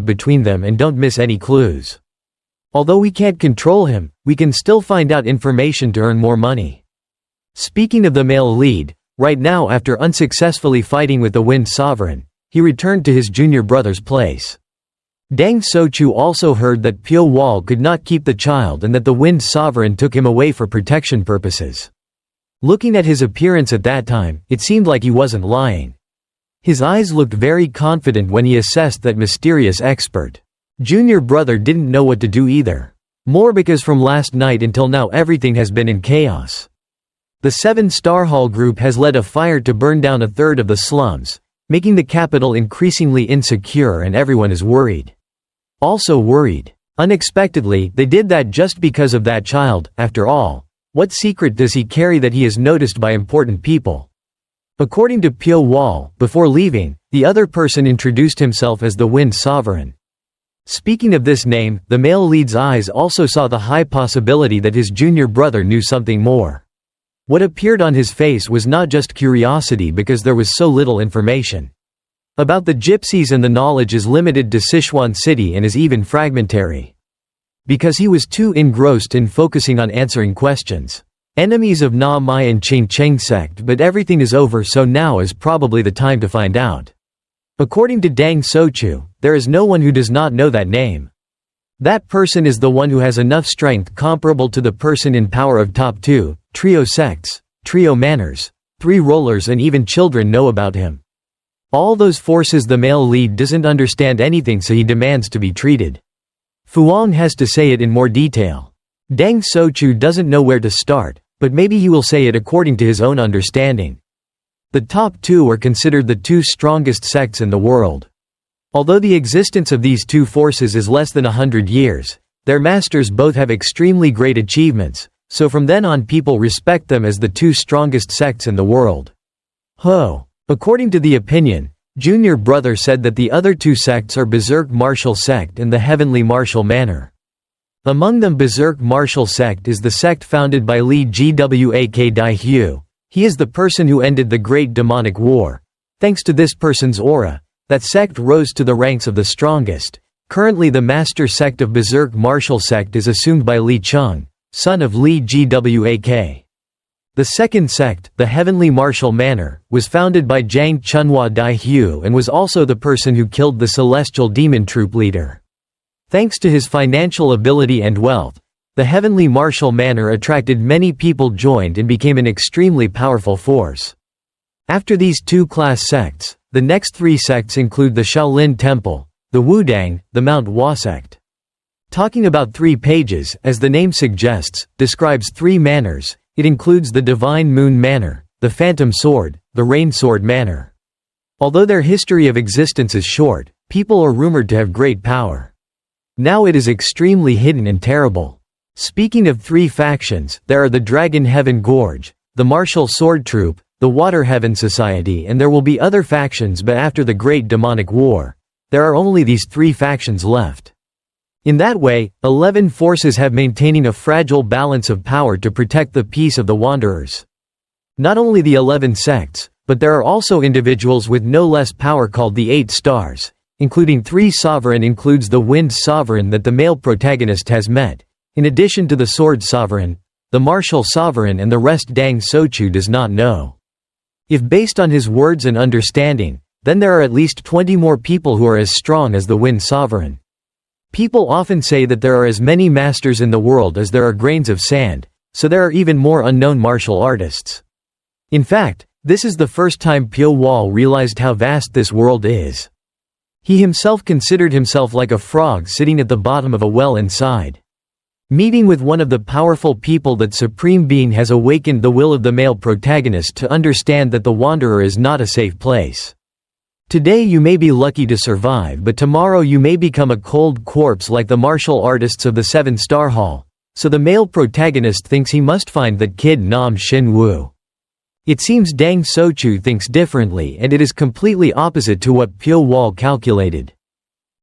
between them and don't miss any clues. Although we can't control him, we can still find out information to earn more money. Speaking of the male lead, right now after unsuccessfully fighting with the Wind Sovereign, he returned to his junior brother's place. Dang Sochu also heard that Pyo Wol could not keep the child and that the Wind Sovereign took him away for protection purposes. Looking at his appearance at that time, it seemed like he wasn't lying. His eyes looked very confident when he assessed that mysterious expert. Junior brother didn't know what to do either. More because from last night until now everything has been in chaos. The 7-star hall group has led a fire to burn down a third of the slums, making the capital increasingly insecure and everyone is worried. Also worried. Unexpectedly, they did that just because of that child. After all, what secret does he carry that he is noticed by important people? According to Pyo Wol, before leaving, the other person introduced himself as the Wind Sovereign. Speaking of this name, the male lead's eyes also saw the high possibility that his junior brother knew something more. What appeared on his face was not just curiosity because there was so little information. About the gypsies and the knowledge is limited to Sichuan City and is even fragmentary. Because he was too engrossed in focusing on answering questions. Enemies of Na Mai and Ching Cheng sect, but everything is over, so now is probably the time to find out. According to Dang Sochu, there is no one who does not know that name. That person is the one who has enough strength comparable to the person in power of top 2, trio sects, trio manners, 3 rollers, and even children know about him. All those forces. The male lead doesn't understand anything, so he demands to be treated. Fuang has to say it in more detail. Dang Sochu doesn't know where to start, but maybe he will say it according to his own understanding. The top 2 are considered the 2 strongest sects in the world. Although the existence of these 2 forces is less than 100 years, their masters both have extremely great achievements, so from then on people respect them as the 2 strongest sects in the world. According to the opinion, junior brother said that the other 2 sects are Berserk Martial Sect and the Heavenly Martial Manor. Among them, Berserk Martial Sect is the sect founded by Li Gwak Dai Hu. He is the person who ended the Great Demonic War. Thanks to this person's aura, that sect rose to the ranks of the strongest. Currently the master sect of Berserk Martial Sect is assumed by Li Chung, son of Li Gwak. The second sect, the Heavenly Martial Manor, was founded by Jiang Chunhua Dai Hu and was also the person who killed the celestial demon troop leader. Thanks to his financial ability and wealth, the Heavenly Martial Manor attracted many people, joined, and became an extremely powerful force. After these 2 class sects, the next 3 sects include the Shaolin Temple, the Wudang, the Mount Hua sect. Talking about 3 pages, as the name suggests, describes 3 manors. It includes the Divine Moon Manor, the Phantom Sword, the Rain Sword Manor. Although their history of existence is short, people are rumored to have great power. Now it is extremely hidden and terrible. Speaking of 3 factions, there are the Dragon Heaven Gorge, the Martial Sword Troop, the Water Heaven Society, and there will be other factions, but after the Great Demonic War, there are only these 3 factions left. In that way, 11 forces have maintaining a fragile balance of power to protect the peace of the Wanderers. Not only the 11 sects, but there are also individuals with no less power called the 8 stars, including 3 sovereign includes the Wind Sovereign that the male protagonist has met, in addition to the Sword Sovereign, the Martial Sovereign, and the rest Dang Sochu does not know. If based on his words and understanding, then there are at least 20 more people who are as strong as the Wind Sovereign. People often say that there are as many masters in the world as there are grains of sand, so there are even more unknown martial artists. In fact, this is the first time Pyo Wol realized how vast this world is. He himself considered himself like a frog sitting at the bottom of a well inside. Meeting with one of the powerful people, that Supreme Being has awakened the will of the male protagonist to understand that the Wanderer is not a safe place. Today you may be lucky to survive, but tomorrow you may become a cold corpse like the martial artists of the 7-star hall, so the male protagonist thinks he must find that kid Nam Xin Wu. It seems Dang Sochu thinks differently, and it is completely opposite to what Pyo Wol calculated.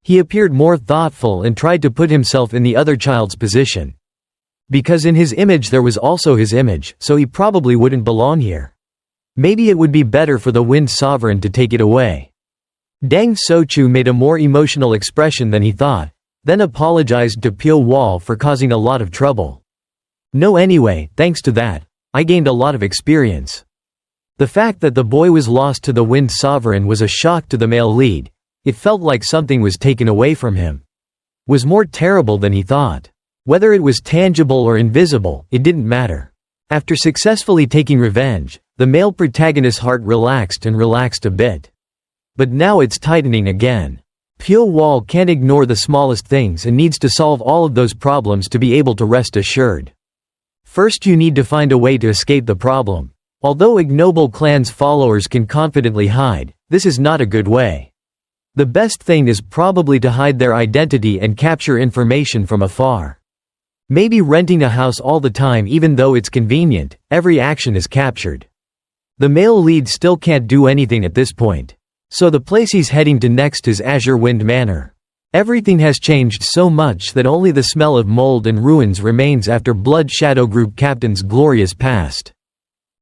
He appeared more thoughtful and tried to put himself in the other child's position. Because in his image there was also his image, so he probably wouldn't belong here. Maybe it would be better for the Wind Sovereign to take it away. Dang Sochu made a more emotional expression than he thought, then apologized to Pyo Wol for causing a lot of trouble. No, anyway, thanks to that, I gained a lot of experience. The fact that the boy was lost to the Wind Sovereign was a shock to the male lead. It felt like something was taken away from him. Was more terrible than he thought. Whether it was tangible or invisible, it didn't matter. After successfully taking revenge, the male protagonist's heart relaxed a bit. But now it's tightening again. Pyo Wol can't ignore the smallest things and needs to solve all of those problems to be able to rest assured. First, you need to find a way to escape the problem. Although ignoble clan's followers can confidently hide, this is not a good way. The best thing is probably to hide their identity and capture information from afar. Maybe renting a house all the time, even though it's convenient, every action is captured. The male lead still can't do anything at this point. So the place he's heading to next is Azure Wind Manor. Everything has changed so much that only the smell of mold and ruins remains after Blood Shadow Group Captain's glorious past.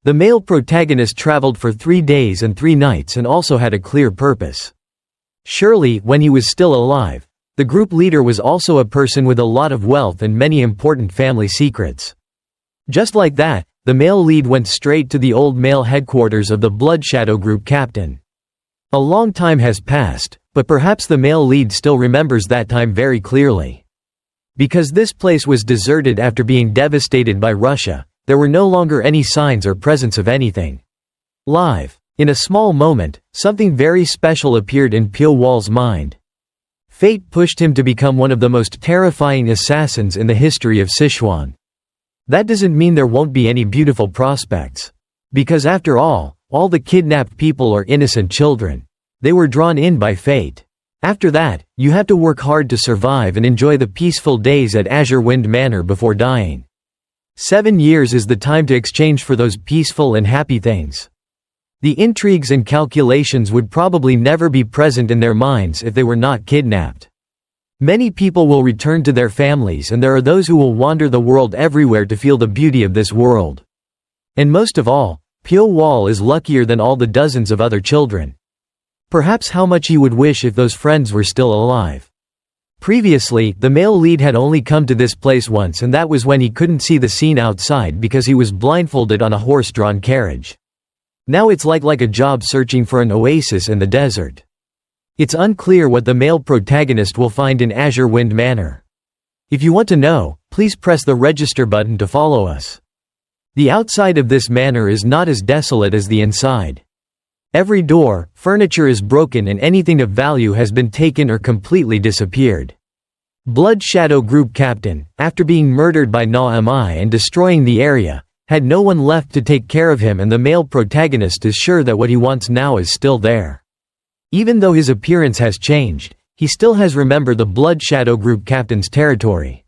The male protagonist traveled for 3 days and 3 nights and also had a clear purpose. Surely, when he was still alive, the group leader was also a person with a lot of wealth and many important family secrets. Just like that, the male lead went straight to the old male headquarters of the Blood Shadow Group Captain. A long time has passed, but perhaps the male lead still remembers that time very clearly. Because this place was deserted after being devastated by Russia, there were no longer any signs or presence of anything live. In a small moment, something very special appeared in Pyo Wol's mind. Fate pushed him to become one of the most terrifying assassins in the history of Sichuan. That doesn't mean there won't be any beautiful prospects. Because after all the kidnapped people are innocent children. They were drawn in by fate. After that, you have to work hard to survive and enjoy the peaceful days at Azure Wind Manor before dying. 7 years is the time to exchange for those peaceful and happy things. The intrigues and calculations would probably never be present in their minds if they were not kidnapped. Many people will return to their families, and there are those who will wander the world everywhere to feel the beauty of this world. And most of all, Pyo Wol is luckier than all the dozens of other children. Perhaps how much he would wish if those friends were still alive. Previously, the male lead had only come to this place once, and that was when he couldn't see the scene outside because he was blindfolded on a horse-drawn carriage. Now it's like a job searching for an oasis in the desert. It's unclear what the male protagonist will find in Azure Wind Manor. If you want to know, please press the register button to follow us. The outside of this manor is not as desolate as the inside. Every door, furniture is broken, and anything of value has been taken or completely disappeared. Blood Shadow Group Captain, after being murdered by Na-Mi and destroying the area, had no one left to take care of him, and the male protagonist is sure that what he wants now is still there. Even though his appearance has changed, he still has remembered the Blood Shadow Group Captain's territory.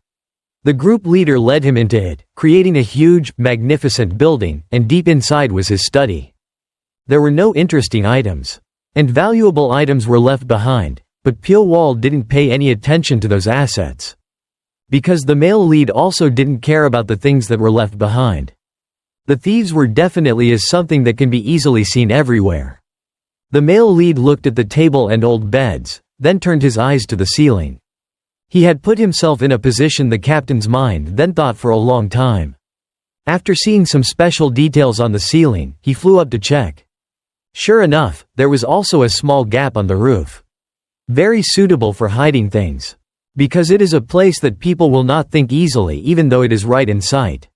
The group leader led him into it, creating a huge, magnificent building, and deep inside was his study. There were no interesting items. And valuable items were left behind, but Pyo Wol didn't pay any attention to those assets. Because the male lead also didn't care about the things that were left behind. The thieves were definitely as something that can be easily seen everywhere. The male lead looked at the table and old beds, then turned his eyes to the ceiling. He had put himself in a position the captain's mind then thought for a long time. After seeing some special details on the ceiling, he flew up to check. Sure enough, there was also a small gap on the roof. Very suitable for hiding things. Because it is a place that people will not think easily even though it is right in sight.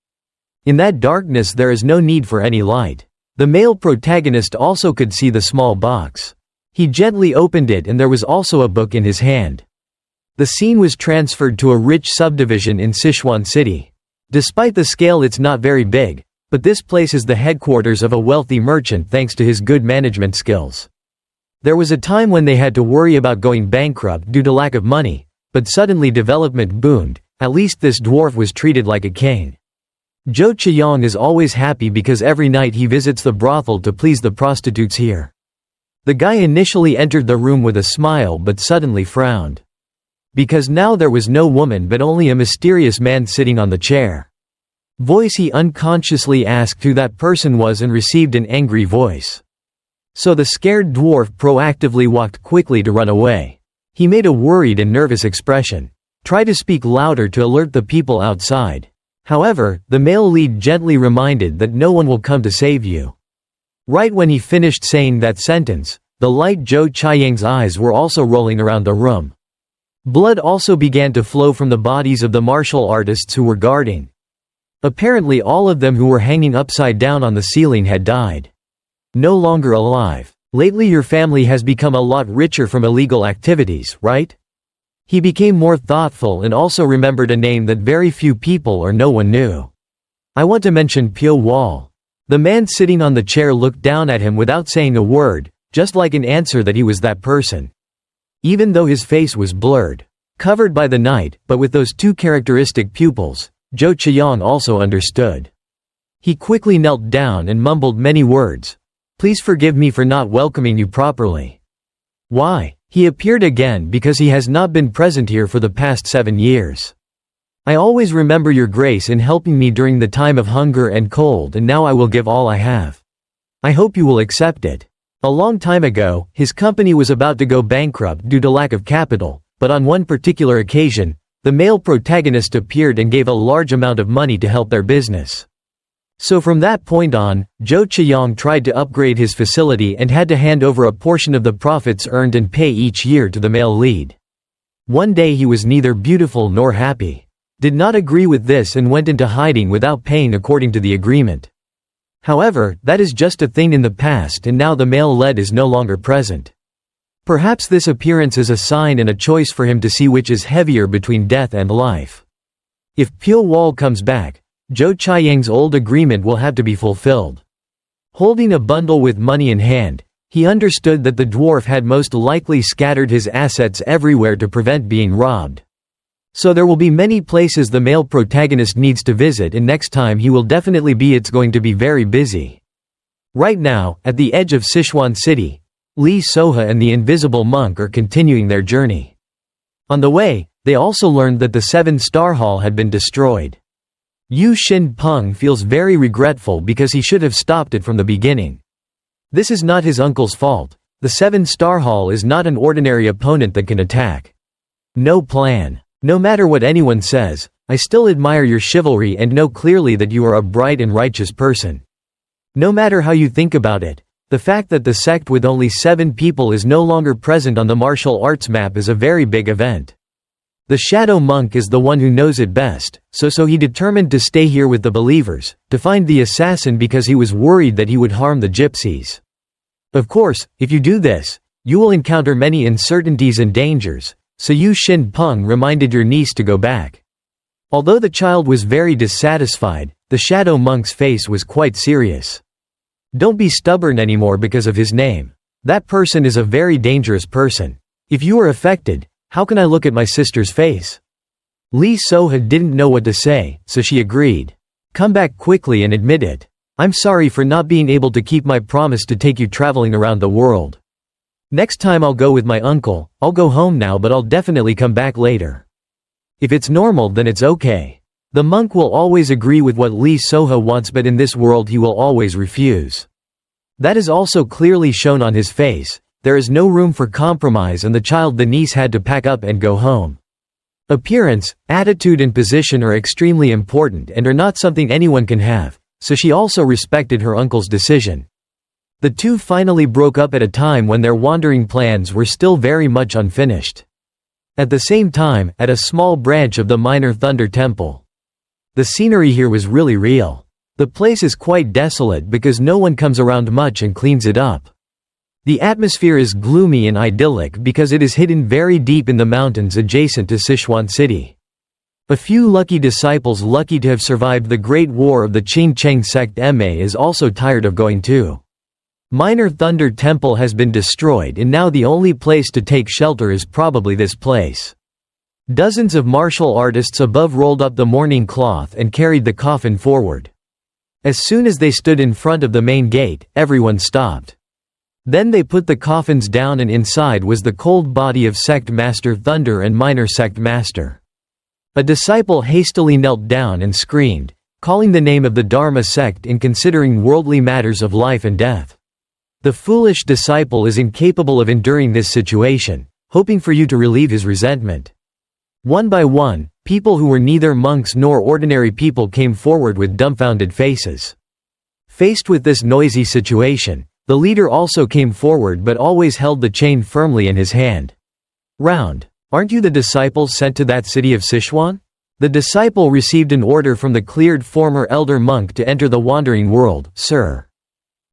In that darkness there is no need for any light. The male protagonist also could see the small box. He gently opened it and there was also a book in his hand. The scene was transferred to a rich subdivision in Sichuan City. Despite the scale, it's not very big, but this place is the headquarters of a wealthy merchant thanks to his good management skills. There was a time when they had to worry about going bankrupt due to lack of money, but suddenly development boomed. At least this dwarf was treated like a king. Zhou Chiyong is always happy because every night he visits the brothel to please the prostitutes here. The guy initially entered the room with a smile but suddenly frowned. Because now there was no woman but only a mysterious man sitting on the chair. He unconsciously asked who that person was and received an angry voice. So the scared dwarf proactively walked quickly to run away. He made a worried and nervous expression. Try to speak louder to alert the people outside. However, the male lead gently reminded that no one will come to save you. Right when he finished saying that sentence, the light Zhou Chaiyang's eyes were also rolling around the room. Blood also began to flow from the bodies of the martial artists who were guarding. Apparently all of them who were hanging upside down on the ceiling had died. No longer alive. Lately your family has become a lot richer from illegal activities, right? He became more thoughtful and also remembered a name that very few people or no one knew. I want to mention Pyo Wol. The man sitting on the chair looked down at him without saying a word, just like an answer that he was that person. Even though his face was blurred, covered by the night, but with those two characteristic pupils, Zhou Chaiyang also understood. He quickly knelt down and mumbled many words. Please forgive me for not welcoming you properly. Why? He appeared again because he has not been present here for the past 7 years. I always remember your grace in helping me during the time of hunger and cold, and now I will give all I have. I hope you will accept it. A long time ago, his company was about to go bankrupt due to lack of capital, but on one particular occasion, the male protagonist appeared and gave a large amount of money to help their business. So from that point on, Zhou Chaiyang tried to upgrade his facility and had to hand over a portion of the profits earned and pay each year to the male lead. One day he was neither beautiful nor happy. Did not agree with this and went into hiding without paying according to the agreement. However, that is just a thing in the past, and now the male lead is no longer present. Perhaps this appearance is a sign and a choice for him to see which is heavier between death and life. If Pyo Wol comes back, Zhou Chaiyang's old agreement will have to be fulfilled. Holding a bundle with money in hand, he understood that the dwarf had most likely scattered his assets everywhere to prevent being robbed. So there will be many places the male protagonist needs to visit, and next time he will definitely be it's going to be very busy. Right now, at the edge of Sichuan City, Li Soha and the invisible monk are continuing their journey. On the way, they also learned that the 7-star hall had been destroyed. Yu Xin-peng feels very regretful because he should have stopped it from the beginning. This is not his uncle's fault. The 7-star hall is not an ordinary opponent that can attack. No plan. No matter what anyone says, I still admire your chivalry and know clearly that you are a bright and righteous person. No matter how you think about it, the fact that the sect with only 7 people is no longer present on the martial arts map is a very big event. The shadow monk is the one who knows it best, so he determined to stay here with the believers, to find the assassin because he was worried that he would harm the gypsies. Of course, if you do this, you will encounter many uncertainties and dangers. So Yu Xin-peng reminded your niece to go back. Although the child was very dissatisfied, the shadow monk's face was quite serious. Don't be stubborn anymore because of his name. That person is a very dangerous person. If you are affected, how can I look at my sister's face? Li Soha didn't know what to say, so she agreed. Come back quickly and admit it. I'm sorry for not being able to keep my promise to take you traveling around the world. Next time I'll go with my uncle. I'll go home now, but I'll definitely come back later. If it's normal, then it's okay. The monk will always agree with what Li Soha wants, but in this world he will always refuse. That is also clearly shown on his face. There is no room for compromise, and the niece had to pack up and go home. Appearance, attitude and position are extremely important and are not something anyone can have, so she also respected her uncle's decision. The two finally broke up at a time when their wandering plans were still very much unfinished. At the same time, at a small branch of the Minor Thunder Temple. The scenery here was really real. The place is quite desolate because no one comes around much and cleans it up. The atmosphere is gloomy and idyllic because it is hidden very deep in the mountains adjacent to Sichuan City. A few lucky disciples lucky to have survived the Great War of the Qing Cheng sect is also tired of going too. Minor Thunder Temple has been destroyed, and now the only place to take shelter is probably this place. Dozens of martial artists above rolled up the mourning cloth and carried the coffin forward. As soon as they stood in front of the main gate, everyone stopped. Then they put the coffins down, and inside was the cold body of Sect Master Thunder and Minor Sect Master. A disciple hastily knelt down and screamed, calling the name of the Dharma sect in considering worldly matters of life and death. The foolish disciple is incapable of enduring this situation, hoping for you to relieve his resentment. One by one, people who were neither monks nor ordinary people came forward with dumbfounded faces. Faced with this noisy situation, the leader also came forward but always held the chain firmly in his hand. Round. Aren't you the disciple sent to that city of Sichuan? The disciple received an order from the cleared former elder monk to enter the wandering world, sir.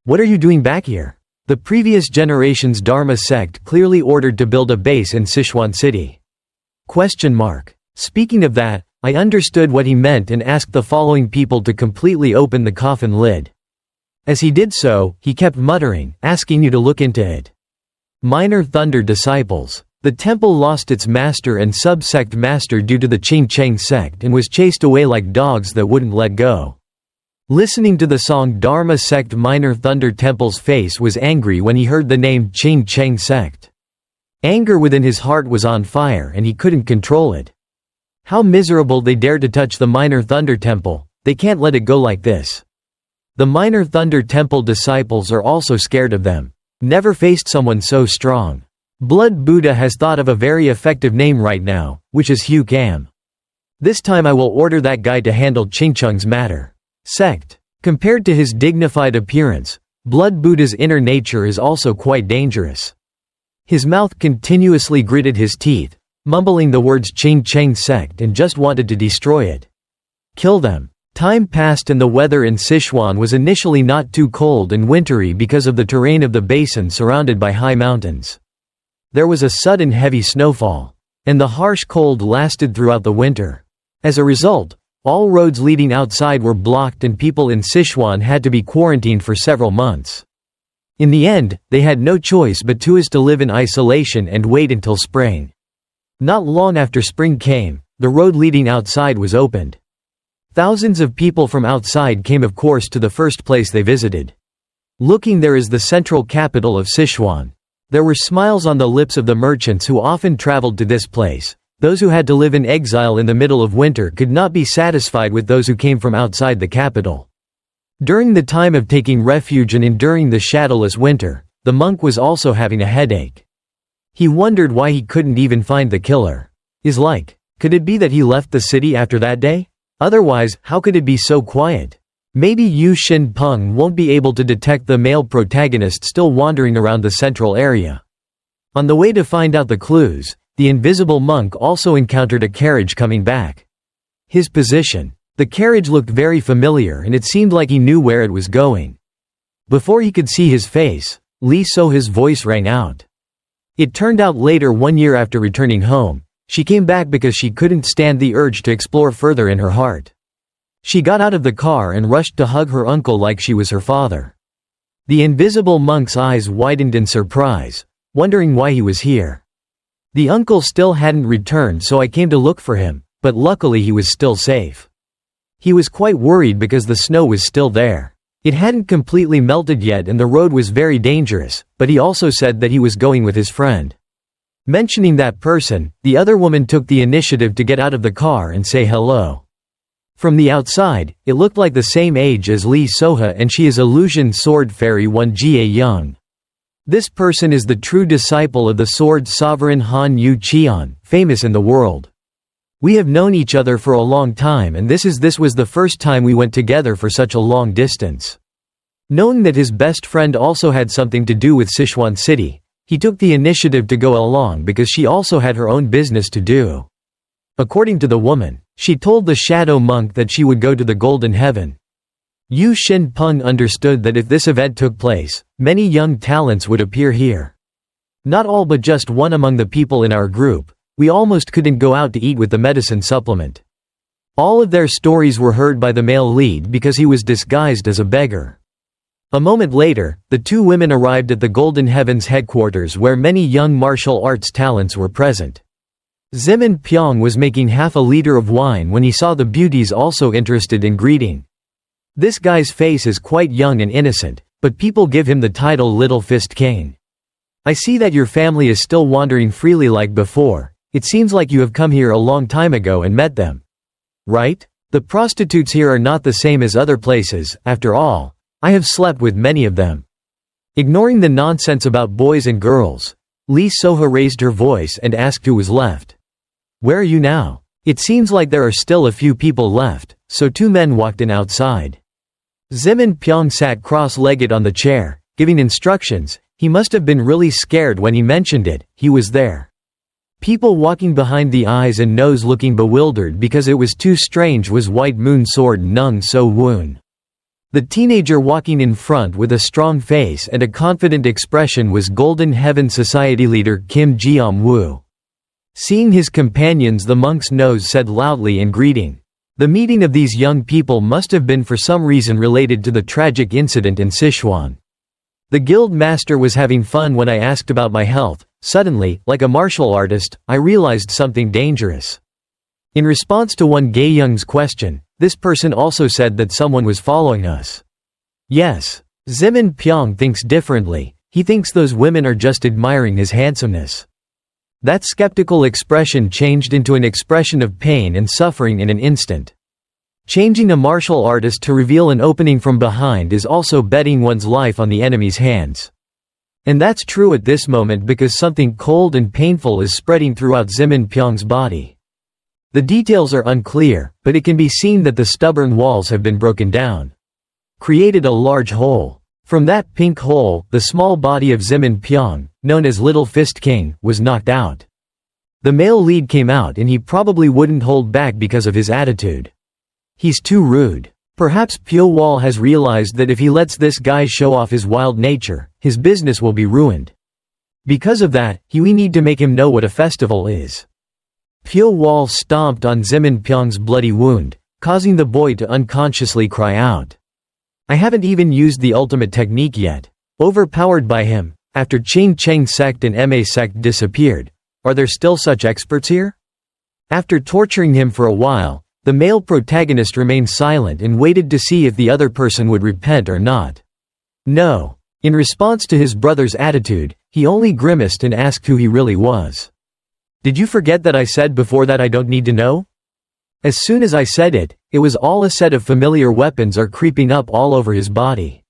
What are you doing back here? The previous generation's Dharma sect clearly ordered to build a base in Sichuan City. Speaking of that, I understood what he meant and asked the following people to completely open the coffin lid. As he did so, he kept muttering, asking you to look into it. Minor Thunder disciples. The temple lost its master and sub-sect master due to the Qing Cheng sect and was chased away like dogs that wouldn't let go. Listening to the song Dharma sect, Minor Thunder Temple's face was angry when he heard the name Qing Cheng sect. Anger within his heart was on fire and he couldn't control it. How miserable they dared to touch the Minor Thunder Temple, they can't let it go like this. The Minor Thunder Temple disciples are also scared of them. Never faced someone so strong. Blood Buddha has thought of a very effective name right now, which is Hu Cam. This time I will order that guy to handle Chingchung's matter. Sect. Compared to his dignified appearance, Blood Buddha's inner nature is also quite dangerous. His mouth continuously gritted his teeth, mumbling the words Qing Cheng sect and just wanted to destroy it. Kill them. Time passed and the weather in Sichuan was initially not too cold and wintry because of the terrain of the basin surrounded by high mountains. There was a sudden heavy snowfall, and the harsh cold lasted throughout the winter. As a result, all roads leading outside were blocked and people in Sichuan had to be quarantined for several months. In the end, they had no choice but to live in isolation and wait until spring. Not long after spring came, the road leading outside was opened. Thousands of people from outside came of course to the first place they visited. Looking there is the central capital of Sichuan. There were smiles on the lips of the merchants who often traveled to this place. Those who had to live in exile in the middle of winter could not be satisfied with those who came from outside the capital. During the time of taking refuge and enduring the shadowless winter, the monk was also having a headache. He wondered why he couldn't even find the killer. Could it be that he left the city after that day? Otherwise, how could it be so quiet? Maybe Yu Xin Peng won't be able to detect the male protagonist still wandering around the central area. On the way to find out the clues, the invisible monk also encountered a carriage coming back. His position. The carriage looked very familiar and it seemed like he knew where it was going. Before he could see his face, Li Soha's voice rang out. It turned out later, 1 year after returning home, she came back because she couldn't stand the urge to explore further in her heart. She got out of the car and rushed to hug her uncle like she was her father. The invisible monk's eyes widened in surprise, wondering why he was here. The uncle still hadn't returned, so I came to look for him, but luckily he was still safe. He was quite worried because the snow was still there. It hadn't completely melted yet and the road was very dangerous, but he also said that he was going with his friend. Mentioning that person, the other woman took the initiative to get out of the car and say hello. From the outside, it looked like the same age as Li Soha and she is Illusion Sword Fairy 1 Jie Young. This person is the true disciple of the Sword Sovereign Han Yu Qian, famous in the world. We have known each other for a long time and this was the first time we went together for such a long distance. Knowing that his best friend also had something to do with Sichuan City, he took the initiative to go along because she also had her own business to do. According to the woman, she told the shadow monk that she would go to the Golden Heaven. Yu Xin Peng understood that if this event took place, many young talents would appear here. Not all but just one among the people in our group. We almost couldn't go out to eat with the medicine supplement. All of their stories were heard by the male lead because he was disguised as a beggar. A moment later, the two women arrived at the Golden Heavens headquarters where many young martial arts talents were present. Zimin Pyong was making half a liter of wine when he saw the beauties also interested in greeting. This guy's face is quite young and innocent, but people give him the title Little Fist King. I see that your family is still wandering freely like before. It seems like you have come here a long time ago and met them. Right? The prostitutes here are not the same as other places, after all, I have slept with many of them. Ignoring the nonsense about boys and girls, Lee Soha raised her voice and asked who was left. "Where are you now? It seems like there are still a few people left," so two men walked in outside. Zimin Pyong sat cross-legged on the chair, giving instructions. He must have been really scared when he mentioned it. He was there. People walking behind the eyes and nose looking bewildered because it was too strange was White Moon Sword Nung So Woon. The teenager walking in front with a strong face and a confident expression was Golden Heaven Society leader Kim Jeom-woo. Seeing his companions, the monk's nose said loudly in greeting. The meeting of these young people must have been for some reason related to the tragic incident in Sichuan. The guild master was having fun when I asked about my health. Suddenly, like a martial artist, I realized something dangerous. In response to one Gae-young's question, this person also said that someone was following us. Yes. Zimin Pyong thinks differently. He thinks those women are just admiring his handsomeness. That skeptical expression changed into an expression of pain and suffering in an instant. Changing a martial artist to reveal an opening from behind is also betting one's life on the enemy's hands. And that's true at this moment because something cold and painful is spreading throughout Zimin Pyong's body. The details are unclear, but it can be seen that the stubborn walls have been broken down. Created a large hole. From that pink hole, the small body of Zimin Pyong, known as Little Fist King, was knocked out. The male lead came out and he probably wouldn't hold back because of his attitude. He's too rude. Perhaps Pyo Wol has realized that if he lets this guy show off his wild nature, his business will be ruined. Because of that, we need to make him know what a festival is. Pyo Wol stomped on Zimin Pyong's bloody wound, causing the boy to unconsciously cry out. I haven't even used the ultimate technique yet. Overpowered by him, after Qing Cheng sect and Ma sect disappeared, are there still such experts here? After torturing him for a while, the male protagonist remained silent and waited to see if the other person would repent or not. No. In response to his brother's attitude, he only grimaced and asked who he really was. Did you forget that I said before that I don't need to know? As soon as I said it, it was all a set of familiar weapons are creeping up all over his body.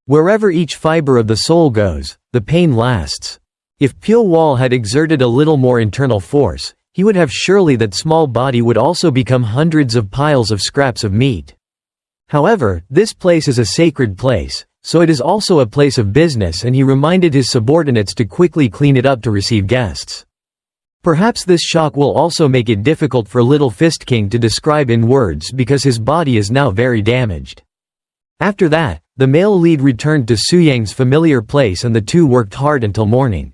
Wherever each fiber of the soul goes, the pain lasts. If Pyo Wol had exerted a little more internal force, he would have surely that small body would also become hundreds of piles of scraps of meat. However, this place is a sacred place, so it is also a place of business and he reminded his subordinates to quickly clean it up to receive guests. Perhaps this shock will also make it difficult for Little Fist King to describe in words because his body is now very damaged. After that, the male lead returned to Suyang's familiar place and the two worked hard until morning.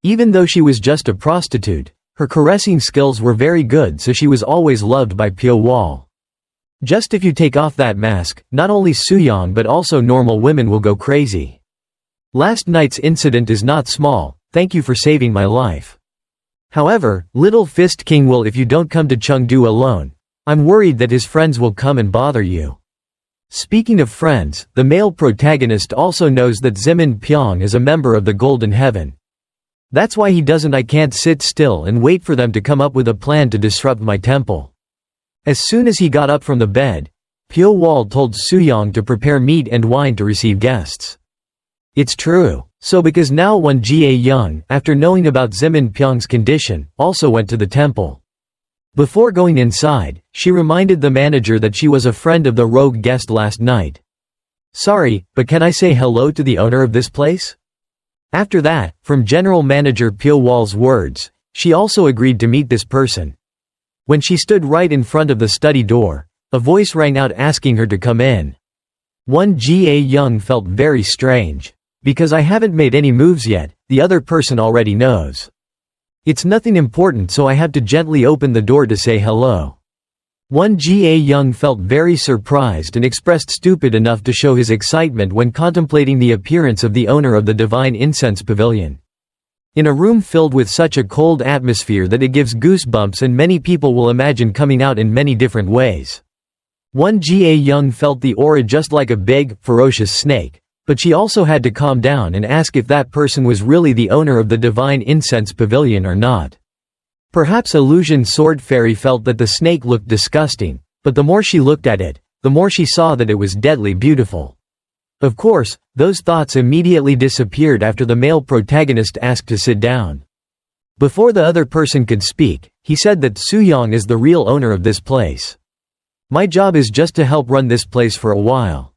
Even though she was just a prostitute, her caressing skills were very good, so she was always loved by Pyo Wol. Just if you take off that mask, not only Suyang but also normal women will go crazy. Last night's incident is not small, thank you for saving my life. However, Little Fist King will if you don't come to Chengdu alone. I'm worried that his friends will come and bother you. Speaking of friends, the male protagonist also knows that Zimin Pyong is a member of the Golden Heaven. That's why he doesn't. I can't sit still and wait for them to come up with a plan to disrupt my temple. As soon as he got up from the bed, Pyo Wol told Suyang to prepare meat and wine to receive guests. It's true. So because now one Jie-young, after knowing about Zimin Pyong's condition, also went to the temple. Before going inside, she reminded the manager that she was a friend of the rogue guest last night. Sorry, but can I say hello to the owner of this place? After that, from General Manager Pyo Wol's words, she also agreed to meet this person. When she stood right in front of the study door, a voice rang out asking her to come in. One Jie-young felt very strange. Because I haven't made any moves yet, the other person already knows. It's nothing important, so I have to gently open the door to say hello. One Jie-young felt very surprised and expressed stupid enough to show his excitement when contemplating the appearance of the owner of the Divine Incense Pavilion. In a room filled with such a cold atmosphere that it gives goosebumps and many people will imagine coming out in many different ways. One Jie-young felt the aura just like a big, ferocious snake. But she also had to calm down and ask if that person was really the owner of the Divine Incense Pavilion or not. Perhaps Illusion Sword Fairy felt that the snake looked disgusting, but the more she looked at it, the more she saw that it was deadly beautiful. Of course, Those thoughts immediately disappeared after the male protagonist asked to sit down. Before the other person could speak, he said that Suyong is the real owner of this place. My job is just to help run this place for a while.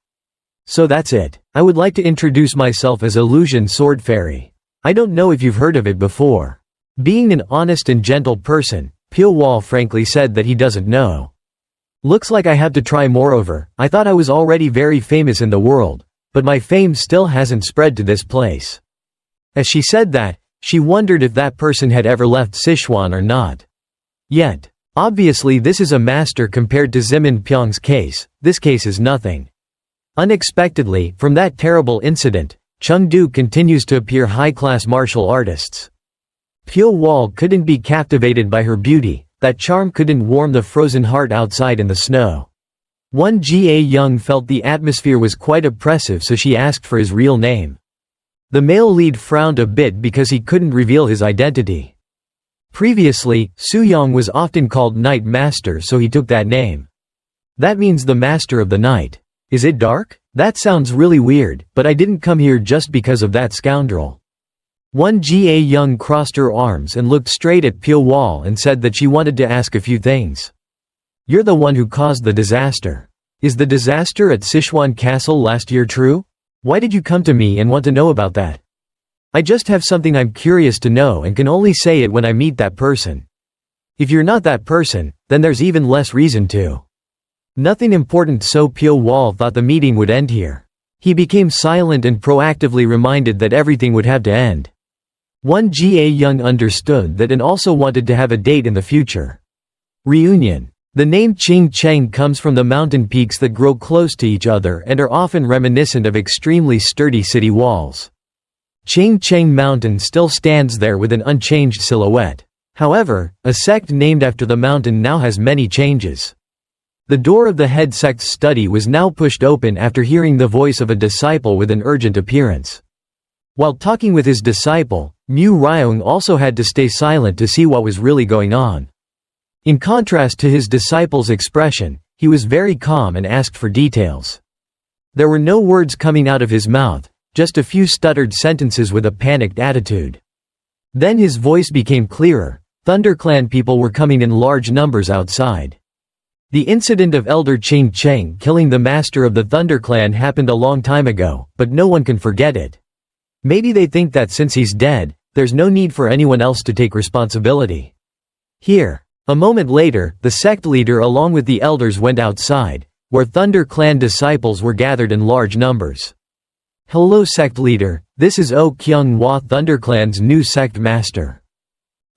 So that's it. I would like to introduce myself as Illusion Sword Fairy. I don't know if you've heard of it before. Being an honest and gentle person, Pyo Wol frankly said that he doesn't know. Looks like I have to try. Moreover, I thought I was already very famous in the world, but my fame still hasn't spread to this place. As she said that, she wondered if that person had ever left Sichuan or not. Yet, obviously this is a master compared to Zimin Pyong's case. This case is nothing. Unexpectedly, from that terrible incident, Chengdu continues to appear high-class martial artists. Pyo Wol couldn't be captivated by her beauty, that charm couldn't warm the frozen heart outside in the snow. Ga Young felt the atmosphere was quite oppressive, so she asked for his real name. The male lead frowned a bit because he couldn't reveal his identity. Previously, Suyong was often called Night Master, so he took that name. That means the Master of the Night. Is it dark? That sounds really weird, but I didn't come here just because of that scoundrel. Ga Young crossed her arms and looked straight at Pyo Wol and said that she wanted to ask a few things. You're the one who caused the disaster. Is the disaster at Sichuan Castle last year true? Why did you come to me and want to know about that? I just have something I'm curious to know and can only say it when I meet that person. If you're not that person, then there's even less reason to. Nothing important, so Pyo Wol thought the meeting would end here. He became silent and proactively reminded that everything would have to end. Ga Young understood that and also wanted to have a date in the future. Reunion. The name Qing Cheng comes from the mountain peaks that grow close to each other and are often reminiscent of extremely sturdy city walls. Qing Cheng Mountain still stands there with an unchanged silhouette. However, a sect named after the mountain now has many changes. The door of the head sect's study was now pushed open after hearing the voice of a disciple with an urgent appearance. While talking with his disciple, Mu Ryong also had to stay silent to see what was really going on. In contrast to his disciple's expression, he was very calm and asked for details. There were no words coming out of his mouth, just a few stuttered sentences with a panicked attitude. Then his voice became clearer. ThunderClan people were coming in large numbers outside. The incident of Elder Qing Cheng killing the master of the ThunderClan happened a long time ago, but no one can forget it. Maybe they think that since he's dead, there's no need for anyone else to take responsibility. Here. A moment later, the sect leader along with the elders went outside, where Thunder Clan disciples were gathered in large numbers. Hello sect leader, this is O Kyung Hwa, ThunderClan's new sect master.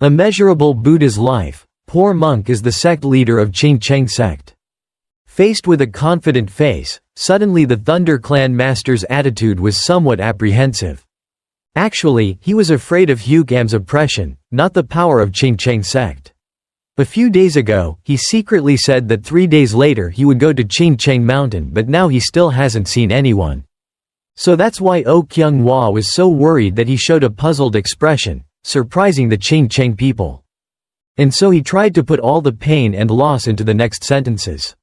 Immeasurable Buddha's life, poor monk is the sect leader of Qing Cheng sect. Faced with a confident face, suddenly the Thunder Clan master's attitude was somewhat apprehensive. Actually, he was afraid of Hugam's oppression, not the power of Qing Cheng sect. A few days ago, he secretly said that 3 days later he would go to Qing Cheng Mountain, but now he still hasn't seen anyone. So that's why O Kyung Hwa was so worried that he showed a puzzled expression, surprising the Qing Cheng people. And so he tried to put all the pain and loss into the next sentences.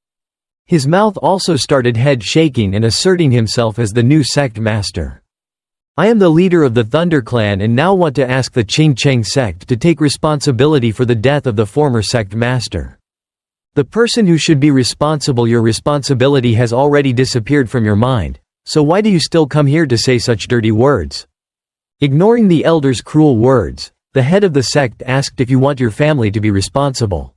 His mouth also started head shaking and asserting himself as the new sect master. I am the leader of the Thunder Clan and now want to ask the Qing Cheng sect to take responsibility for the death of the former sect master. The person who should be responsible, your responsibility has already disappeared from your mind, so why do you still come here to say such dirty words? Ignoring the elder's cruel words, the head of the sect asked if you want your family to be responsible.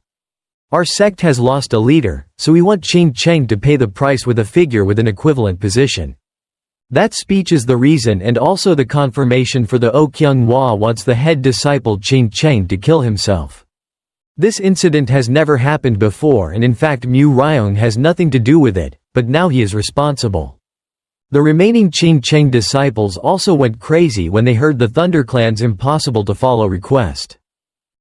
Our sect has lost a leader, so we want Qing Cheng to pay the price with a figure with an equivalent position. That speech is the reason and also the confirmation for the O Kyung Hwa wants the head disciple Qing Cheng to kill himself. This incident has never happened before and in fact Mu Ryong has nothing to do with it, but now he is responsible. The remaining Qing Cheng disciples also went crazy when they heard the Thunder Clan's impossible to follow request.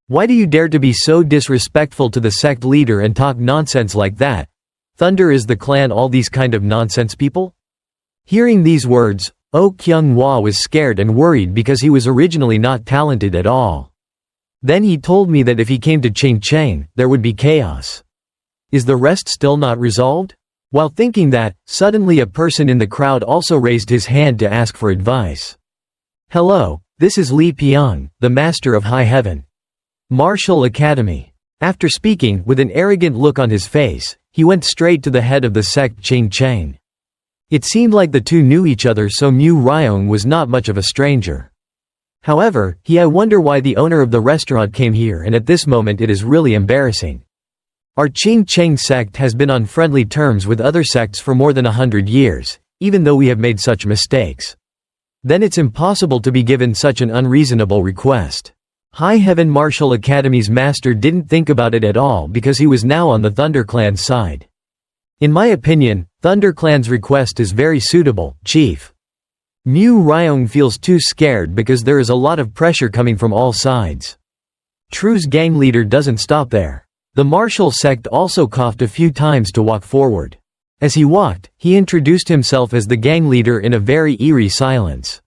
Why do you dare to be so disrespectful to the sect leader and talk nonsense like that? Thunder is the clan all these kind of nonsense people? Hearing these words, O Kyung Hwa was scared and worried because he was originally not talented at all. Then he told me that if he came to Qing Cheng, there would be chaos. Is the rest still not resolved? While thinking that, suddenly a person in the crowd also raised his hand to ask for advice. "Hello, this is Li Piang, the Master of High Heaven Martial Academy." After speaking, with an arrogant look on his face, he went straight to the head of the sect Ching Cheng. It seemed like the two knew each other, so Mu Ryong was not much of a stranger. However, I wonder why the owner of the restaurant came here, and at this moment it is really embarrassing. Our Ching Cheng sect has been on friendly terms with other sects for more than 100 years, even though we have made such mistakes. Then it's impossible to be given such an unreasonable request. High Heaven Martial Academy's master didn't think about it at all because he was now on the ThunderClan's side. "In my opinion, ThunderClan's request is very suitable, Chief." Mu Ryong feels too scared because there is a lot of pressure coming from all sides. True's gang leader doesn't stop there. The martial sect also coughed a few times to walk forward. As he walked, he introduced himself as the gang leader in a very eerie silence.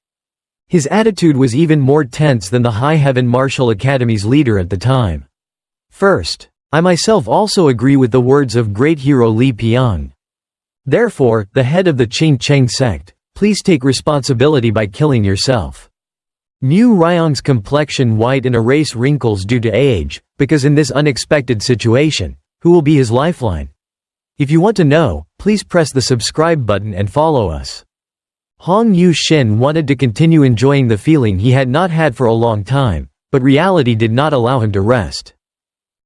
His attitude was even more tense than the High Heaven Martial Academy's leader at the time. "First, I myself also agree with the words of great hero Li Piang. Therefore, the head of the Ching Cheng sect, please take responsibility by killing yourself." Mu Ryong's complexion white and erase wrinkles due to age, because in this unexpected situation, who will be his lifeline? If you want to know, please press the subscribe button and follow us. Hong Yu-shin wanted to continue enjoying the feeling he had not had for a long time, but reality did not allow him to rest.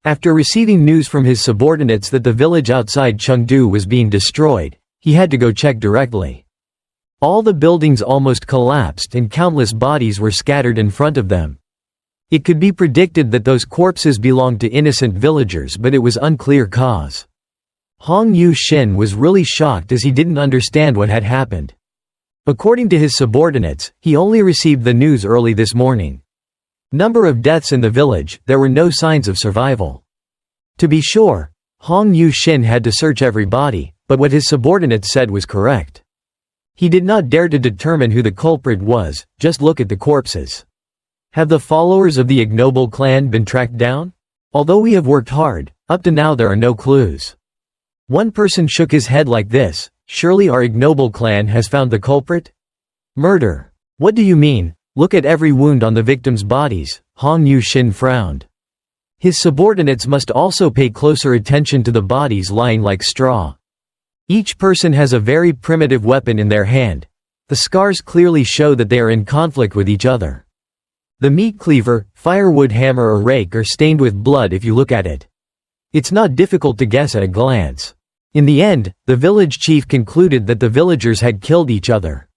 After receiving news from his subordinates that the village outside Chengdu was being destroyed, he had to go check directly. All the buildings almost collapsed and countless bodies were scattered in front of them. It could be predicted that those corpses belonged to innocent villagers, but it was unclear cause. Hong Yu-shin was really shocked as he didn't understand what had happened. According to his subordinates, he only received the news early this morning. Number of deaths in the village, there were no signs of survival. To be sure, Hong Yu-shin had to search every body, but what his subordinates said was correct. He did not dare to determine who the culprit was, just look at the corpses. Have the followers of the ignoble clan been tracked down? Although we have worked hard, up to now there are no clues. One person shook his head like this, surely our ignoble clan has found the culprit? Murder. What do you mean? Look at every wound on the victims' bodies, Hong Yu-shin frowned. His subordinates must also pay closer attention to the bodies lying like straw. Each person has a very primitive weapon in their hand. The scars clearly show that they are in conflict with each other. The meat cleaver, firewood hammer or rake are stained with blood if you look at it. It's not difficult to guess at a glance. In the end, the village chief concluded that the villagers had killed each other.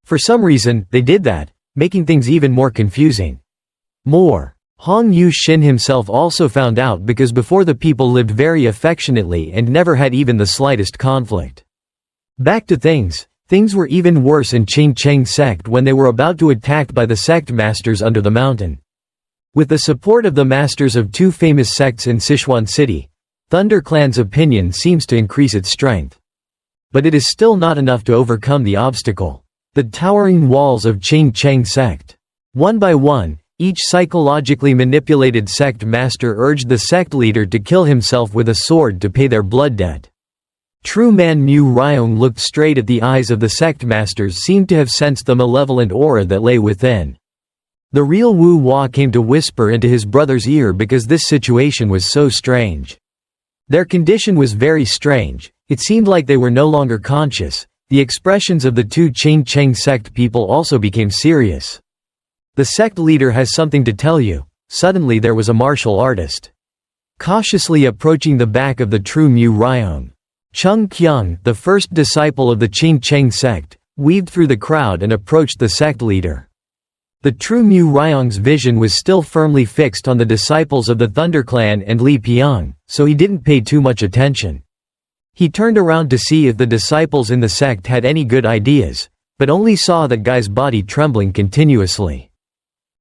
For some reason, they did that, making things even more confusing. More. Hong Yu-shin himself also found out because before the people lived very affectionately and never had even the slightest conflict. Back to things were even worse in Ching Cheng sect when they were about to attacked by the sect masters under the mountain. With the support of the masters of two famous sects in Sichuan City, ThunderClan's opinion seems to increase its strength. But it is still not enough to overcome the obstacle. The towering walls of Ching Cheng sect. One by one, each psychologically manipulated sect master urged the sect leader to kill himself with a sword to pay their blood debt. True man Mu Ryong looked straight at the eyes of the sect masters, seemed to have sensed the malevolent aura that lay within. The real Wu Hua came to whisper into his brother's ear because this situation was so strange. Their condition was very strange, it seemed like they were no longer conscious. The expressions of the two Ching Cheng sect people also became serious. The sect leader has something to tell you. Suddenly there was a martial artist cautiously approaching the back of the true Mu Ryong. Chung Kyung, the first disciple of the Ching Cheng sect, weaved through the crowd and approached the sect leader. The true Mu Ryong's vision was still firmly fixed on the disciples of the ThunderClan and Li Piang, so he didn't pay too much attention. He turned around to see if the disciples in the sect had any good ideas, but only saw that guy's body trembling continuously.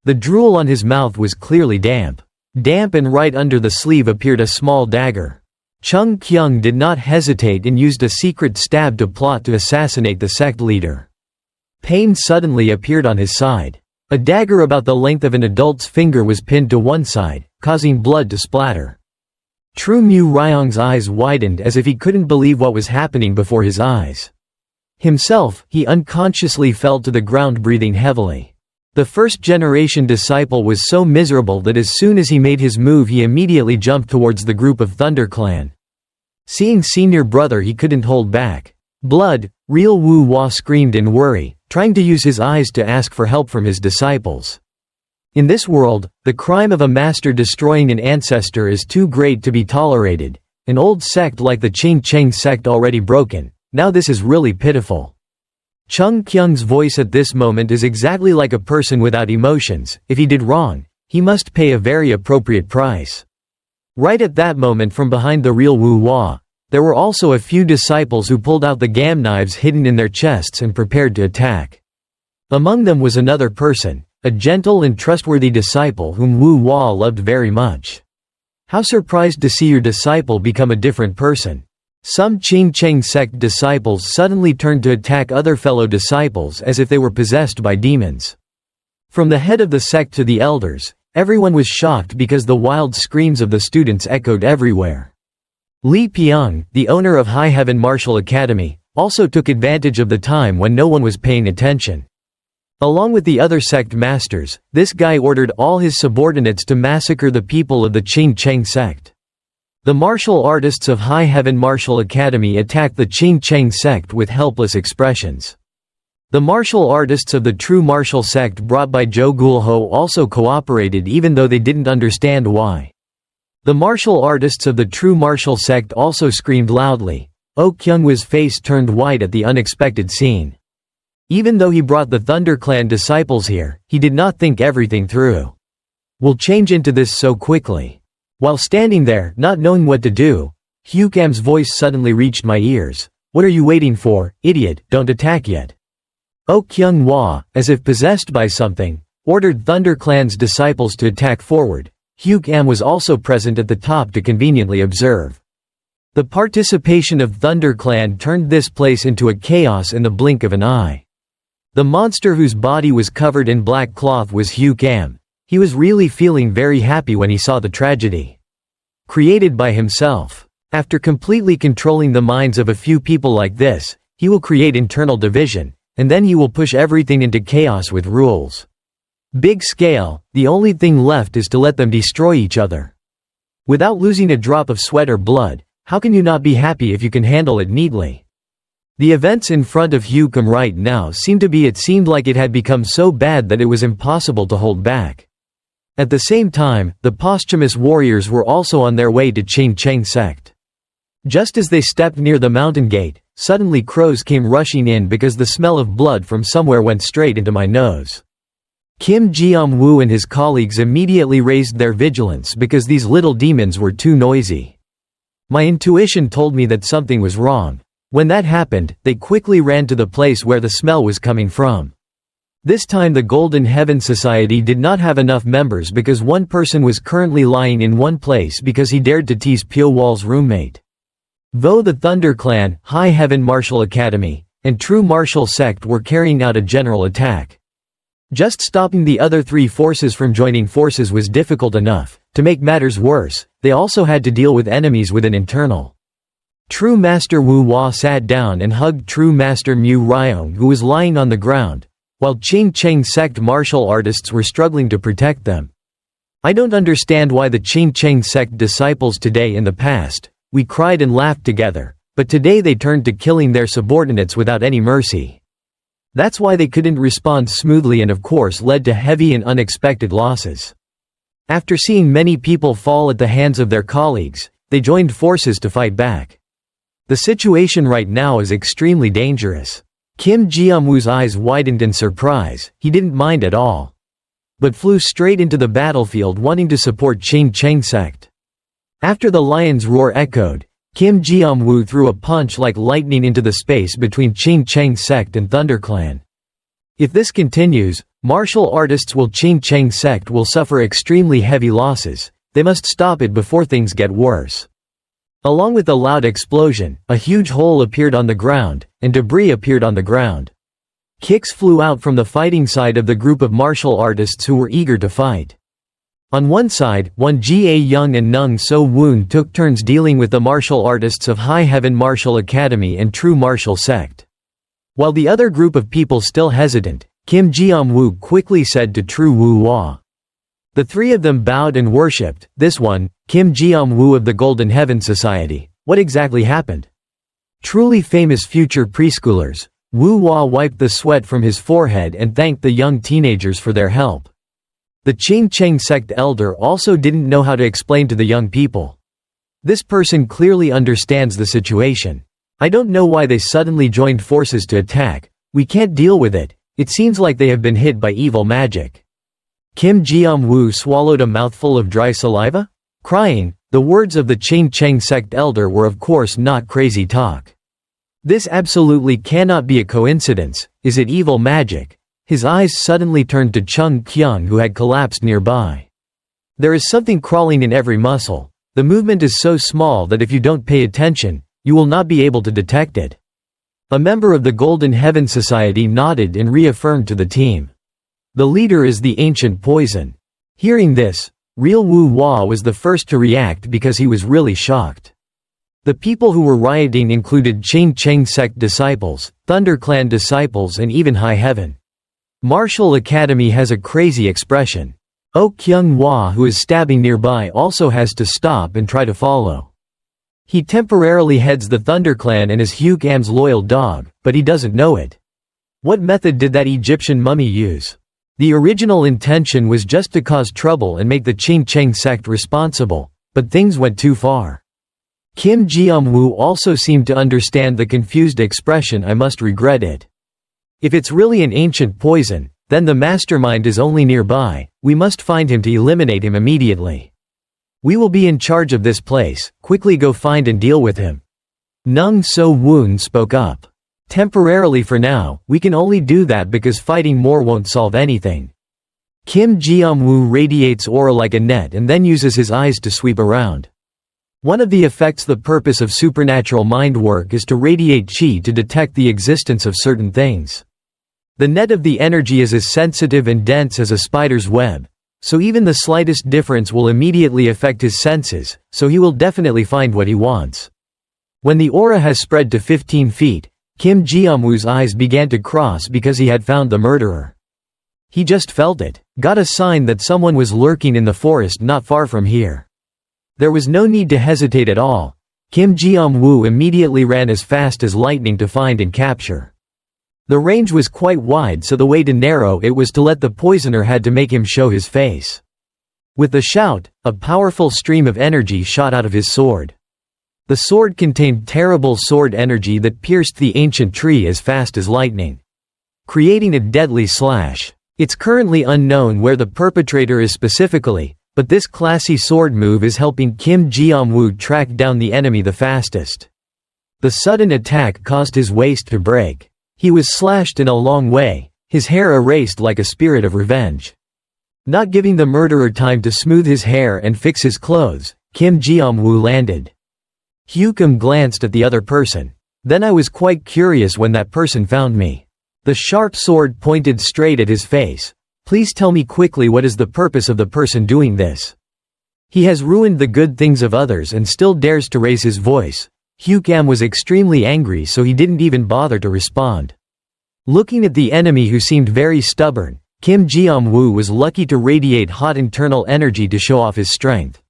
The drool on his mouth was clearly damp. Damp, and right under the sleeve appeared a small dagger. Chung Kyung did not hesitate and used a secret stab to plot to assassinate the sect leader. Pain suddenly appeared on his side. A dagger about the length of an adult's finger was pinned to one side, causing blood to splatter. True Mu Ryong's eyes widened as if he couldn't believe what was happening before his eyes. Himself, he unconsciously fell to the ground breathing heavily. The first-generation disciple was so miserable that as soon as he made his move he immediately jumped towards the group of Thunder Clan. Seeing senior brother he couldn't hold back. Blood, real Wu Hua screamed in worry, trying to use his eyes to ask for help from his disciples. In this world, the crime of a master destroying an ancestor is too great to be tolerated. An old sect like the Qing Cheng sect already broken, now this is really pitiful. Chung Kyung's voice at this moment is exactly like a person without emotions. If he did wrong, he must pay a very appropriate price. Right at that moment from behind the real Wu Hua, there were also a few disciples who pulled out the gam knives hidden in their chests and prepared to attack. Among them was another person, a gentle and trustworthy disciple whom Wu Hua loved very much. How surprised to see your disciple become a different person. Some Qing Cheng sect disciples suddenly turned to attack other fellow disciples as if they were possessed by demons. From the head of the sect to the elders, everyone was shocked because the wild screams of the students echoed everywhere. Li Piang, the owner of High Heaven Martial Academy, also took advantage of the time when no one was paying attention. Along with the other sect masters, this guy ordered all his subordinates to massacre the people of the Qing Cheng sect. The martial artists of High Heaven Martial Academy attacked the Qing Cheng sect with helpless expressions. The martial artists of the true martial sect brought by Zhou Gulho also cooperated even though they didn't understand why. The martial artists of the true martial sect also screamed loudly. Oh Kyungwa's face turned white at the unexpected scene. Even though he brought the Thunder Clan disciples here, he did not think everything through. We'll change into this so quickly. While standing there, not knowing what to do, Hukam's voice suddenly reached my ears. What are you waiting for, idiot, don't attack yet. Oh Kyung-hwa, as if possessed by something, ordered Thunder Clan's disciples to attack forward. Hukam was also present at the top to conveniently observe. The participation of Thunder Clan turned this place into a chaos in the blink of an eye. The monster whose body was covered in black cloth was Hukam. He was really feeling very happy when he saw the tragedy created by himself. After completely controlling the minds of a few people like this, he will create internal division, and then he will push everything into chaos with rules. Big scale, the only thing left is to let them destroy each other. Without losing a drop of sweat or blood, how can you not be happy if you can handle it neatly? The events in front of Hukam right now seemed like it had become so bad that it was impossible to hold back. At the same time, the posthumous warriors were also on their way to Qing Cheng sect. Just as they stepped near the mountain gate, suddenly crows came rushing in because the smell of blood from somewhere went straight into my nose. Kim Jiang-woo and his colleagues immediately raised their vigilance because these little demons were too noisy. My intuition told me that something was wrong. When that happened, they quickly ran to the place where the smell was coming from. This time the Golden Heaven Society did not have enough members because one person was currently lying in one place because he dared to tease Pyo Wol's roommate. Though the Thunder Clan, High Heaven Martial Academy, and True Martial Sect were carrying out a general attack. Just stopping the other three forces from joining forces was difficult enough. To make matters worse, they also had to deal with enemies with an internal. True Master Wu Hua sat down and hugged True Master Mu Ryong who was lying on the ground, while Qing Cheng sect martial artists were struggling to protect them. I don't understand why the Qing Cheng sect disciples today in the past, we cried and laughed together, but today they turned to killing their subordinates without any mercy. That's why they couldn't respond smoothly and of course led to heavy and unexpected losses. After seeing many people fall at the hands of their colleagues, they joined forces to fight back. The situation right now is extremely dangerous. Kim Jiang-woo's eyes widened in surprise, he didn't mind at all. But flew straight into the battlefield wanting to support Qing Cheng sect. After the lion's roar echoed, Kim Jiang-woo threw a punch like lightning into the space between Qing Cheng sect and Thunder Clan. If this continues, martial artists will Qing Cheng sect will suffer extremely heavy losses. They must stop it before things get worse. Along with the loud explosion, a huge hole appeared on the ground, and debris appeared on the ground. Kicks flew out from the fighting side of the group of martial artists who were eager to fight. On one side, Won Ga-young and Nung So-woon took turns dealing with the martial artists of High Heaven Martial Academy and True Martial Sect. While the other group of people still hesitant, Kim Jeom-woo quickly said to True Woo-wah. The three of them bowed and worshipped. This one, Kim Jeom-woo of the Golden Heaven Society. What exactly happened? Truly famous future preschoolers. Woo-wah wiped the sweat from his forehead and thanked the young teenagers for their help. The Ching-cheng sect elder also didn't know how to explain to the young people. This person clearly understands the situation. I don't know why they suddenly joined forces to attack. We can't deal with it. It seems like they have been hit by evil magic. Kim Jeom-woo swallowed a mouthful of dry saliva? Crying, the words of the Ching-cheng sect elder were of course not crazy talk. This absolutely cannot be a coincidence. Is it evil magic? His eyes suddenly turned to Chung Kyung, who had collapsed nearby. There is something crawling in every muscle. The movement is so small that if you don't pay attention, you will not be able to detect it. A member of the Golden Heaven Society nodded and reaffirmed to the team. The leader is the ancient poison. Hearing this, Real Woo-wah was the first to react because he was really shocked. The people who were rioting included Ching-cheng sect disciples, Thunder Clan disciples and even High Heaven Martial Academy has a crazy expression. Oh Kyung-wha, who is stabbing nearby, also has to stop and try to follow. He temporarily heads the Thunder Clan and is Hyugam's loyal dog, but he doesn't know it. What method did that Egyptian mummy use? The original intention was just to cause trouble and make the Ching-cheng sect responsible, but things went too far. Kim Jeom-woo also seemed to understand the confused expression. I must regret it. If it's really an ancient poison, then the mastermind is only nearby. We must find him to eliminate him immediately. We will be in charge of this place. Quickly go find and deal with him. Nung So-woon spoke up. Temporarily for now, we can only do that because fighting more won't solve anything. Kim Jeom-woo radiates aura like a net and then uses his eyes to sweep around. One of the effects, the purpose of supernatural mind work is to radiate qi to detect the existence of certain things. The net of the energy is as sensitive and dense as a spider's web, so even the slightest difference will immediately affect his senses, so he will definitely find what he wants. When the aura has spread to 15 feet, Kim Jeom-woo's eyes began to cross because he had found the murderer. He just felt it, got a sign that someone was lurking in the forest not far from here. There was no need to hesitate at all. Kim Jeom-woo immediately ran as fast as lightning to find and capture. The range was quite wide, so the way to narrow it was to let the poisoner had to make him show his face. With the shout, a powerful stream of energy shot out of his sword. The sword contained terrible sword energy that pierced the ancient tree as fast as lightning, creating a deadly slash. It's currently unknown where the perpetrator is specifically, but this classy sword move is helping Kim Jeom-woo track down the enemy the fastest. The sudden attack caused his waist to break. He was slashed in a long way, his hair erased like a spirit of revenge. Not giving the murderer time to smooth his hair and fix his clothes, Kim Jeom-woo landed. Hyukam glanced at the other person. Then I was quite curious when that person found me. The sharp sword pointed straight at his face. Please tell me quickly, what is the purpose of the person doing this? He has ruined the good things of others and still dares to raise his voice. Hyukam was extremely angry, so he didn't even bother to respond. Looking at the enemy who seemed very stubborn, Kim Jeom-woo was lucky to radiate hot internal energy to show off his strength.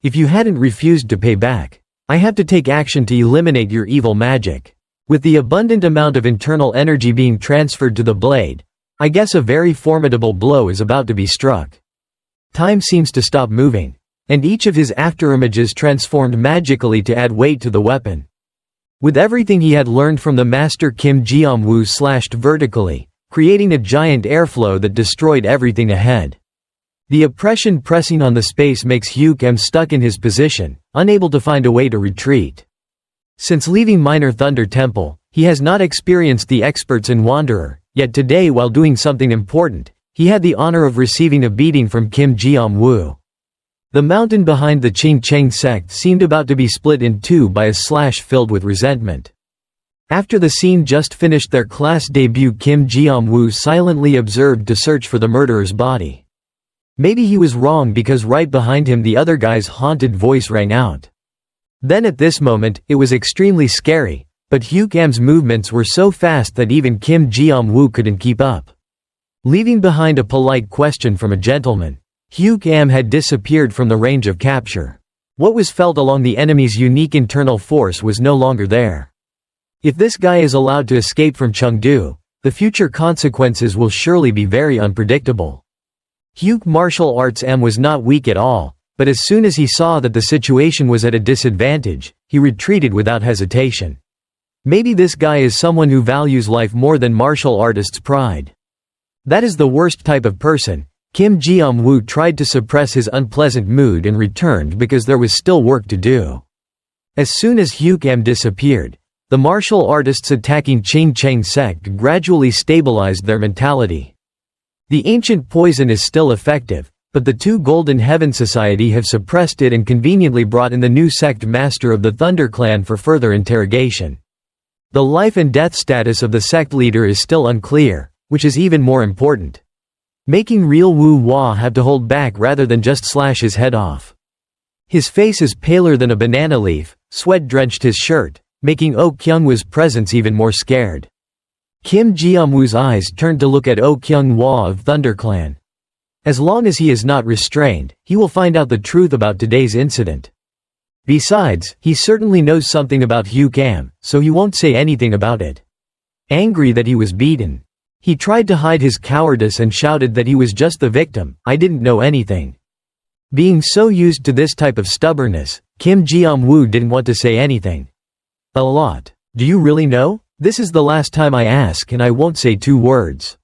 If you hadn't refused to pay back, I have to take action to eliminate your evil magic. With the abundant amount of internal energy being transferred to the blade, I guess a very formidable blow is about to be struck. Time seems to stop moving, and each of his afterimages transformed magically to add weight to the weapon. With everything he had learned from the master, Kim Jeom-woo slashed vertically, creating a giant airflow that destroyed everything ahead. The oppression pressing on the space makes Hyukam stuck in his position, unable to find a way to retreat. Since leaving Minor Thunder Temple, he has not experienced the experts in Wanderer, yet today, while doing something important, he had the honor of receiving a beating from Kim Jeom-woo. The mountain behind the Ching-cheng sect seemed about to be split in two by a slash filled with resentment. After the scene just finished their class debut, Kim Jeom-woo silently observed to search for the murderer's body. Maybe he was wrong because right behind him the other guy's haunted voice rang out. Then at this moment, it was extremely scary, but Hyukam's movements were so fast that even Kim Ji-woo couldn't keep up. Leaving behind a polite question from a gentleman, Hyukam had disappeared from the range of capture. What was felt along the enemy's unique internal force was no longer there. If this guy is allowed to escape from Chengdu, the future consequences will surely be very unpredictable. Hyuk martial arts was not weak at all, but as soon as he saw that the situation was at a disadvantage, he retreated without hesitation. Maybe this guy is someone who values life more than martial artists' pride. That is the worst type of person. Kim Ji-woo tried to suppress his unpleasant mood and returned because there was still work to do. As soon as Hyukam disappeared, the martial artists attacking Qing Cheng sect gradually stabilized their mentality. The ancient poison is still effective, but the two Golden Heaven Society have suppressed it and conveniently brought in the new sect master of the Thunder Clan for further interrogation. The life and death status of the sect leader is still unclear, which is even more important. Making real Wu Hua have to hold back rather than just slash his head off. His face is paler than a banana leaf, sweat drenched his shirt, making Oh Kyung-hwa's presence even more scared. Kim Ji-woo's eyes turned to look at Oh Kyung-hwa of ThunderClan. As long as he is not restrained, he will find out the truth about today's incident. Besides, he certainly knows something about Hyukam, so he won't say anything about it. Angry that he was beaten, he tried to hide his cowardice and shouted that he was just the victim. I didn't know anything. Being so used to this type of stubbornness, Kim Ji-woo didn't want to say anything. A lot. Do you really know? This is the last time I ask and I won't say 2 words.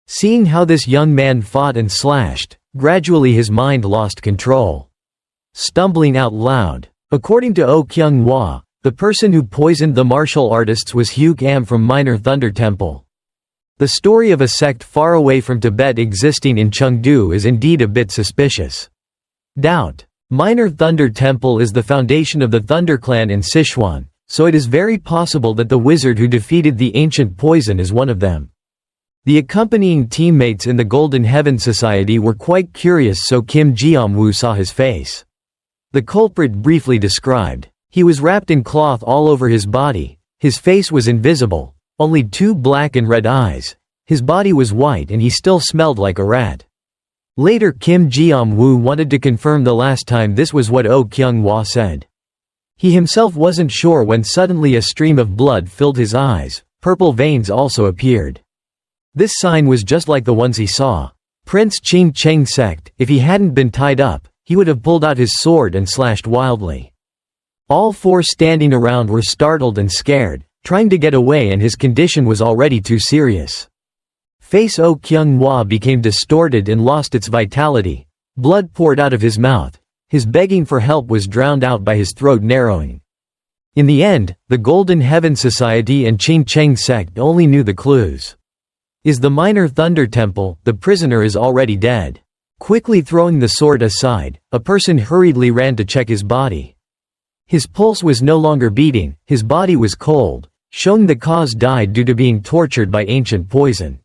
Seeing how this young man fought and slashed, gradually his mind lost control. Stumbling out loud. According to Oh Kyung-hwa, the person who poisoned the martial artists was Hyukam from Minor Thunder Temple. The story of a sect far away from Tibet existing in Chengdu is indeed a bit suspicious. Doubt. Minor Thunder Temple is the foundation of the Thunder Clan in Sichuan, so it is very possible that the wizard who defeated the ancient poison is one of them. The accompanying teammates in the Golden Heaven Society were quite curious, so Kim Ji-woo saw his face. The culprit briefly described. He was wrapped in cloth all over his body, his face was invisible, only 2 black and red eyes, his body was white and he still smelled like a rat. Later Kim Ji-woo wanted to confirm the last time this was what Oh Kyung-hwa said. He himself wasn't sure when suddenly a stream of blood filled his eyes, purple veins also appeared. This sign was just like the ones he saw. Prince Qing Cheng sect, if he hadn't been tied up, he would have pulled out his sword and slashed wildly. All 4 standing around were startled and scared, trying to get away, and his condition was already too serious. Face Oh Kyung-hwa became distorted and lost its vitality. Blood poured out of his mouth. His begging for help was drowned out by his throat narrowing. In the end, the Golden Heaven Society and Qing Cheng sect only knew the clues. Is the Minor Thunder Temple, the prisoner is already dead. Quickly throwing the sword aside, a person hurriedly ran to check his body. His pulse was no longer beating, his body was cold, showing the cause died due to being tortured by ancient poison.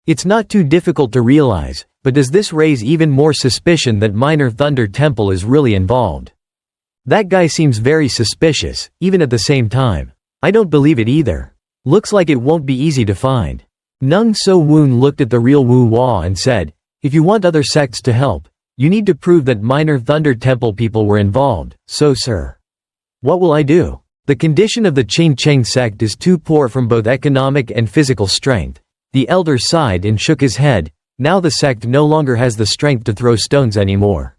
It's not too difficult to realize, but does this raise even more suspicion that Minor Thunder Temple is really involved? That guy seems very suspicious, even at the same time. I don't believe it either. Looks like it won't be easy to find. Nung So-woon looked at the real Wu Hua and said, if you want other sects to help, you need to prove that Minor Thunder Temple people were involved, so sir. What will I do? The condition of the Qing Cheng sect is too poor from both economic and physical strength. The elder sighed and shook his head. Now the sect no longer has the strength to throw stones anymore.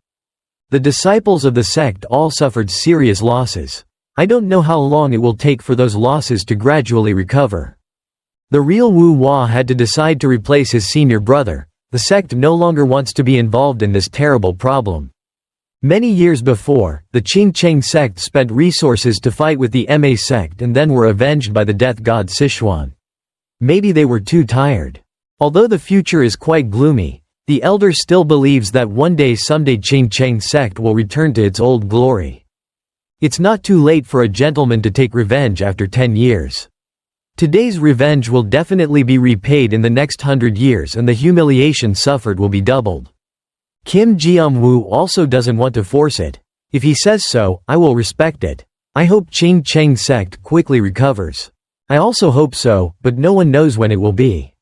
The disciples of the sect all suffered serious losses. I don't know how long it will take for those losses to gradually recover. The real Wu Hua had to decide to replace his senior brother. The sect no longer wants to be involved in this terrible problem. Many years before, the Qing Cheng sect spent resources to fight with the Ma sect and then were avenged by the death god Sichuan. Maybe they were too tired. Although the future is quite gloomy, the elder still believes that one day someday Qing Cheng sect will return to its old glory. It's not too late for a gentleman to take revenge after 10 years. Today's revenge will definitely be repaid in the next 100 years and the humiliation suffered will be doubled. Kim Ji-woo also doesn't want to force it. If he says so, I will respect it. I hope Ching Cheng sect quickly recovers. I also hope so, but no one knows when it will be.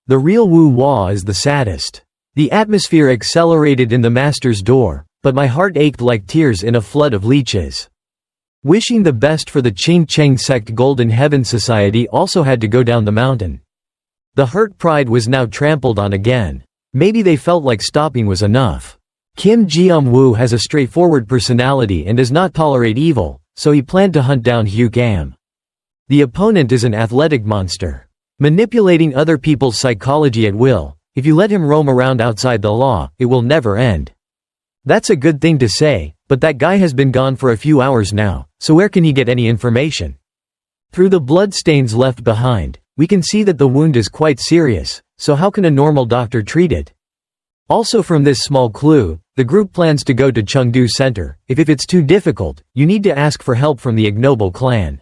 The real Wu Hua is the saddest. The atmosphere accelerated in the master's door, but my heart ached like tears in a flood of leeches. Wishing the best for the Ching Cheng sect Golden Heaven Society also had to go down the mountain. The hurt pride was now trampled on again. Maybe they felt like stopping was enough. Kim Ji-woo has a straightforward personality and does not tolerate evil, so he planned to hunt down Hugh Gam. The opponent is an athletic monster, manipulating other people's psychology at will. If you let him roam around outside the law, it will never end. That's a good thing to say, but that guy has been gone for a few hours now, so where can he get any information? Through the bloodstains left behind, we can see that the wound is quite serious, so how can a normal doctor treat it? Also from this small clue, the group plans to go to Chengdu Center. If it's too difficult, you need to ask for help from the ignoble clan.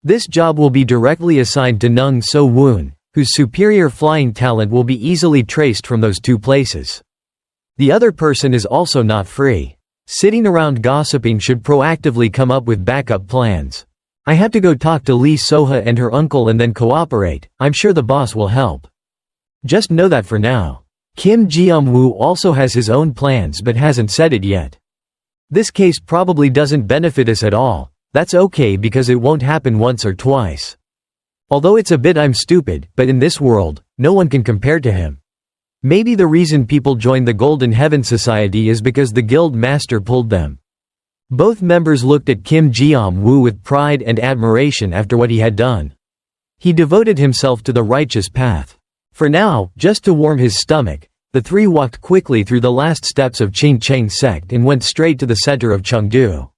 This job will be directly assigned to Nung So Woon, whose superior flying talent will be easily traced from those two places. The other person is also not free. Sitting around gossiping should proactively come up with backup plans. I have to go talk to Lee Soha and her uncle and then cooperate. I'm sure the boss will help. Just know that for now. Kim Ji-woo also has his own plans but hasn't said it yet. This case probably doesn't benefit us at all. That's okay because it won't happen once or twice. Although it's a bit I'm stupid, but in this world, no one can compare to him. Maybe the reason people join the Golden Heaven Society is because the guild master pulled them. Both members looked at Kim Ji-woo with pride and admiration after what he had done. He devoted himself to the righteous path. For now, just to warm his stomach, the three walked quickly through the last steps of Ching Cheng sect and went straight to the center of Chengdu.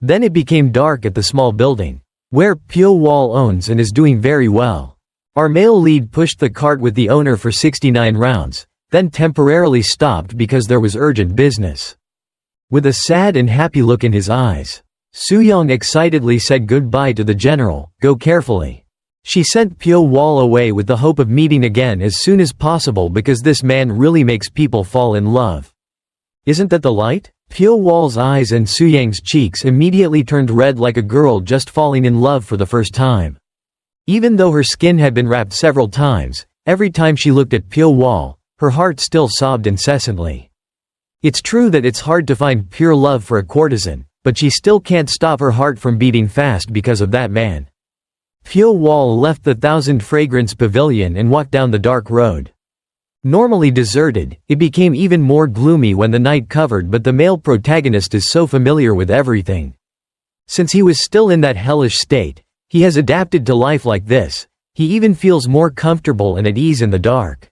Then it became dark at the small building, where Pyo Wol owns and is doing very well. Our male lead pushed the cart with the owner for 69 rounds, then temporarily stopped because there was urgent business. With a sad and happy look in his eyes, Soo-young excitedly said goodbye to the general. Go carefully. She sent Pyo Wol away with the hope of meeting again as soon as possible because this man really makes people fall in love. Isn't that the light? Pyo Wol's eyes and Soo-young's cheeks immediately turned red like a girl just falling in love for the first time. Even though her skin had been wrapped several times, every time she looked at Pyo Wol, her heart still sobbed incessantly. It's true that it's hard to find pure love for a courtesan, but she still can't stop her heart from beating fast because of that man. Pyo Wol left the Thousand Fragrance Pavilion and walked down the dark road. Normally deserted, it became even more gloomy when the night covered, but the male protagonist is so familiar with everything. Since he was still in that hellish state, he has adapted to life like this. He even feels more comfortable and at ease in the dark.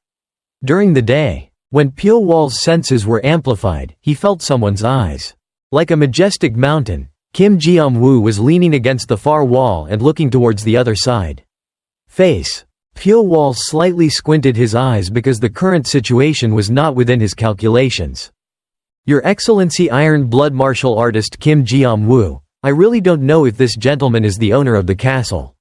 During the day, when Pyo Wol's senses were amplified, he felt someone's eyes. Like a majestic mountain, Kim Ji-woo was leaning against the far wall and looking towards the other side. Face. Pyo Wol slightly squinted his eyes because the current situation was not within his calculations. Your Excellency Iron Blood martial artist Kim Ji-woo, I really don't know if this gentleman is the owner of the castle.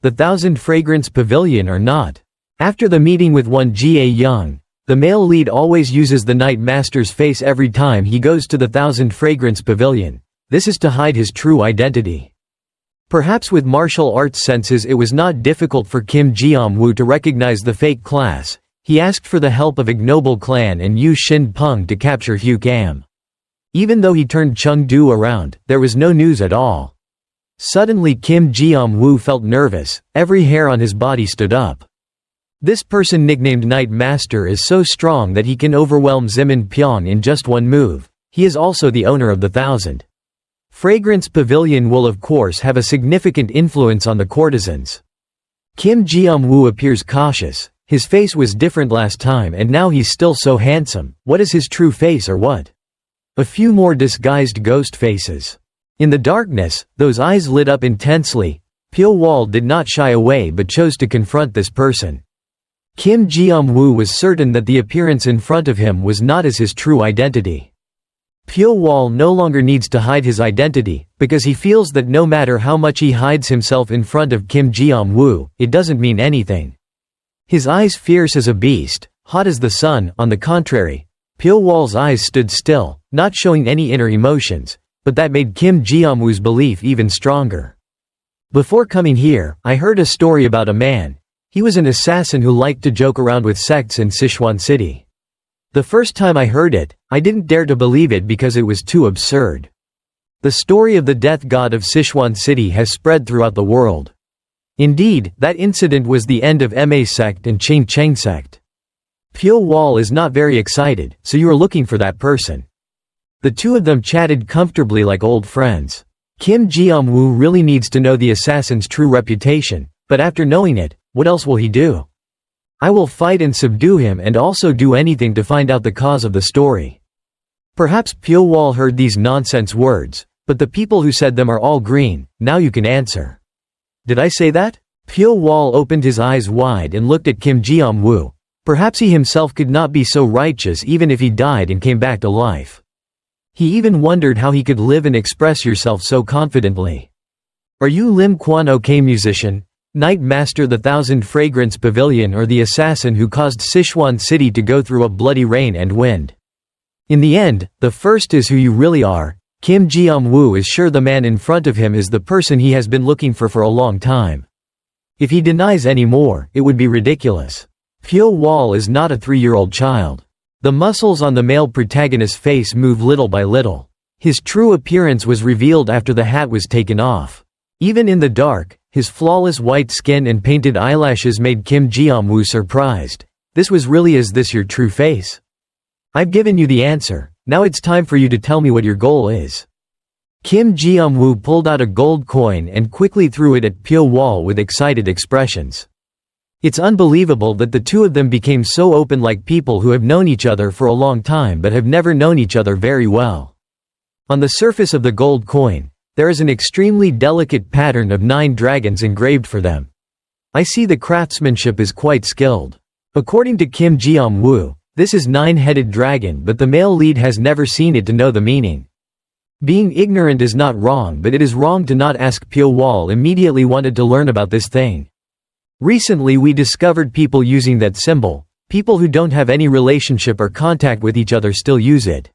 The Thousand Fragrance Pavilion or not. After the meeting with one Ga Young, the male lead always uses the Night Master's face every time he goes to the Thousand Fragrance Pavilion. This is to hide his true identity. Perhaps with martial arts senses it was not difficult for Kim Ji-woo to recognize the fake class. He asked for the help of Ignoble Clan and Yu Shin Peng to capture Hugh Gam. Even though he turned Chengdu around, there was no news at all. Suddenly Kim Ji-woo felt nervous, every hair on his body stood up. This person nicknamed Night Master is so strong that he can overwhelm Zimin Pyong in just one move. He is also the owner of the Thousand Fragrance Pavilion will of course have a significant influence on the courtesans. Kim Ji-woo appears cautious. His face was different last time and now he's still so handsome. What is his true face or what? A few more disguised ghost faces. In the darkness, those eyes lit up intensely. Pyo Wol did not shy away but chose to confront this person. Kim Ji-woo was certain that the appearance in front of him was not as his true identity. Pyo Wol no longer needs to hide his identity, because he feels that no matter how much he hides himself in front of Kim Ji-woo, it doesn't mean anything. His eyes fierce as a beast, hot as the sun, on the contrary. Pyo Wol's eyes stood still, not showing any inner emotions, but that made Kim Ji-woo's belief even stronger. Before coming here, I heard a story about a man. He was an assassin who liked to joke around with sects in Sichuan City. The first time I heard it, I didn't dare to believe it because it was too absurd. The story of the death god of Sichuan City has spread throughout the world. Indeed, that incident was the end of Ma sect and Ching Cheng sect. Pyo Wol is not very excited, so you are looking for that person. The two of them chatted comfortably like old friends. Kim Ji-woo really needs to know the assassin's true reputation, but after knowing it, what else will he do? I will fight and subdue him and also do anything to find out the cause of the story. Perhaps Pyo Wol heard these nonsense words, but the people who said them are all green. Now you can answer. Did I say that? Pyo Wol opened his eyes wide and looked at Kim Ji-woo. Perhaps he himself could not be so righteous even if he died and came back to life. He even wondered how he could live and express yourself so confidently. Are you Lim Quan Ok musician, Night Master the Thousand Fragrance Pavilion, or the assassin who caused Sichuan City to go through a bloody rain and wind? In the end, the first is who you really are. Kim Ji-woo is sure the man in front of him is the person he has been looking for a long time. If he denies any more, it would be ridiculous. Pyo Wol is not a 3-year-old child. The muscles on the male protagonist's face move little by little. His true appearance was revealed after the hat was taken off. Even in the dark, his flawless white skin and painted eyelashes made Kim Ji-woo surprised. This was really is this your true face? I've given you the answer, now it's time for you to tell me what your goal is. Kim Ji-woo pulled out a gold coin and quickly threw it at Pyo Wol with excited expressions. It's unbelievable that the two of them became so open like people who have known each other for a long time but have never known each other very well. On the surface of the gold coin, there is an extremely delicate pattern of 9 dragons engraved for them. I see the craftsmanship is quite skilled. According to Kim Ji-woo, this is 9-headed dragon, but the male lead has never seen it to know the meaning. Being ignorant is not wrong, but it is wrong to not ask. Pyo Wol immediately wanted to learn about this thing. Recently we discovered people using that symbol. People who don't have any relationship or contact with each other still use it.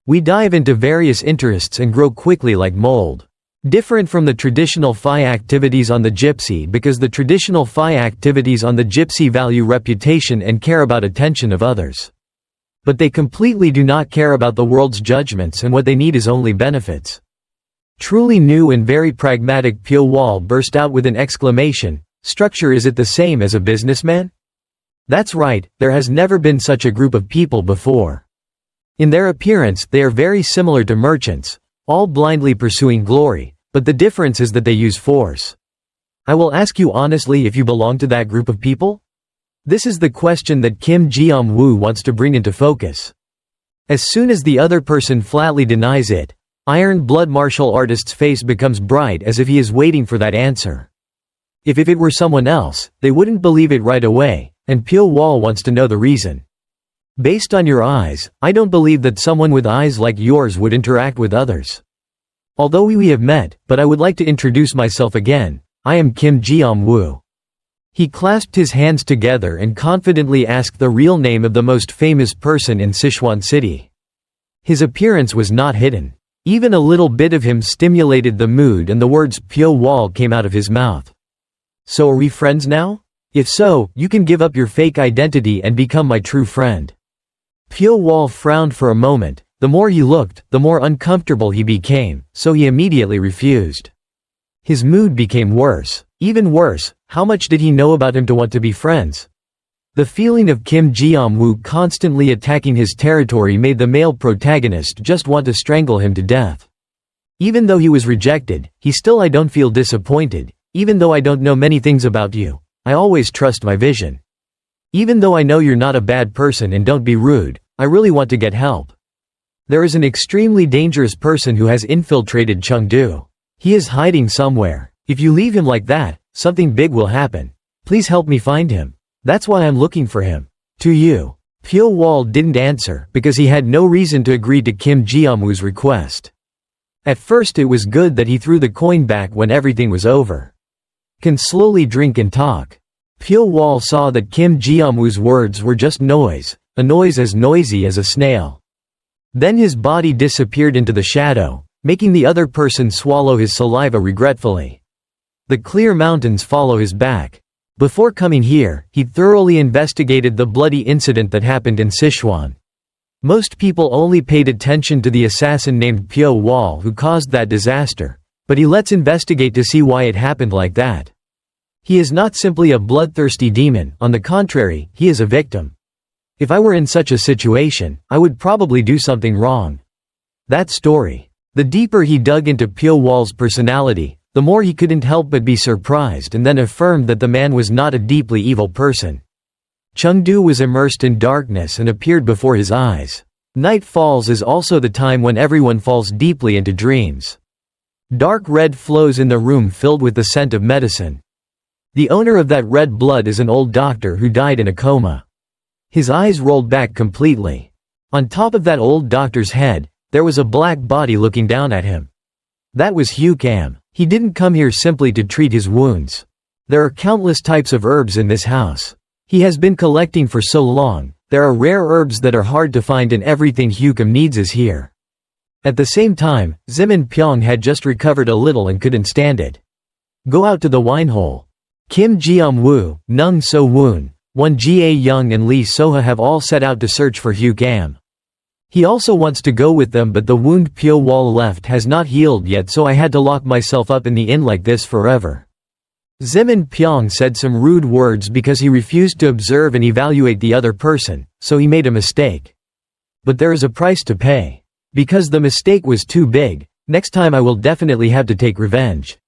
We dive into various interests and grow quickly like mold. Different from the traditional Phi activities on the gypsy, because the traditional Phi activities on the gypsy value reputation and care about attention of others. But they completely do not care about the world's judgments, and what they need is only benefits. Truly new and very pragmatic. Pyo Wol burst out with an exclamation. Structure, is it the same as a businessman? That's right, there has never been such a group of people before. In their appearance, they are very similar to merchants, all blindly pursuing glory, but the difference is that they use force. I will ask you honestly if you belong to that group of people? This is the question that Kim Ji-woo wants to bring into focus. As soon as the other person flatly denies it, Iron Blood martial artist's face becomes bright as if he is waiting for that answer. If it were someone else, they wouldn't believe it right away, and Pyo Wol wants to know the reason. Based on your eyes, I don't believe that someone with eyes like yours would interact with others. Although we have met, but I would like to introduce myself again. I am Kim Ji-woo. He clasped his hands together and confidently asked the real name of the most famous person in Sichuan City. His appearance was not hidden. Even a little bit of him stimulated the mood, and the words Pyo Wol came out of his mouth. So are we friends now? If so, you can give up your fake identity and become my true friend. Pyo Wol frowned for a moment. The more he looked, the more uncomfortable he became, so he immediately refused. His mood became worse. Even worse, how much did he know about him to want to be friends? The feeling of Kim Ji-woo constantly attacking his territory made the male protagonist just want to strangle him to death. Even though he was rejected, I don't feel disappointed. Even though I don't know many things about you, I always trust my vision. Even though I know you're not a bad person and don't be rude, I really want to get help. There is an extremely dangerous person who has infiltrated Chengdu. He is hiding somewhere. If you leave him like that, something big will happen. Please help me find him. That's why I'm looking for him. To you. Pyo Wol didn't answer, because he had no reason to agree to Kim Ji-woo's request. At first it was good that he threw the coin back when everything was over. Can slowly drink and talk. Pyo Wol saw that Kim Ji-woo's words were just noise, a noise as noisy as a snail. Then his body disappeared into the shadow, making the other person swallow his saliva regretfully. The clear mountains follow his back. Before coming here, he thoroughly investigated the bloody incident that happened in Sichuan. Most people only paid attention to the assassin named Pyo Wol who caused that disaster, but he lets investigate to see why it happened like that. He is not simply a bloodthirsty demon, on the contrary, he is a victim. If I were in such a situation, I would probably do something wrong. That story. The deeper he dug into Pyo Wol's personality, the more he couldn't help but be surprised and then affirmed that the man was not a deeply evil person. Chengdu was immersed in darkness and appeared before his eyes. Night falls is also the time when everyone falls deeply into dreams. Dark red flows in the room filled with the scent of medicine. The owner of that red blood is an old doctor who died in a coma. His eyes rolled back completely. On top of that old doctor's head, there was a black body looking down at him. That was Hugh Cam. He didn't come here simply to treat his wounds. There are countless types of herbs in this house. He has been collecting for so long, there are rare herbs that are hard to find and everything Hugh Cam needs is here. At the same time, Zimin Pyong had just recovered a little and couldn't stand it. Go out to the wine hole. Kim Jianghu, Nung So Woon, Won Jie Young and Lee Soha have all set out to search for Hugh Cam. He also wants to go with them but the wound Pyo Wol left has not healed yet so I had to lock myself up in the inn like this forever. Zimin Pyong said some rude words because he refused to observe and evaluate the other person, so he made a mistake. But there is a price to pay. Because the mistake was too big, next time I will definitely have to take revenge.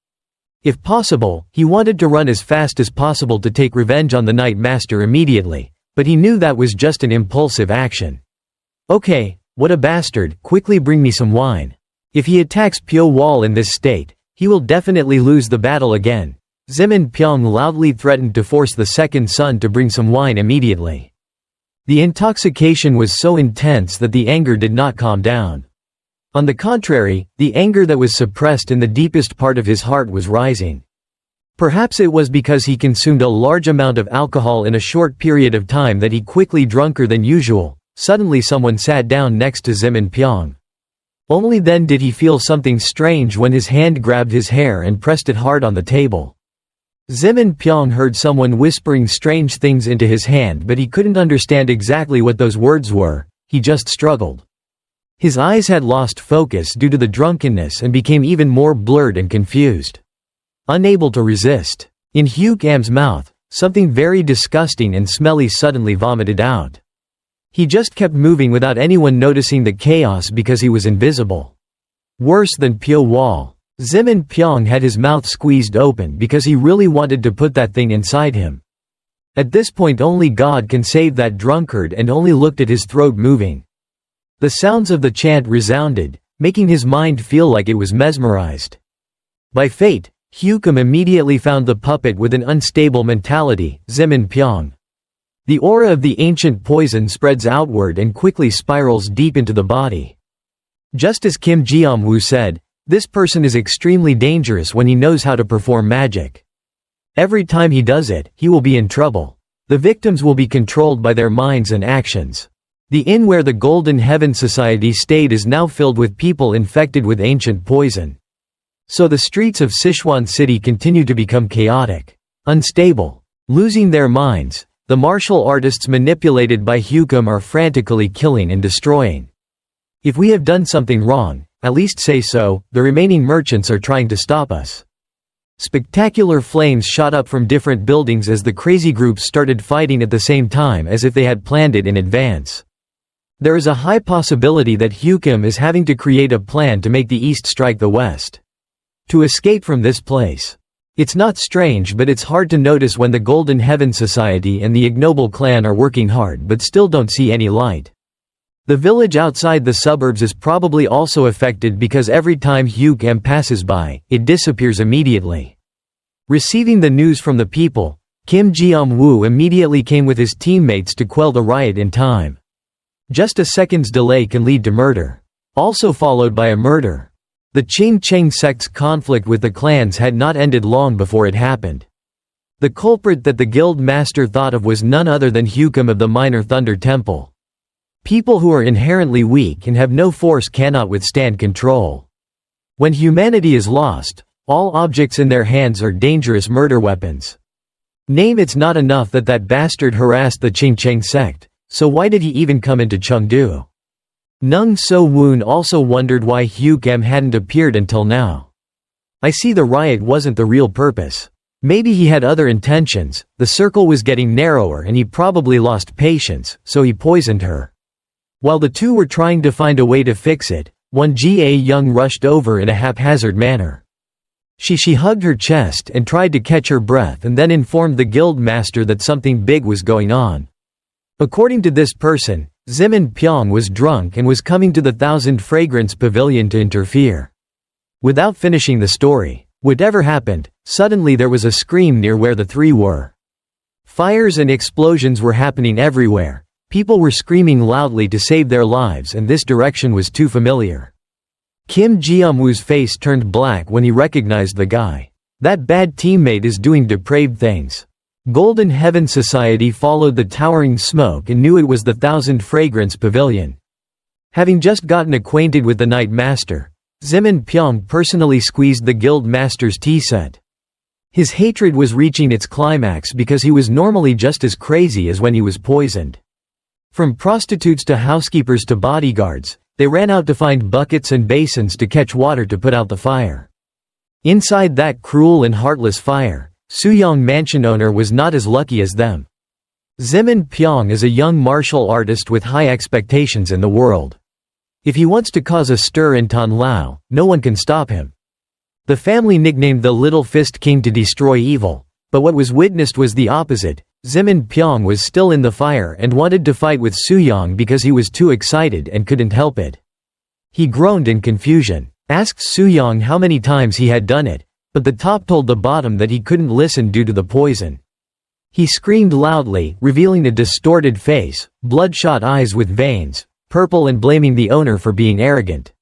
If possible, he wanted to run as fast as possible to take revenge on the Night Master immediately, but he knew that was just an impulsive action. Okay, what a bastard, quickly bring me some wine. If he attacks Pyo Wol in this state, he will definitely lose the battle again. Zimin Pyong loudly threatened to force the second son to bring some wine immediately. The intoxication was so intense that the anger did not calm down. On the contrary, the anger that was suppressed in the deepest part of his heart was rising. Perhaps it was because he consumed a large amount of alcohol in a short period of time that he quickly drunker than usual. Suddenly someone sat down next to Zimin Pyong. Only then did he feel something strange when his hand grabbed his hair and pressed it hard on the table. Zimin Pyong heard someone whispering strange things into his hand but he couldn't understand exactly what those words were, he just struggled. His eyes had lost focus due to the drunkenness and became even more blurred and confused. Unable to resist. In Hugh Cam's mouth, something very disgusting and smelly suddenly vomited out. He just kept moving without anyone noticing the chaos because he was invisible. Worse than Pyo Wol, Zimin Pyong had his mouth squeezed open because he really wanted to put that thing inside him. At this point only God can save that drunkard and only looked at his throat moving. The sounds of the chant resounded, making his mind feel like it was mesmerized. By fate, Hugh Cam immediately found the puppet with an unstable mentality, Zimin Pyong. The aura of the ancient poison spreads outward and quickly spirals deep into the body. Just as Kim Jianghu said, this person is extremely dangerous when he knows how to perform magic. Every time he does it, he will be in trouble. The victims will be controlled by their minds and actions. The inn where the Golden Heaven Society stayed is now filled with people infected with ancient poison. So the streets of Sichuan City continue to become chaotic, unstable, losing their minds. The martial artists manipulated by Hugh Cam are frantically killing and destroying. If we have done something wrong, at least say so, the remaining merchants are trying to stop us. Spectacular flames shot up from different buildings as the crazy groups started fighting at the same time as if they had planned it in advance. There is a high possibility that Hugh Cam is having to create a plan to make the East strike the West. To escape from this place. It's not strange but it's hard to notice when the Golden Heaven Society and the ignoble clan are working hard but still don't see any light. The village outside the suburbs is probably also affected because every time Hugh Cam passes by, it disappears immediately. Receiving the news from the people, Kim Jianghu immediately came with his teammates to quell the riot in time. Just a second's delay can lead to murder. Also followed by a murder. The Qing Cheng sect's conflict with the clans had not ended long before it happened. The culprit that the guild master thought of was none other than Hugh Cam of the Minor Thunder Temple. People who are inherently weak and have no force cannot withstand control. When humanity is lost, all objects in their hands are dangerous murder weapons. Name it's not enough that that bastard harassed the Qingcheng sect, so why did he even come into Chengdu? Nung So-woon also wondered why Hugh-Kem hadn't appeared until now. I see the riot wasn't the real purpose. Maybe he had other intentions, the circle was getting narrower and he probably lost patience, so he poisoned her. While the two were trying to find a way to fix it, Won Jae-young rushed over in a haphazard manner. She hugged her chest and tried to catch her breath and then informed the guild master that something big was going on. According to this person, Zimin Pyong was drunk and was coming to the Thousand Fragrance Pavilion to interfere. Without finishing the story, whatever happened, suddenly there was a scream near where the three were. Fires and explosions were happening everywhere. People were screaming loudly to save their lives and this direction was too familiar. Kim Ji-woo's face turned black when he recognized the guy. That bad teammate is doing depraved things. Golden Heaven Society followed the towering smoke and knew it was the Thousand Fragrance Pavilion. Having just gotten acquainted with the Night Master, Zimin Pyong personally squeezed the guild master's tea set. His hatred was reaching its climax because he was normally just as crazy as when he was poisoned. From prostitutes to housekeepers to bodyguards, they ran out to find buckets and basins to catch water to put out the fire. Inside that cruel and heartless fire, Suyong mansion owner was not as lucky as them. Zimin Pyong is a young martial artist with high expectations in the world. If he wants to cause a stir in Tan Lao, no one can stop him. The family nicknamed the Little Fist King to destroy evil, but what was witnessed was the opposite. Zimin Pyong was still in the fire and wanted to fight with Suyong because he was too excited and couldn't help it. He groaned in confusion, asked Suyong how many times he had done it, but the top told the bottom that he couldn't listen due to the poison. He screamed loudly, revealing a distorted face, bloodshot eyes with veins, purple and blaming the owner for being arrogant.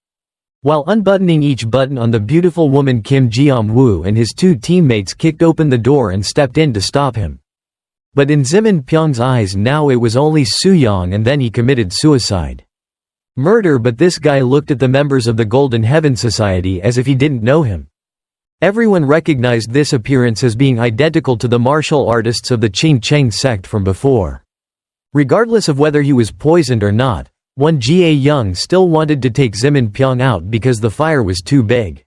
While unbuttoning each button on the beautiful woman, Kim Ji-woo and his two teammates kicked open the door and stepped in to stop him. But in Zimin Pyong's eyes now it was only Suyong and then he committed suicide. Murder, but this guy looked at the members of the Golden Heaven Society as if he didn't know him. Everyone recognized this appearance as being identical to the martial artists of the Qingcheng sect from before. Regardless of whether he was poisoned or not, Won Jae-young still wanted to take Zimin Pyong out because the fire was too big.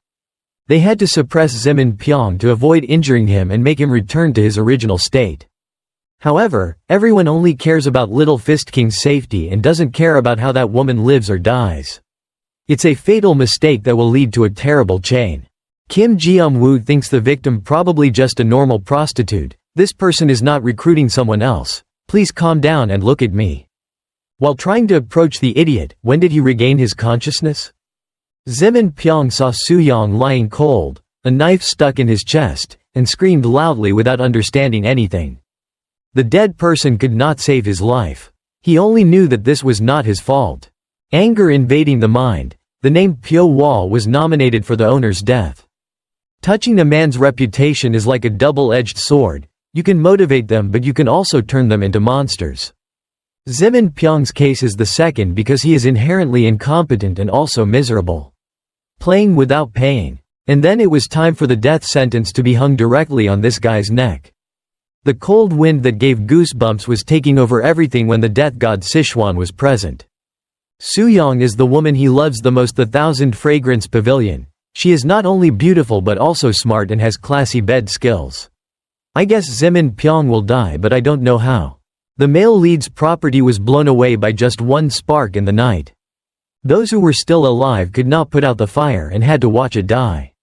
They had to suppress Zimin Pyong to avoid injuring him and make him return to his original state. However, everyone only cares about Little Fist King's safety and doesn't care about how that woman lives or dies. It's a fatal mistake that will lead to a terrible chain. Kim Ji-woo thinks the victim probably just a normal prostitute. This person is not recruiting someone else. Please calm down and look at me. While trying to approach the idiot, when did he regain his consciousness? Zimin Pyong saw Suyong lying cold, a knife stuck in his chest, and screamed loudly without understanding anything. The dead person could not save his life. He only knew that this was not his fault. Anger invading the mind, the name Pyo Wol was nominated for the owner's death. Touching a man's reputation is like a double-edged sword. You can motivate them but you can also turn them into monsters. Zimin Pyong's case is the second because he is inherently incompetent and also miserable. Playing without paying. And then it was time for the death sentence to be hung directly on this guy's neck. The cold wind that gave goosebumps was taking over everything when the death god Sichuan was present. Suyong is the woman he loves the most, the Thousand Fragrance Pavilion. She is not only beautiful but also smart and has classy bed skills. I guess Zimin Pyong will die but I don't know how. The male lead's property was blown away by just one spark in the night. Those who were still alive could not put out the fire and had to watch it die.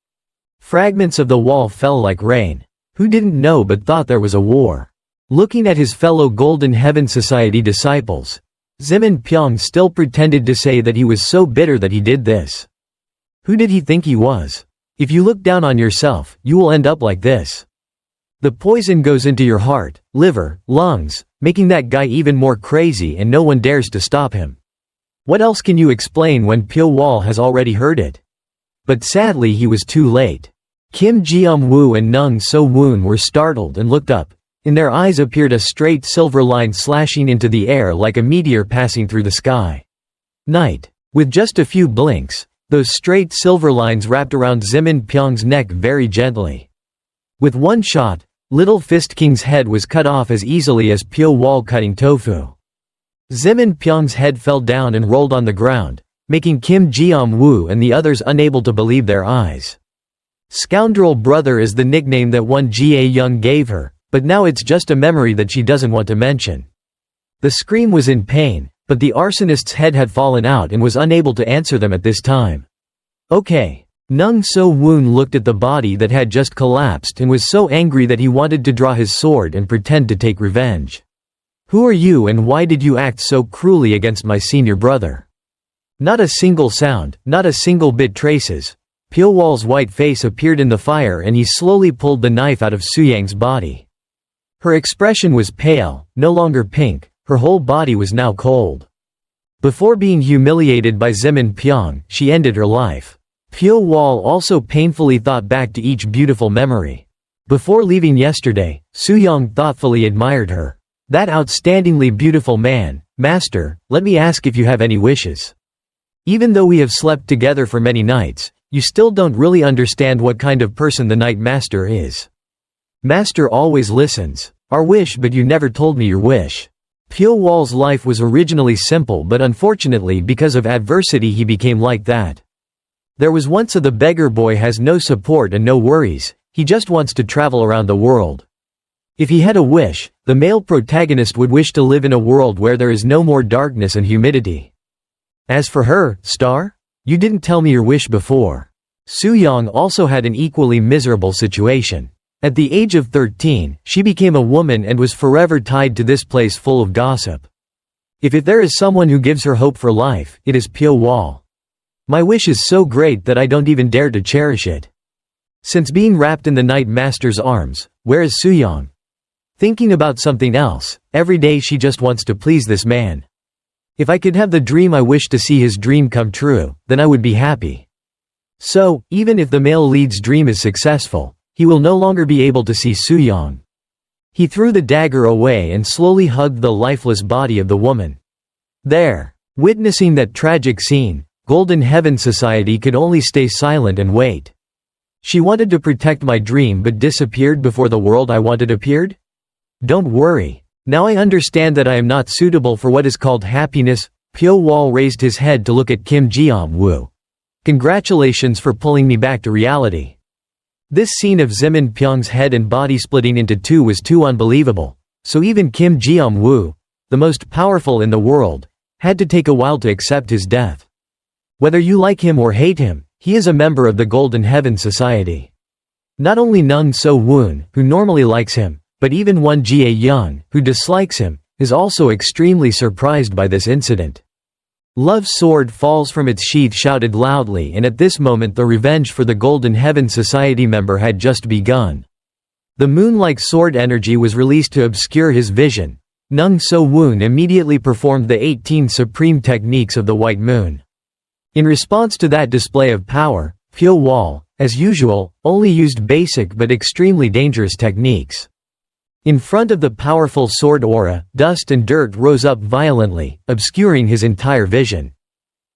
Fragments of the wall fell like rain. Who didn't know but thought there was a war? Looking at his fellow Golden Heaven Society disciples, Zimin Pyong still pretended to say that he was so bitter that he did this. Who did he think he was? If you look down on yourself, you will end up like this. The poison goes into your heart, liver, lungs, making that guy even more crazy and no one dares to stop him. What else can you explain when Pyo Wol has already heard it? But sadly he was too late. Kim Ji-woo and Nung So-woon were startled and looked up. In their eyes appeared a straight silver line slashing into the air like a meteor passing through the sky. Night. With just a few blinks, those straight silver lines wrapped around Zimin Pyong's neck very gently. With one shot, Little Fist King's head was cut off as easily as Pyo Wol cutting tofu. Zimin Pyong's head fell down and rolled on the ground, making Kim Jeom-woo and the others unable to believe their eyes. Scoundrel brother is the nickname that one Jae-young gave her, but now it's just a memory that she doesn't want to mention. The scream was in pain, but the arsonist's head had fallen out and was unable to answer them at this time. Okay. Nung So-woon looked at the body that had just collapsed and was so angry that he wanted to draw his sword and pretend to take revenge. Who are you and why did you act so cruelly against my senior brother? Not a single sound, not a single bit traces. Pyo Wol's white face appeared in the fire and he slowly pulled the knife out of Suyang's body. Her expression was pale, no longer pink, her whole body was now cold. Before being humiliated by Zimin Pyong, she ended her life. Pyo Wol also painfully thought back to each beautiful memory. Before leaving yesterday, Suyang thoughtfully admired her. That outstandingly beautiful man, master, let me ask if you have any wishes. Even though we have slept together for many nights, you still don't really understand what kind of person the night master is. Master always listens. Our wish, but you never told me your wish. Pyo Wol's life was originally simple, but unfortunately because of adversity he became like that. There was once the beggar boy has no support and no worries, he just wants to travel around the world. If he had a wish, the male protagonist would wish to live in a world where there is no more darkness and humidity. As for her, Star? You didn't tell me your wish before. Suyang also had an equally miserable situation. At the age of 13, she became a woman and was forever tied to this place full of gossip. If there is someone who gives her hope for life, it is Pyo Wol. My wish is so great that I don't even dare to cherish it. Since being wrapped in the Night Master's arms, where is Suyang? Thinking about something else, every day she just wants to please this man. If I could have the dream I wish to see his dream come true, then I would be happy. So, even if the male lead's dream is successful, he will no longer be able to see Suyang. He threw the dagger away and slowly hugged the lifeless body of the woman. There. Witnessing that tragic scene, Golden Heaven Society could only stay silent and wait. She wanted to protect my dream but disappeared before the world I wanted appeared? Don't worry. Now I understand that I am not suitable for what is called happiness. Pyo Wol raised his head to look at Kim Jeom-woo. Congratulations for pulling me back to reality. This scene of Zimin Pyong's head and body splitting into two was too unbelievable, so even Kim Jeom-woo, the most powerful in the world, had to take a while to accept his death. Whether you like him or hate him, he is a member of the Golden Heaven Society. Not only Nung So-woon, who normally likes him, but even one Jae-young, who dislikes him, is also extremely surprised by this incident. Love's sword falls from its sheath shouted loudly, and at this moment the revenge for the Golden Heaven Society member had just begun. The moon-like sword energy was released to obscure his vision. Nung So-woon immediately performed the 18 supreme techniques of the White Moon. In response to that display of power, Pyo Wol, as usual, only used basic but extremely dangerous techniques. In front of the powerful sword aura, dust and dirt rose up violently, obscuring his entire vision.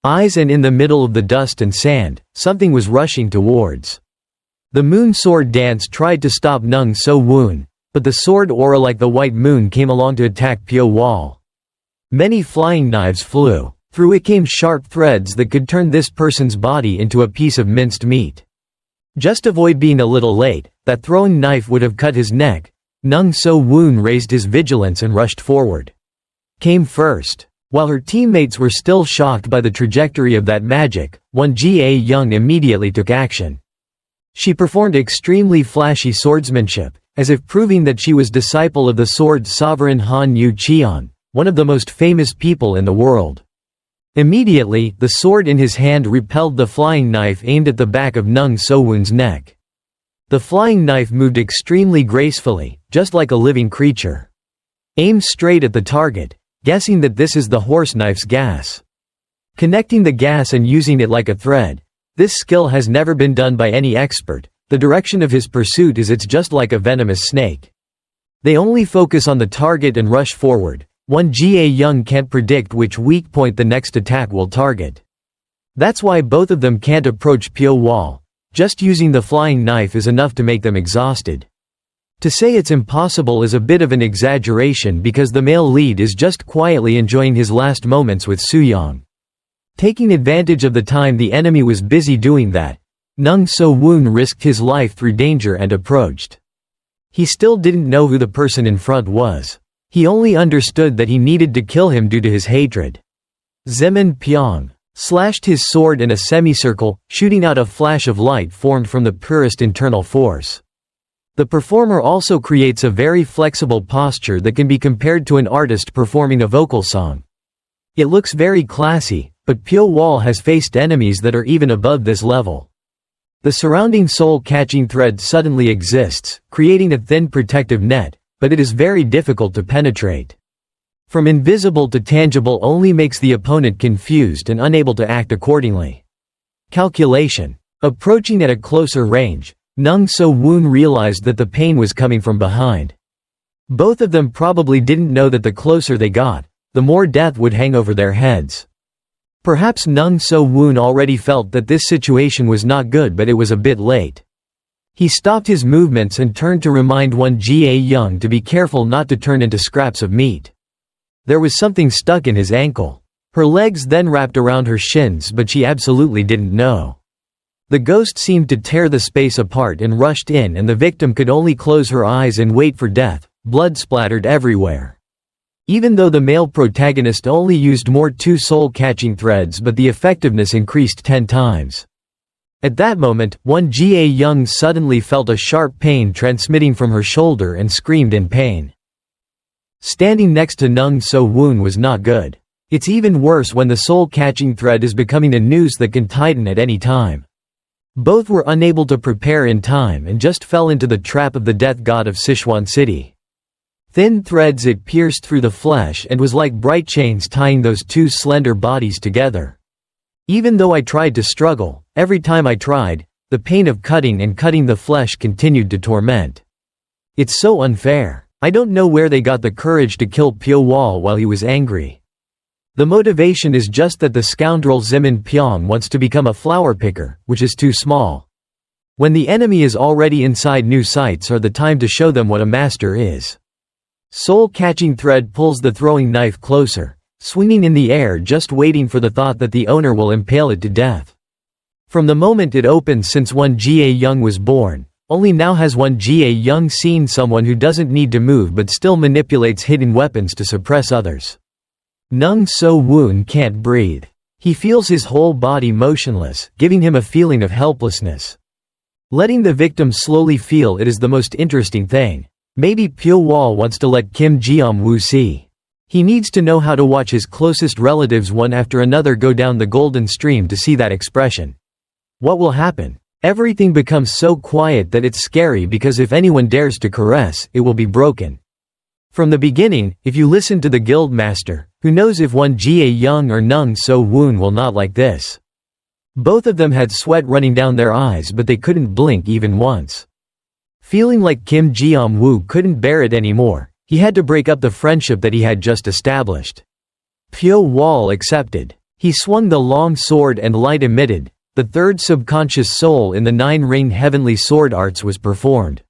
Eyes, and in the middle of the dust and sand, something was rushing towards. The moon sword dance tried to stop Nung So-woon, but the sword aura like the white moon came along to attack Pyo Wol. Many flying knives flew. Through it came sharp threads that could turn this person's body into a piece of minced meat. Just avoid being a little late, that throwing knife would have cut his neck. Nung So-woon raised his vigilance and rushed forward. Came first. While her teammates were still shocked by the trajectory of that magic, one Jae-young immediately took action. She performed extremely flashy swordsmanship, as if proving that she was disciple of the sword sovereign Han Yu-cheon, one of the most famous people in the world. Immediately, the sword in his hand repelled the flying knife aimed at the back of Nung So-woon's neck. The flying knife moved extremely gracefully, just like a living creature. Aimed straight at the target, guessing that this is the horse knife's gas. Connecting the gas and using it like a thread. This skill has never been done by any expert. The direction of his pursuit is it's just like a venomous snake. They only focus on the target and rush forward. One Ga Young can't predict which weak point the next attack will target. That's why both of them can't approach Pyo Wol. Just using the flying knife is enough to make them exhausted. To say it's impossible is a bit of an exaggeration because the male lead is just quietly enjoying his last moments with Suyang. Taking advantage of the time the enemy was busy doing that, Nung So-woon risked his life through danger and approached. He still didn't know who the person in front was. He only understood that he needed to kill him due to his hatred. Zemin Pyong slashed his sword in a semicircle, shooting out a flash of light formed from the purest internal force. The performer also creates a very flexible posture that can be compared to an artist performing a vocal song. It looks very classy, but Pyo Wol has faced enemies that are even above this level. The surrounding soul-catching thread suddenly exists, creating a thin protective net, but it is very difficult to penetrate. From invisible to tangible only makes the opponent confused and unable to act accordingly. Calculation. Approaching at a closer range, Nung So-woon realized that the pain was coming from behind. Both of them probably didn't know that the closer they got, the more death would hang over their heads. Perhaps Nung So-woon already felt that this situation was not good, but it was a bit late. He stopped his movements and turned to remind one Ga Young to be careful not to turn into scraps of meat. There was something stuck in his ankle. Her legs then wrapped around her shins, but she absolutely didn't know. The ghost seemed to tear the space apart and rushed in, and the victim could only close her eyes and wait for death. Blood splattered everywhere. Even though the male protagonist only used more 2 soul-catching threads, but the effectiveness increased 10 times. At that moment, one Ga Young suddenly felt a sharp pain transmitting from her shoulder and screamed in pain. Standing next to Nung So-woon was not good. It's even worse when the soul-catching thread is becoming a noose that can tighten at any time. Both were unable to prepare in time and just fell into the trap of the death god of Sichuan City. Thin threads, it pierced through the flesh and was like bright chains tying those 2 slender bodies together. Even though I tried to struggle, every time I tried, the pain of cutting the flesh continued to torment. It's so unfair. I don't know where they got the courage to kill Pyo Wol while he was angry. The motivation is just that the scoundrel Zemin Pyong wants to become a flower picker, which is too small. When the enemy is already inside, new sights are the time to show them what a master is. Soul-catching thread pulls the throwing knife closer, swinging in the air, just waiting for the thought that the owner will impale it to death. From the moment it opens, since one Ga Young was born, only now has one Ga Young seen someone who doesn't need to move but still manipulates hidden weapons to suppress others. Nung So-woon can't breathe. He feels his whole body motionless, giving him a feeling of helplessness. Letting the victim slowly feel it is the most interesting thing. Maybe Pyo Wol wants to let Kim Jeom-woo see. He needs to know how to watch his closest relatives one after another go down the golden stream to see that expression. What will happen? Everything becomes so quiet that it's scary, because if anyone dares to caress, it will be broken. From the beginning, if you listen to the guild master, who knows if one Ga Young or Nung So-woon will not like this. Both of them had sweat running down their eyes, but they couldn't blink even once. Feeling like Kim Jeom-woo couldn't bear it anymore, he had to break up the friendship that he had just established. Pyo Wol accepted. He swung the long sword and light emitted. The third subconscious soul in the 9-ring heavenly sword arts was performed.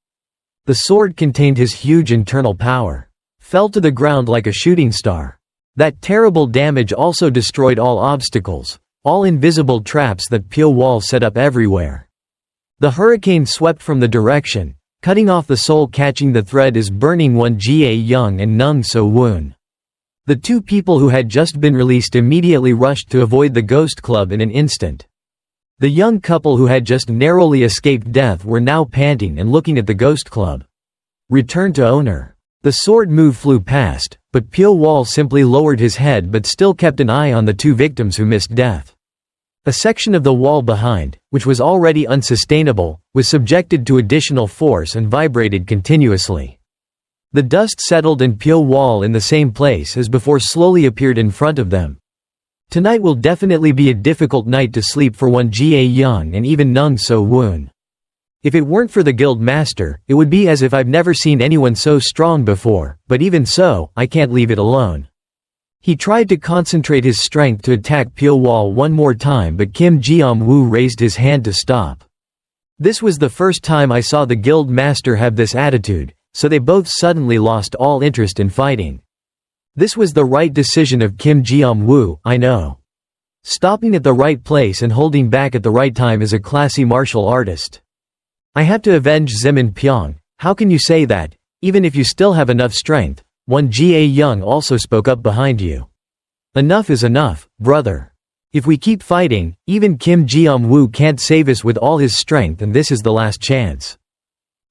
The sword contained his huge internal power. Fell to the ground like a shooting star. That terrible damage also destroyed all obstacles, all invisible traps that Pyo Wol set up everywhere. The hurricane swept from the direction, cutting off the soul. Catching the thread is burning one Ga Young and Nung So-woon. The 2 people who had just been released immediately rushed to avoid the ghost club in an instant. The young couple who had just narrowly escaped death were now panting and looking at the ghost club. Return to owner. The sword move flew past, but Pyo Wol simply lowered his head but still kept an eye on the 2 victims who missed death. A section of the wall behind, which was already unsustainable, was subjected to additional force and vibrated continuously. The dust settled and Pyo Wol in the same place as before slowly appeared in front of them. Tonight will definitely be a difficult night to sleep for one Ga Young and even Nung So-woon. If it weren't for the guild master, it would be as if I've never seen anyone so strong before, but even so, I can't leave it alone. He tried to concentrate his strength to attack Pyo Wol one more time, but Kim Ji-woo raised his hand to stop. This was the first time I saw the guild master have this attitude, so they both suddenly lost all interest in fighting. This was the right decision of Kim Ji-woo, I know. Stopping at the right place and holding back at the right time is a classy martial artist. I have to avenge Zimin Pyong. How can you say that, even if you still have enough strength? One Ga Young also spoke up behind you. Enough is enough, brother. If we keep fighting, even Kim Ji-woo can't save us with all his strength, and this is the last chance.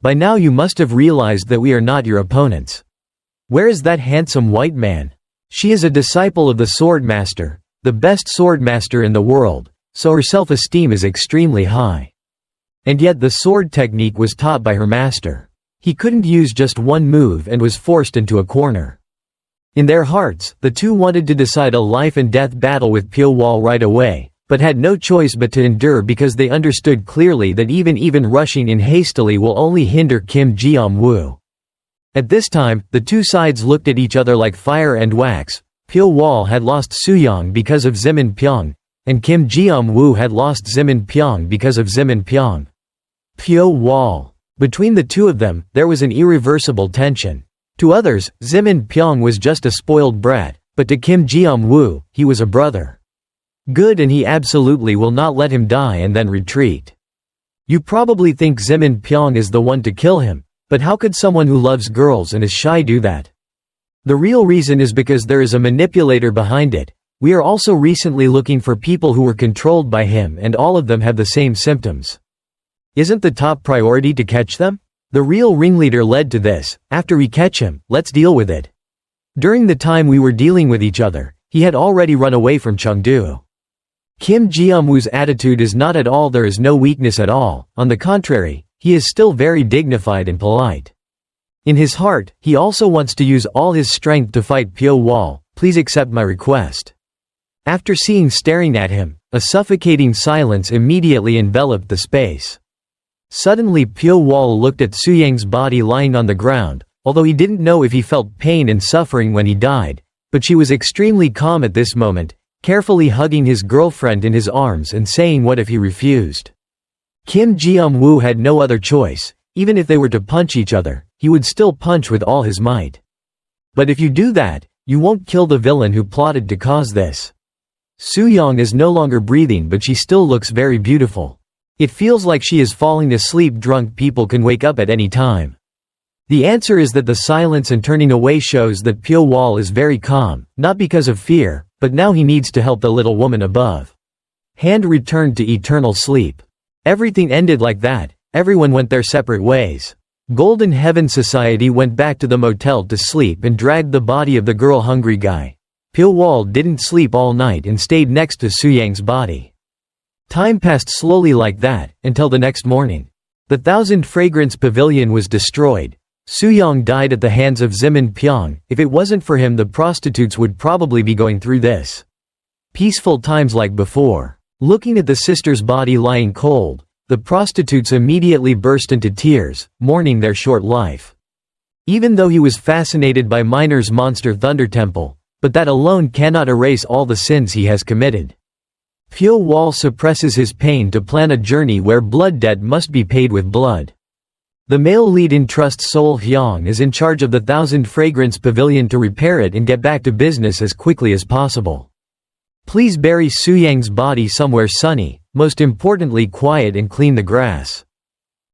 By now you must have realized that we are not your opponents. Where is that handsome white man? She is a disciple of the sword master, the best sword master in the world, so her self-esteem is extremely high. And yet the sword technique was taught by her master. He couldn't use just one move and was forced into a corner. In their hearts, the two wanted to decide a life-and-death battle with Pyo Wol right away, but had no choice but to endure because they understood clearly that even rushing in hastily will only hinder Kim Ji-woo. At this time, the two sides looked at each other like fire and wax. Pyo Wol had lost Suyong because of Zimin Pyong, and Kim Ji-woo had lost Zimin Pyong because of Zimin Pyong. Pyo Wol. Between the two of them, there was an irreversible tension. To others, Zimin Pyong was just a spoiled brat, but to Kim Ji-woo, he was a brother. Good, and he absolutely will not let him die and then retreat. You probably think Zimin Pyong is the one to kill him, but how could someone who loves girls and is shy do that? The real reason is because there is a manipulator behind it. We are also recently looking for people who were controlled by him, and all of them have the same symptoms. Isn't the top priority to catch them? The real ringleader led to this. After we catch him, let's deal with it. During the time we were dealing with each other, he had already run away from Chengdu. Kim Ji-woo's attitude is not at all there is no weakness at all, on the contrary, he is still very dignified and polite. In his heart, he also wants to use all his strength to fight Pyo Wol. Please accept my request. After staring at him, a suffocating silence immediately enveloped the space. Suddenly Pyo Wol looked at Suyang's body lying on the ground, although he didn't know if he felt pain and suffering when he died, but she was extremely calm at this moment, carefully hugging his girlfriend in his arms and saying what if he refused. Kim Ji-woo had no other choice. Even if they were to punch each other, he would still punch with all his might. But if you do that, you won't kill the villain who plotted to cause this. Suyang is no longer breathing, but she still looks very beautiful. It feels like she is falling asleep. Drunk people can wake up at any time. The answer is that the silence and turning away shows that Pyo Wol is very calm, not because of fear, but now he needs to help the little woman above. Hand returned to eternal sleep. Everything ended like that. Everyone went their separate ways. Golden Heaven Society went back to the motel to sleep and dragged the body of the girl-hungry guy. Pyo Wol didn't sleep all night and stayed next to Suyang's body. Time passed slowly like that, until the next morning. The Thousand Fragrance Pavilion was destroyed. Suyang died at the hands of Zimin Pyong. If it wasn't for him, the prostitutes would probably be going through this. Peaceful times like before. Looking at the sister's body lying cold, the prostitutes immediately burst into tears, mourning their short life. Even though he was fascinated by Miner's monster Thunder Temple, but that alone cannot erase all the sins he has committed. Pyo Wol suppresses his pain to plan a journey where blood debt must be paid with blood. The male lead entrusts Sol Hyang is in charge of the Thousand Fragrance Pavilion to repair it and get back to business as quickly as possible. Please bury Suyang's body somewhere sunny, most importantly quiet, and clean the grass.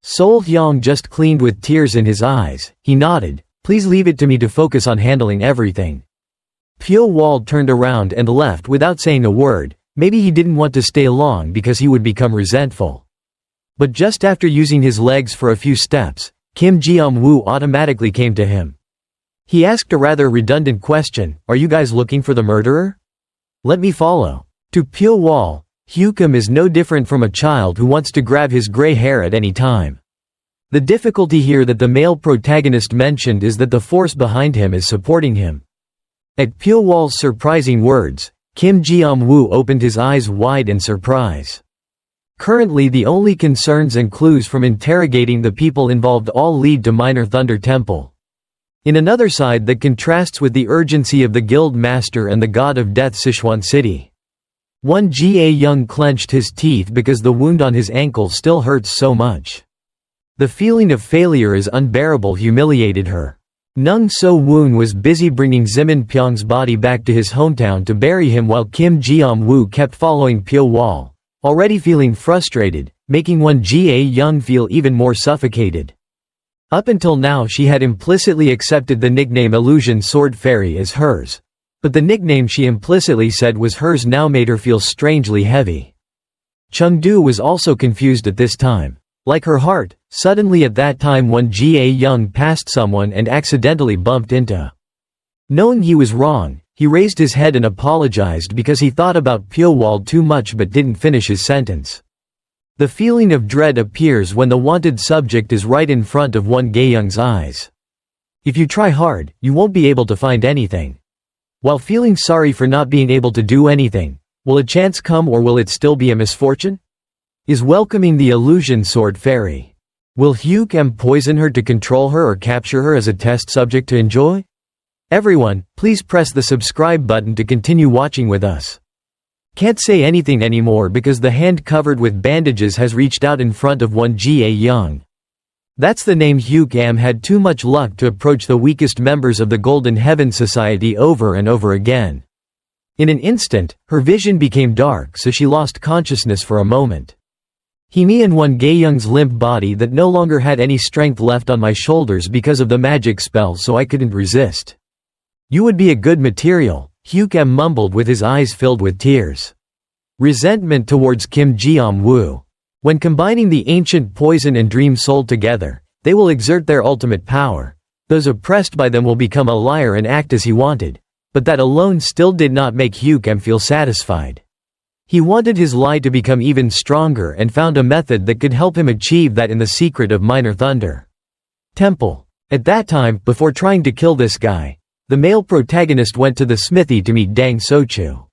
Sol Hyang just cleaned with tears in his eyes. He nodded. Please leave it to me to focus on handling everything. Pyo Wol turned around and left without saying a word. Maybe he didn't want to stay long because he would become resentful. But just after using his legs for a few steps, Kim Ji-woo automatically came to him. He asked a rather redundant question, "Are you guys looking for the murderer? Let me follow." To Pyo Wol, Hukum is no different from a child who wants to grab his gray hair at any time. The difficulty here that the male protagonist mentioned is that the force behind him is supporting him. At Pyo Wol's surprising words, Kim Ji-woo opened his eyes wide in surprise. Currently the only concerns and clues from interrogating the people involved all lead to Minor Thunder Temple. In another side that contrasts with the urgency of the guild master and the god of death Sichuan City. Ga Young clenched his teeth because the wound on his ankle still hurts so much. The feeling of failure is unbearable humiliated her. Nung So Woon was busy bringing Zimin Pyong's body back to his hometown to bury him while Kim Jeom-woo kept following Pyo Wol, already feeling frustrated, making Ga Young feel even more suffocated. Up until now she had implicitly accepted the nickname Illusion Sword Fairy as hers. But the nickname she implicitly said was hers now made her feel strangely heavy. Chengdu was also confused at this time. Like her heart, suddenly at that time Ga Young passed someone and accidentally bumped into. Knowing he was wrong, he raised his head and apologized because he thought about Pyo Wol too much but didn't finish his sentence. The feeling of dread appears when the wanted subject is right in front of Ga Young's eyes. If you try hard, you won't be able to find anything. While feeling sorry for not being able to do anything, will a chance come or will it still be a misfortune? Is welcoming the illusion sword fairy. Will Hyuk poison her to control her or capture her as a test subject to enjoy? Everyone, please press the subscribe button to continue watching with us. Can't say anything anymore because the hand covered with bandages has reached out in front of Ga Young. That's the name Hyuk had too much luck to approach the weakest members of the Golden Heaven Society over and over again. In an instant, her vision became dark so she lost consciousness for a moment. Himi and Ga Young's limp body that no longer had any strength left on my shoulders because of the magic spell so I couldn't resist. You would be a good material, Hyuk mumbled with his eyes filled with tears. Resentment towards Kim Jeom-woo. When combining the ancient poison and dream soul together, they will exert their ultimate power. Those oppressed by them will become a liar and act as he wanted. But that alone still did not make Hyuk feel satisfied. He wanted his lie to become even stronger and found a method that could help him achieve that in the secret of Minor Thunder Temple. At that time, before trying to kill this guy, the male protagonist went to the smithy to meet Dang Sochu.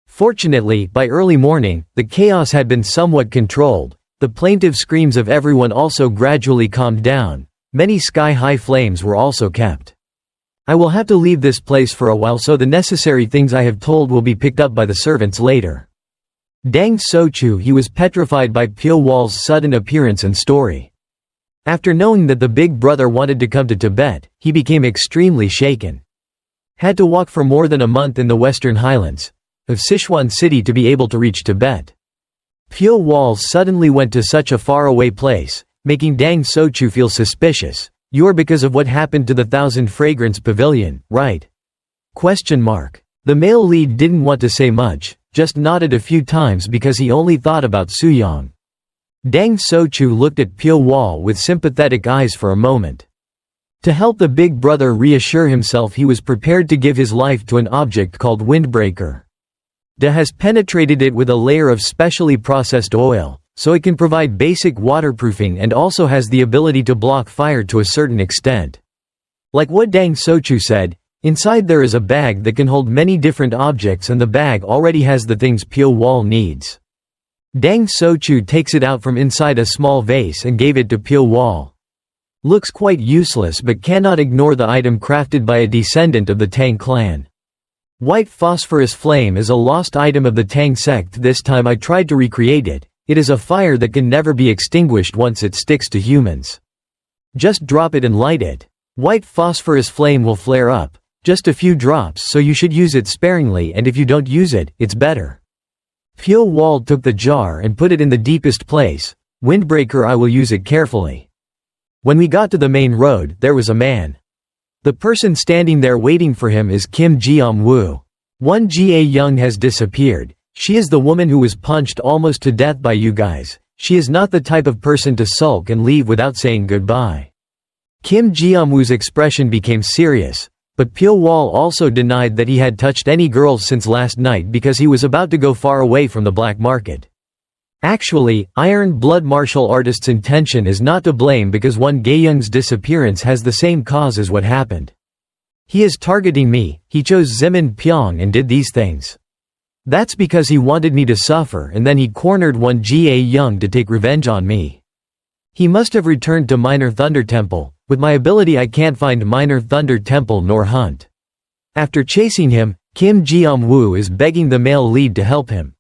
Fortunately, by early morning, the chaos had been somewhat controlled, the plaintive screams of everyone also gradually calmed down, many sky-high flames were also kept. I will have to leave this place for a while so the necessary things I have told will be picked up by the servants later. Dang Sochu he was petrified by Pyo Wol's sudden appearance and story. After knowing that the big brother wanted to come to Tibet, he became extremely shaken. Had to walk for more than a month in the western highlands of Sichuan City to be able to reach Tibet. Pyo Wol suddenly went to such a faraway place, making Dang Sochu feel suspicious. You're because of what happened to the Thousand Fragrance Pavilion, right? The male lead didn't want to say much, just nodded a few times because he only thought about Suyong. Dang Sochu looked at Pyo Wol with sympathetic eyes for a moment. To help the big brother reassure himself he was prepared to give his life to an object called Windbreaker. Da has penetrated it with a layer of specially processed oil, so it can provide basic waterproofing and also has the ability to block fire to a certain extent. Like what Dang Sochu said, inside there is a bag that can hold many different objects and the bag already has the things Pyo Wol needs. Dang Sochu takes it out from inside a small vase and gave it to Pyo Wol. Looks quite useless but cannot ignore the item crafted by a descendant of the Tang clan. White phosphorus flame is a lost item of the Tang sect. This time I tried to recreate it. It is a fire that can never be extinguished once it sticks to humans. Just drop it and light it. White phosphorus flame will flare up. Just a few drops, so you should use it sparingly, and if you don't use it, it's better. Pyo Wol took the jar and put it in the deepest place. Windbreaker, I will use it carefully. When we got to the main road, there was a man. The person standing there waiting for him is Kim Jeom-woo. Ga Young has disappeared. She is the woman who was punched almost to death by you guys. She is not the type of person to sulk and leave without saying goodbye. Kim Jeom-woo's expression became serious, but Pyo Wol also denied that he had touched any girls since last night because he was about to go far away from the black market. Actually, Iron Blood martial artist's intention is not to blame because Ga Young's disappearance has the same cause as what happened. He is targeting me. He chose Zimin Pyong and did these things. That's because he wanted me to suffer, and then he cornered one Ga Young to take revenge on me. He must have returned to Minor Thunder Temple. With my ability I can't find Minor Thunder Temple nor hunt. After chasing him, Kim Ji-woo is begging the male lead to help him.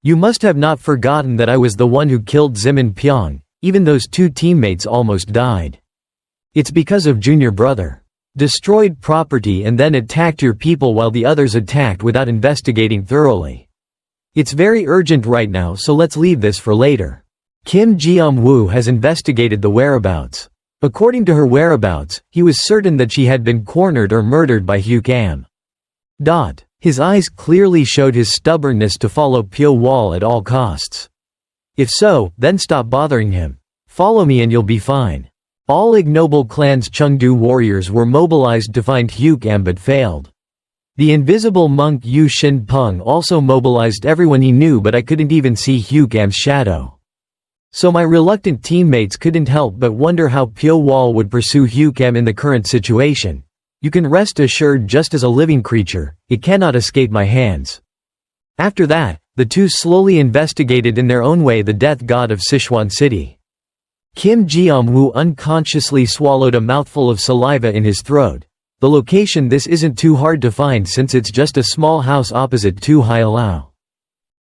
You must have not forgotten that I was the one who killed Zimin Pyong, even those two teammates almost died. It's because of junior brother. Destroyed property and then attacked your people while the others attacked without investigating thoroughly. It's very urgent right now, so let's leave this for later. Kim Ji-woo has investigated the whereabouts. According to her whereabouts, he was certain that she had been cornered or murdered by Hyuk-am. His eyes clearly showed his stubbornness to follow Pyo Wol at all costs. If so, then stop bothering him. Follow me and you'll be fine. All ignoble clan's Chengdu warriors were mobilized to find Hyuk-am but failed. The invisible monk Yu Shin-peng also mobilized everyone he knew, but I couldn't even see Hyuk-am's shadow. So my reluctant teammates couldn't help but wonder how Pyo Wol would pursue Hyuk-am in the current situation. You can rest assured, just as a living creature, it cannot escape my hands. After that, the two slowly investigated in their own way the death god of Sichuan City. Kim Ji-woo unconsciously swallowed a mouthful of saliva in his throat. The location, this isn't too hard to find since it's just a small house opposite Tu Haialao.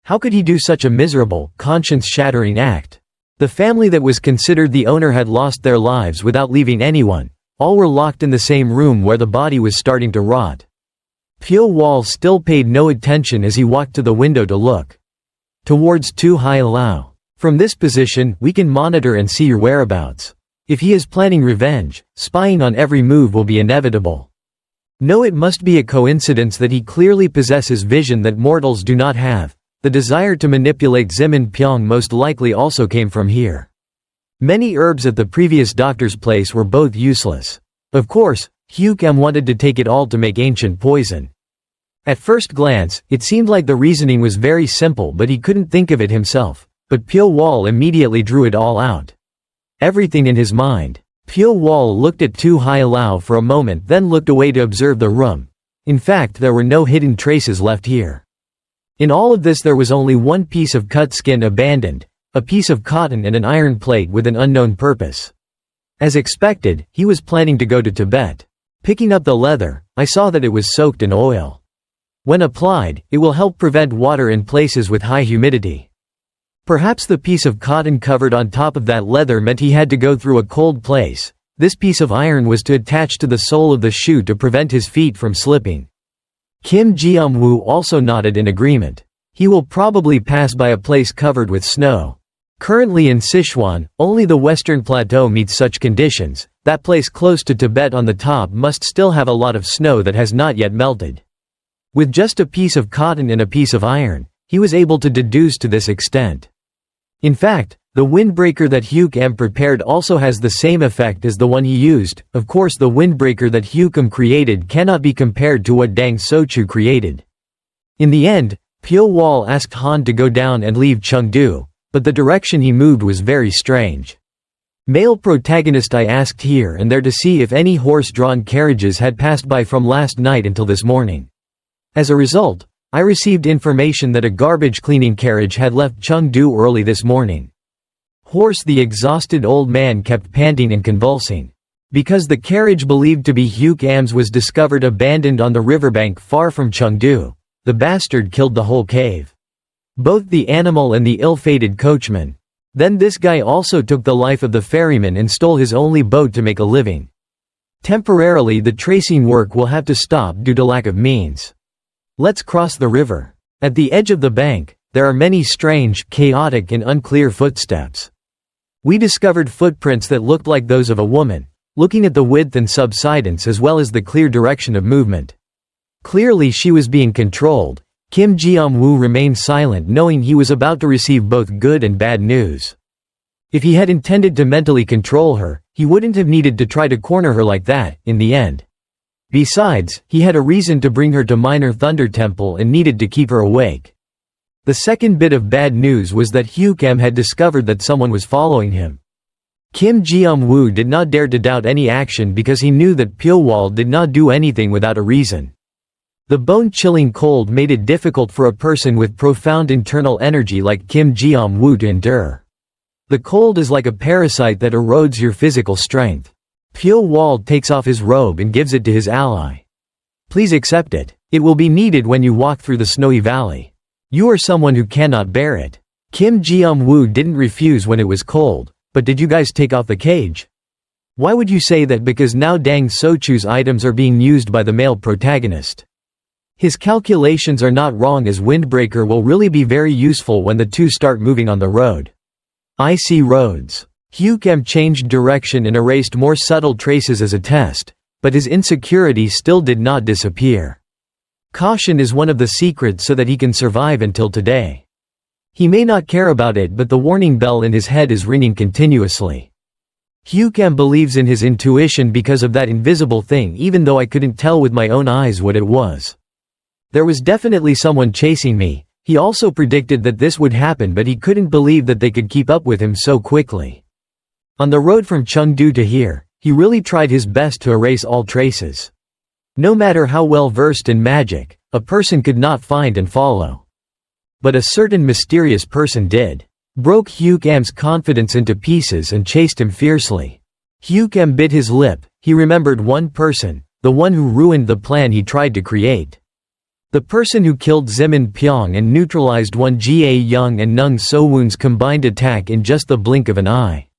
How could he do such a miserable, conscience-shattering act? The family that was considered the owner had lost their lives without leaving anyone. All were locked in the same room where the body was starting to rot. Pyo Wol still paid no attention as he walked to the window to look towards Tu Haialao. From this position, we can monitor and see your whereabouts. If he is planning revenge, spying on every move will be inevitable. No, it must be a coincidence that he clearly possesses vision that mortals do not have. The desire to manipulate Zimin Pyong most likely also came from here. Many herbs at the previous doctor's place were both useless. Of course, Hyuk-am wanted to take it all to make ancient poison. At first glance, it seemed like the reasoning was very simple, but he couldn't think of it himself. But Pyo Wol immediately drew it all out. Everything in his mind. Pyo Wol looked at Tu Haialao for a moment, then looked away to observe the room. In fact, there were no hidden traces left here. In all of this there was only one piece of cut skin abandoned, a piece of cotton and an iron plate with an unknown purpose. As expected, he was planning to go to Tibet. Picking up the leather, I saw that it was soaked in oil. When applied, it will help prevent water in places with high humidity. Perhaps the piece of cotton covered on top of that leather meant he had to go through a cold place. This piece of iron was to attach to the sole of the shoe to prevent his feet from slipping. Kim Ji-woo also nodded in agreement. He will probably pass by a place covered with snow. Currently in Sichuan, only the western plateau meets such conditions. That place close to Tibet on the top must still have a lot of snow that has not yet melted. With just a piece of cotton and a piece of iron, he was able to deduce to this extent. In fact, the windbreaker that Hyuk-am prepared also has the same effect as the one he used. Of course, the windbreaker that Hyuk-am created cannot be compared to what Dang Sochu created. In the end, Pyo Wol asked Han to go down and leave Chengdu, but the direction he moved was very strange. Male protagonist, I asked here and there to see if any horse-drawn carriages had passed by from last night until this morning. As a result, I received information that a garbage cleaning carriage had left Chengdu early this morning. Horse, the exhausted old man kept panting and convulsing. Because the carriage believed to be Hyuk-am's was discovered abandoned on the riverbank far from Chengdu, the bastard killed the whole cave. Both the animal and the ill-fated coachman. Then this guy also took the life of the ferryman and stole his only boat to make a living. Temporarily the tracing work will have to stop due to lack of means. Let's cross the river. At the edge of the bank, there are many strange, chaotic and unclear footsteps. We discovered footprints that looked like those of a woman, looking at the width and subsidence as well as the clear direction of movement. Clearly she was being controlled. Kim Ji-woo remained silent, knowing he was about to receive both good and bad news. If he had intended to mentally control her, he wouldn't have needed to try to corner her like that, in the end. Besides, he had a reason to bring her to Minor Thunder Temple and needed to keep her awake. The second bit of bad news was that Hyuk-am had discovered that someone was following him. Kim Ji-woo did not dare to doubt any action because he knew that Pyo Wol did not do anything without a reason. The bone-chilling cold made it difficult for a person with profound internal energy like Kim Ji-woo to endure. The cold is like a parasite that erodes your physical strength. Pyo Wol takes off his robe and gives it to his ally. Please accept it. It will be needed when you walk through the snowy valley. You are someone who cannot bear it. Kim Ji-woo didn't refuse when it was cold, but did you guys take off the cage? Why would you say that? Because now Dang Sochu's items are being used by the male protagonist. His calculations are not wrong, as Windbreaker will really be very useful when the two start moving on the road. Icy roads. Hyukam changed direction and erased more subtle traces as a test, but his insecurity still did not disappear. Caution is one of the secrets so that he can survive until today. He may not care about it, but the warning bell in his head is ringing continuously. Hyukam believes in his intuition because of that invisible thing, even though I couldn't tell with my own eyes what it was. There was definitely someone chasing me. He also predicted that this would happen, but he couldn't believe that they could keep up with him so quickly. On the road from Chengdu to here, he really tried his best to erase all traces. No matter how well versed in magic, a person could not find and follow. But a certain mysterious person did. Broke Hyukam's confidence into pieces and chased him fiercely. Hyukam bit his lip. He remembered one person, the one who ruined the plan he tried to create. The person who killed Zimin Pyong and neutralized one Jie Young and Nung So-woon's combined attack in just the blink of an eye.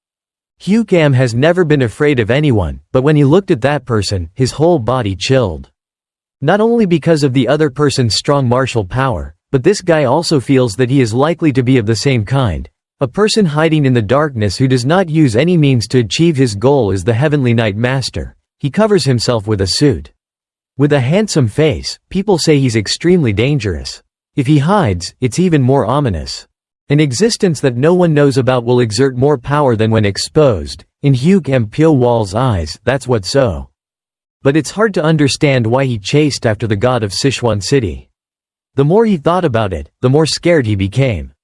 Hyukam has never been afraid of anyone, but when he looked at that person, his whole body chilled. Not only because of the other person's strong martial power, but this guy also feels that he is likely to be of the same kind. A person hiding in the darkness who does not use any means to achieve his goal is the Heavenly Knight Master. He covers himself with a suit. With a handsome face, people say he's extremely dangerous. If he hides, it's even more ominous. An existence that no one knows about will exert more power than when exposed. In Hyukam Pyo Wol's eyes, that's what's so. But it's hard to understand why he chased after the god of Sichuan City. The more he thought about it, the more scared he became.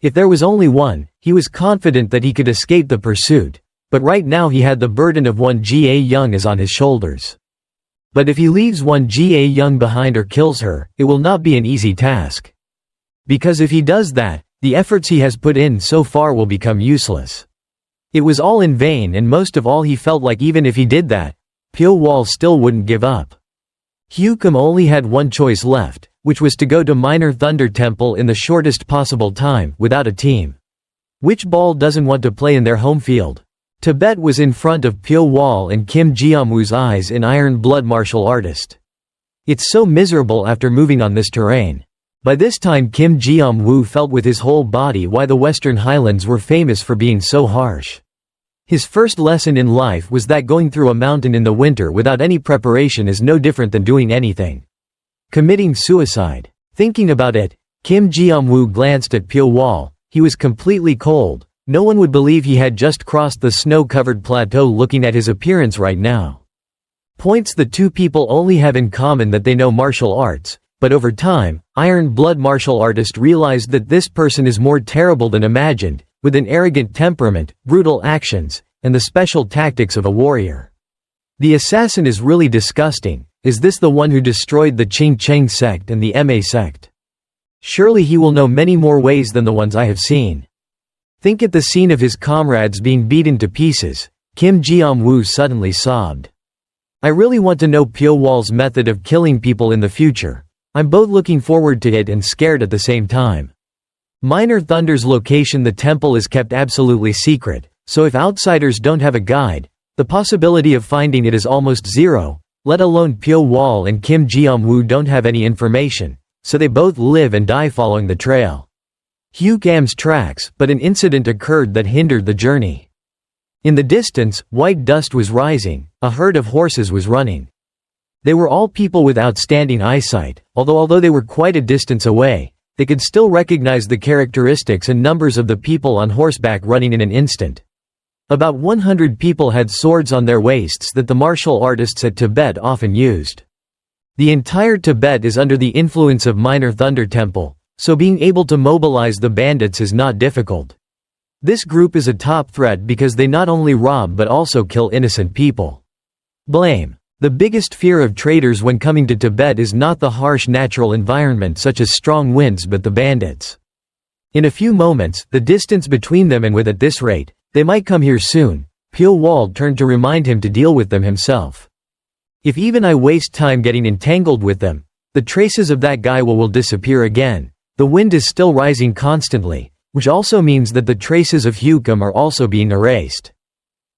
If there was only one, he was confident that he could escape the pursuit, but right now he had the burden of one Jie Young is on his shoulders. But if he leaves one Jie Young behind or kills her, it will not be an easy task. Because if he does that, the efforts he has put in so far will become useless. It was all in vain, and most of all he felt like even if he did that, Pyo Wol still wouldn't give up. Hyukam only had one choice left, which was to go to Minor Thunder Temple in the shortest possible time, without a team. Which ball doesn't want to play in their home field? Tibet was in front of Pyo Wol and Kim Ji-woo's eyes in Iron Blood martial artist. It's so miserable after moving on this terrain. By this time Kim Ji-woo felt with his whole body why the Western Highlands were famous for being so harsh. His first lesson in life was that going through a mountain in the winter without any preparation is no different than doing anything. Committing suicide. Thinking about it, Kim Ji-woo glanced at Pyo Wol. He was completely cold. No one would believe he had just crossed the snow-covered plateau looking at his appearance right now. Points the two people only have in common that they know martial arts, but over time, Iron Blood martial artist realized that this person is more terrible than imagined, with an arrogant temperament, brutal actions, and the special tactics of a warrior. The assassin is really disgusting. Is this the one who destroyed the Qing Cheng sect and the Ma sect? Surely he will know many more ways than the ones I have seen. Think at the scene of his comrades being beaten to pieces. Kim Ji-woo suddenly sobbed. I really want to know Pyo Wol's method of killing people in the future. I'm both looking forward to it and scared at the same time. Minor Thunder's location, the temple, is kept absolutely secret, so if outsiders don't have a guide, the possibility of finding it is almost zero, let alone Pyo Wol and Kim Ji-woo don't have any information, so they both live and die following the trail. Hyukam's tracks, but an incident occurred that hindered the journey. In the distance, white dust was rising, a herd of horses was running. They were all people with outstanding eyesight, although they were quite a distance away, they could still recognize the characteristics and numbers of the people on horseback running in an instant. About 100 people had swords on their waists that the martial artists at Tibet often used. The entire Tibet is under the influence of Minor Thunder Temple, so being able to mobilize the bandits is not difficult. This group is a top threat because they not only rob but also kill innocent people. Blame. The biggest fear of traders when coming to Tibet is not the harsh natural environment such as strong winds but the bandits. In a few moments, the distance between them and with at this rate, they might come here soon, Pyo Wol turned to remind him to deal with them himself. If even I waste time getting entangled with them, the traces of that guy will disappear again. The wind is still rising constantly, which also means that the traces of Hukum are also being erased.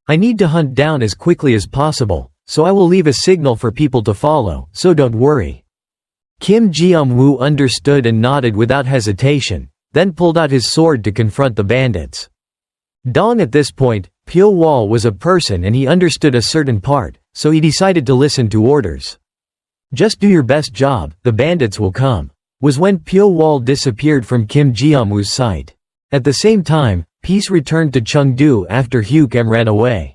I need to hunt down as quickly as possible, so I will leave a signal for people to follow, so don't worry. Kim Jianghu understood and nodded without hesitation, then pulled out his sword to confront the bandits. Dong at this point, Pyo Wol was a person and he understood a certain part, so he decided to listen to orders. Just do your best job, the bandits will come, was when Pyo Wol disappeared from Kim Jianghu's sight. At the same time, peace returned to Chengdu after Hukum ran away.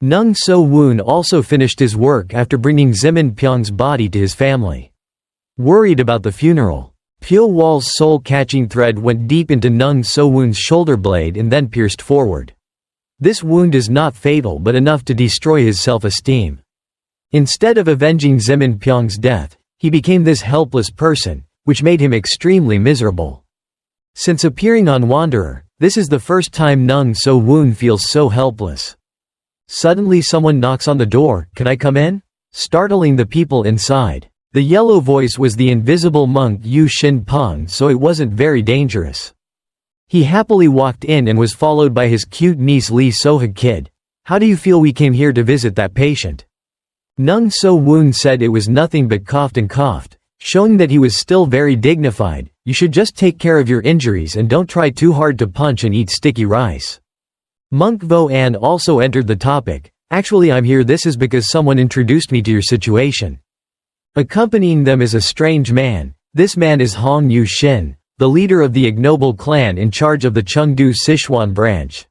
Nung So-woon also finished his work after bringing Zimin Pyong's body to his family. Worried about the funeral, Pyo Wol's soul-catching thread went deep into Nung So-woon's shoulder blade and then pierced forward. This wound is not fatal but enough to destroy his self-esteem. Instead of avenging Zimin Pyong's death, he became this helpless person, which made him extremely miserable. Since appearing on Wanderer, this is the first time Nung So-woon feels so helpless. Suddenly someone knocks on the door, "Can I come in?" startling the people inside. The yellow voice was the invisible monk Yu Shin-peng, so it wasn't very dangerous. He happily walked in and was followed by his cute niece Lee So-ha. "Kid, how do you feel? We came here to visit that patient." Nung So-woon said it was nothing but coughed and coughed, showing that he was still very dignified. "You should just take care of your injuries and don't try too hard to punch and eat sticky rice." Monk Vo-an also entered the topic. "Actually I'm here, this is because someone introduced me to your situation." Accompanying them is a strange man. This man is Hong Yu-shin, the leader of the ignoble clan in charge of the Chengdu Sichuan branch.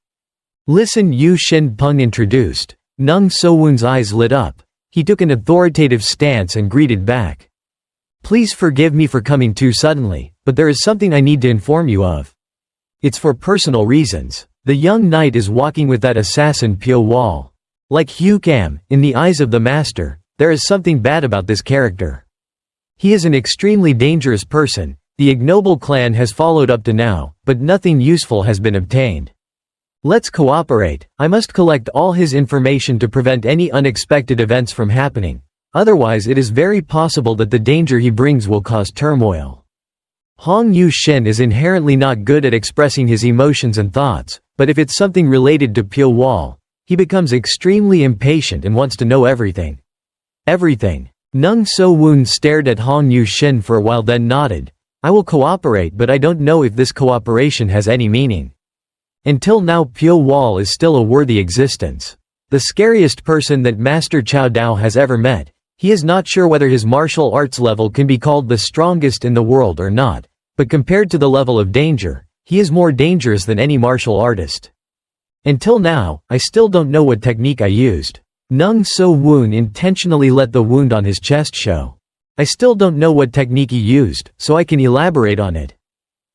"Listen," Yu Shin-peng introduced. Nung So-woon's eyes lit up. He took an authoritative stance and greeted back. "Please forgive me for coming too suddenly, but there is something I need to inform you of. It's for personal reasons. The young knight is walking with that assassin Pyo Wol. Like Hukum, in the eyes of the master, there is something bad about this character. He is an extremely dangerous person. The ignoble clan has followed up to now, but nothing useful has been obtained. Let's cooperate. I must collect all his information to prevent any unexpected events from happening. Otherwise it is very possible that the danger he brings will cause turmoil." Hong Yu-shin is inherently not good at expressing his emotions and thoughts, but if it's something related to Pyo Wol, he becomes extremely impatient and wants to know everything. Everything. Nung So-woon stared at Hong Yu-shin for a while then nodded. "I will cooperate, but I don't know if this cooperation has any meaning. Until now Pyo Wol is still a worthy existence. The scariest person that Master Chow Dao has ever met. He is not sure whether his martial arts level can be called the strongest in the world or not, but compared to the level of danger, he is more dangerous than any martial artist. Until now, I still don't know what technique I used." Nung So-woon intentionally let the wound on his chest show. "I still don't know what technique he used, so I can elaborate on it."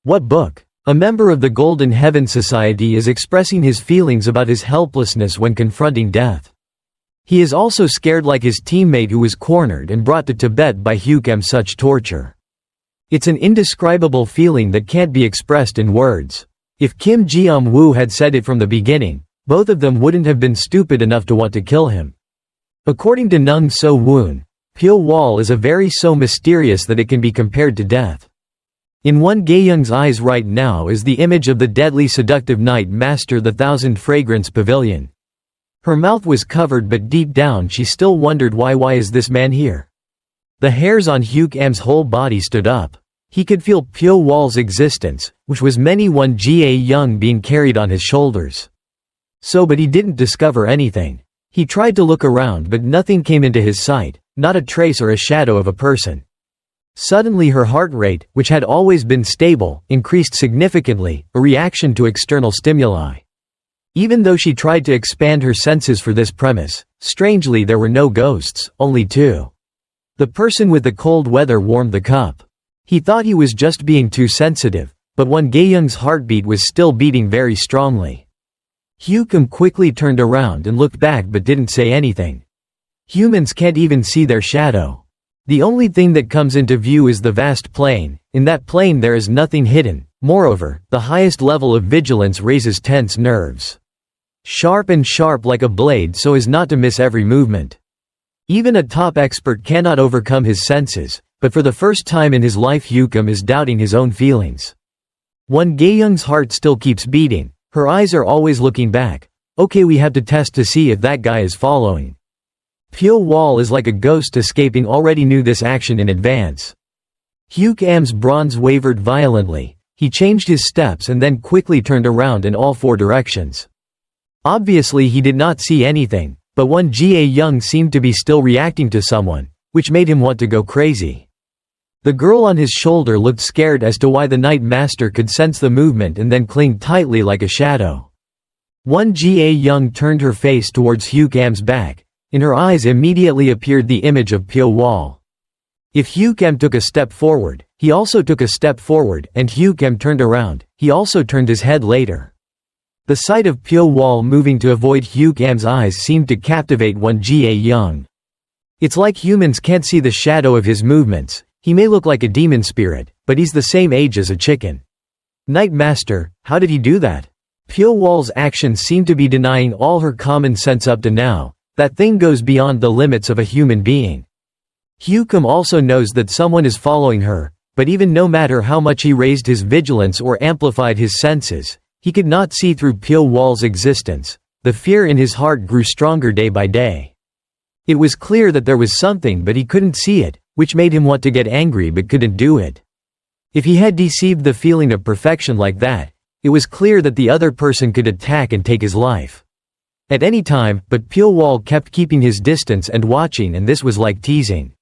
"What book?" A member of the Golden Heaven Society is expressing his feelings about his helplessness when confronting death. He is also scared like his teammate who was cornered and brought to Tibet by Hukum. Such torture. It's an indescribable feeling that can't be expressed in words. If Kim Jianghu had said it from the beginning, both of them wouldn't have been stupid enough to want to kill him. According to Nung So-woon, Pyo Wol is a very so mysterious that it can be compared to death. In Won Gaeyoung's eyes right now is the image of the deadly seductive night master, the Thousand Fragrance Pavilion. Her mouth was covered but deep down she still wondered why is this man here? The hairs on Hukum's whole body stood up. He could feel Pyo Wol's existence, which was many one Ga Young being carried on his shoulders. But he didn't discover anything. He tried to look around but nothing came into his sight, not a trace or a shadow of a person. Suddenly her heart rate, which had always been stable, increased significantly, a reaction to external stimuli. Even though she tried to expand her senses for this premise, strangely there were no ghosts, only two. The person with the cold weather warmed the cup. He thought he was just being too sensitive, but Won Gaeyoung's heartbeat was still beating very strongly. Hukum quickly turned around and looked back but didn't say anything. Humans can't even see their shadow. The only thing that comes into view is the vast plain. In that plain there is nothing hidden. Moreover, the highest level of vigilance raises tense nerves. Sharp and sharp like a blade so as not to miss every movement. Even a top expert cannot overcome his senses, but for the first time in his life Hyukam is doubting his own feelings. Won Gaeyoung's heart still keeps beating, her eyes are always looking back. Okay, we have to test to see if that guy is following. Pyo Wol is like a ghost escaping, already knew this action in advance. Hyukam's bronze wavered violently, he changed his steps and then quickly turned around in all four directions. Obviously he did not see anything, but Won Gaeyoung seemed to be still reacting to someone, which made him want to go crazy. The girl on his shoulder looked scared as to why the Night Master could sense the movement and then cling tightly like a shadow. Won Gaeyoung turned her face towards Hyukam's back. In her eyes immediately appeared the image of Pyo Wol. If Hyukam took a step forward, he also took a step forward, and Hyukam turned around, he also turned his head later. The sight of Pyo Wol moving to avoid Hyukam's eyes seemed to captivate Won Gaeyoung. It's like humans can't see the shadow of his movements. He may look like a demon spirit, but he's the same age as a chicken. Night Master, how did he do that? Pyo Wol's actions seem to be denying all her common sense up to now. That thing goes beyond the limits of a human being. Hyukam also knows that someone is following her, but even no matter how much he raised his vigilance or amplified his senses, he could not see through Pyo Wol's existence. The fear in his heart grew stronger day by day. It was clear that there was something but he couldn't see it, which made him want to get angry but couldn't do it. If he had deceived the feeling of perfection like that, it was clear that the other person could attack and take his life. At any time, but Pyo Wol kept keeping his distance and watching, and this was like teasing.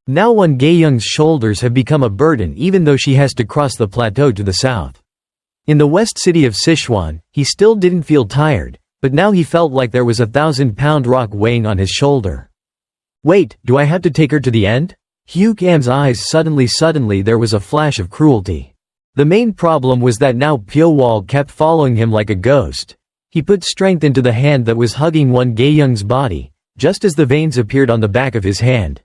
Now Won Gaeyoung's shoulders have become a burden even though she has to cross the plateau to the south. In the west city of Sichuan, he still didn't feel tired, but now he felt like there was a 1,000-pound rock weighing on his shoulder. Wait, do I have to take her to the end? Hyukam's eyes suddenly there was a flash of cruelty. The main problem was that now Pyo Wol kept following him like a ghost. He put strength into the hand that was hugging Won Gaeyoung's body, just as the veins appeared on the back of his hand.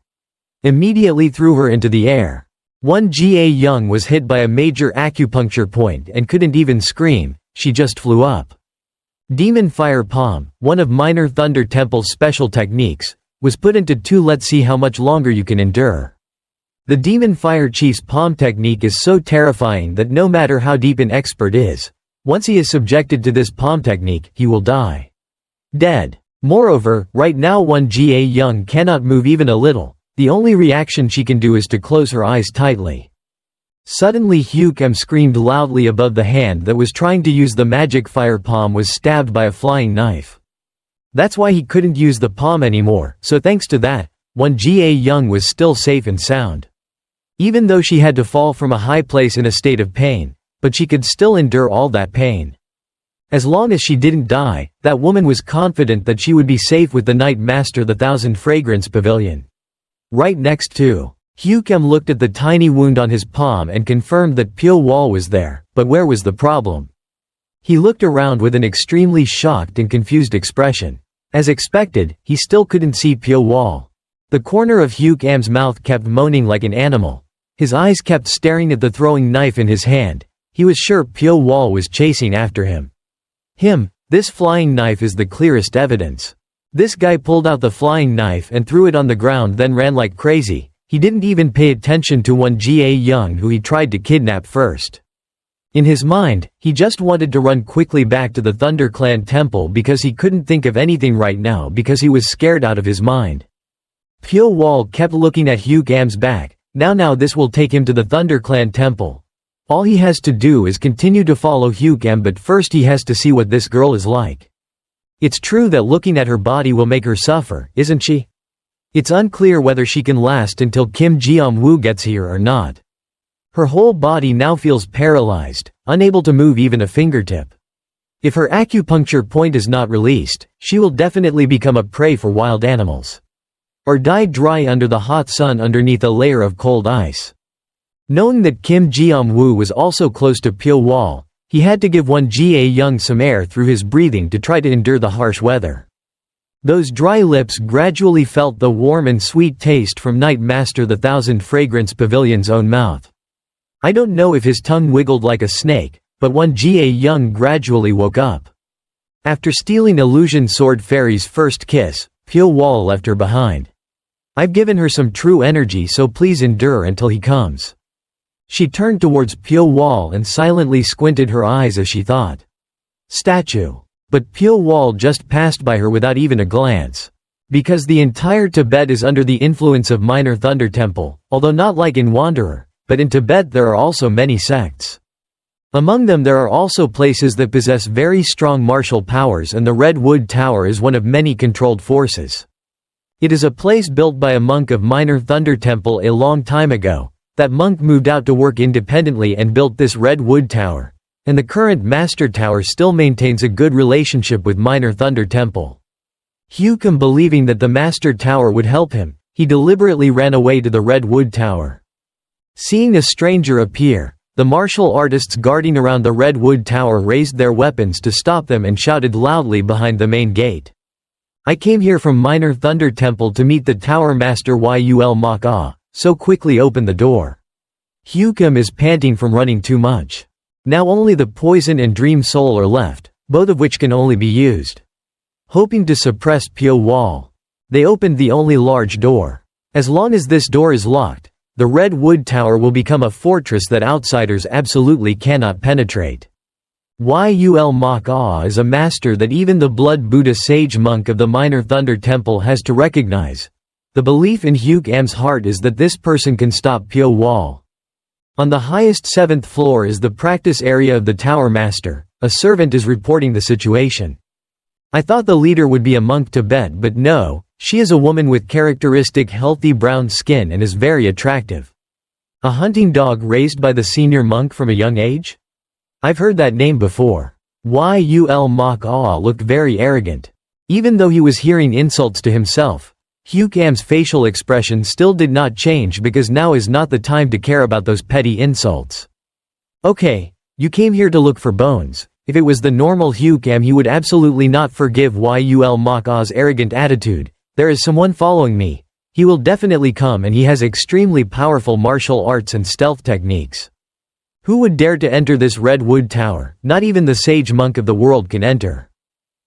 Immediately threw her into the air. Won Gaeyoung was hit by a major acupuncture point and couldn't even scream, she just flew up. Demon Fire Palm, one of Minor Thunder Temple's special techniques, was put into 2. Let's see how much longer you can endure. The Demon Fire Chief's palm technique is so terrifying that no matter how deep an expert is, once he is subjected to this palm technique, he will die. Dead. Moreover, right now Won Gaeyoung cannot move even a little. The only reaction she can do is to close her eyes tightly. Suddenly Hyukam screamed loudly above the hand that was trying to use the magic fire palm was stabbed by a flying knife. That's why he couldn't use the palm anymore, so thanks to that, Won Gaeyoung was still safe and sound. Even though she had to fall from a high place in a state of pain, but she could still endure all that pain. As long as she didn't die, that woman was confident that she would be safe with the Night Master, the 1,000 Fragrance Pavilion. Right next to. Hyukam looked at the tiny wound on his palm and confirmed that Pyo Wol was there, but where was the problem? He looked around with an extremely shocked and confused expression. As expected, he still couldn't see Pyo Wol. The corner of Hyukam's mouth kept moaning like an animal. His eyes kept staring at the throwing knife in his hand. He was sure Pyo Wol was chasing after him. This flying knife is the clearest evidence. This guy pulled out the flying knife and threw it on the ground, then ran like crazy. He didn't even pay attention to Won Gaeyoung, who he tried to kidnap first. In his mind, he just wanted to run quickly back to the Thunder Clan temple because he couldn't think of anything right now because he was scared out of his mind. Pyo Wol kept looking at Hyukam's back. Now this will take him to the Thunder Clan temple. All he has to do is continue to follow Hyukam, but first he has to see what this girl is like. It's true that looking at her body will make her suffer, isn't she? It's unclear whether she can last until Kim Ji-woo gets here or not. Her whole body now feels paralyzed, unable to move even a fingertip. If her acupuncture point is not released, she will definitely become a prey for wild animals. Or die dry under the hot sun underneath a layer of cold ice. Knowing that Kim Ji-woo was also close to Pyo Wol, he had to give Won Gaeyoung some air through his breathing to try to endure the harsh weather. Those dry lips gradually felt the warm and sweet taste from Night Master the Thousand Fragrance Pavilion's own mouth. I don't know if his tongue wiggled like a snake, but one Ga Young gradually woke up. After stealing Illusion Sword Fairy's first kiss, Pyo Wol left her behind. I've given her some true energy, so please endure until he comes. She turned towards Pyo Wol and silently squinted her eyes as she thought. Statue. But Pyo Wol just passed by her without even a glance. Because the entire Tibet is under the influence of Minor Thunder Temple, although not like in Wanderer, but in Tibet there are also many sects. Among them there are also places that possess very strong martial powers, and the Red Wood Tower is one of many controlled forces. It is a place built by a monk of Minor Thunder Temple a long time ago. That monk moved out to work independently and built this Red Wood Tower. And the current Master Tower still maintains a good relationship with Minor Thunder Temple. Hukum, believing that the Master Tower would help him, he deliberately ran away to the Red Wood Tower. Seeing a stranger appear, the martial artists guarding around the Red Wood Tower raised their weapons to stop them and shouted loudly behind the main gate. I came here from Minor Thunder Temple to meet the Tower Master Yul Mok-ah, so quickly open the door. Hukum is panting from running too much. Now only the Poison and Dream Soul are left, both of which can only be used. Hoping to suppress Pyo Wol, they opened the only large door. As long as this door is locked, the Red Wood Tower will become a fortress that outsiders absolutely cannot penetrate. Yul Mok-ah is a master that even the Blood Buddha sage monk of the Minor Thunder Temple has to recognize. The belief in Hukum's heart is that this person can stop Pyo Wol. On the highest 7th floor is the practice area of the Tower Master. A servant is reporting the situation. I thought the leader would be a monk Tibet, but no, she is a woman with characteristic healthy brown skin and is very attractive. A hunting dog raised by the senior monk from a young age? I've heard that name before. Yul Mok-ah looked very arrogant. Even though he was hearing insults to himself, Hukum's facial expression still did not change, because now is not the time to care about those petty insults. Okay, you came here to look for bones. If it was the normal Hukum, he would absolutely not forgive Yul Mok-ah's arrogant attitude. There is someone following me. He will definitely come, and he has extremely powerful martial arts and stealth techniques. Who would dare to enter this Red Wood Tower? Not even the sage monk of the world can enter.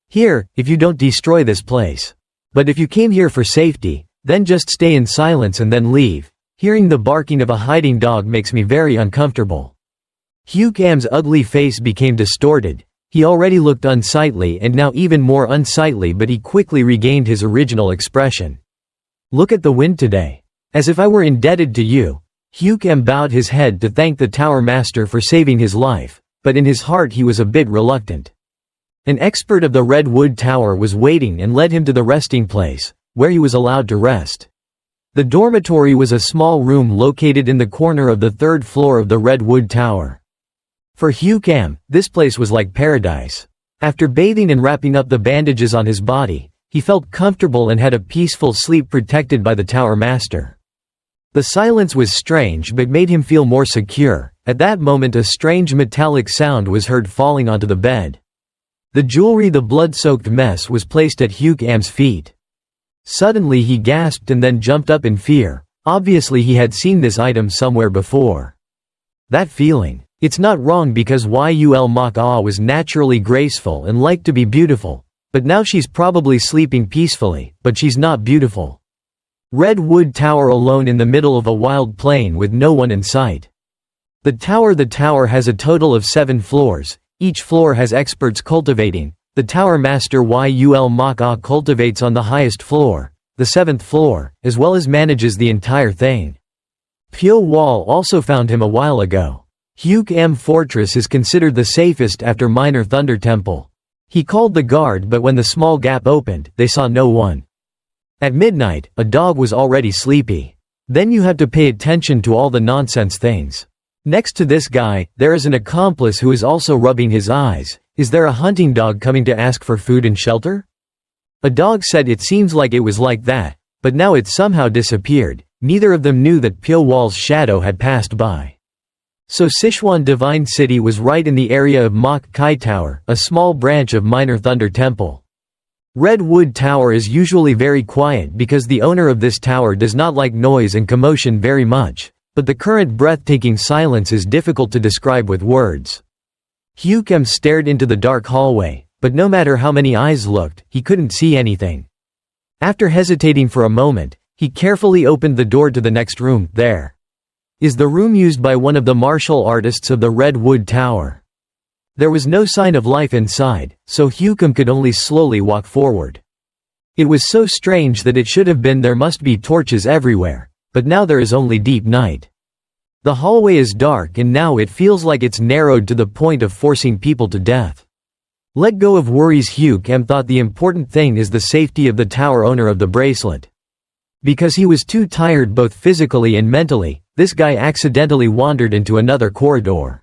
Here, if you don't destroy this place. But if you came here for safety, then just stay in silence and then leave. Hearing the barking of a hiding dog makes me very uncomfortable. Hukum's ugly face became distorted. He already looked unsightly and now even more unsightly, but he quickly regained his original expression. Look at the wind today. As if I were indebted to you. Hukum bowed his head to thank the Tower Master for saving his life, but in his heart he was a bit reluctant. An expert of the Red Wood Tower was waiting and led him to the resting place, where he was allowed to rest. The dormitory was a small room located in the corner of the 3rd floor of the Red Wood Tower. For Hukum, this place was like paradise. After bathing and wrapping up the bandages on his body, he felt comfortable and had a peaceful sleep protected by the Tower Master. The silence was strange but made him feel more secure. At that moment a strange metallic sound was heard falling onto the bed. The jewelry, the blood-soaked mess, was placed at Hukum's feet. Suddenly he gasped and then jumped up in fear. Obviously he had seen this item somewhere before. That feeling. It's not wrong because Yul Mok-ah was naturally graceful and liked to be beautiful. But now she's probably sleeping peacefully, but she's not beautiful. Red Wood Tower alone in the middle of a wild plain with no one in sight. The tower has a total of 7 floors. Each floor has experts cultivating. The Tower Master Yul Mok-ah cultivates on the highest floor, the 7th floor, as well as manages the entire thing. Pyo Wol also found him a while ago. Hukum Fortress is considered the safest after Minor Thunder Temple. He called the guard, but when the small gap opened, they saw no one. At midnight, a dog was already sleepy. Then you have to pay attention to all the nonsense things. Next to this guy, there is an accomplice who is also rubbing his eyes. Is there a hunting dog coming to ask for food and shelter? A dog said it seems like it was like that, but now it somehow disappeared. Neither of them knew that Pyo Wol's shadow had passed by. So Sichuan Divine City was right in the area of Mok Kai Tower, a small branch of Minor Thunder Temple. Red Wood Tower is usually very quiet because the owner of this tower does not like noise and commotion very much, but the current breathtaking silence is difficult to describe with words. Hugh stared into the dark hallway, but no matter how many eyes looked, he couldn't see anything. After hesitating for a moment, he carefully opened the door to the next room. There is the room used by one of the martial artists of the Red Wood Tower. There was no sign of life inside, so Hugh could only slowly walk forward. It was so strange that it should have been there must be torches everywhere, but now there is only deep night. The hallway is dark and now it feels like it's narrowed to the point of forcing people to death. Let go of worries. Hugh thought the important thing is the safety of the tower owner of the bracelet. Because he was too tired both physically and mentally, this guy accidentally wandered into another corridor.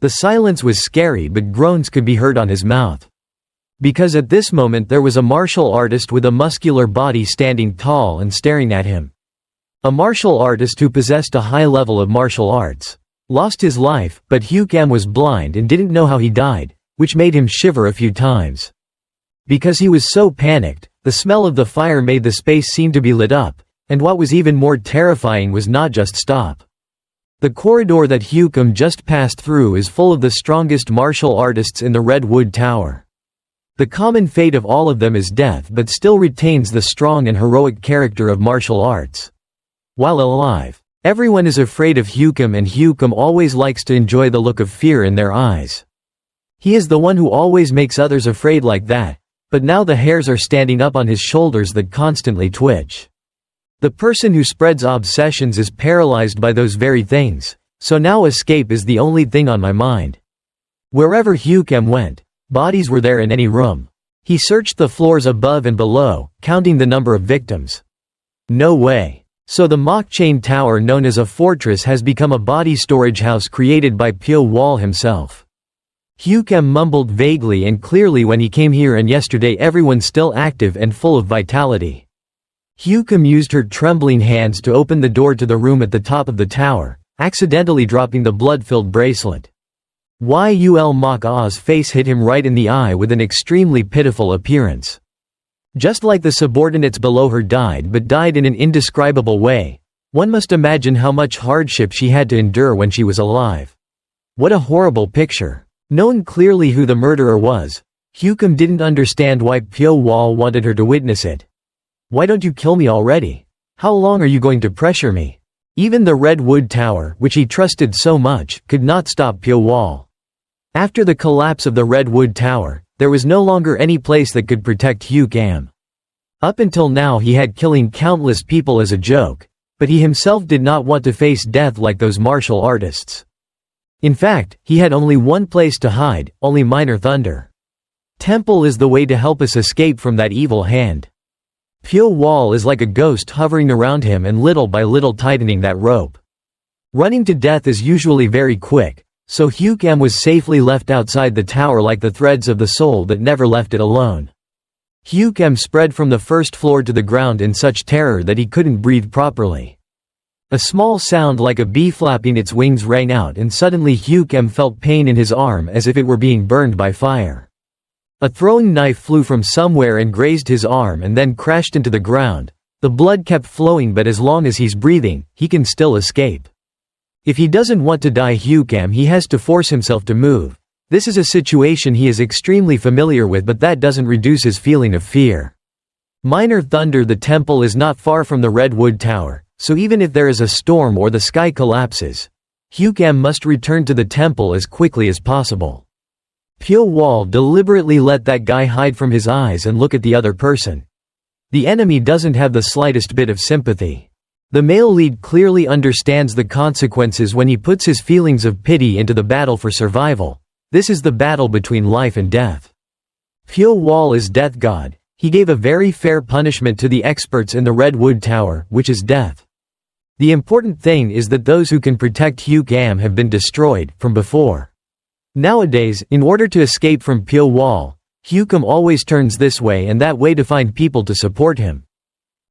The silence was scary but groans could be heard on his mouth. Because at this moment there was a martial artist with a muscular body standing tall and staring at him. A martial artist who possessed a high level of martial arts. Lost his life, but Hugh was blind and didn't know how he died, which made him shiver a few times. Because he was so panicked, the smell of the fire made the space seem to be lit up, and what was even more terrifying was not just stop. The corridor that Hugh just passed through is full of the strongest martial artists in the Red Wood Tower. The common fate of all of them is death but still retains the strong and heroic character of martial arts. While alive, everyone is afraid of Hugh and Hugh always likes to enjoy the look of fear in their eyes. He is the one who always makes others afraid like that, but now the hairs are standing up on his shoulders that constantly twitch. The person who spreads obsessions is paralyzed by those very things, so now escape is the only thing on my mind. Wherever Hugh went, bodies were there in any room. He searched the floors above and below, counting the number of victims. No way. So the mock chain tower known as a fortress has become a body storage house created by Pyo Wol himself. Hugh mumbled vaguely and clearly when he came here, and yesterday everyone's still active and full of vitality. Hugh used her trembling hands to open the door to the room at the top of the tower, accidentally dropping the blood-filled bracelet. Yul Mak-Ah's face hit him right in the eye with an extremely pitiful appearance. Just like the subordinates below her died but died in an indescribable way, one must imagine how much hardship she had to endure when she was alive. What a horrible picture. Knowing clearly who the murderer was, Hugh didn't understand why Pyo Wol wanted her to witness it. Why don't you kill me already? How long are you going to pressure me? Even the Red Wood Tower, which he trusted so much, could not stop Pyo Wol. After the collapse of the Red Wood Tower, there was no longer any place that could protect Hugh. Up until now he had killing countless people as a joke, but he himself did not want to face death like those martial artists. In fact, he had only one place to hide, only Minor Thunder. Temple is the way to help us escape from that evil hand. Pyo Wol is like a ghost hovering around him and little by little tightening that rope. Running to death is usually very quick, so Hugh was safely left outside the tower like the threads of the soul that never left it alone. Hugh spread from the first floor to the ground in such terror that he couldn't breathe properly. A small sound like a bee flapping its wings rang out and suddenly Hugh felt pain in his arm as if it were being burned by fire. A throwing knife flew from somewhere and grazed his arm and then crashed into the ground. The blood kept flowing, but as long as he's breathing, he can still escape. If he doesn't want to die, Hugh he has to force himself to move. This is a situation he is extremely familiar with, but that doesn't reduce his feeling of fear. Minor Thunder. The temple is not far from the Red Wood Tower, so even if there is a storm or the sky collapses, Hugh must return to the temple as quickly as possible. Pyo Wol deliberately let that guy hide from his eyes and look at the other person. The enemy doesn't have the slightest bit of sympathy. The male lead clearly understands the consequences when he puts his feelings of pity into the battle for survival. This is the battle between life and death. Pyo Wol is death god. He gave a very fair punishment to the experts in the Red Wood Tower, which is death. The important thing is that those who can protect Hugh have been destroyed from before. Nowadays, in order to escape from Pyo Wol, Hugh always turns this way and that way to find people to support him.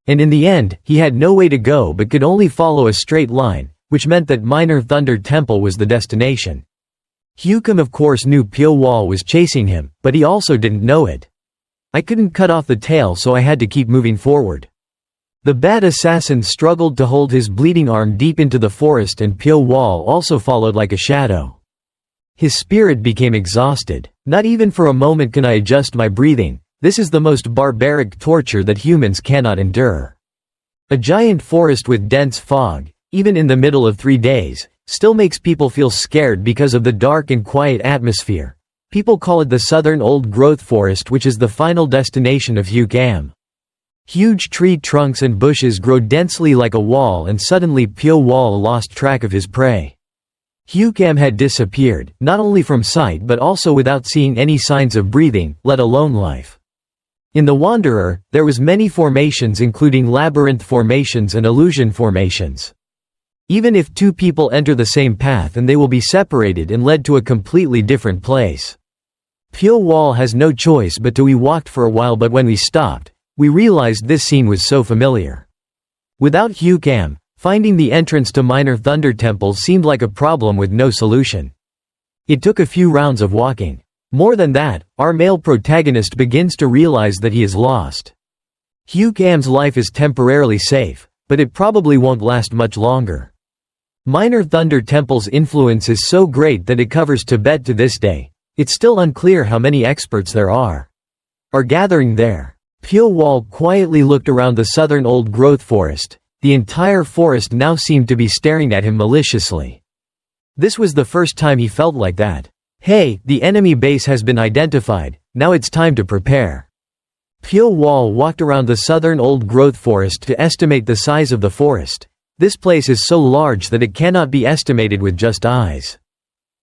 And in the end, he had no way to go but could only follow a straight line, which meant that Minor Thunder Temple was the destination. Hugh of course knew Pyo Wol was chasing him, but he also didn't know it. I couldn't cut off the tail, so I had to keep moving forward. The bad assassin struggled to hold his bleeding arm deep into the forest, and Pyo Wol also followed like a shadow. His spirit became exhausted. Not even for a moment can I adjust my breathing. This is the most barbaric torture that humans cannot endure. A giant forest with dense fog, even in the middle of 3 days, still makes people feel scared because of the dark and quiet atmosphere. People call it the southern old-growth forest, which is the final destination of Hyukam. Huge tree trunks and bushes grow densely like a wall, and suddenly Pyo Wol lost track of his prey. Hyukam had disappeared, not only from sight but also without seeing any signs of breathing, let alone life. In the Wanderer, there was many formations, including labyrinth formations and illusion formations. Even if two people enter the same path, and they will be separated and led to a completely different place. Pyo Wol has no choice but to. We walked for a while, but when we stopped, we realized this scene was so familiar. Without Hyukam, finding the entrance to Minor Thunder Temple seemed like a problem with no solution. It took a few rounds of walking. More than that, our male protagonist begins to realize that he is lost. Hyukam's life is temporarily safe, but it probably won't last much longer. Minor Thunder Temple's influence is so great that it covers Tibet to this day. It's still unclear how many experts there are gathering there. Pyo Wol quietly looked around the southern old-growth forest. The entire forest now seemed to be staring at him maliciously. This was the first time he felt like that. Hey, the enemy base has been identified, now it's time to prepare. Pyo Wol walked around the southern old-growth forest to estimate the size of the forest. This place is so large that it cannot be estimated with just eyes.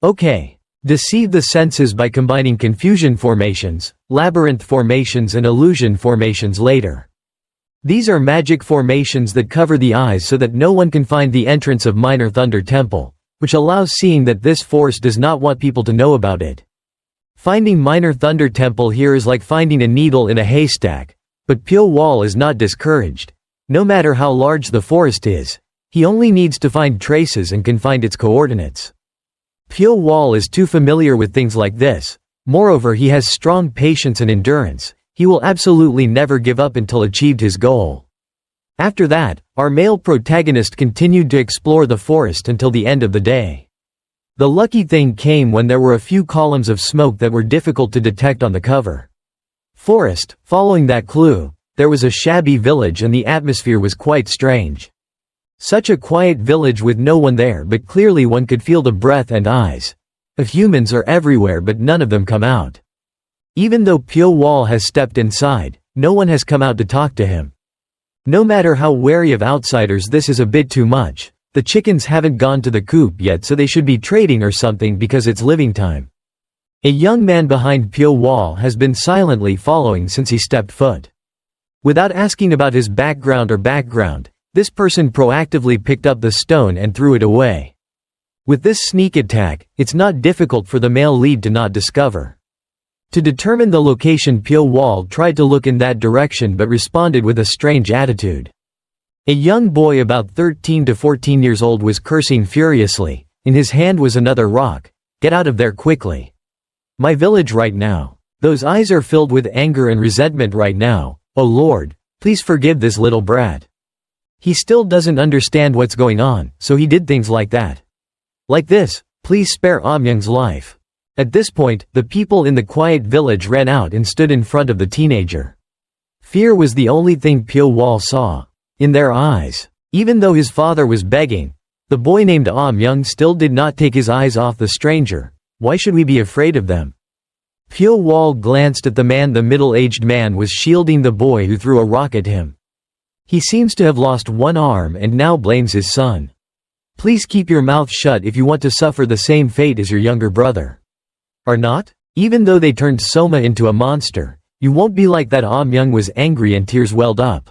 Okay. Deceive the senses by combining confusion formations, labyrinth formations and illusion formations later. These are magic formations that cover the eyes so that no one can find the entrance of Minor Thunder Temple, which allows seeing that this force does not want people to know about it. Finding Minor Thunder Temple here is like finding a needle in a haystack, but Pyo Wol is not discouraged. No matter how large the forest is, he only needs to find traces and can find its coordinates. Pyo Wol is too familiar with things like this. Moreover, he has strong patience and endurance. He will absolutely never give up until achieved his goal. After that, our male protagonist continued to explore the forest until the end of the day. The lucky thing came when there were a few columns of smoke that were difficult to detect on the cover. Forest, following that clue, there was a shabby village and the atmosphere was quite strange. Such a quiet village with no one there, but clearly one could feel the breath and eyes of humans are everywhere, but none of them come out. Even though Pyo Wol has stepped inside, no one has come out to talk to him. No matter how wary of outsiders, this is a bit too much. The chickens haven't gone to the coop yet, so they should be trading or something because it's living time. A young man behind Pyo Wol has been silently following since he stepped foot. Without asking about his background, this person proactively picked up the stone and threw it away. With this sneak attack, it's not difficult for the male lead to not discover. To determine the location, Pyo Wol tried to look in that direction but responded with a strange attitude. A young boy about 13 to 14 years old was cursing furiously. In his hand was another rock. Get out of there quickly. My village right now. Those eyes are filled with anger and resentment right now. Oh Lord, please forgive this little brat. He still doesn't understand what's going on, so he did things like that. Like this, please spare Amyang's life. At this point, the people in the quiet village ran out and stood in front of the teenager. Fear was the only thing Pyo Wol saw in their eyes. Even though his father was begging, the boy named Amyang still did not take his eyes off the stranger. Why should we be afraid of them? Pyo Wol glanced at the man. The middle-aged man was shielding the boy who threw a rock at him. He seems to have lost one arm and now blames his son. Please keep your mouth shut if you want to suffer the same fate as your younger brother. Or not? Even though they turned Soma into a monster, you won't be like that. Amyang was angry and tears welled up.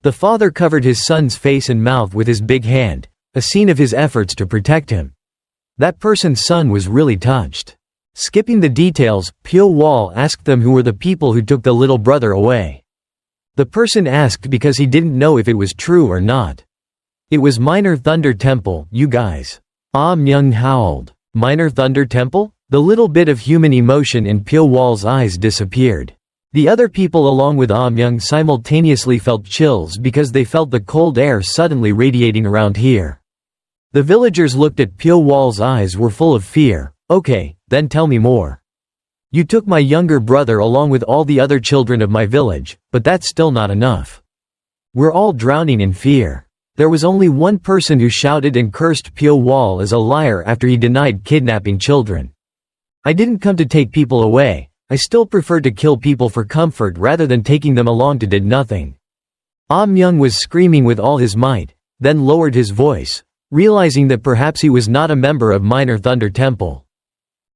The father covered his son's face and mouth with his big hand, a scene of his efforts to protect him. That person's son was really touched. Skipping the details, Pyo Wol asked them who were the people who took the little brother away. The person asked because he didn't know if it was true or not. It was Minor Thunder Temple, you guys. Myung howled. Minor Thunder Temple? The little bit of human emotion in Pyo Wol's eyes disappeared. The other people along with Myung simultaneously felt chills because they felt the cold air suddenly radiating around here. The villagers looked at Pyo Wol's eyes were full of fear. Okay, then tell me more. You took my younger brother along with all the other children of my village, but that's still not enough. We're all drowning in fear. There was only one person who shouted and cursed Pyo Wol as a liar after he denied kidnapping children. I didn't come to take people away. I still prefer to kill people for comfort rather than taking them along to did nothing. Myung was screaming with all his might, then lowered his voice, realizing that perhaps he was not a member of Minor Thunder Temple.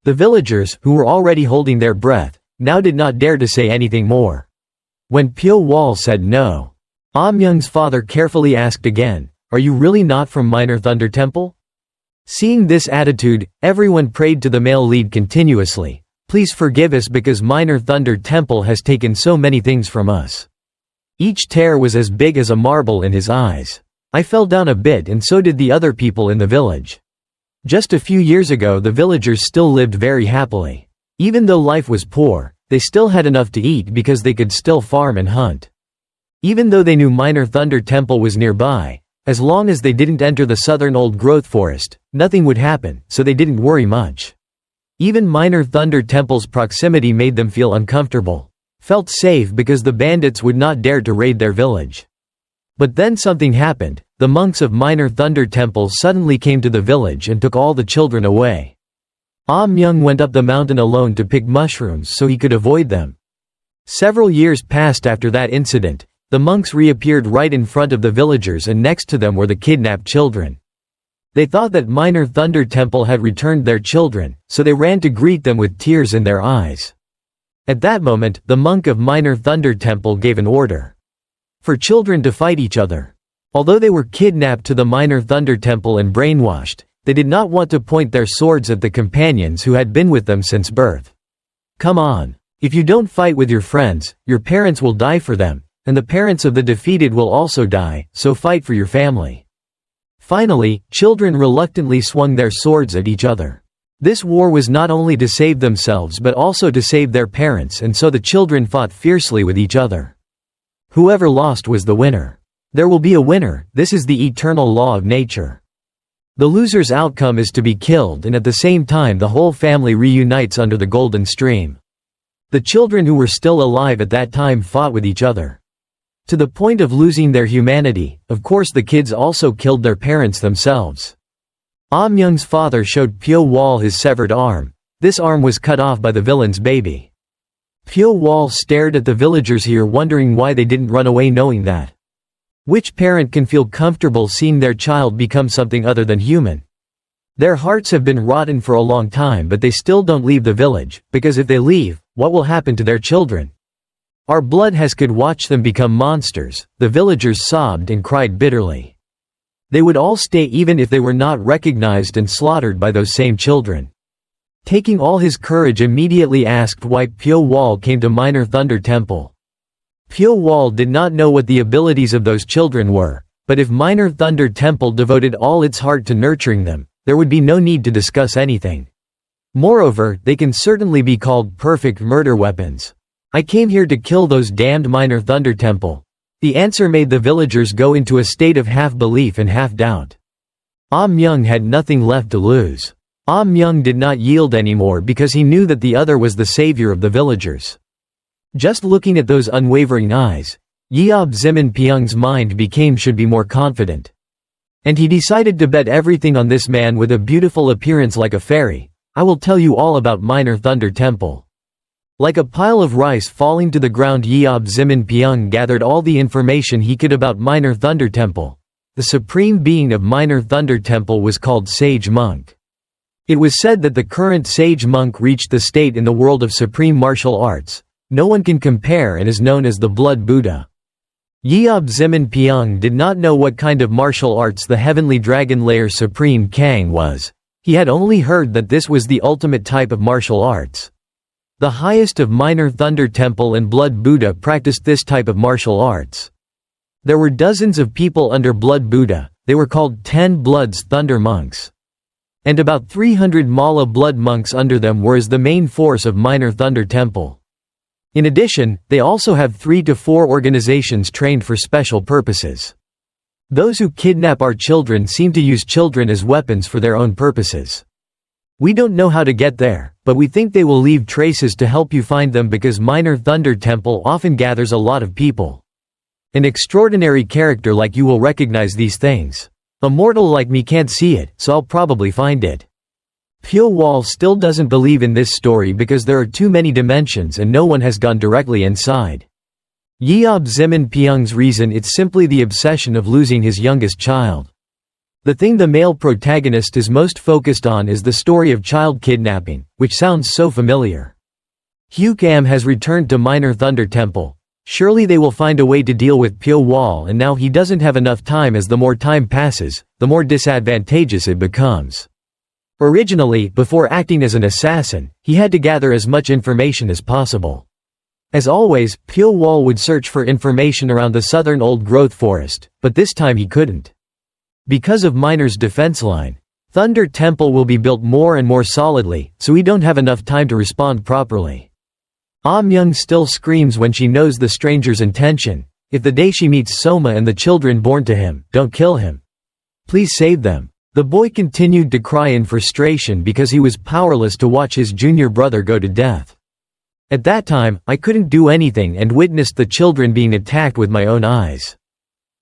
The villagers, who were already holding their breath, now did not dare to say anything more. When Pyo Wol said no, Myung's father carefully asked again, "Are you really not from Minor Thunder Temple?" Seeing this attitude, everyone prayed to the male lead continuously. Please forgive us because Minor Thunder Temple has taken so many things from us. Each tear was as big as a marble in his eyes. I fell down a bit and so did the other people in the village. Just a few years ago the villagers still lived very happily. Even though life was poor, they still had enough to eat because they could still farm and hunt. Even though they knew Minor Thunder Temple was nearby, as long as they didn't enter the southern old growth forest, nothing would happen, so they didn't worry much. Even Minor Thunder Temple's proximity made them feel uncomfortable. Felt safe because the bandits would not dare to raid their village. But then something happened. The monks of Minor Thunder Temple suddenly came to the village and took all the children away. Myung went up the mountain alone to pick mushrooms so he could avoid them. Several years passed after that incident. The monks reappeared right in front of the villagers and next to them were the kidnapped children. They thought that Minor Thunder Temple had returned their children, so they ran to greet them with tears in their eyes. At that moment, the monk of Minor Thunder Temple gave an order for children to fight each other. Although they were kidnapped to the Minor Thunder Temple and brainwashed, they did not want to point their swords at the companions who had been with them since birth. Come on. If you don't fight with your friends, your parents will die for them, and the parents of the defeated will also die, so fight for your family. Finally, children reluctantly swung their swords at each other. This war was not only to save themselves but also to save their parents, and so the children fought fiercely with each other. Whoever lost was the winner. There will be a winner, this is the eternal law of nature. The loser's outcome is to be killed and at the same time the whole family reunites under the golden stream. The children who were still alive at that time fought with each other. To the point of losing their humanity. Of course the kids also killed their parents themselves. Myung's father showed Pyo Wol his severed arm. This arm was cut off by the villain's baby. Pyo Wol stared at the villagers here wondering why they didn't run away knowing that. Which parent can feel comfortable seeing their child become something other than human? Their hearts have been rotten for a long time but they still don't leave the village, because if they leave, what will happen to their children? Our blood could watch them become monsters, the villagers sobbed and cried bitterly. They would all stay even if they were not recognized and slaughtered by those same children. Taking all his courage immediately asked why Pyo Wol came to Minor Thunder Temple. Pyo Wol did not know what the abilities of those children were, but if Minor Thunder Temple devoted all its heart to nurturing them, there would be no need to discuss anything. Moreover, they can certainly be called perfect murder weapons. I came here to kill those damned Minor Thunder Temple. The answer made the villagers go into a state of half-belief and half-doubt. Myung had nothing left to lose. Myung did not yield anymore because he knew that the other was the savior of the villagers. Just looking at those unwavering eyes, Yeob Zimin Pyong's mind should be more confident. And he decided to bet everything on this man with a beautiful appearance like a fairy. I will tell you all about Minor Thunder Temple. Like a pile of rice falling to the ground, Yeob Zimin Pyong gathered all the information he could about Minor Thunder Temple. The supreme being of Minor Thunder Temple was called Sage Monk. It was said that the current Sage Monk reached the state in the world of supreme martial arts. No one can compare and is known as the Blood Buddha. Yeob Zimin Pyong did not know what kind of martial arts the Heavenly Dragon Layer Supreme Kang was. He had only heard that this was the ultimate type of martial arts. The highest of Minor Thunder Temple and Blood Buddha practiced this type of martial arts. There were dozens of people under Blood Buddha, they were called 10 Bloods Thunder Monks. And about 300 Mala Blood Monks under them were as the main force of Minor Thunder Temple. In addition, they also have 3 to 4 organizations trained for special purposes. Those who kidnap our children seem to use children as weapons for their own purposes. We don't know how to get there, but we think they will leave traces to help you find them because Minor Thunder Temple often gathers a lot of people. An extraordinary character like you will recognize these things. A mortal like me can't see it, so I'll probably find it. Pyo Wol still doesn't believe in this story because there are too many dimensions and no one has gone directly inside. Yeob Zimin Pyong's reason it's simply the obsession of losing his youngest child. The thing the male protagonist is most focused on is the story of child kidnapping, which sounds so familiar. Hyuk-am has returned to Minor Thunder Temple. Surely they will find a way to deal with Pyo Wol, and now he doesn't have enough time as the more time passes, the more disadvantageous it becomes. Originally, before acting as an assassin, he had to gather as much information as possible. As always, Pyo Wol would search for information around the southern old-growth forest, but this time he couldn't. Because of Minor's defense line, Thunder Temple will be built more and more solidly, so we don't have enough time to respond properly. Myung still screams when she knows the stranger's intention. If the day she meets Soma and the children born to him, don't kill him. Please save them. The boy continued to cry in frustration because he was powerless to watch his junior brother go to death. At that time, I couldn't do anything and witnessed the children being attacked with my own eyes.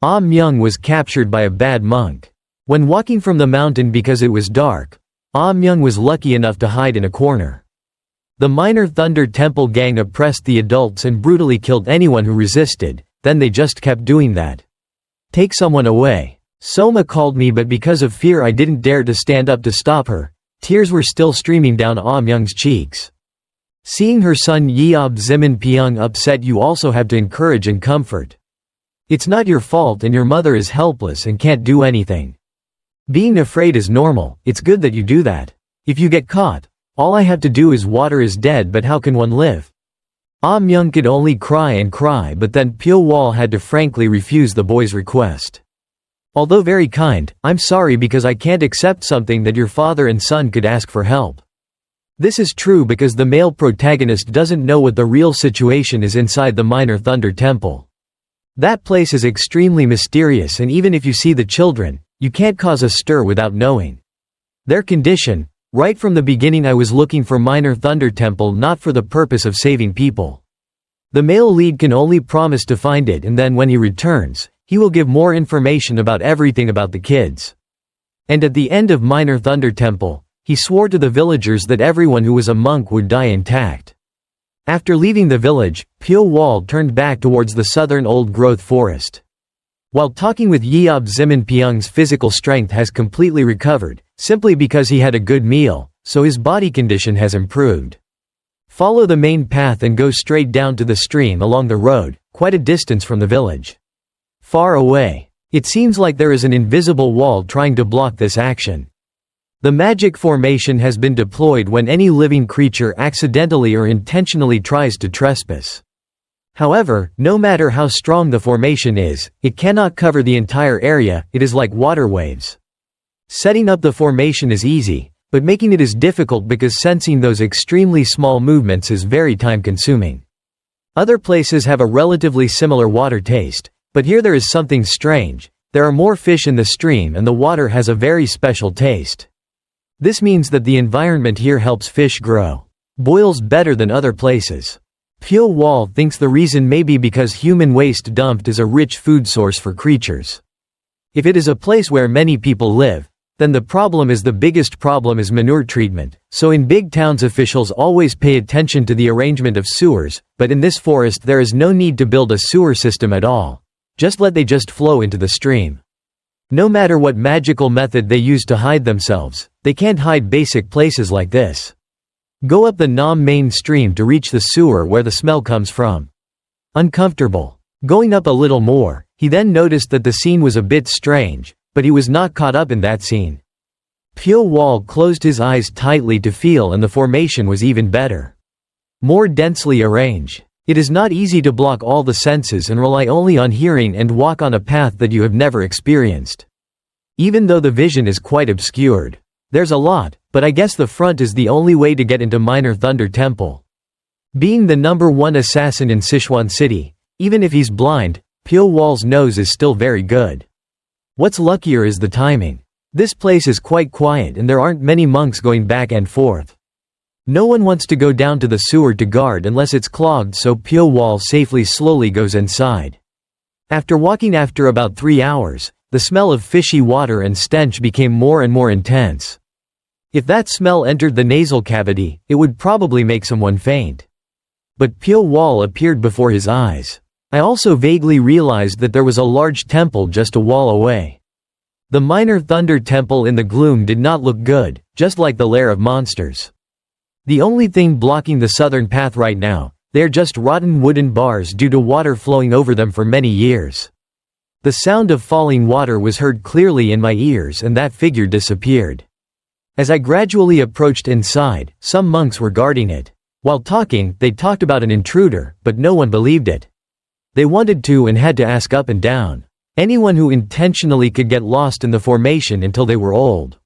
Myung was captured by a bad monk. When walking from the mountain because it was dark, Myung was lucky enough to hide in a corner. The Minor Thunder Temple gang oppressed the adults and brutally killed anyone who resisted, then they just kept doing that. Take someone away. Soma called me, but because of fear I didn't dare to stand up to stop her. Tears were still streaming down Myung's cheeks. Seeing her son Yeob Zimin Pyong upset, you also have to encourage and comfort. It's not your fault and your mother is helpless and can't do anything. Being afraid is normal, it's good that you do that. If you get caught, all I have to do is water is dead, but how can one live? Myung could only cry and cry, but then Pyo Wol had to frankly refuse the boy's request. Although very kind, I'm sorry because I can't accept something that your father and son could ask for help. This is true because the male protagonist doesn't know what the real situation is inside the Minor Thunder Temple. That place is extremely mysterious, and even if you see the children, you can't cause a stir without knowing their condition. Right from the beginning I was looking for Minor Thunder Temple not for the purpose of saving people. The male lead can only promise to find it, and then when he returns, he will give more information about everything about the kids. And at the end of Minor Thunder Temple, he swore to the villagers that everyone who was a monk would die intact. After leaving the village, Pyo Wol turned back towards the southern old-growth forest. While talking with Yeob Zimin Pyong's physical strength has completely recovered, simply because he had a good meal, so his body condition has improved. Follow the main path and go straight down to the stream along the road, quite a distance from the village. Far away. It seems like there is an invisible wall trying to block this action. The magic formation has been deployed when any living creature accidentally or intentionally tries to trespass. However, no matter how strong the formation is, it cannot cover the entire area, it is like water waves. Setting up the formation is easy, but making it is difficult because sensing those extremely small movements is very time-consuming. Other places have a relatively similar water taste, but here there is something strange. There are more fish in the stream and the water has a very special taste. This means that the environment here helps fish grow. Boils better than other places. Pyo Wol thinks the reason may be because human waste dumped is a rich food source for creatures. If it is a place where many people live, then the biggest problem is manure treatment, so in big towns officials always pay attention to the arrangement of sewers, but in this forest there is no need to build a sewer system at all. They just flow into the stream. No matter what magical method they use to hide themselves, they can't hide basic places like this. Go up the Nam main stream to reach the sewer where the smell comes from. Uncomfortable. Going up a little more, he then noticed that the scene was a bit strange, but he was not caught up in that scene. Pyo Wol closed his eyes tightly to feel, and the formation was even better. More densely arranged. It is not easy to block all the senses and rely only on hearing and walk on a path that you have never experienced. Even though the vision is quite obscured. There's a lot, but I guess the front is the only way to get into Minor Thunder Temple. Being the #1 assassin in Sichuan City, even if he's blind, Pyo Wol's nose is still very good. What's luckier is the timing. This place is quite quiet and there aren't many monks going back and forth. No one wants to go down to the sewer to guard unless it's clogged, so Pyo Wol safely slowly goes inside. After walking after about 3 hours, the smell of fishy water and stench became more and more intense. If that smell entered the nasal cavity, it would probably make someone faint. But Pyo Wol appeared before his eyes. I also vaguely realized that there was a large temple just a wall away. The minor thunder temple in the gloom did not look good, just like the lair of monsters. The only thing blocking the southern path right now, they are just rotten wooden bars due to water flowing over them for many years. The sound of falling water was heard clearly in my ears and that figure disappeared. As I gradually approached inside, some monks were guarding it. While talking, they talked about an intruder, but no one believed it. They wanted to and had to ask up and down. Anyone who intentionally could get lost in the formation until they were old.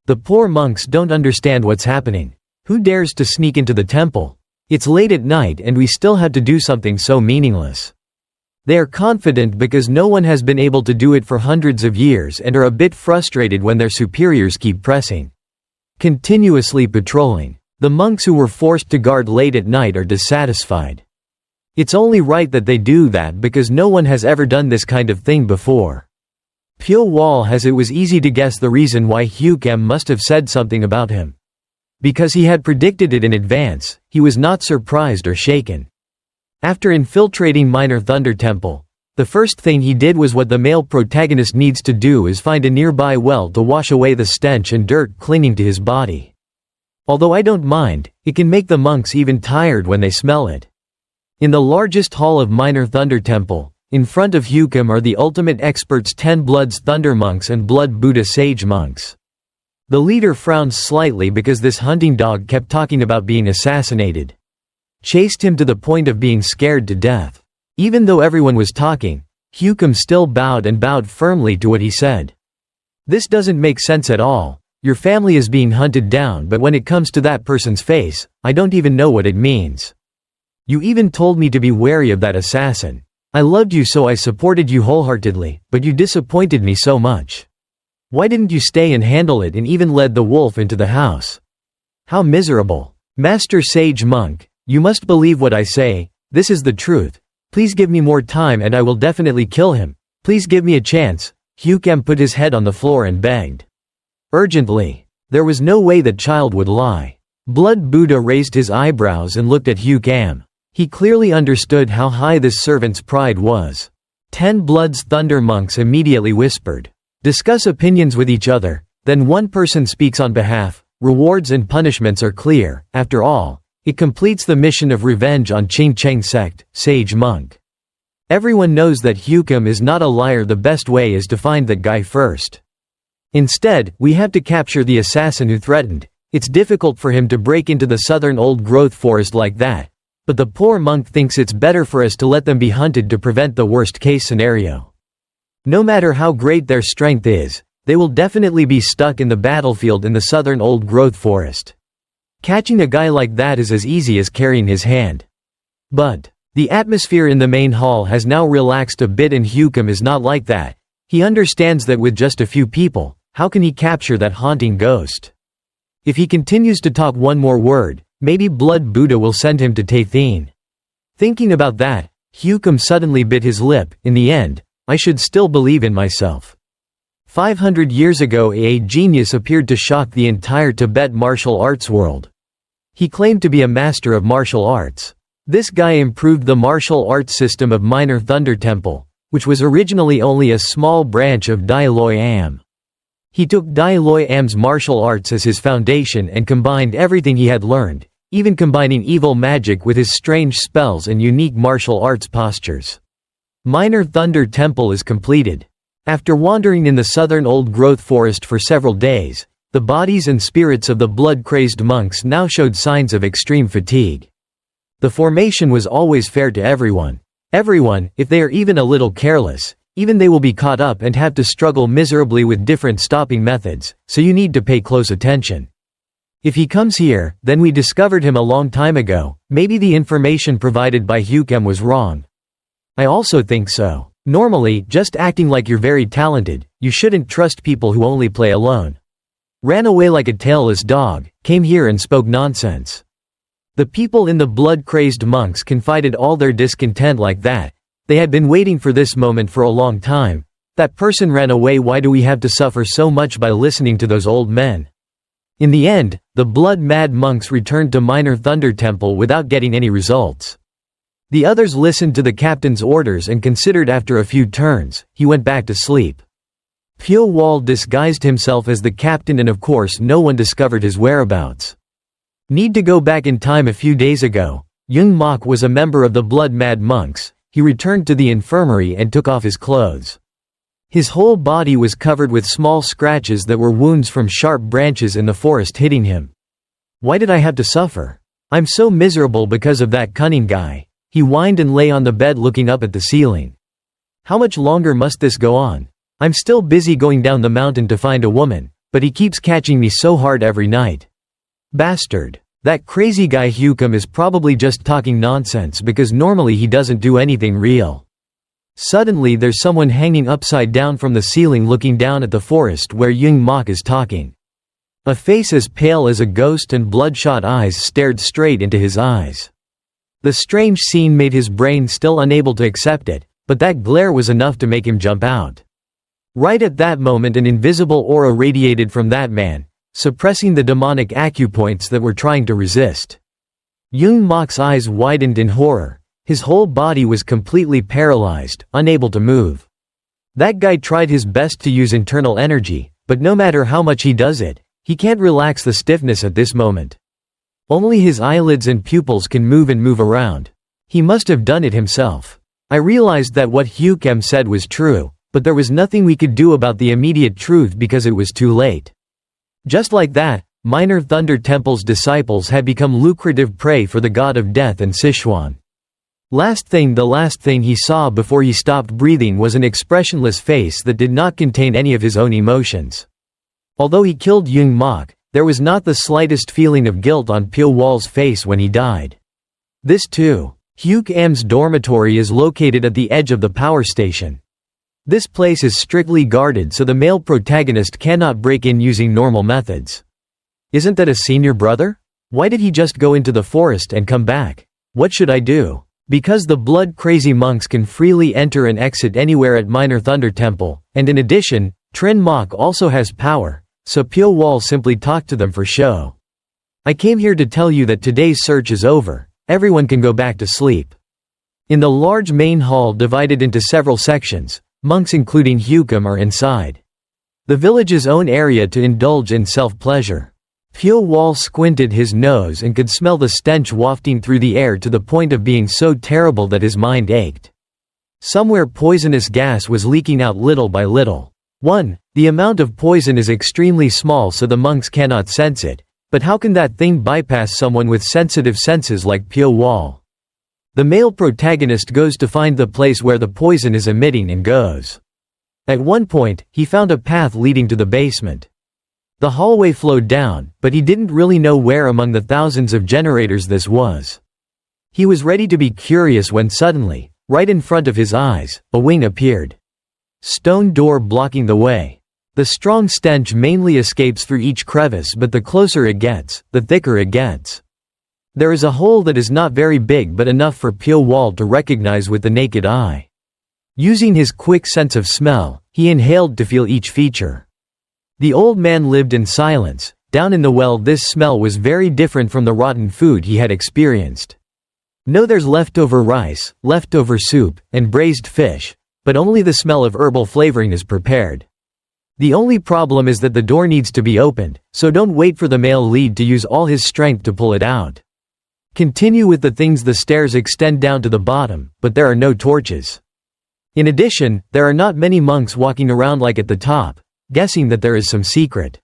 The poor monks don't understand what's happening. Who dares to sneak into the temple? It's late at night and we still have to do something so meaningless. They are confident because no one has been able to do it for hundreds of years and are a bit frustrated when their superiors keep pressing. Continuously patrolling. The monks who were forced to guard late at night are dissatisfied. It's only right that they do that because no one has ever done this kind of thing before. Pyo Wol has it was easy to guess the reason why Hukem must have said something about him. Because he had predicted it in advance, he was not surprised or shaken. After infiltrating Minor Thunder Temple, the first thing he did was what the male protagonist needs to do, is find a nearby well to wash away the stench and dirt clinging to his body. Although I don't mind, it can make the monks even tired when they smell it. In the largest hall of Minor Thunder Temple, in front of Hukem are the ultimate experts, 10 Bloods Thunder Monks and Blood Buddha Sage Monks. The leader frowned slightly because this hunting dog kept talking about being assassinated. Chased him to the point of being scared to death. Even though everyone was talking, Hukem still bowed and bowed firmly to what he said. This doesn't make sense at all. Your family is being hunted down, but when it comes to that person's face, I don't even know what it means. You even told me to be wary of that assassin. I loved you so I supported you wholeheartedly, but you disappointed me so much. Why didn't you stay and handle it and even led the wolf into the house? How miserable. Master Sage Monk, you must believe what I say, this is the truth. Please give me more time and I will definitely kill him. Please give me a chance. Hukem put his head on the floor and begged. Urgently. There was no way that child would lie. Blood Buddha raised his eyebrows and looked at Hukem. He clearly understood how high this servant's pride was. 10 Bloods Thunder Monks immediately whispered. Discuss opinions with each other, then one person speaks on behalf. Rewards and punishments are clear. After all, it completes the mission of revenge on Qing Cheng sect, Sage Monk. Everyone knows that Hukem is not a liar. The best way is to find that guy first. Instead, we have to capture the assassin who threatened. It's difficult for him to break into the southern old-growth forest like that. But the poor monk thinks it's better for us to let them be hunted to prevent the worst-case scenario. No matter how great their strength is, they will definitely be stuck in the battlefield in the southern old-growth forest. Catching a guy like that is as easy as carrying his hand. But the atmosphere in the main hall has now relaxed a bit and Hukem is not like that. He understands that with just a few people, how can he capture that haunting ghost? If he continues to talk one more word, maybe Blood Buddha will send him to Tathin. Thinking about that, Hukem suddenly bit his lip. In the end, I should still believe in myself. 500 years ago a genius appeared to shock the entire Tibet martial arts world. He claimed to be a master of martial arts. This guy improved the martial arts system of Minor Thunder Temple, which was originally only a small branch of Dai Loi Am. He took Dai Loi Am's martial arts as his foundation and combined everything he had learned, even combining evil magic with his strange spells and unique martial arts postures. Minor Thunder Temple is completed. After wandering in the southern old-growth forest for several days, the bodies and spirits of the blood-crazed monks now showed signs of extreme fatigue. The formation was always fair to everyone. Everyone, if they are even a little careless, even they will be caught up and have to struggle miserably with different stopping methods, so you need to pay close attention. If he comes here, then we discovered him a long time ago. Maybe the information provided by Hukem was wrong. I also think so. Normally, just acting like you're very talented, you shouldn't trust people who only play alone. Ran away like a tailless dog, came here and spoke nonsense. The people in the blood-crazed monks confided all their discontent like that. They had been waiting for this moment for a long time. That person ran away. Why do we have to suffer so much by listening to those old men? In the end, the blood-mad monks returned to Minor Thunder Temple without getting any results. The others listened to the captain's orders and considered. After a few turns, he went back to sleep. Pyo Wol disguised himself as the captain and of course no one discovered his whereabouts. Need to go back in time. A few days ago, Young Mok was a member of the blood-mad monks. He returned to the infirmary and took off his clothes. His whole body was covered with small scratches that were wounds from sharp branches in the forest hitting him. Why did I have to suffer? I'm so miserable because of that cunning guy. He whined and lay on the bed looking up at the ceiling. How much longer must this go on? I'm still busy going down the mountain to find a woman, but he keeps catching me so hard every night. Bastard. That crazy guy Hukem is probably just talking nonsense because normally he doesn't do anything real. Suddenly there's someone hanging upside down from the ceiling looking down at the forest where Young Mok is talking. A face as pale as a ghost and bloodshot eyes stared straight into his eyes. The strange scene made his brain still unable to accept it, but that glare was enough to make him jump out. Right at that moment an invisible aura radiated from that man, suppressing the demonic acupoints that were trying to resist. Young Mok's eyes widened in horror. His whole body was completely paralyzed, unable to move. That guy tried his best to use internal energy, but no matter how much he does it, he can't relax the stiffness at this moment. Only his eyelids and pupils can move and move around. He must have done it himself. I realized that what Hukem said was true, but there was nothing we could do about the immediate truth because it was too late. Just like that, Minor Thunder Temple's disciples had become lucrative prey for the god of death and Sichuan. The last thing he saw before he stopped breathing was an expressionless face that did not contain any of his own emotions. Although he killed Young Mok, there was not the slightest feeling of guilt on Pyo Wol's face when he died. This too. Hukem's dormitory is located at the edge of the power station. This place is strictly guarded so the male protagonist cannot break in using normal methods. Isn't that a senior brother? Why did he just go into the forest and come back? What should I do? Because the blood-crazy monks can freely enter and exit anywhere at Minor Thunder Temple, and in addition, Trin Mok also has power, so Pyo Wol simply talked to them for show. I came here to tell you that today's search is over. Everyone can go back to sleep. In the large main hall divided into several sections, monks including Hukem are inside. The village's own area to indulge in self-pleasure. Pyo Wol squinted his nose and could smell the stench wafting through the air to the point of being so terrible that his mind ached. Somewhere poisonous gas was leaking out little by little. The amount of poison is extremely small so the monks cannot sense it, but how can that thing bypass someone with sensitive senses like Pyo Wol? The male protagonist goes to find the place where the poison is emitting and goes. At one point, he found a path leading to the basement. The hallway flowed down, but he didn't really know where among the thousands of generators this was. He was ready to be curious when suddenly, right in front of his eyes, a wing appeared. Stone door blocking the way. The strong stench mainly escapes through each crevice, but the closer it gets, the thicker it gets. There is a hole that is not very big but enough for Pyo Wol to recognize with the naked eye. Using his quick sense of smell, he inhaled to feel each feature. The old man lived in silence. Down in the well this smell was very different from the rotten food he had experienced. No, there's leftover rice, leftover soup, and braised fish, but only the smell of herbal flavoring is prepared. The only problem is that the door needs to be opened, so don't wait for the male lead to use all his strength to pull it out. Continue with the things. The stairs extend down to the bottom, but there are no torches. In addition, there are not many monks walking around like at the top, guessing that there is some secret.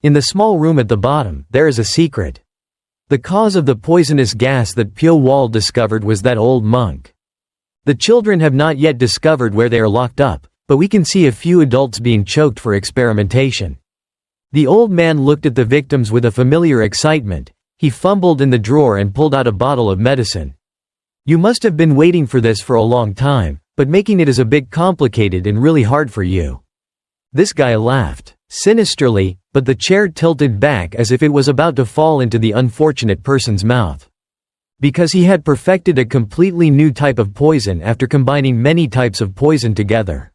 In the small room at the bottom, there is a secret. The cause of the poisonous gas that Pyo Wol discovered was that old monk. The children have not yet discovered where they are locked up, but we can see a few adults being choked for experimentation. The old man looked at the victims with a familiar excitement. He fumbled in the drawer and pulled out a bottle of medicine. "You must have been waiting for this for a long time, but making it is a bit complicated and really hard for you." This guy laughed sinisterly, but the chair tilted back as if it was about to fall into the unfortunate person's mouth. Because he had perfected a completely new type of poison after combining many types of poison together.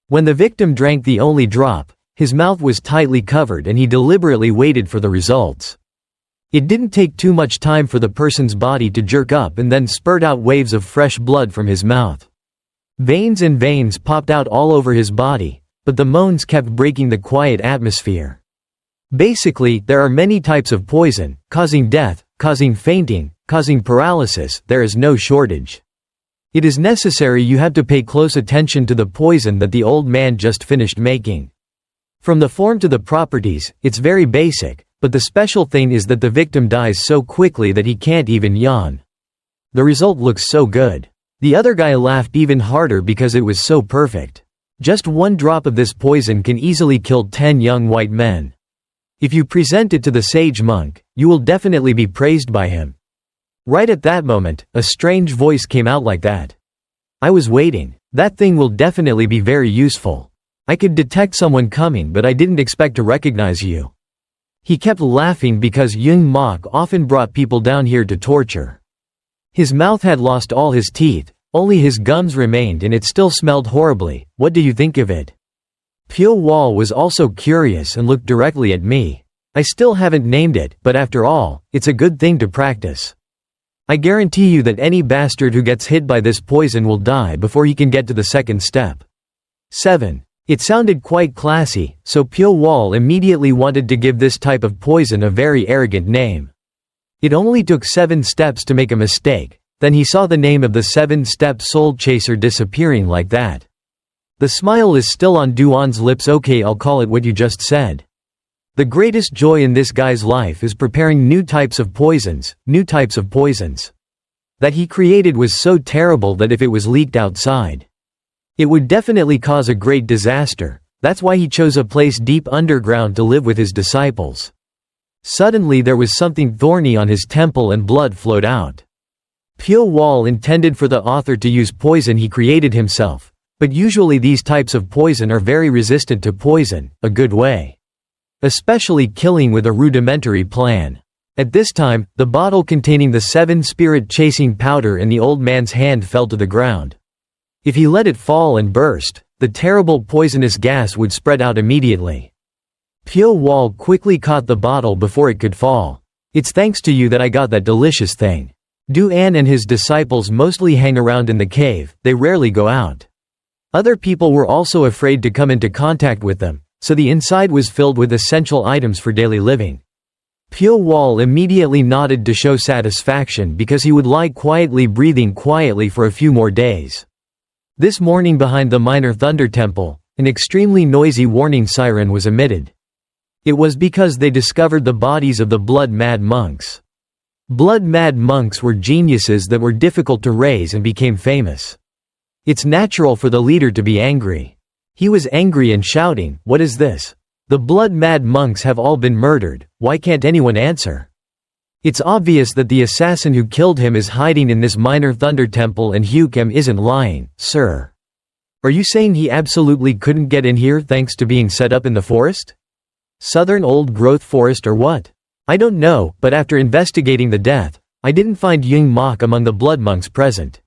When the victim drank the only drop, his mouth was tightly covered and he deliberately waited for the results. It didn't take too much time for the person's body to jerk up and then spurt out waves of fresh blood from his mouth. Veins and veins popped out all over his body, but the moans kept breaking the quiet atmosphere. Basically, there are many types of poison, causing death, causing fainting, causing paralysis, there is no shortage. It is necessary you have to pay close attention to the poison that the old man just finished making. From the form to the properties, it's very basic, but the special thing is that the victim dies so quickly that he can't even yawn. The result looks so good. The other guy laughed even harder because it was so perfect. Just one drop of this poison can easily kill 10 young white men. If you present it to the sage monk, you will definitely be praised by him. Right at that moment, a strange voice came out like that. "I was waiting. That thing will definitely be very useful. I could detect someone coming, but I didn't expect to recognize you." He kept laughing because Young Mok often brought people down here to torture. His mouth had lost all his teeth, only his gums remained and it still smelled horribly. "What do you think of it?" Pyo Wol was also curious and looked directly at me. "I still haven't named it, but after all, it's a good thing to practice. I guarantee you that any bastard who gets hit by this poison will die before he can get to the second step." 7. It sounded quite classy, so Pyo Wol immediately wanted to give this type of poison a very arrogant name. It only took 7 steps to make a mistake, then he saw the name of the 7-step soul chaser disappearing like that. The smile is still on Duan's lips. "Okay, I'll call it what you just said." The greatest joy in this guy's life is preparing new types of poisons. That he created was so terrible that if it was leaked outside, it would definitely cause a great disaster. That's why he chose a place deep underground to live with his disciples. Suddenly there was something thorny on his temple and blood flowed out. Pyo Wol intended for the author to use poison he created himself, but usually these types of poison are very resistant to poison, a good way. Especially killing with a rudimentary plan. At this time, the bottle containing the 7 spirit-chasing powder in the old man's hand fell to the ground. If he let it fall and burst, the terrible poisonous gas would spread out immediately. Pyo Wol quickly caught the bottle before it could fall. "It's thanks to you that I got that delicious thing." Duan and his disciples mostly hang around in the cave, they rarely go out. Other people were also afraid to come into contact with them, so the inside was filled with essential items for daily living. Pyo Wol immediately nodded to show satisfaction because he would lie quietly breathing quietly for a few more days. This morning behind the minor thunder temple, an extremely noisy warning siren was emitted. It was because they discovered the bodies of the blood-mad monks. Blood-mad monks were geniuses that were difficult to raise and became famous. It's natural for the leader to be angry. He was angry and shouting, "What is this? The blood-mad monks have all been murdered, why can't anyone answer?" It's obvious that the assassin who killed him is hiding in this minor thunder temple and Hukem isn't lying, sir. Are you saying he absolutely couldn't get in here thanks to being set up in the forest? Southern old-growth forest or what? I don't know, but after investigating the death, I didn't find Young Mok among the blood monks present.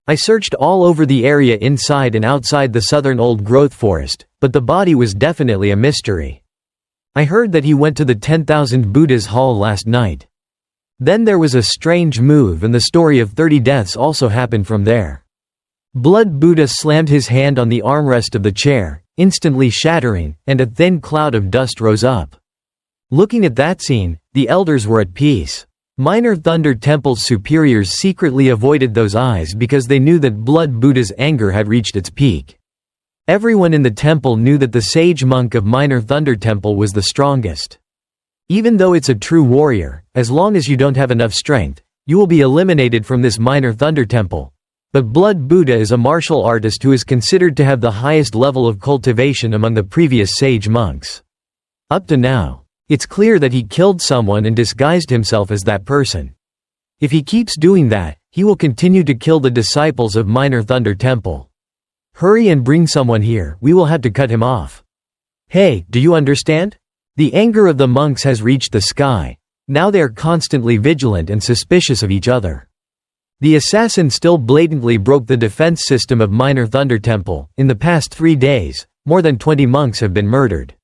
I searched all over the area inside and outside the southern old-growth forest, but the body was definitely a mystery. I heard that he went to the 10,000 Buddhas hall last night. Then there was a strange move and the story of 30 deaths also happened from there. Blood Buddha slammed his hand on the armrest of the chair, instantly shattering, and a thin cloud of dust rose up. Looking at that scene, the elders were at peace. Minor Thunder Temple's superiors secretly avoided those eyes because they knew that Blood Buddha's anger had reached its peak. Everyone in the temple knew that the sage monk of Minor Thunder Temple was the strongest. Even though it's a true warrior, as long as you don't have enough strength, you will be eliminated from this Minor Thunder Temple. But Blood Buddha is a martial artist who is considered to have the highest level of cultivation among the previous sage monks. Up to now, it's clear that he killed someone and disguised himself as that person. If he keeps doing that, he will continue to kill the disciples of Minor Thunder Temple. Hurry and bring someone here, we will have to cut him off. Hey, do you understand? The anger of the monks has reached the sky. Now they are constantly vigilant and suspicious of each other. The assassin still blatantly broke the defense system of Minor Thunder Temple. In the past 3 days, more than 20 monks have been murdered.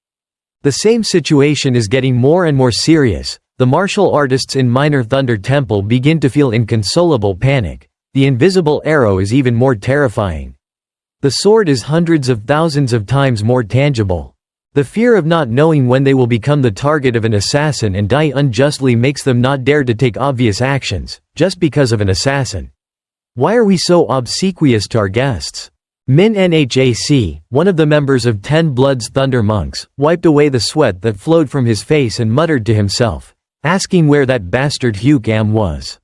The same situation is getting more and more serious. The martial artists in Minor Thunder Temple begin to feel inconsolable panic. The invisible arrow is even more terrifying. The sword is hundreds of thousands of times more tangible. The fear of not knowing when they will become the target of an assassin and die unjustly makes them not dare to take obvious actions, just because of an assassin. Why are we so obsequious to our guests? Min Nhac, one of the members of 10 Bloods Thunder Monks, wiped away the sweat that flowed from his face and muttered to himself, asking where that bastard Hugh Gam was.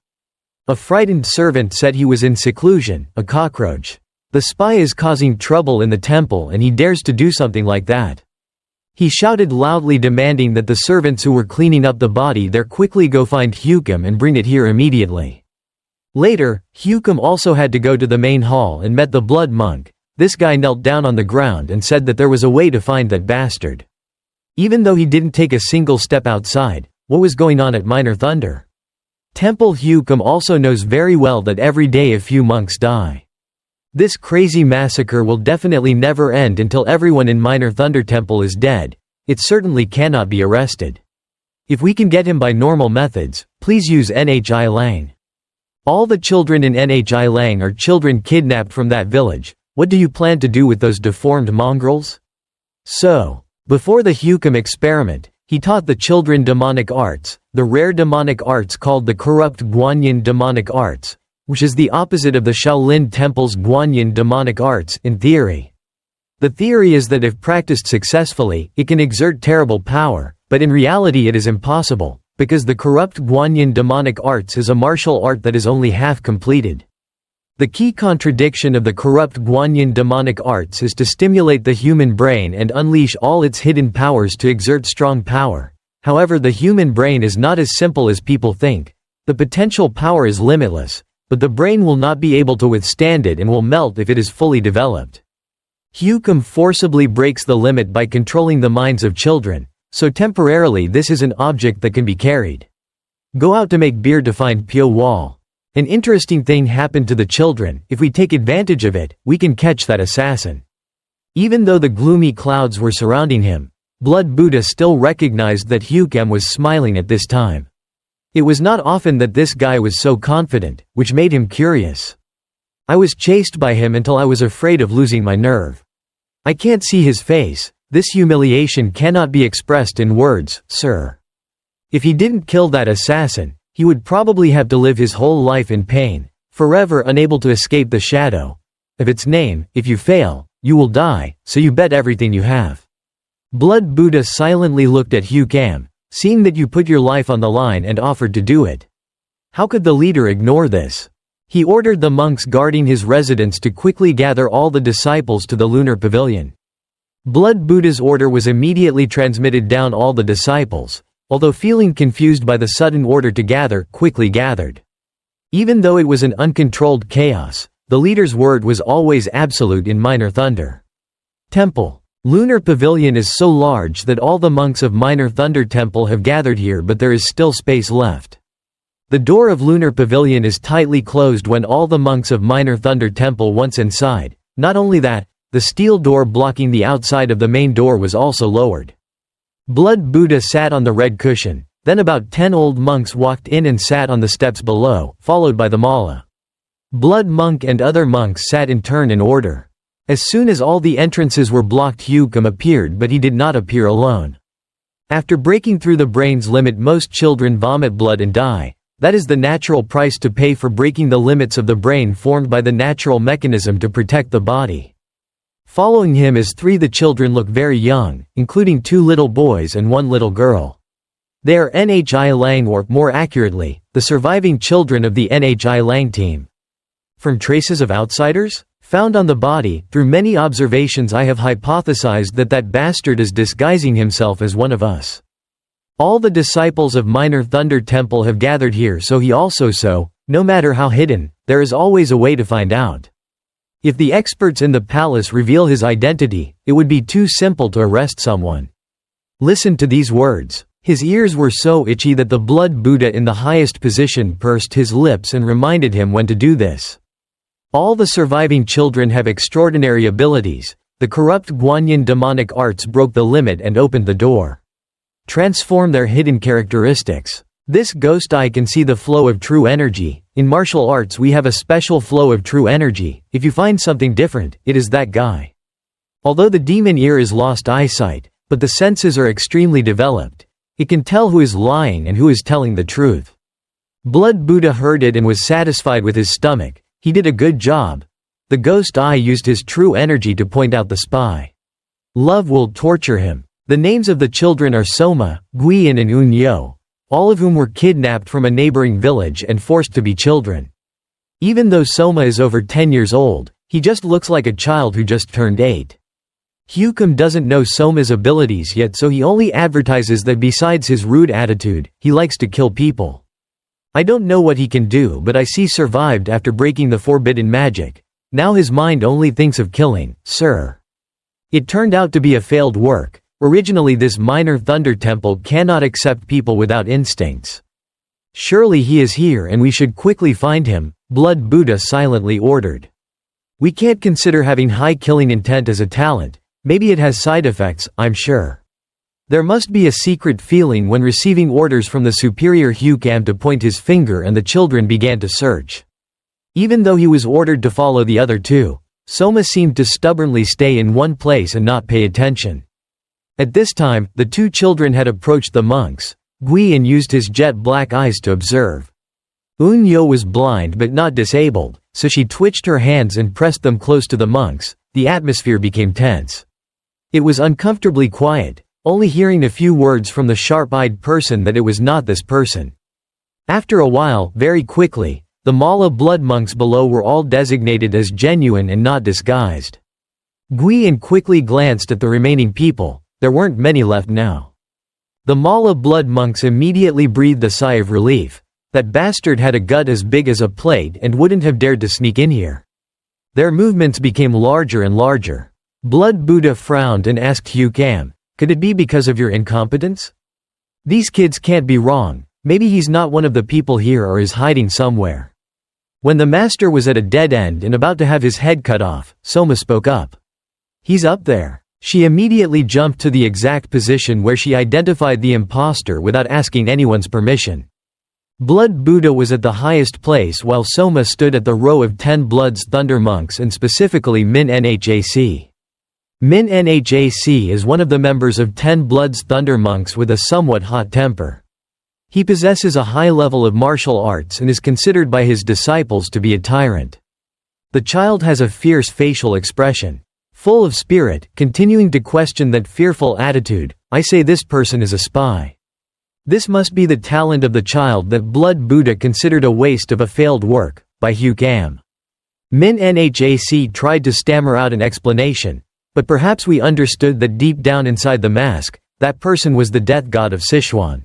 A frightened servant said he was in seclusion, a cockroach. The spy is causing trouble in the temple and he dares to do something like that. He shouted loudly, demanding that the servants who were cleaning up the body there quickly go find Hukum and bring it here immediately. Later, Hukum also had to go to the main hall and met the blood monk. This guy knelt down on the ground and said that there was a way to find that bastard. Even though he didn't take a single step outside, what was going on at Minor Thunder Temple? Hukum also knows very well that every day a few monks die. This crazy massacre will definitely never end until everyone in Minor Thunder Temple is dead. It certainly cannot be arrested. If we can get him by normal methods, please use Nhi Lang. All the children in Nhi Lang are children kidnapped from that village. What do you plan to do with those deformed mongrels? So, before the Hukum experiment, he taught the children demonic arts, the rare demonic arts called the corrupt Guanyin demonic arts, which is the opposite of the Shaolin Temple's Guanyin demonic arts, in theory. The theory is that if practiced successfully, it can exert terrible power, but in reality it is impossible, because the corrupt Guanyin demonic arts is a martial art that is only half completed. The key contradiction of the corrupt Guanyin demonic arts is to stimulate the human brain and unleash all its hidden powers to exert strong power. However, the human brain is not as simple as people think. The potential power is limitless, but the brain will not be able to withstand it and will melt if it is fully developed. Hukum forcibly breaks the limit by controlling the minds of children, so temporarily this is an object that can be carried. Go out to make beer to find Pyo Wol. An interesting thing happened to the children. If we take advantage of it, we can catch that assassin. Even though the gloomy clouds were surrounding him, Blood Buddha still recognized that Hukum was smiling at this time. It was not often that this guy was so confident, which made him curious. I was chased by him until I was afraid of losing my nerve. I can't see his face. This humiliation cannot be expressed in words, sir. If he didn't kill that assassin, he would probably have to live his whole life in pain, forever unable to escape the shadow of its name. If you fail, you will die, so you bet everything you have. Blood Buddha silently looked at Hukum, seeing that you put your life on the line, and offered to do it. How could the leader ignore this? He ordered the monks guarding his residence to quickly gather all the disciples to the lunar pavilion. Blood Buddha's order was immediately transmitted down. All the disciples, although feeling confused by the sudden order to gather, quickly gathered. Even though it was an uncontrolled chaos, the leader's word was always absolute in Minor Thunder Temple. Lunar Pavilion is so large that all the monks of Minor Thunder Temple have gathered here, but there is still space left. The door of Lunar Pavilion is tightly closed when all the monks of Minor Thunder Temple once inside. Not only that, the steel door blocking the outside of the main door was also lowered. Blood Buddha sat on the red cushion, then about 10 old monks walked in and sat on the steps below, followed by the Mala. Blood Monk and other monks sat in turn in order. As soon as all the entrances were blocked, Hukum appeared, but he did not appear alone. After breaking through the brain's limit, most children vomit blood and die. That is the natural price to pay for breaking the limits of the brain formed by the natural mechanism to protect the body. Following him is 3. The children look very young, including 2 little boys and 1 little girl. They are Nhi Lang, or more accurately, the surviving children of the Nhi Lang team. From traces of outsiders? Found on the body. Through many observations I have hypothesized that that bastard is disguising himself as one of us. All the disciples of Minor Thunder Temple have gathered here, so he also no matter how hidden, there is always a way to find out. If the experts in the palace reveal his identity, it would be too simple to arrest someone. Listen to these words. His ears were so itchy that the blood Buddha in the highest position pursed his lips and reminded him when to do this. All the surviving children have extraordinary abilities. The corrupt Guanyin demonic arts broke the limit and opened the door. Transform their hidden characteristics. This ghost eye can see the flow of true energy. In martial arts we have a special flow of true energy. If you find something different, it is that guy. Although the demon ear is lost eyesight, but the senses are extremely developed. It can tell who is lying and who is telling the truth. Blood Buddha heard it and was satisfied with his stomach. He did a good job. The ghost eye used his true energy to point out the spy. Love will torture him. The names of the children are Soma, Guiyan and Unyo, all of whom were kidnapped from a neighboring village and forced to be children. Even though Soma is over 10 years old, he just looks like a child who just turned 8. Hukum doesn't know Soma's abilities yet, so he only advertises that besides his rude attitude, he likes to kill people. I don't know what he can do, but I see survived after breaking the forbidden magic. Now his mind only thinks of killing, sir. It turned out to be a failed work. Originally this minor thunder temple cannot accept people without instincts. Surely he is here and we should quickly find him, Blood Buddha silently ordered. We can't consider having high killing intent as a talent. Maybe it has side effects, I'm sure. There must be a secret feeling when receiving orders from the superior Hukam to point his finger, and the children began to search. Even though he was ordered to follow the other two, Soma seemed to stubbornly stay in one place and not pay attention. At this time, the two children had approached the monks. Guiyan used his jet black eyes to observe. Unyo was blind but not disabled, so she twitched her hands and pressed them close to the monks. The atmosphere became tense. It was uncomfortably quiet, only hearing a few words from the sharp-eyed person that it was not this person. After a while, very quickly, the Mala blood monks below were all designated as genuine and not disguised. Guiyan quickly glanced at the remaining people. There weren't many left now. The Mala blood monks immediately breathed a sigh of relief. That bastard had a gut as big as a plate and wouldn't have dared to sneak in here. Their movements became larger and larger. Blood Buddha frowned and asked Hukam, "Could it be because of your incompetence? These kids can't be wrong. Maybe he's not one of the people here or is hiding somewhere." When the master was at a dead end and about to have his head cut off, Soma spoke up. "He's up there." She immediately jumped to the exact position where she identified the imposter without asking anyone's permission. Blood Buddha was at the highest place while Soma stood at the row of 10 Blood's Thunder monks, and specifically Min Nhac. Min Nhac is one of the members of 10 Blood's Thunder monks with a somewhat hot temper. He possesses a high level of martial arts and is considered by his disciples to be a tyrant. The child has a fierce facial expression. Full of spirit, continuing to question that fearful attitude. I say this person is a spy. This must be the talent of the child that Blood Buddha considered a waste of a failed work, by Hukam. Min Nhac tried to stammer out an explanation, but perhaps we understood that deep down inside the mask, that person was the death god of Sichuan.